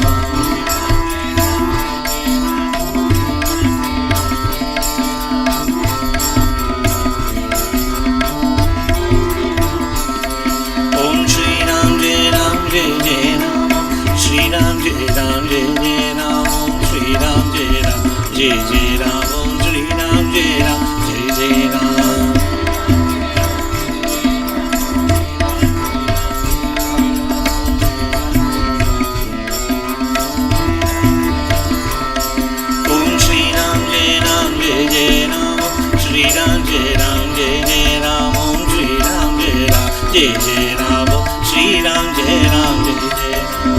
Om Shri Ram Jai Ram Jai Jai Ram, Om Shri Ram Jai Ram Jai Jai Ram, Om Shri Ram Jai Ram Jai Jai Ram, Om Shri Ram Jai Ram Jai Jai Ram. Om Shri Ram Jai Ram Jai Jai Ram, Om Shri Ram Jai Ram Jai Jai Ram, Om Shri Ram Jai Ram Jai Jai Ram, Om Shri Ram Jai Ram Jai Jai Ram.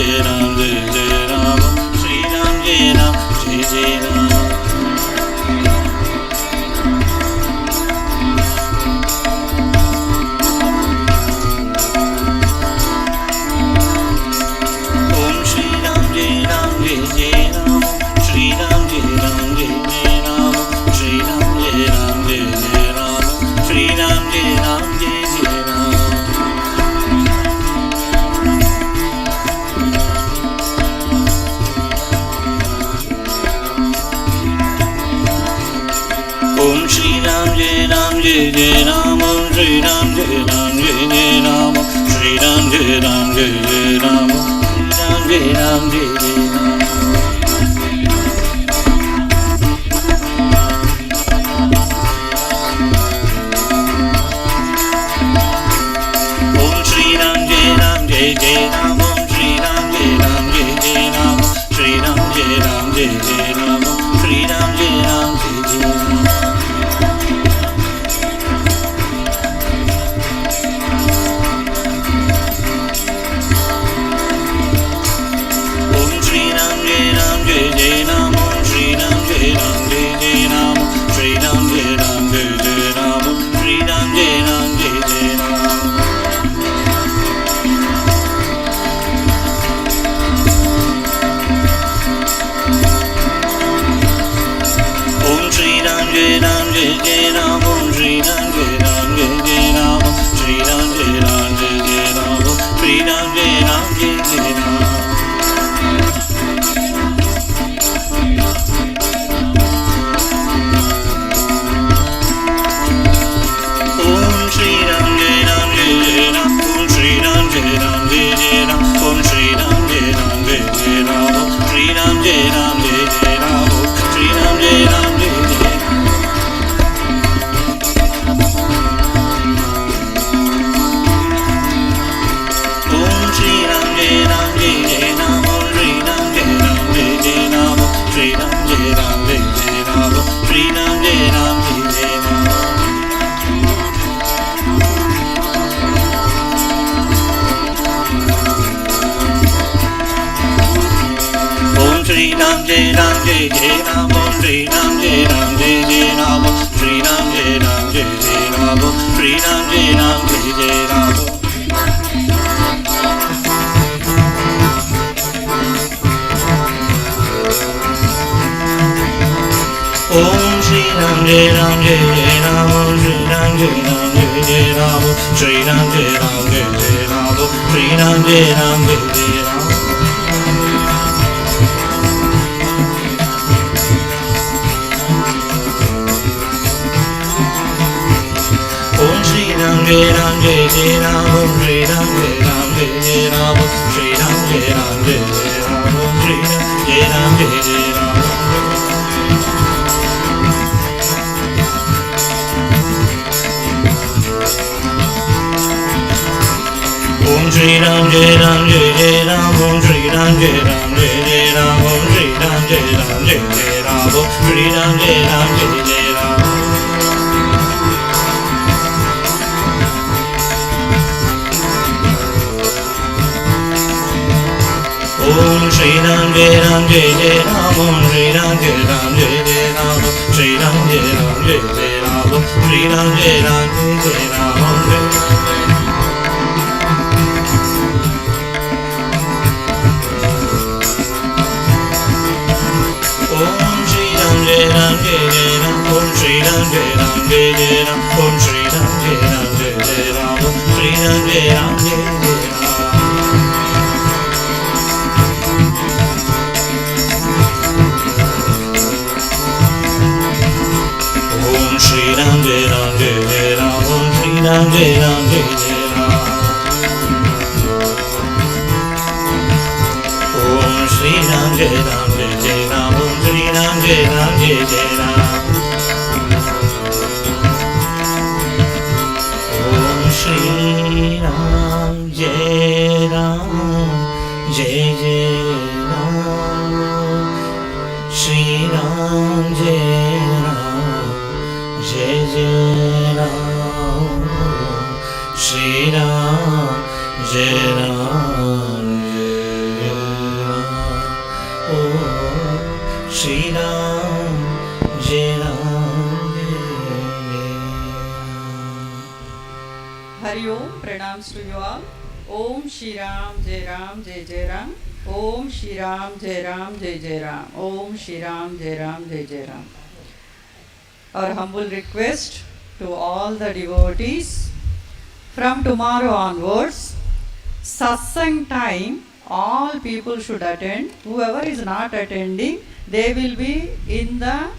Jai Ram Jai Jai Ram Shri Ram Jai Ram Jai Jai Ram Om Shri Ram Jai Ram Jai Jai Ram Shri Ram Jai Ram Jai Jai Ram Shri Ram Jai Ram Jai Jai Ram Shri Ram Jai Ram Jai Jai Ram Om Shri Ram Jai Ram Jai Jai Ram Om Shri Ram Jai Ram Jai Jai Ram Shri Ram Jai Ram Jai Jai Ram Shri Ram Jai Ram Jai Jai Ram Om Shri Ram Jai Ram Jai Jai Ram Om Shri Ram Jai Ram Jai Jai Ram Shri Ram Jai Ram Jai Jai Ram Shri Ram Jai Ram Jai Jai Ram Om Shri Ram Jai Ram Jai Jai Ram Om Shri Ram Jai Ram Jai Jai Ram Shri Ram Jai Ram Jai Jai Ram Shri Ram Jai Ram Jai Jai Ram Om Shri Ram Jai Ram Jai Jai Ram Om Shri Ram Jai Ram Jai Jai Ram Shri Ram Jai Ram Jai Jai Ram Shri Ram Jai Ram Jai Jai Ram Om Shri Ram Jai Ram Jai Jai Ram Om Shri Ram Jai Ram Jai Jai Ram Om Shri Ram Jai Ram Jai Jai Ram Shri Ram Jai Ram Jai Jai Ram Shri Ram Jai Ram Jai Jai Ram Om Shri Ram Jai Ram Jai Jai Ram Om Shri Ram Jai Ram Jai Jai Ram Shri Ram Jai Ram Jai Jai Ram Shri Ram Jai Ram Jai Jai Ram Om Shri Ram Jai Ram Jai Jai Ram Om Shri Ram Jai Ram Jai Jai Ram Shri Ram Jai Ram Jai Jai Ram Shri Ram Jai Ram Jai Jai Ram Om Shri Ram Jai Ram Jai Jai Ram Om Shri Ram Jai Ram Jai Jai Ram Shri Ram Jai Ram Jai Jai Ram Shri Ram Jai Ram Jai Jai Ram Om Shri Ram Jai Ram Jai Jai Ram Om Shri Ram Jai Ram Jai Jai Ram Shri Ram Jai Ram Jai Jai Ram Om Shri Ram Jai Ram Jai Jai Ram Om Shri Ram Jai Ram Jai Jai Ram Om Shri Ram Jai Ram Jai Jai Ram Om Shri Ram Jai Ram Jai Jai Ram Om Shri Ram Jai Ram Jai Jai Ram Om Shri Ram Jai Ram Jai Jai Ram Om Shri Ram Jai Ram Jai Jai Ram Shri Ram Jai Ram Jai Jai Ram Shri Ram Jai Ram Jai Jai Ram Om Shri Ram Jai Ram Jai Jai Ram Om Shri Ram Jai Ram Jai Jai Ram Om Shri Ram Jai Ram Jai Jai Ram Shri Ram Jai Ram Jai Jai Ram Om Shri Ram Jai Ram Jai Jai Ram Om Shri Ram Jai Ram Jai Jai Ram Om Shri Ram Jai Ram Jai Jai Ram Om Shri Ram Jai Ram Jai Jai Ram Om Shri Ram Jai Ram Jai Jai Ram Shri Ram Jai Ram Jai Jai Ram Shri Ram Jai Ram Jai Shri Ram, Jai Ram, Jai Ram.
Hari Om, pranams to you all. Om Shri Ram, Jai Ram, Jai Jai Ram. Om Shri Ram, Jai Ram, Jai Jai Ram. Om Shri Ram, Jai Ram, Jai Jai Ram. Our humble request to all the devotees, from tomorrow onwards, Satsang time, all people should attend. Whoever is not attending, they will be in the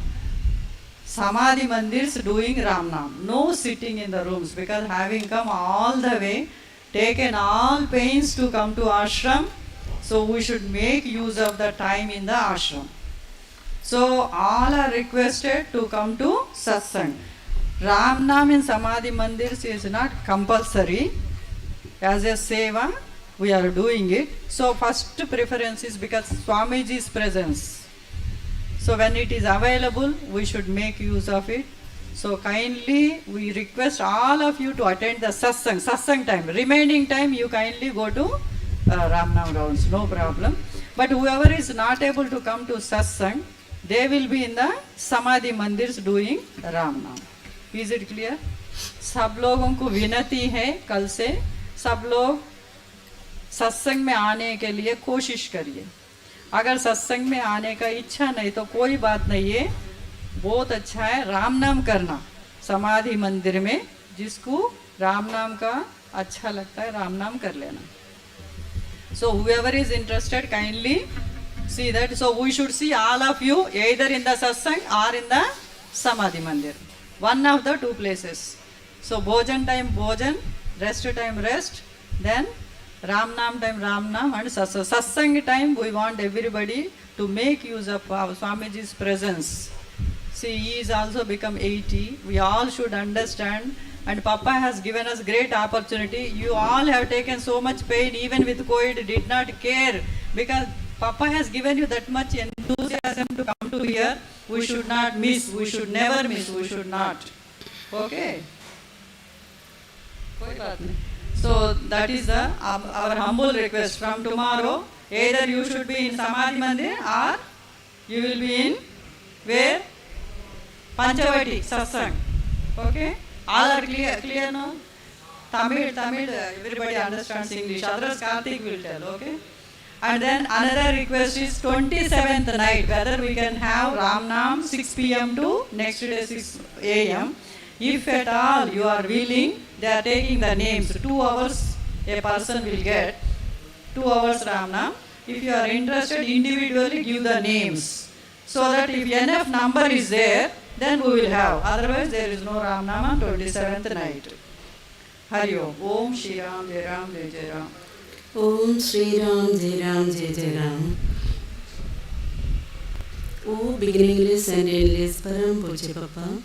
Samadhi Mandirs doing Ramnam. No sitting in the rooms, because having come all the way, taken all pains to come to ashram, so we should make use of the time in the ashram. So all are requested to come to Satsang. Ramnam in Samadhi Mandirs is not compulsory. As a seva, we are doing it. So first preference is because Swamiji's presence. So when it is available, we should make use of it. So kindly we request all of you to attend the satsang time. Remaining time you kindly go to Ramnam rounds, no problem. But whoever is not able to come to satsang, they will be in the Samadhi Mandirs doing Ramnam. Is it clear? सब लोगों को विनती है, कल से सब लोग सत्संग में आने के लिए कोशिश करिए. अगर सत्संग में आने का इच्छा नहीं तो कोई बात नहीं है, बहुत अच्छा है राम नाम करना समाधि मंदिर में. जिसको राम नाम का अच्छा लगता है राम नाम कर लेना. So whoever is interested, kindly see that. So we should see all of you either in the satsang or in the Samadhi Mandir, one of the two places. So bhojan time bhojan, rest time rest, then Ram Nam time Ram Nam, and satsang time we want everybody to make use of Swamiji's presence. See, he is also become 80. We all should understand. And Papa has given us great opportunity. You all have taken so much pain, even with COVID, did not care, because Papa has given you that much enthusiasm to come to here. We should not miss. We should never miss. We should not. Okay. So that is our humble request. From tomorrow, either you should be in Samadhi Mandir or you will be in where? Panchavati Satsang. Okay. All are clear now? Tamil, everybody understands English. Others Karthik will tell, okay? And then another request is 27th night, whether we can have Ram Nam 6 p.m. to next day 6 a.m. If at all you are willing, they are taking the names. 2 hours a person will get, 2 hours Ram Nam. If you are interested, individually give the names, so that if enough number is there, then we will have. Otherwise, there is no Ram Nam on 27th night. Hari Om. Om Shri Ram, Jai Ram, Jai Jai Ram.
Om Shri Ram, Jai Ram, Jai Jai Ram. O beginningless and endless Param Puja Papa,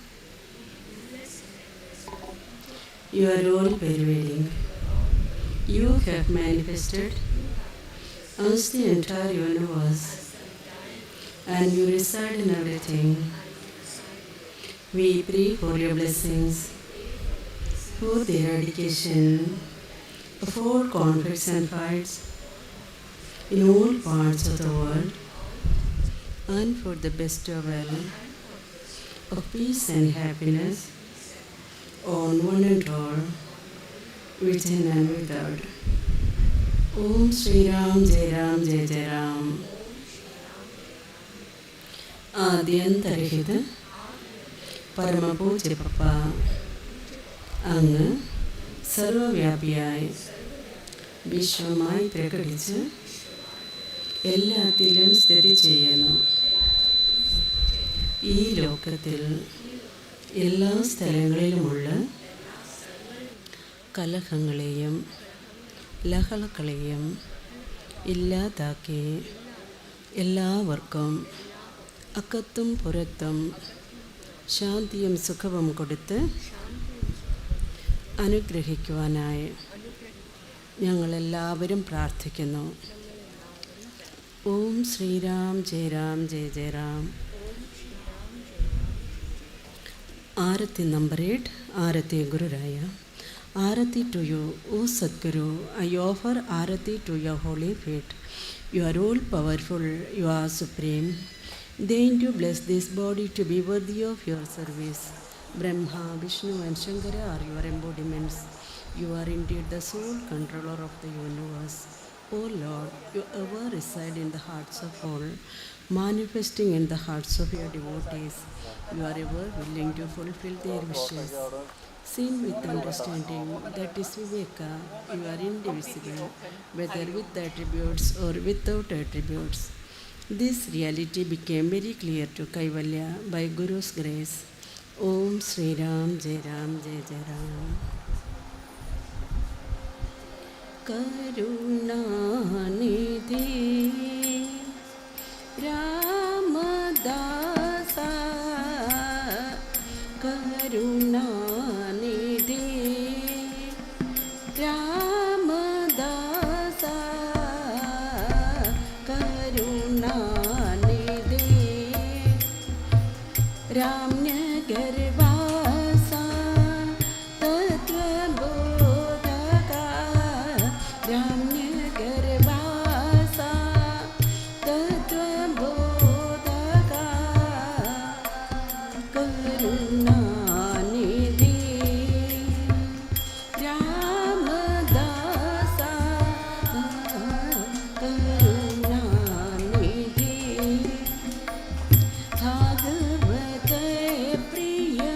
you are all pervading. You have manifested as the entire universe, and you reside in everything. We pray for your blessings, for the eradication of all conflicts and fights in all parts of the world, and for the bestowal of peace and happiness on one and all, within and without. Om Shri Ram, Jai Ram, Jai Jai Ram. ആദ്യന്തരഹിത പരമപൂജ്യ പപ്പ, അങ്ങ് സർവവ്യാപിയായി വിശ്വമായി പ്രകടിച്ച് എല്ലാത്തിലും സ്ഥിതി ചെയ്യുന്നു. ഈ ലോകത്തിൽ എല്ലാ സ്ഥലങ്ങളിലുമുള്ള കലഹങ്ങളെയും ലഹളകളെയും ഇല്ലാതാക്കി എല്ലാവർക്കും അകത്തും പുറത്തും ശാന്തിയും സുഖവും കൊടുത്ത് അനുഗ്രഹിക്കുവാനായി ഞങ്ങളെല്ലാവരും പ്രാർത്ഥിക്കുന്നു. ഓം ശ്രീരാം ജയ രാം ജയ ജയ രാം. ആരത്തി നമ്പർ 8, ആരത്തി ഗുരുരായ. Arati to you, O Sadguru, I offer Arati to your holy feet. You are all powerful, you are supreme. Deign to bless this body to be worthy of your service. Brahma, Vishnu and Shankara are your embodiments. You are indeed the sole controller of the universe. O Lord, you ever reside in the hearts of all, manifesting in the hearts of your devotees. You are ever willing to fulfill their wishes. Seen with understanding, that is Viveka, you are indivisible, whether with attributes or without attributes. This reality became very clear to Kaivalya by Guru's grace. Om Sri Ram Jai Ram Jai Jai Ram. Karunanidhi Ramadasa Karunanidhi Ramadasa Karunanidhi Ramnagarvasa Tatvabodhaka Ramnagarvasa Tatvabodhaka Karunanidhi Ramadasa Karunanidhi Bhagavate Priya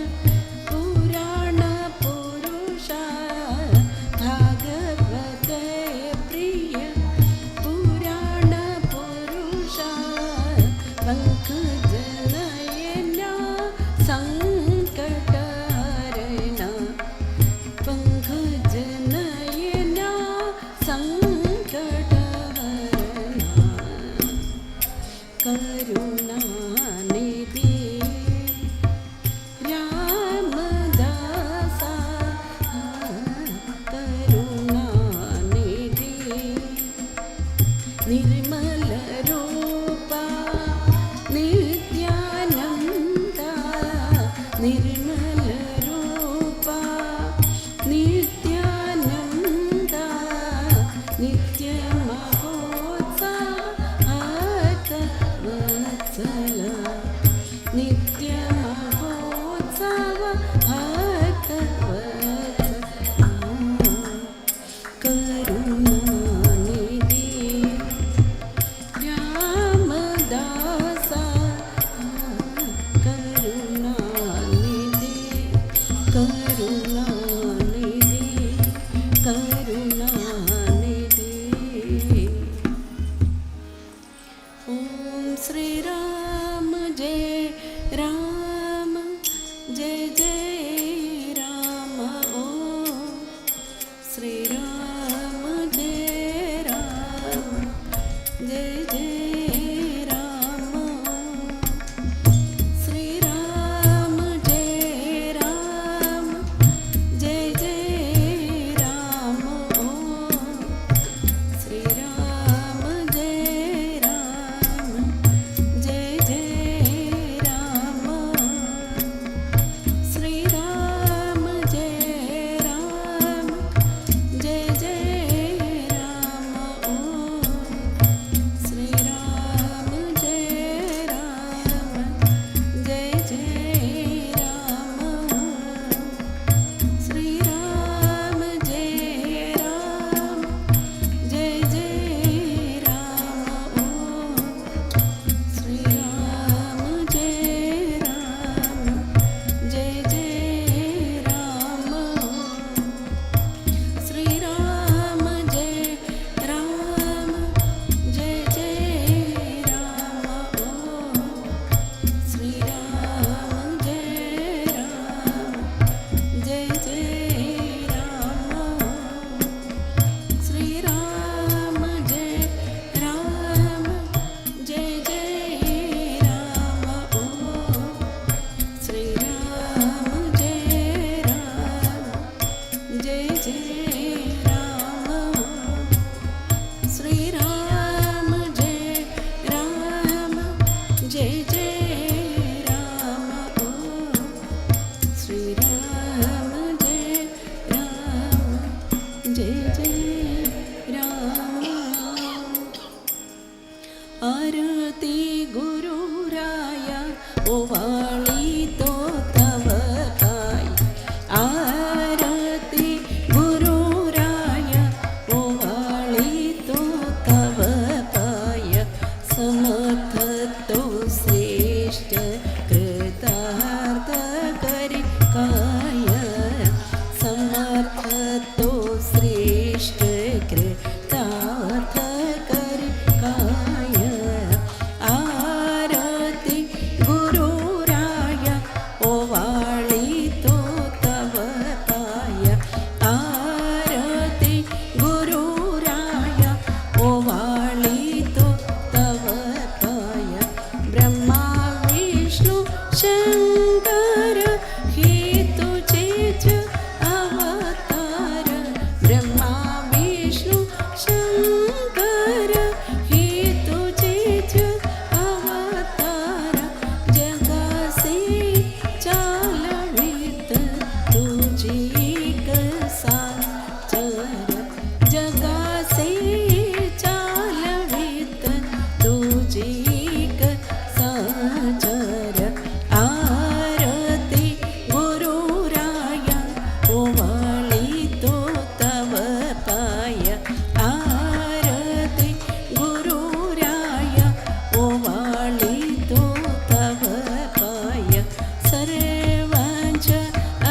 Purana Purusha Bhagavate Priya Purana Purusha Pankhajanayana Sankatarana Pankhajanayana Sankatarana Karunanidhi Ramadasa Karunanidhi Nirmala Rupa Nityananda Nirmala Rupa Nityananda Nityamahotsaha Vatsala Nityamahotsaha Vatsala Karunanidhi Ramadasa Karunanidhi Karunanidhi Karunanidhi Om Sri Ram Jai Ram Jai Jai Ram Om Sri Ram Jai Ram Jai Jai Ram Sri Ram Jai Ram Jai Jai Ram Sri Ram Jai Ram Jai Jai Ram Sri Ram Jai Ram Jai Jai Ram Sri आरती गुरुराया ओवाळी तो तव पाय आरती गुरुराया ओवाळी तो तव पाय समर्थ तो श्रेष्ठ कृतार्थ करी काय समर्थ तो श्रेष्ठ कृतार्थ करी काय आरती गुरुराया ओवाळी तो तव पाय आरती गुरुराया ओवाळी तो तव पाय ब्रह्मा विष्णु शंकर हे तुझेच अवतार ब्रह्मा विष्णु शंकर हे तुझेच अवतार जगासे चालवित तुझी साचर जगासे चालवित तुझी साचर आरती गुरुराया ओवाळी तो तव पाय आरती गुरुराया ओवाळी तो तव पाय सर्वांच्या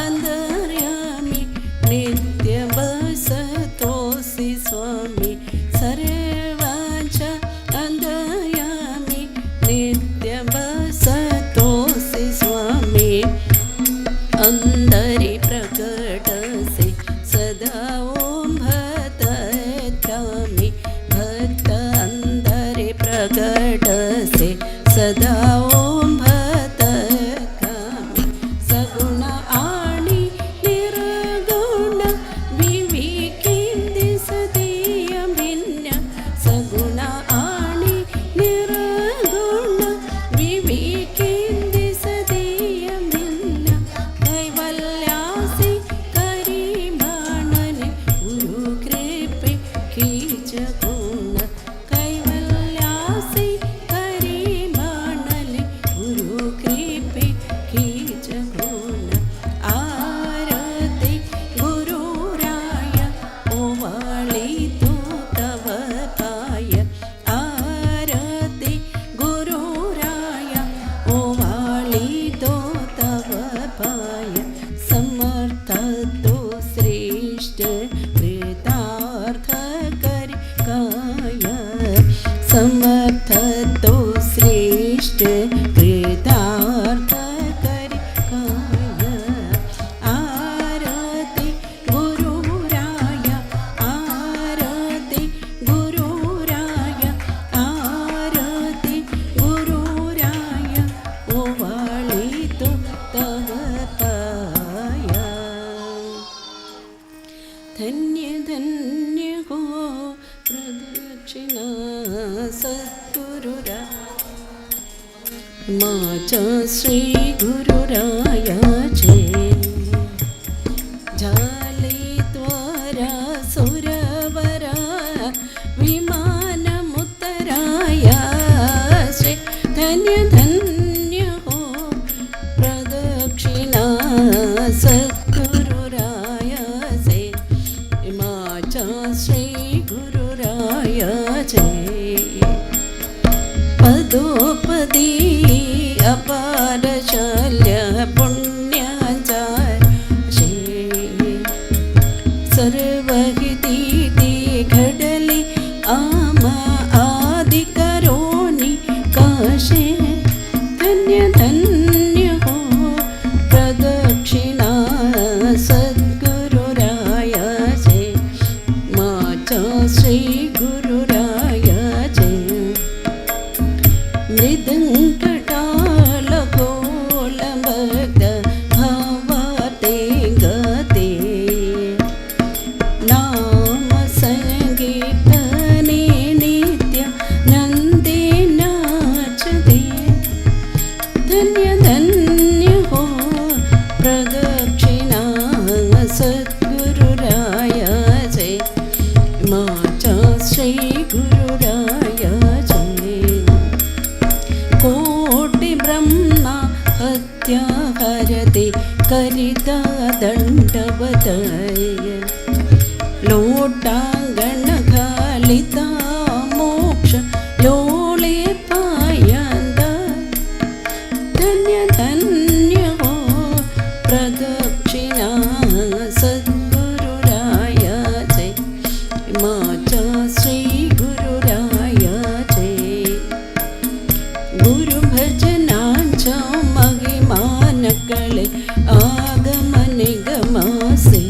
अंतर्यामी नित्य बसतोसी स्वामी सर्वांच्या अंतर्यामी नित्य बसतोसी स्वामी अंतरी प्रकटसे सदा ओम भक्तामी भक्त अंतरी प्रकटसे सदा ओम भक्तामी सगुण आणि निर्गुण विवेकी दिसतीय भिन्न सगुण आणि निर्गुण विवेकी दिसतीय भिन्न कैवल्यासी करी बाणने गुरु कृपे खीच गुण कैवल्यासी करी बाणले गुरु कृपे खीच गुण आरती गुरुराया ओवाळी तो तव पाय आरती गुरुराया ओवाळी तो तव पाय समर्थ तो श्रेष्ठ कृतार्थ करी काय समर्थ तो श्रेष्ठ कृतार्थ करी काय आरती गुरुराया आरती गुरुराया आरती गुरुराया ओवाळी तो तव पाय धन्य धन्य हो प्रदक्षिणा सद्गुरुरा माझ्या श्री गुरुरायाचे झाले त्वरा सुरवरा विमान मुतराया श्री धन्य धन्य हो प्रदक्षिणा सद्गुरुरायाचे माझ्या श्री गुरुरायाचे पदोपदी अपार शल्य पुण्याचा सर्व हिती घडली आमा आदि करोनी काशे धन्य धन्य हो प्रदक्षिणा सद्गुरुरायाचे माझ्या श्री गुरुरायाचे मृदंगटाल नित्याहरते करिता दण्डवतय लोटाङ्गणघालिता मोक्ष लोळे पायन्द धन्य धन्य हो प्रदक्षिणा सद्गुरुरायाचे माझ्या श्री गुरुरायाचे गुरुभजनांच्या महिमानकळे आगमनिगमासे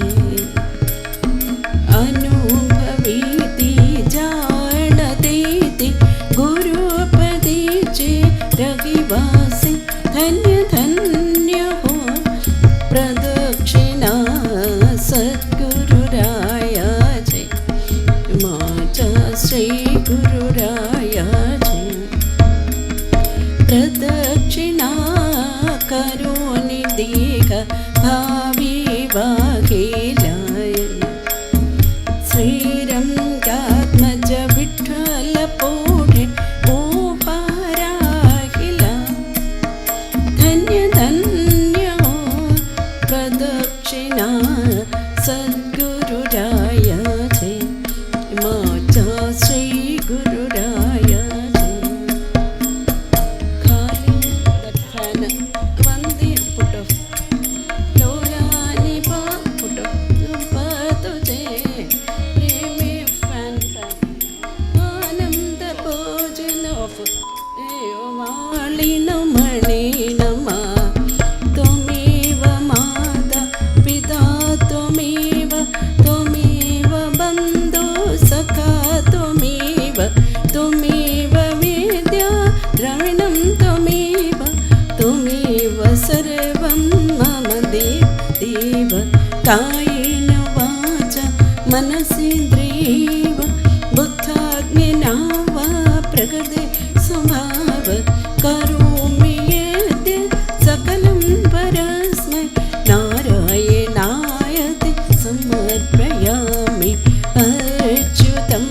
अनुभवीती जाणतेती गुरुपदेचे रहिवासी धन्य धन्य हो प्रदक्षिणा सद्गुरुरायाचे माझ्या श्री गुरुरायाचे प्रदक्षिणा करोनि देह भावी वागेलाय श्रीरंगात्मज विठ्ठल पोढे उभाराहिला धन्य धन्य हो प्रदक्षिणा सद्गुरुरायाचे माझ्या श्री गुरुरायाचे खाली दत्तान वंदे पुटो लोलानी पा पुटो तुझे प्रेमे फॅन आनंद भोजन ऑफ मालिन मणे नमा त्वमेव माता पिता त्वमेव त्वमेव बन्धु सखा त्वमेव त्वमेव वेद्या द्रविणं त्वमेव त्वमेव सर्वं मम देव कायेन वाचा मनसेन्द्रियैव बुद्धाज्ञेना वा प्रकृते स्वभाव करोमि यद्य सकलं परस्मै नारायणायते समर्पयामि अच्युतं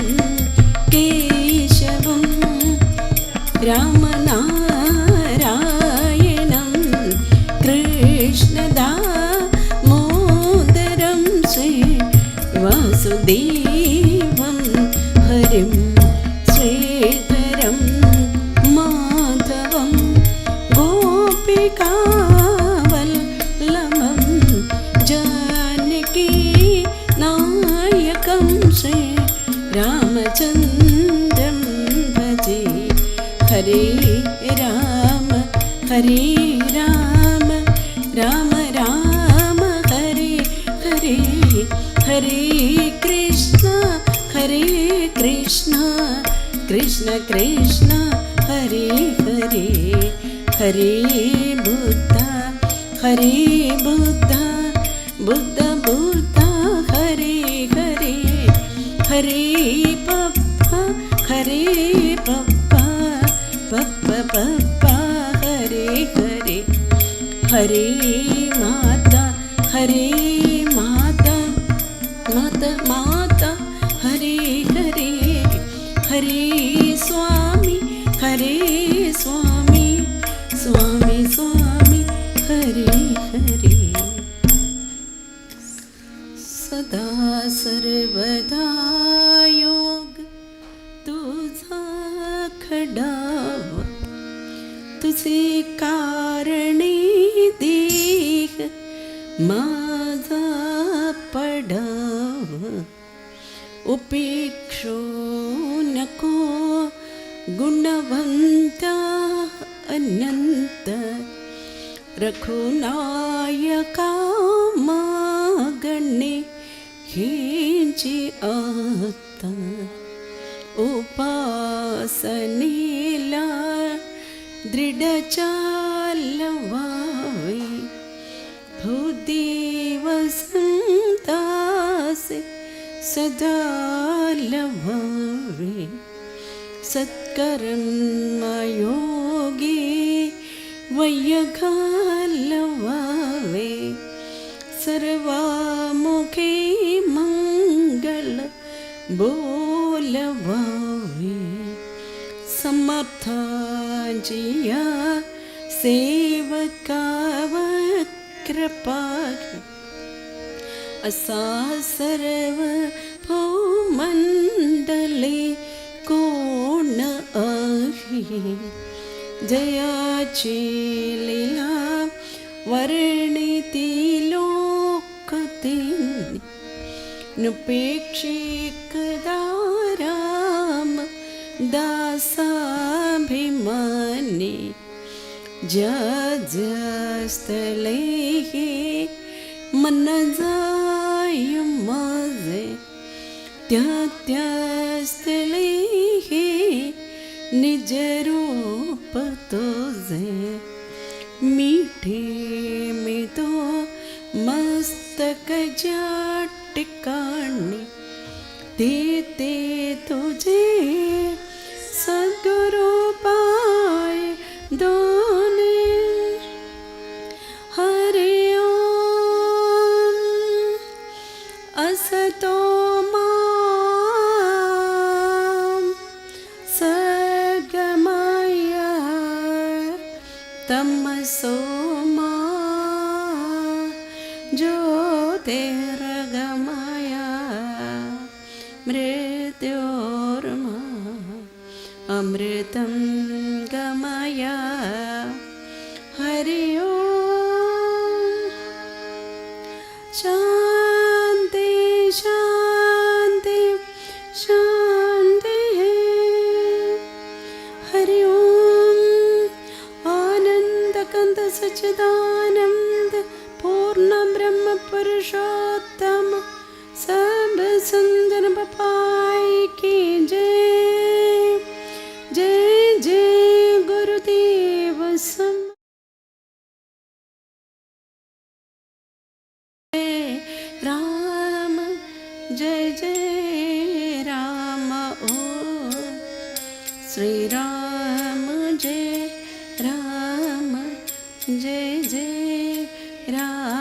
केशवं रामनारायणं कृष्णदामोदरं श्री वासुदेवं हरिं श्रीधरं माधवं गोपिकावल्लभं जानकी नायकं श्री रामचन्द्रं भजे हरे राम राम राम हरे हरे हरे कृष्ण कृष्ण कृष्ण हरे हरे हरे बुद्ध बुद्ध बुद्ध हरे हरे हरे पप्पा पप्पा हरे हरे हरे माता माता हरे हरे हरे स्वामी स्वामी हरे हरे सदा सर्वदा योग तुझा खडाव तुझे कारणे देह माझा पडाव उपेक्षो नको गुणवंता अनंत रघुनायका मागणे हेची आता उपासनेला दृढ चालवावे भूदेव संतासे सदा लवावे सत्कर्मयोगी वैयघालवावे सर्वामुखे मंगल बोलवावे समर्थाजिया सेवकावर कृपा असा सर्व भूमंडले कोण आहे. जयाची लीला वर्णिती लोकतेने नुपेक्षिक दाराम दासाभिमानी. स्थले मन जाय माझे त्या स्थले निज रूप तुझे. मीठे मी तो मस्तक ज्या ठिकाणी ते तुझे सद्गुरु पाय दोने. हरि ओम असतो मा सद्गमया तमसो मा ज्योतिर्गमया मृत्योर्मा अमृतं गमया. हरि ओम शांति शांति शांति. हरि ओम आनंद कंद सच्चिदानंद पूर्ण ब्रह्म पुरुषोत्तम सब सुंदर बपाई की जय. जय जय गुरुदेव सम. राम जय जय राम ओ श्री राम जय राम जय जय राम.